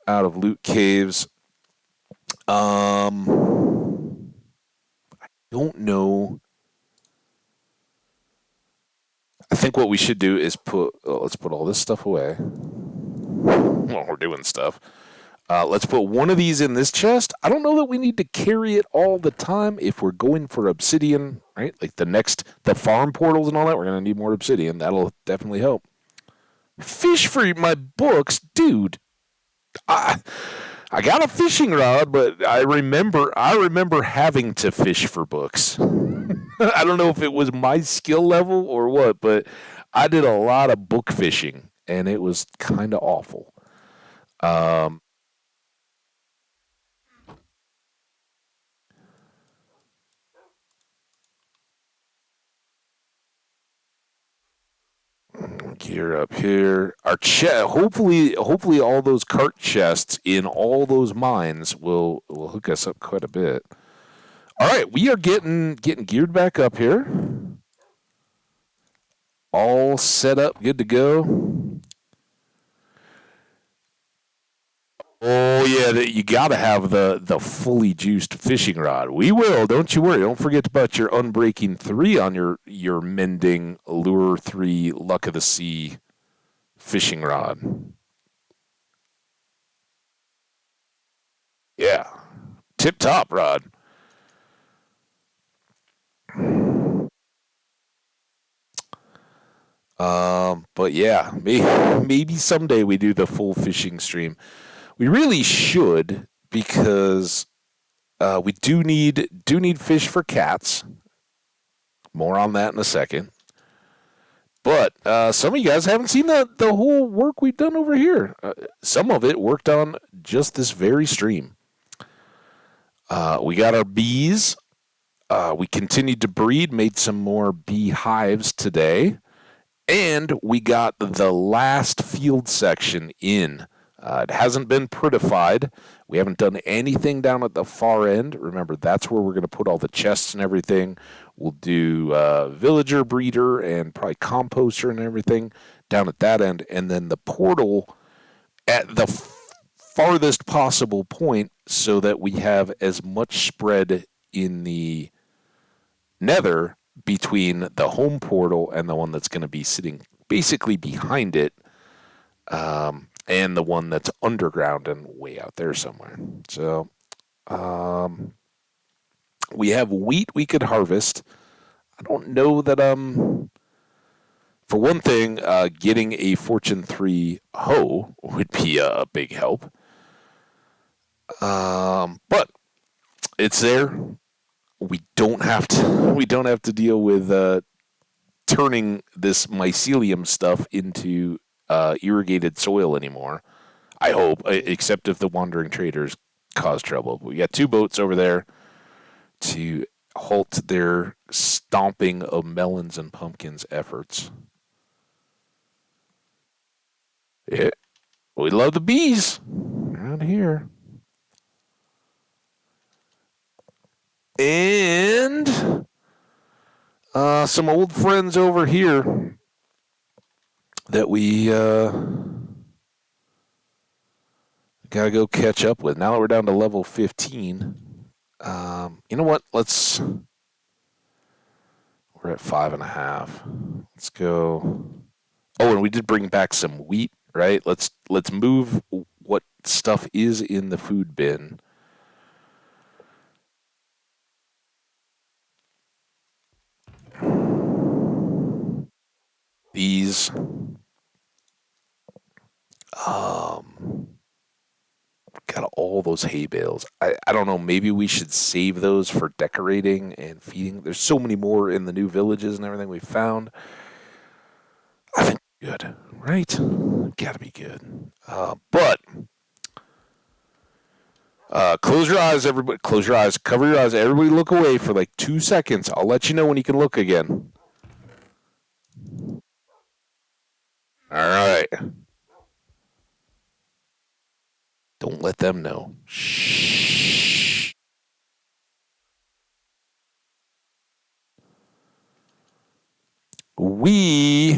loot caves. I don't know. I think what we should do is let's put all this stuff away while we're doing stuff. Let's put one of these in this chest. I don't know that we need to carry it all the time if we're going for obsidian, right? Like the farm portals and all that, we're going to need more obsidian. That'll definitely help. Fish for my books? Dude, I got a fishing rod, but I remember having to fish for books. I don't know if it was my skill level or what, but I did a lot of book fishing, and it was kind of awful. Gear up here. Our hopefully all those cart chests in all those mines will hook us up quite a bit. All right, we are getting geared back up here. All set up, good to go. Oh yeah, you got to have the fully juiced fishing rod. We will, don't you worry. Don't forget about your Unbreaking 3 on your mending Lure 3 Luck of the Sea fishing rod. Yeah, tip top rod. But yeah, maybe someday we do the full fishing stream. We really should, because we do need fish for cats. More on that in a second. But some of you guys haven't seen the whole work we've done over here. Some of it worked on just this very stream. We got our bees. We continued to breed, made some more bee hives today. And we got the last field section in. It hasn't been prettified. We haven't done anything down at the far end. Remember, that's where we're going to put all the chests and everything. We'll do villager breeder and probably composter and everything down at that end. And then the portal at the farthest possible point so that we have as much spread in the nether between the home portal and the one that's going to be sitting basically behind it, and the one that's underground and way out there somewhere. So we have wheat we could harvest. I don't know that for one thing, getting a Fortune 3 hoe would be a big help. But it's there. We don't have to deal with turning this mycelium stuff into irrigated soil anymore. I hope, except if the wandering traders cause trouble. We got 2 boats over there to halt their stomping of melons and pumpkins efforts. Yeah, we love the bees around here. And some old friends over here that we gotta go catch up with. Now that we're down to level 15, you know what? We're at 5.5. Let's go. Oh, and we did bring back some wheat, right? Let's move what stuff is in the food bin. These got all those hay bales. I don't know, maybe we should save those for decorating and feeding. There's so many more in the new villages and everything we found. I think good, right? Gotta be good. But close your eyes, everybody. Close your eyes. Cover your eyes. Everybody look away for like 2 seconds. I'll let you know when you can look again. All right. Don't let them know. Shh. We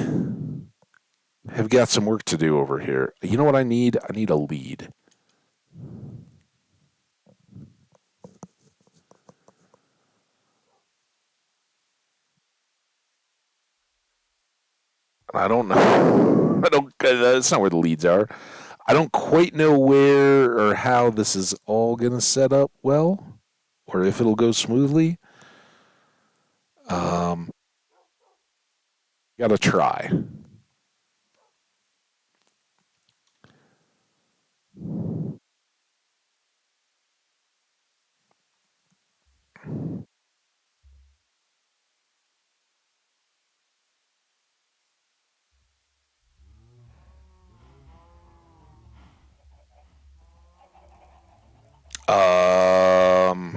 have got some work to do over here. You know what I need? I need a lead. I don't know. I don't. That's not where the leads are. I don't quite know where or how this is all gonna set up well, or if it'll go smoothly. Um, Gotta try. Um,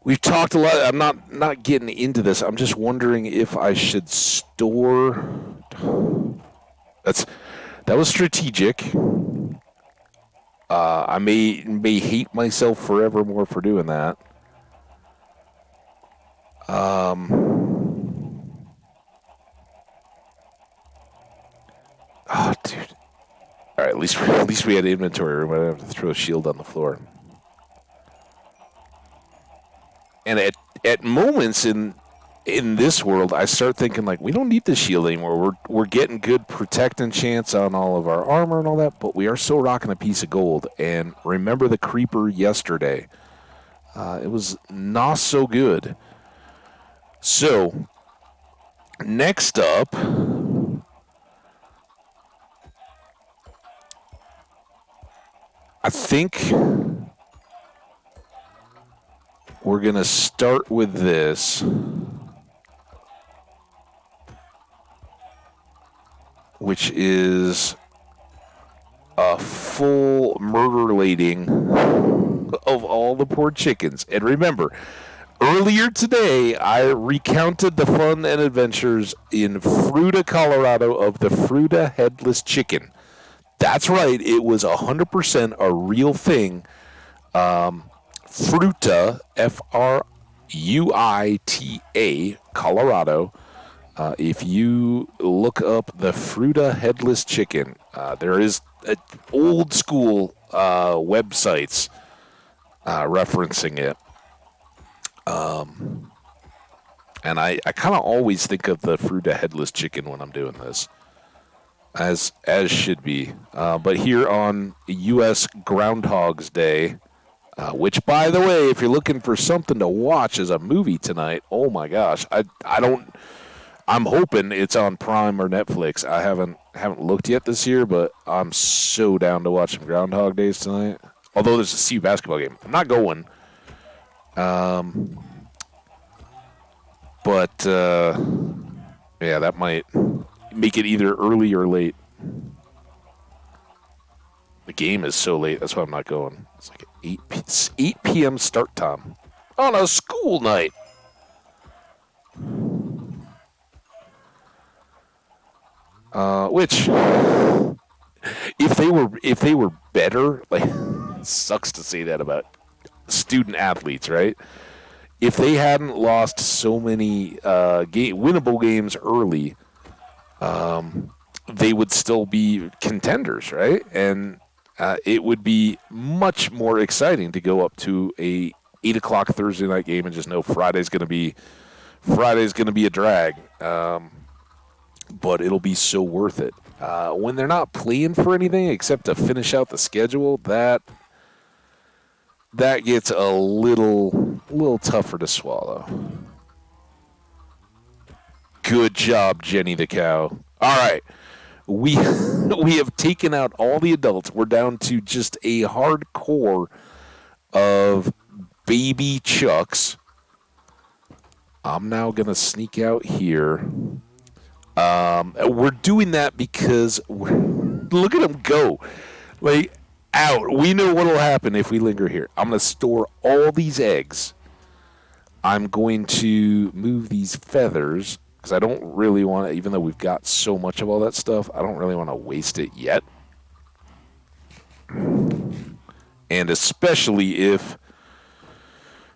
we've talked a lot. I'm not getting into this. I'm just wondering if I should store. That's that was strategic. I may hate myself forevermore for doing that. Oh, dude. All right, at least we had inventory room. I didn't have to throw a shield on the floor. And at moments in this world, I start thinking like we don't need the shield anymore. We're getting good protecting chance on all of our armor and all that, but we are still rocking a piece of gold. And remember the creeper yesterday? It was not so good. So next up, I think we're gonna start with this, which is a full murder lading of all the poor chickens. And remember, earlier today, I recounted the fun and adventures in Fruta, Colorado of the Fruta headless chicken. That's right, it was 100% a real thing. Fruta, Fruita, Colorado. If you look up the Fruta headless chicken, there is old school websites referencing it. And I kind of always think of the Fruta headless chicken when I'm doing this, as should be. But here on U.S. Groundhog's Day, which, by the way, if you're looking for something to watch as a movie tonight, oh my gosh, I don't. I'm hoping it's on Prime or Netflix. I haven't looked yet this year, but I'm so down to watch some Groundhog Days tonight. Although there's a CU basketball game, I'm not going. But yeah, that might make it either early or late. The game is so late. That's why I'm not going. It's like 8 p.m. start time on a school night. Which, if they were better, like, sucks to say that about student athletes, right? If they hadn't lost so many winnable games early, they would still be contenders, right? And it would be much more exciting to go up to a 8 o'clock Thursday night game and just know Friday's going to be a drag. But it'll be so worth it. When they're not playing for anything except to finish out the schedule, that gets a little tougher to swallow. Good job, Jenny the cow. All right. We have taken out all the adults. We're down to just a hardcore of baby chucks. I'm now going to sneak out here. We're doing that because look at them go. Like, out. We know what will happen if we linger here. I'm going to store all these eggs. I'm going to move these feathers because I don't really want to, even though we've got so much of all that stuff, I don't really want to waste it yet. And especially if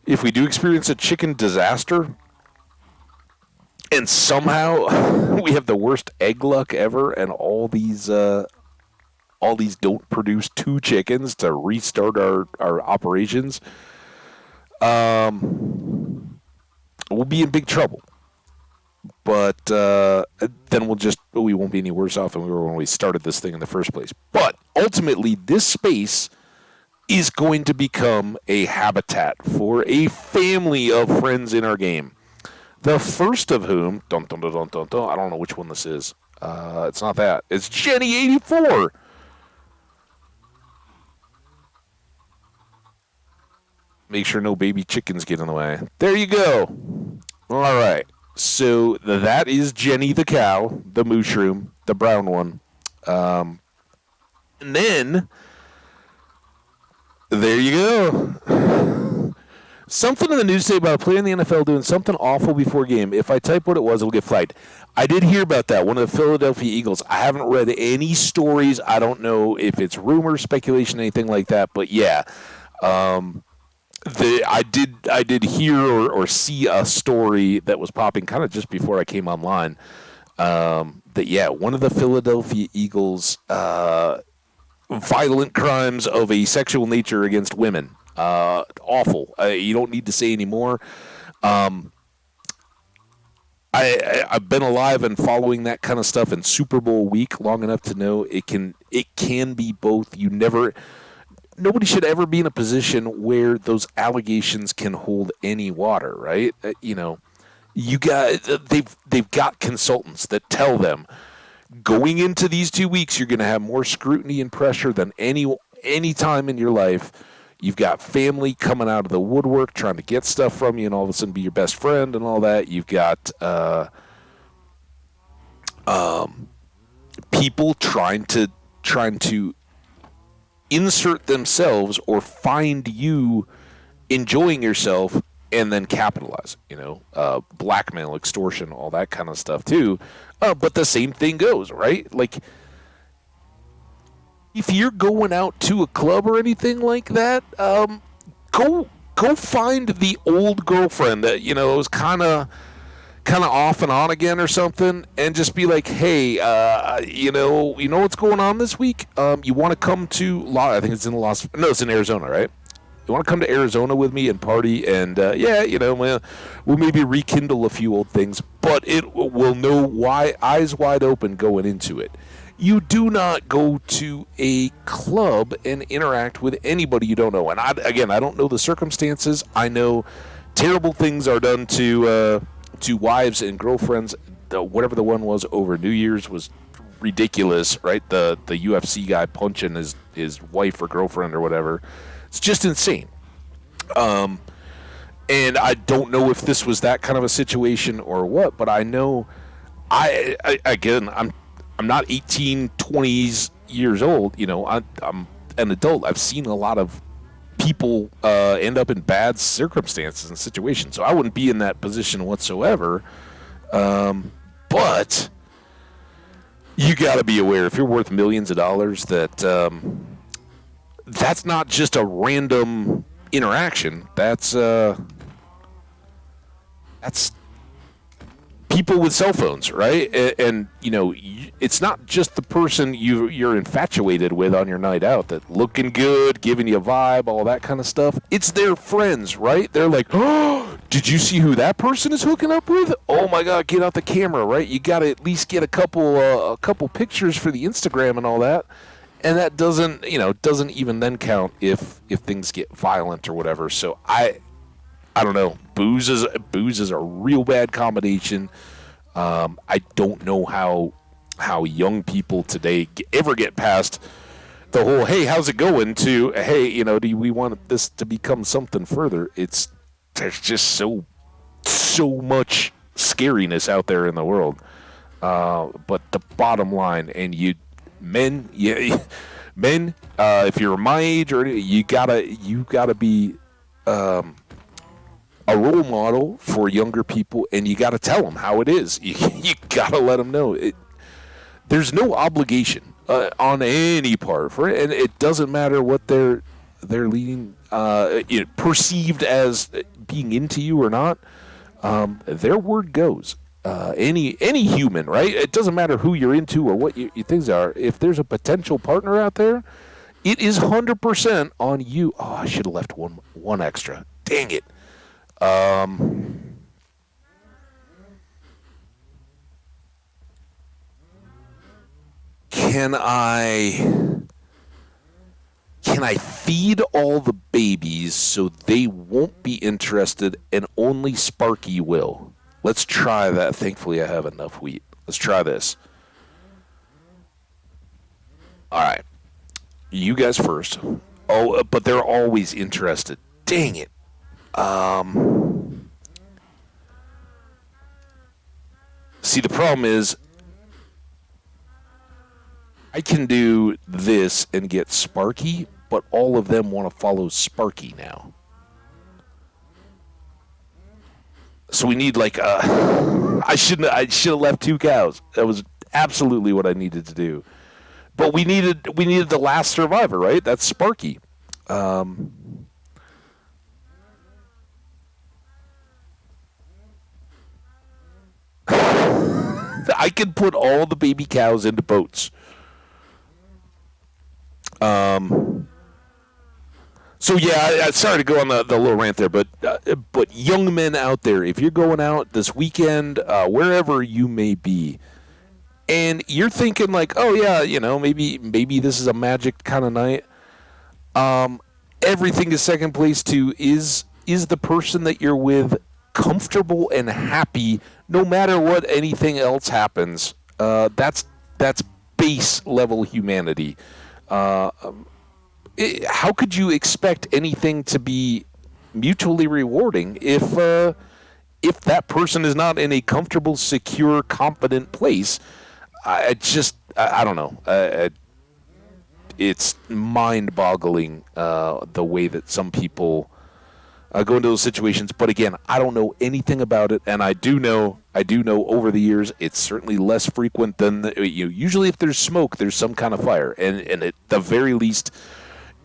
we do experience a chicken disaster and somehow we have the worst egg luck ever and all these don't produce 2 chickens to restart our operations, we'll be in big trouble. But then we won't be any worse off than we were when we started this thing in the first place. But ultimately, this space is going to become a habitat for a family of friends in our game. The first of whom, I don't know which one this is. It's not that. It's Jenny84. Make sure no baby chickens get in the way. There you go. All right. So that is Jenny the cow, the mushroom, the brown one. And then, there you go. Something in the news today about a player in the NFL doing something awful before game. If I type what it was, it'll get flagged. I did hear about that. One of the Philadelphia Eagles. I haven't read any stories. I don't know if it's rumor, speculation, anything like that. But yeah, I did hear or see a story that was popping kind of just before I came online. One of the Philadelphia Eagles violent crimes of a sexual nature against women. Awful. You don't need to say any more. I've been alive and following that kind of stuff in Super Bowl week long enough to know it can be both. Nobody should ever be in a position where those allegations can hold any water, right? They've got consultants that tell them going into these 2 weeks you're going to have more scrutiny and pressure than any time in your life. You've got family coming out of the woodwork trying to get stuff from you and all of a sudden be your best friend and all that. You've got people trying to insert themselves or find you enjoying yourself and then capitalize, blackmail, extortion, all that kind of stuff too. But the same thing goes, right? Like, if you're going out to a club or anything like that, go find the old girlfriend that was kind of off and on again or something, and just be like, hey, you know what's going on this week? You want to come to I think it's it's in Arizona, right? You want to come to Arizona with me and party, and we'll maybe rekindle a few old things, but it will know why, eyes wide open going into it. You do not go to a club and interact with anybody you don't know. And I don't know the circumstances. I know terrible things are done to wives and girlfriends. Whatever the one was over New Year's was ridiculous, right? The UFC guy punching his wife or girlfriend or whatever. It's just insane. And I don't know if this was that kind of a situation or what, but I know I'm not 18, 20 years old. I'm an adult, I've seen a lot of people end up in bad circumstances and situations. So I wouldn't be in that position whatsoever. But you got to be aware, if you're worth millions of dollars, that that's not just a random interaction. That's people with cell phones, right? And you know, it's not just the person you're infatuated with on your night out that looking good, giving you a vibe, all that kind of stuff. It's their friends, right? They're like, oh, did you see who that person is hooking up with? Oh my God, get out the camera, right? You got to at least get a couple pictures for the Instagram and all that. And that doesn't even then count if things get violent or whatever. So I don't know. Booze is a real bad combination. I don't know how young people today ever get past the whole, hey, how's it going, to, hey, do we want this to become something further? There's just so much scariness out there in the world. But the bottom line, and men, if you're my age, or you gotta be a role model for younger people, and you got to tell them how it is. You got to let them know. There's no obligation on any part for it, and it doesn't matter what they're leading, perceived as being into you or not. Their word goes. Any human, right? It doesn't matter who you're into or what your things are. If there's a potential partner out there, it is 100% on you. Oh, I should have left one extra. Dang it. Can I feed all the babies so they won't be interested and only Sparky will? Let's try that. Thankfully, I have enough wheat. Let's try this. All right. You guys first. Oh, but they're always interested. Dang it. See, the problem is I can do this and get Sparky, but all of them want to follow Sparky now. So we need I should have left 2 cows. That was absolutely what I needed to do. But we needed the last survivor, right? That's Sparky. I can put all the baby cows into boats. So yeah, sorry to go on the little rant there, but young men out there, if you're going out this weekend, wherever you may be, and you're thinking like, oh yeah, maybe this is a magic kind of night. Everything is second place to is the person that you're with comfortable and happy no matter what anything else happens. That's base level humanity. How could you expect anything to be mutually rewarding if that person is not in a comfortable, secure, confident place? I don't know. It's mind-boggling the way that some people go into those situations. But again, I don't know anything about it, and I do know over the years it's certainly less frequent than usually. If there's smoke, there's some kind of fire, and at the very least,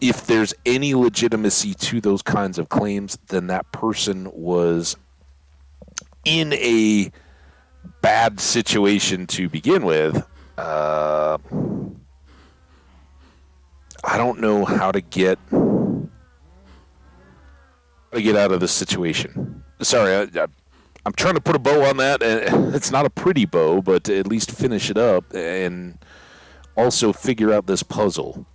if there's any legitimacy to those kinds of claims, then that person was in a bad situation to begin with. I don't know how to get out of this situation. Sorry, I'm trying to put a bow on that, and it's not a pretty bow, but to at least finish it up and also figure out this puzzle.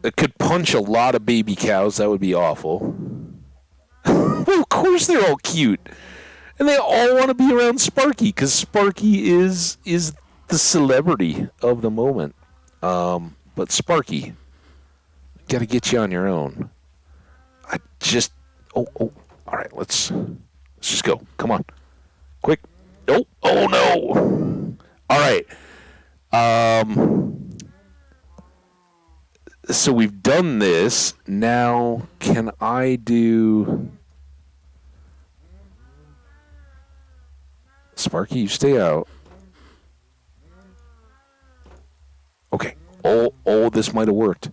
It could punch a lot of baby cows. That would be awful. Well, of course they're all cute. And they all want to be around Sparky because Sparky is the celebrity of the moment. But Sparky, got to get you on your own. Oh, all right, let's just go. Come on. Quick. Oh no. All right. So we've done this. Now, can I do... Sparky, you stay out. Okay. Oh, this might have worked.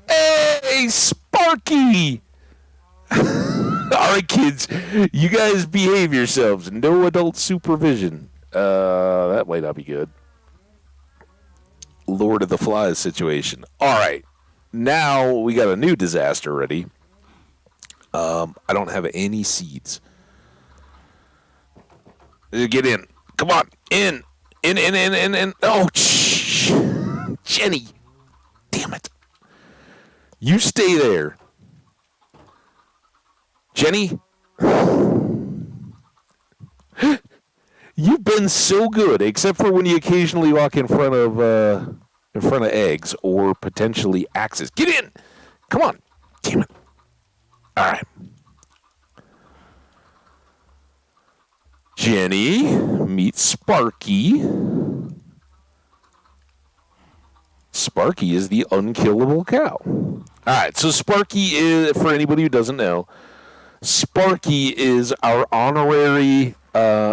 Hey, Sparky! All right, kids, you guys behave yourselves. No adult supervision. That might not be good. Lord of the Flies situation. All right, now we got a new disaster ready. I don't have any seeds. Get in. Come on, in. Oh, shh. Jenny. Damn it. You stay there. Jenny, you've been so good, except for when you occasionally walk in front of eggs or potentially axes. Get in! Come on! Damn it! All right, Jenny, meet Sparky. Sparky is the unkillable cow. All right, so Sparky is, for anybody who doesn't know, Sparky is our honorary,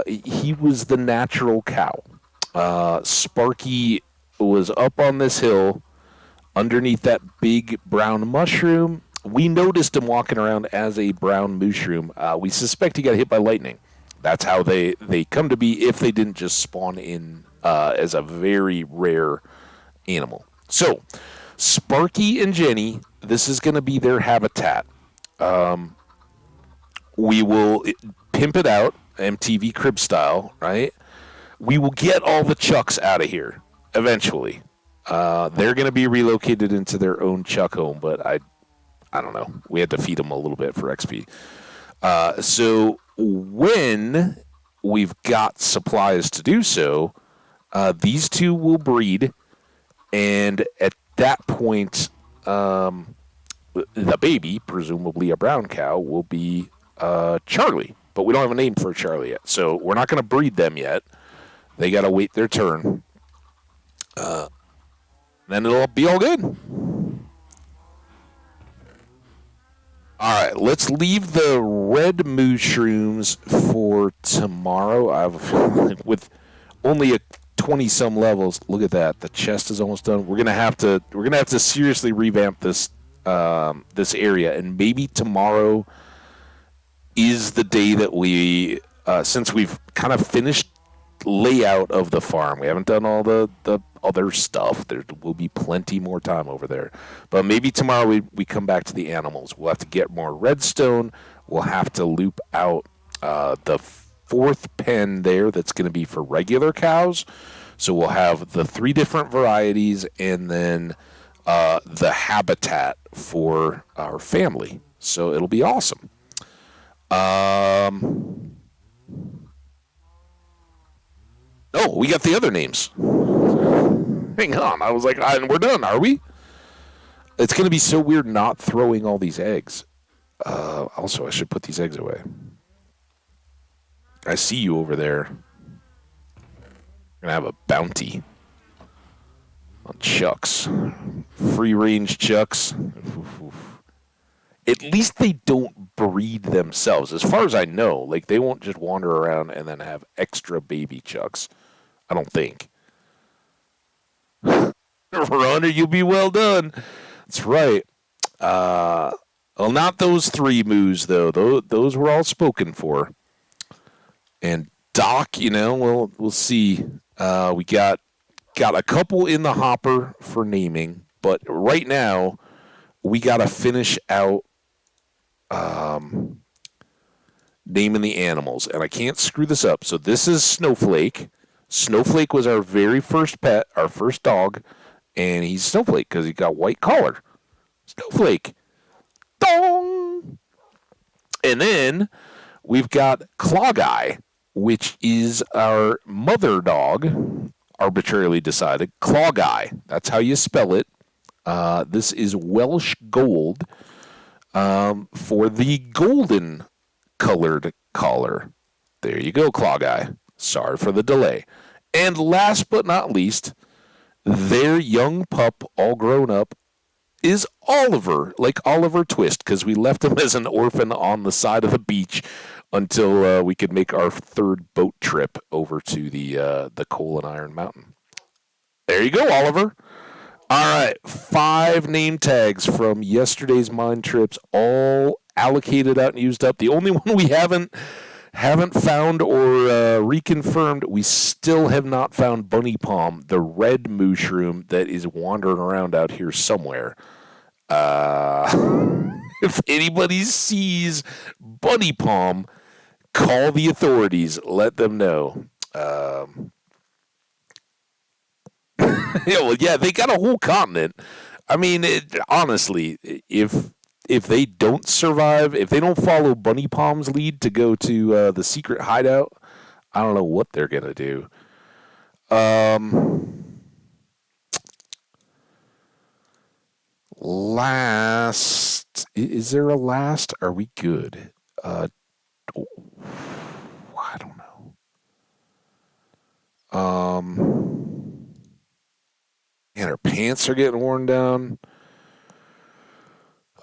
he was the natural cow. Sparky was up on this hill underneath that big brown mushroom. We noticed him walking around as a brown mushroom. We suspect he got hit by lightning. That's how they come to be if they didn't just spawn in as a very rare animal. So, Sparky and Jenny, this is going to be their habitat. We will pimp it out, MTV Crib style, right? We will get all the Chucks out of here eventually. They're going to be relocated into their own Chuck home, but I don't know. We had to feed them a little bit for XP. So when we've got supplies to do so, these two will breed, and at that point, the baby, presumably a brown cow, will be Charlie, but we don't have a name for Charlie yet, so we're not going to breed them yet. They got to wait their turn. Then it'll be all good. All right, let's leave the red mushrooms for tomorrow. With only a 20-some levels. Look at that. The chest is almost done. We're gonna have to seriously revamp this area, and maybe tomorrow is the day that we, since we've kind of finished layout of the farm. We haven't done all the other stuff. There will be plenty more time over there. But maybe tomorrow we come back to the animals. We'll have to get more redstone. We'll have to loop out the fourth pen there that's going to be for regular cows. So we'll have the 3 different varieties and then the habitat for our family. So it'll be awesome. Oh, we got the other names. Hang on. I was like, we're done, are we? It's going to be so weird not throwing all these eggs. Also, I should put these eggs away. I see you over there. We're going to have a bounty on Chucks. Free-range Chucks. At least they don't breed themselves. As far as I know, like, they won't just wander around and then have extra baby Chucks. I don't think. Runner, you'll be well done. That's right. Well, not those 3 moos, though. Those were all spoken for. And Doc, we'll see. We got a couple in the hopper for naming, but right now we got to finish out naming the animals, and I can't screw this up. So this is Snowflake. Snowflake was our very first pet, our first dog, and he's Snowflake because he got white collar. Snowflake. Dong! And then we've got Clog Eye, which is our mother dog, arbitrarily decided, Claw Guy. That's how you spell it. This is Welsh Gold for the golden colored collar. There you go, Claw Guy. Sorry for the delay. And last but not least, their young pup, all grown up, is Oliver, like Oliver Twist, because we left him as an orphan on the side of the beach until we could make our third boat trip over to the Coal and Iron Mountain. There you go, Oliver. All right, 5 name tags from yesterday's mine trips, all allocated out and used up. The only one we haven't found or reconfirmed, we still have not found bunny palm, the red mushroom that is wandering around out here somewhere. If anybody sees bunny palm, call the authorities. Let them know. Yeah, they got a whole continent. I mean, honestly, if they don't survive, if they don't follow Bunny Palm's lead to go to the secret hideout, I don't know what they're gonna do. Last, is there a last? Are we good? I don't know. And our pants are getting worn down.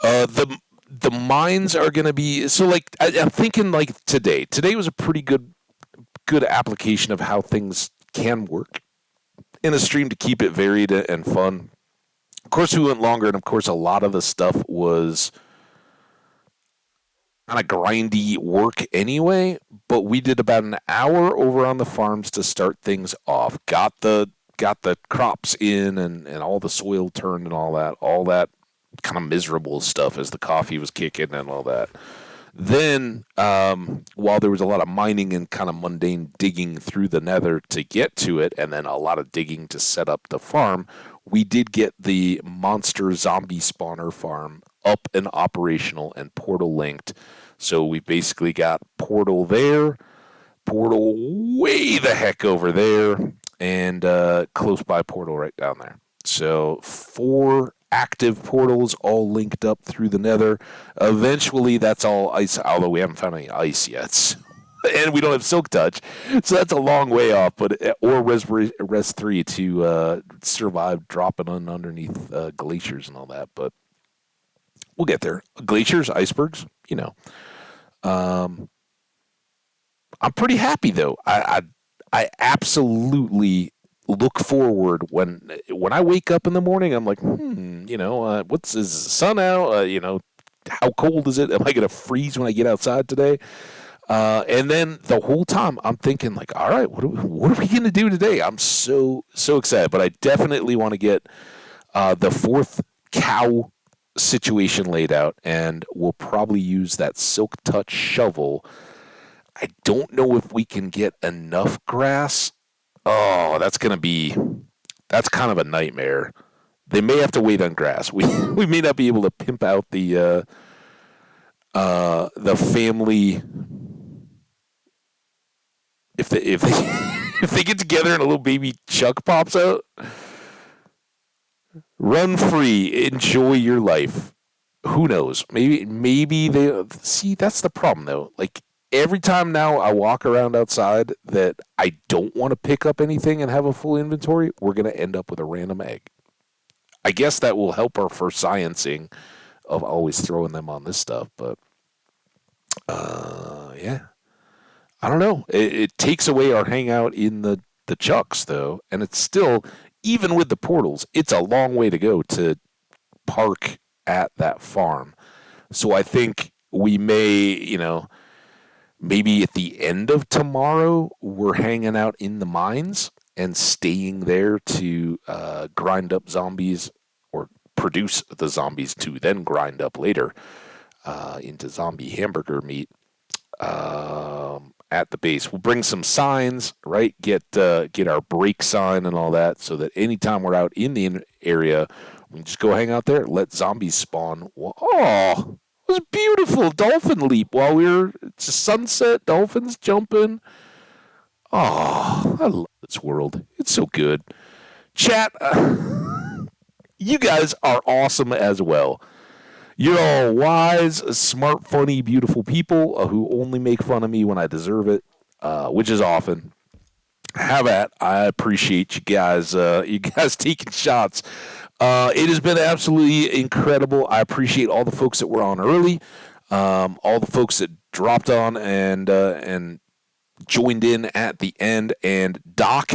The mines are gonna be so like I'm thinking like today. Today was a pretty good application of how things can work in a stream to keep it varied and fun. Of course, we went longer, and of course, a lot of the stuff was kind of grindy work anyway. But we did about an hour over on the farms to start things off. Got the crops in and all the soil turned and all that kind of miserable stuff as the coffee was kicking and all that. Then, while there was a lot of mining and kind of mundane digging through the nether to get to it, and then a lot of digging to set up the farm, we did get the monster zombie spawner farm up and operational and portal linked. So we basically got portal there, portal way the heck over there, and close by portal right down there. So 4 active portals all linked up through the nether. Eventually, that's all ice, although we haven't found any ice yet. And we don't have Silk Touch, so that's a long way off. But or Res 3 to survive dropping underneath glaciers and all that. But we'll get there. Glaciers, icebergs, I'm pretty happy though. I absolutely look forward when I wake up in the morning. I'm like, is the sun out? How cold is it? Am I going to freeze when I get outside today? And then the whole time I'm thinking like, all right, what are we going to do today? I'm so excited, but I definitely want to get the 4th cow situation laid out, and we'll probably use that Silk Touch shovel. I don't know if we can get enough grass. Oh, that's kind of a nightmare. They may have to wait on grass. We may not be able to pimp out the family if they if they get together and a little baby Chuck pops out. Run free, enjoy your life. Who knows? Maybe they see. That's the problem though. Like, every time now I walk around outside that I don't want to pick up anything and have a full inventory, we're going to end up with a random egg. I guess that will help our for sciencing of always throwing them on this stuff, but yeah. I don't know. It takes away our hangout in the chucks, though, and it's still, even with the portals, it's a long way to go to park at that farm. So I think we may, maybe at the end of tomorrow, we're hanging out in the mines and staying there to grind up zombies or produce the zombies to then grind up later into zombie hamburger meat at the base. We'll bring some signs, right? Get our break sign and all that, so that anytime we're out in the area, we can just go hang out there, let zombies spawn. Oh, it was beautiful. Dolphin leap while we were sunset, dolphins jumping. Oh, I love this world. It's so good. Chat, you guys are awesome as well. You're all wise, smart, funny, beautiful people who only make fun of me when I deserve it, which is often. Have at. I appreciate you guys. You guys taking shots. It has been absolutely incredible. I appreciate all the folks that were on early, all the folks that dropped on and joined in at the end. And Doc,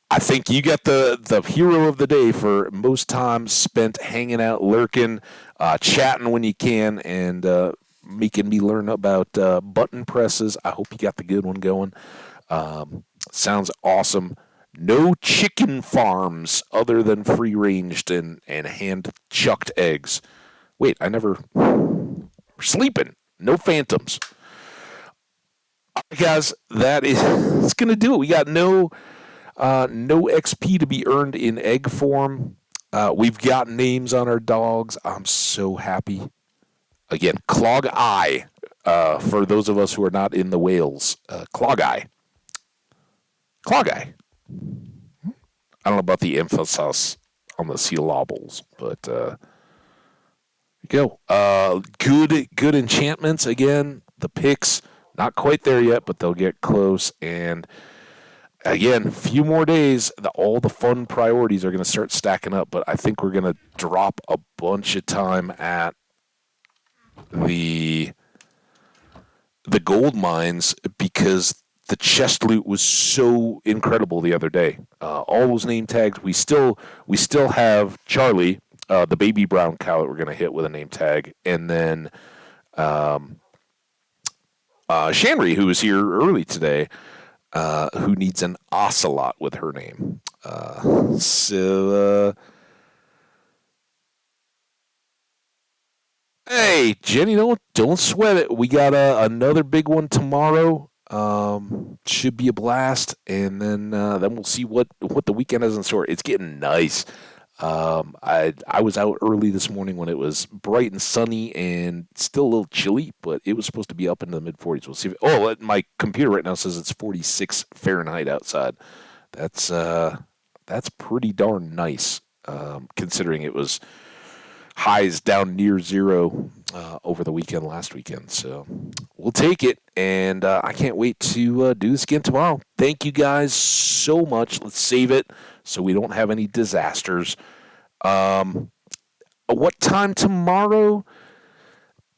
I think you got the hero of the day for most time spent hanging out, lurking, chatting when you can, and making me learn about button presses. I hope you got the good one going. Sounds awesome. No chicken farms other than free ranged and hand chucked eggs. Wait, I never. We're sleeping. No phantoms. All right, guys, that is it's gonna do it. We got no XP to be earned in egg form. We've got names on our dogs. I'm so happy. Again, Clog Eye. For those of us who are not in the Wales, Clog Eye. Clog Eye. I don't know about the emphasis on the syllables, but go. Good enchantments again. The picks not quite there yet, but they'll get close. And again, a few more days, all the fun priorities are going to start stacking up. But I think we're going to drop a bunch of time at the gold mines because the chest loot was so incredible the other day. All those name tags. We still have Charlie, the baby brown cow that we're going to hit with a name tag, and then Shanry, who was here early today, who needs an ocelot with her name. Hey, Jenny, don't sweat it. We got another big one tomorrow. Should be a blast, and then we'll see what the weekend has in store. It's getting nice. I was out early this morning when it was bright and sunny and still a little chilly, but it was supposed to be up into the mid 40s. We'll see. My computer right now says it's 46 Fahrenheit outside. That's pretty darn nice, considering it was highs down near zero over the last weekend. So we'll take it, and I can't wait to do this again tomorrow. Thank you guys so much. Let's save it so we don't have any disasters. What time tomorrow?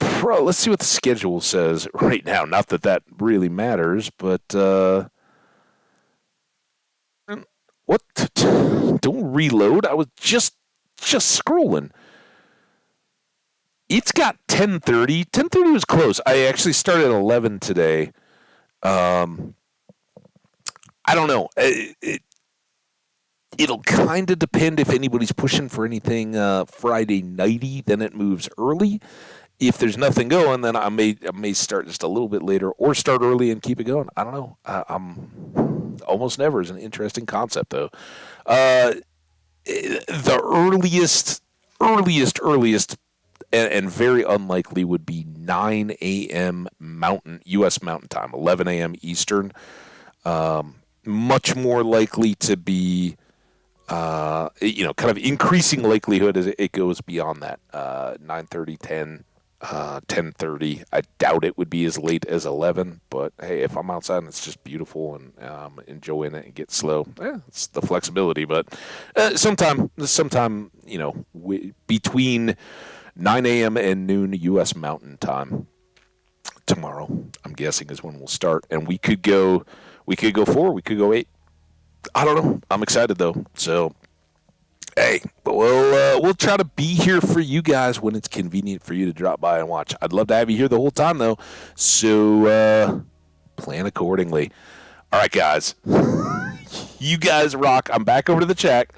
Let's see what the schedule says right now. Not that really matters, but what? Don't reload. I was just scrolling. It's got 10:30. 10:30 was close. I actually started at 11 today. I don't know. It'll kind of depend if anybody's pushing for anything Friday nighty. Then it moves early. If there's nothing going, then I may start just a little bit later or start early and keep it going. I don't know. I'm almost never is an interesting concept though. The earliest. And very unlikely would be 9 a.m. U.S. Mountain Time, 11 a.m. Eastern. Much more likely to be, kind of increasing likelihood as it goes beyond that. 9:30, 10, 10:30. I doubt it would be as late as 11, but hey, if I'm outside and it's just beautiful and enjoying it and get slow, it's the flexibility. But sometime, between 9 a.m. and noon U.S. Mountain Time tomorrow, I'm guessing, is when we'll start. And we could go 4, we could go 8. I don't know. I'm excited though. So, hey, but we'll try to be here for you guys when it's convenient for you to drop by and watch. I'd love to have you here the whole time though. So plan accordingly. All right, guys. You guys rock. I'm back over to the chat.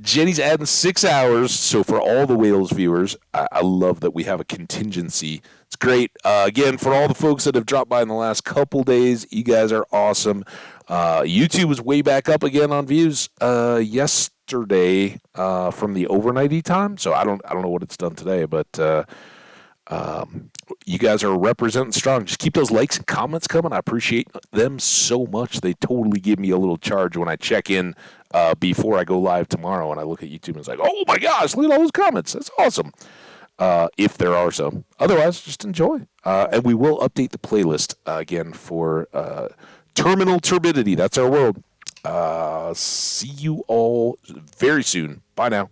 Jenny's adding 6 hours, so for all the Wales viewers, I love that we have a contingency. It's great. Again, for all the folks that have dropped by in the last couple days, you guys are awesome. YouTube was way back up again on views yesterday from the overnighty time, so I don't know what it's done today, but You guys are representing strong. Just keep those likes and comments coming. I appreciate them so much. They totally give me a little charge when I check in before I go live tomorrow and I look at YouTube and it's like, oh my gosh, look at all those comments. That's awesome. If there are some. Otherwise, just enjoy. And we will update the playlist again for Terminal Turbidity. That's our world. See you all very soon. Bye now.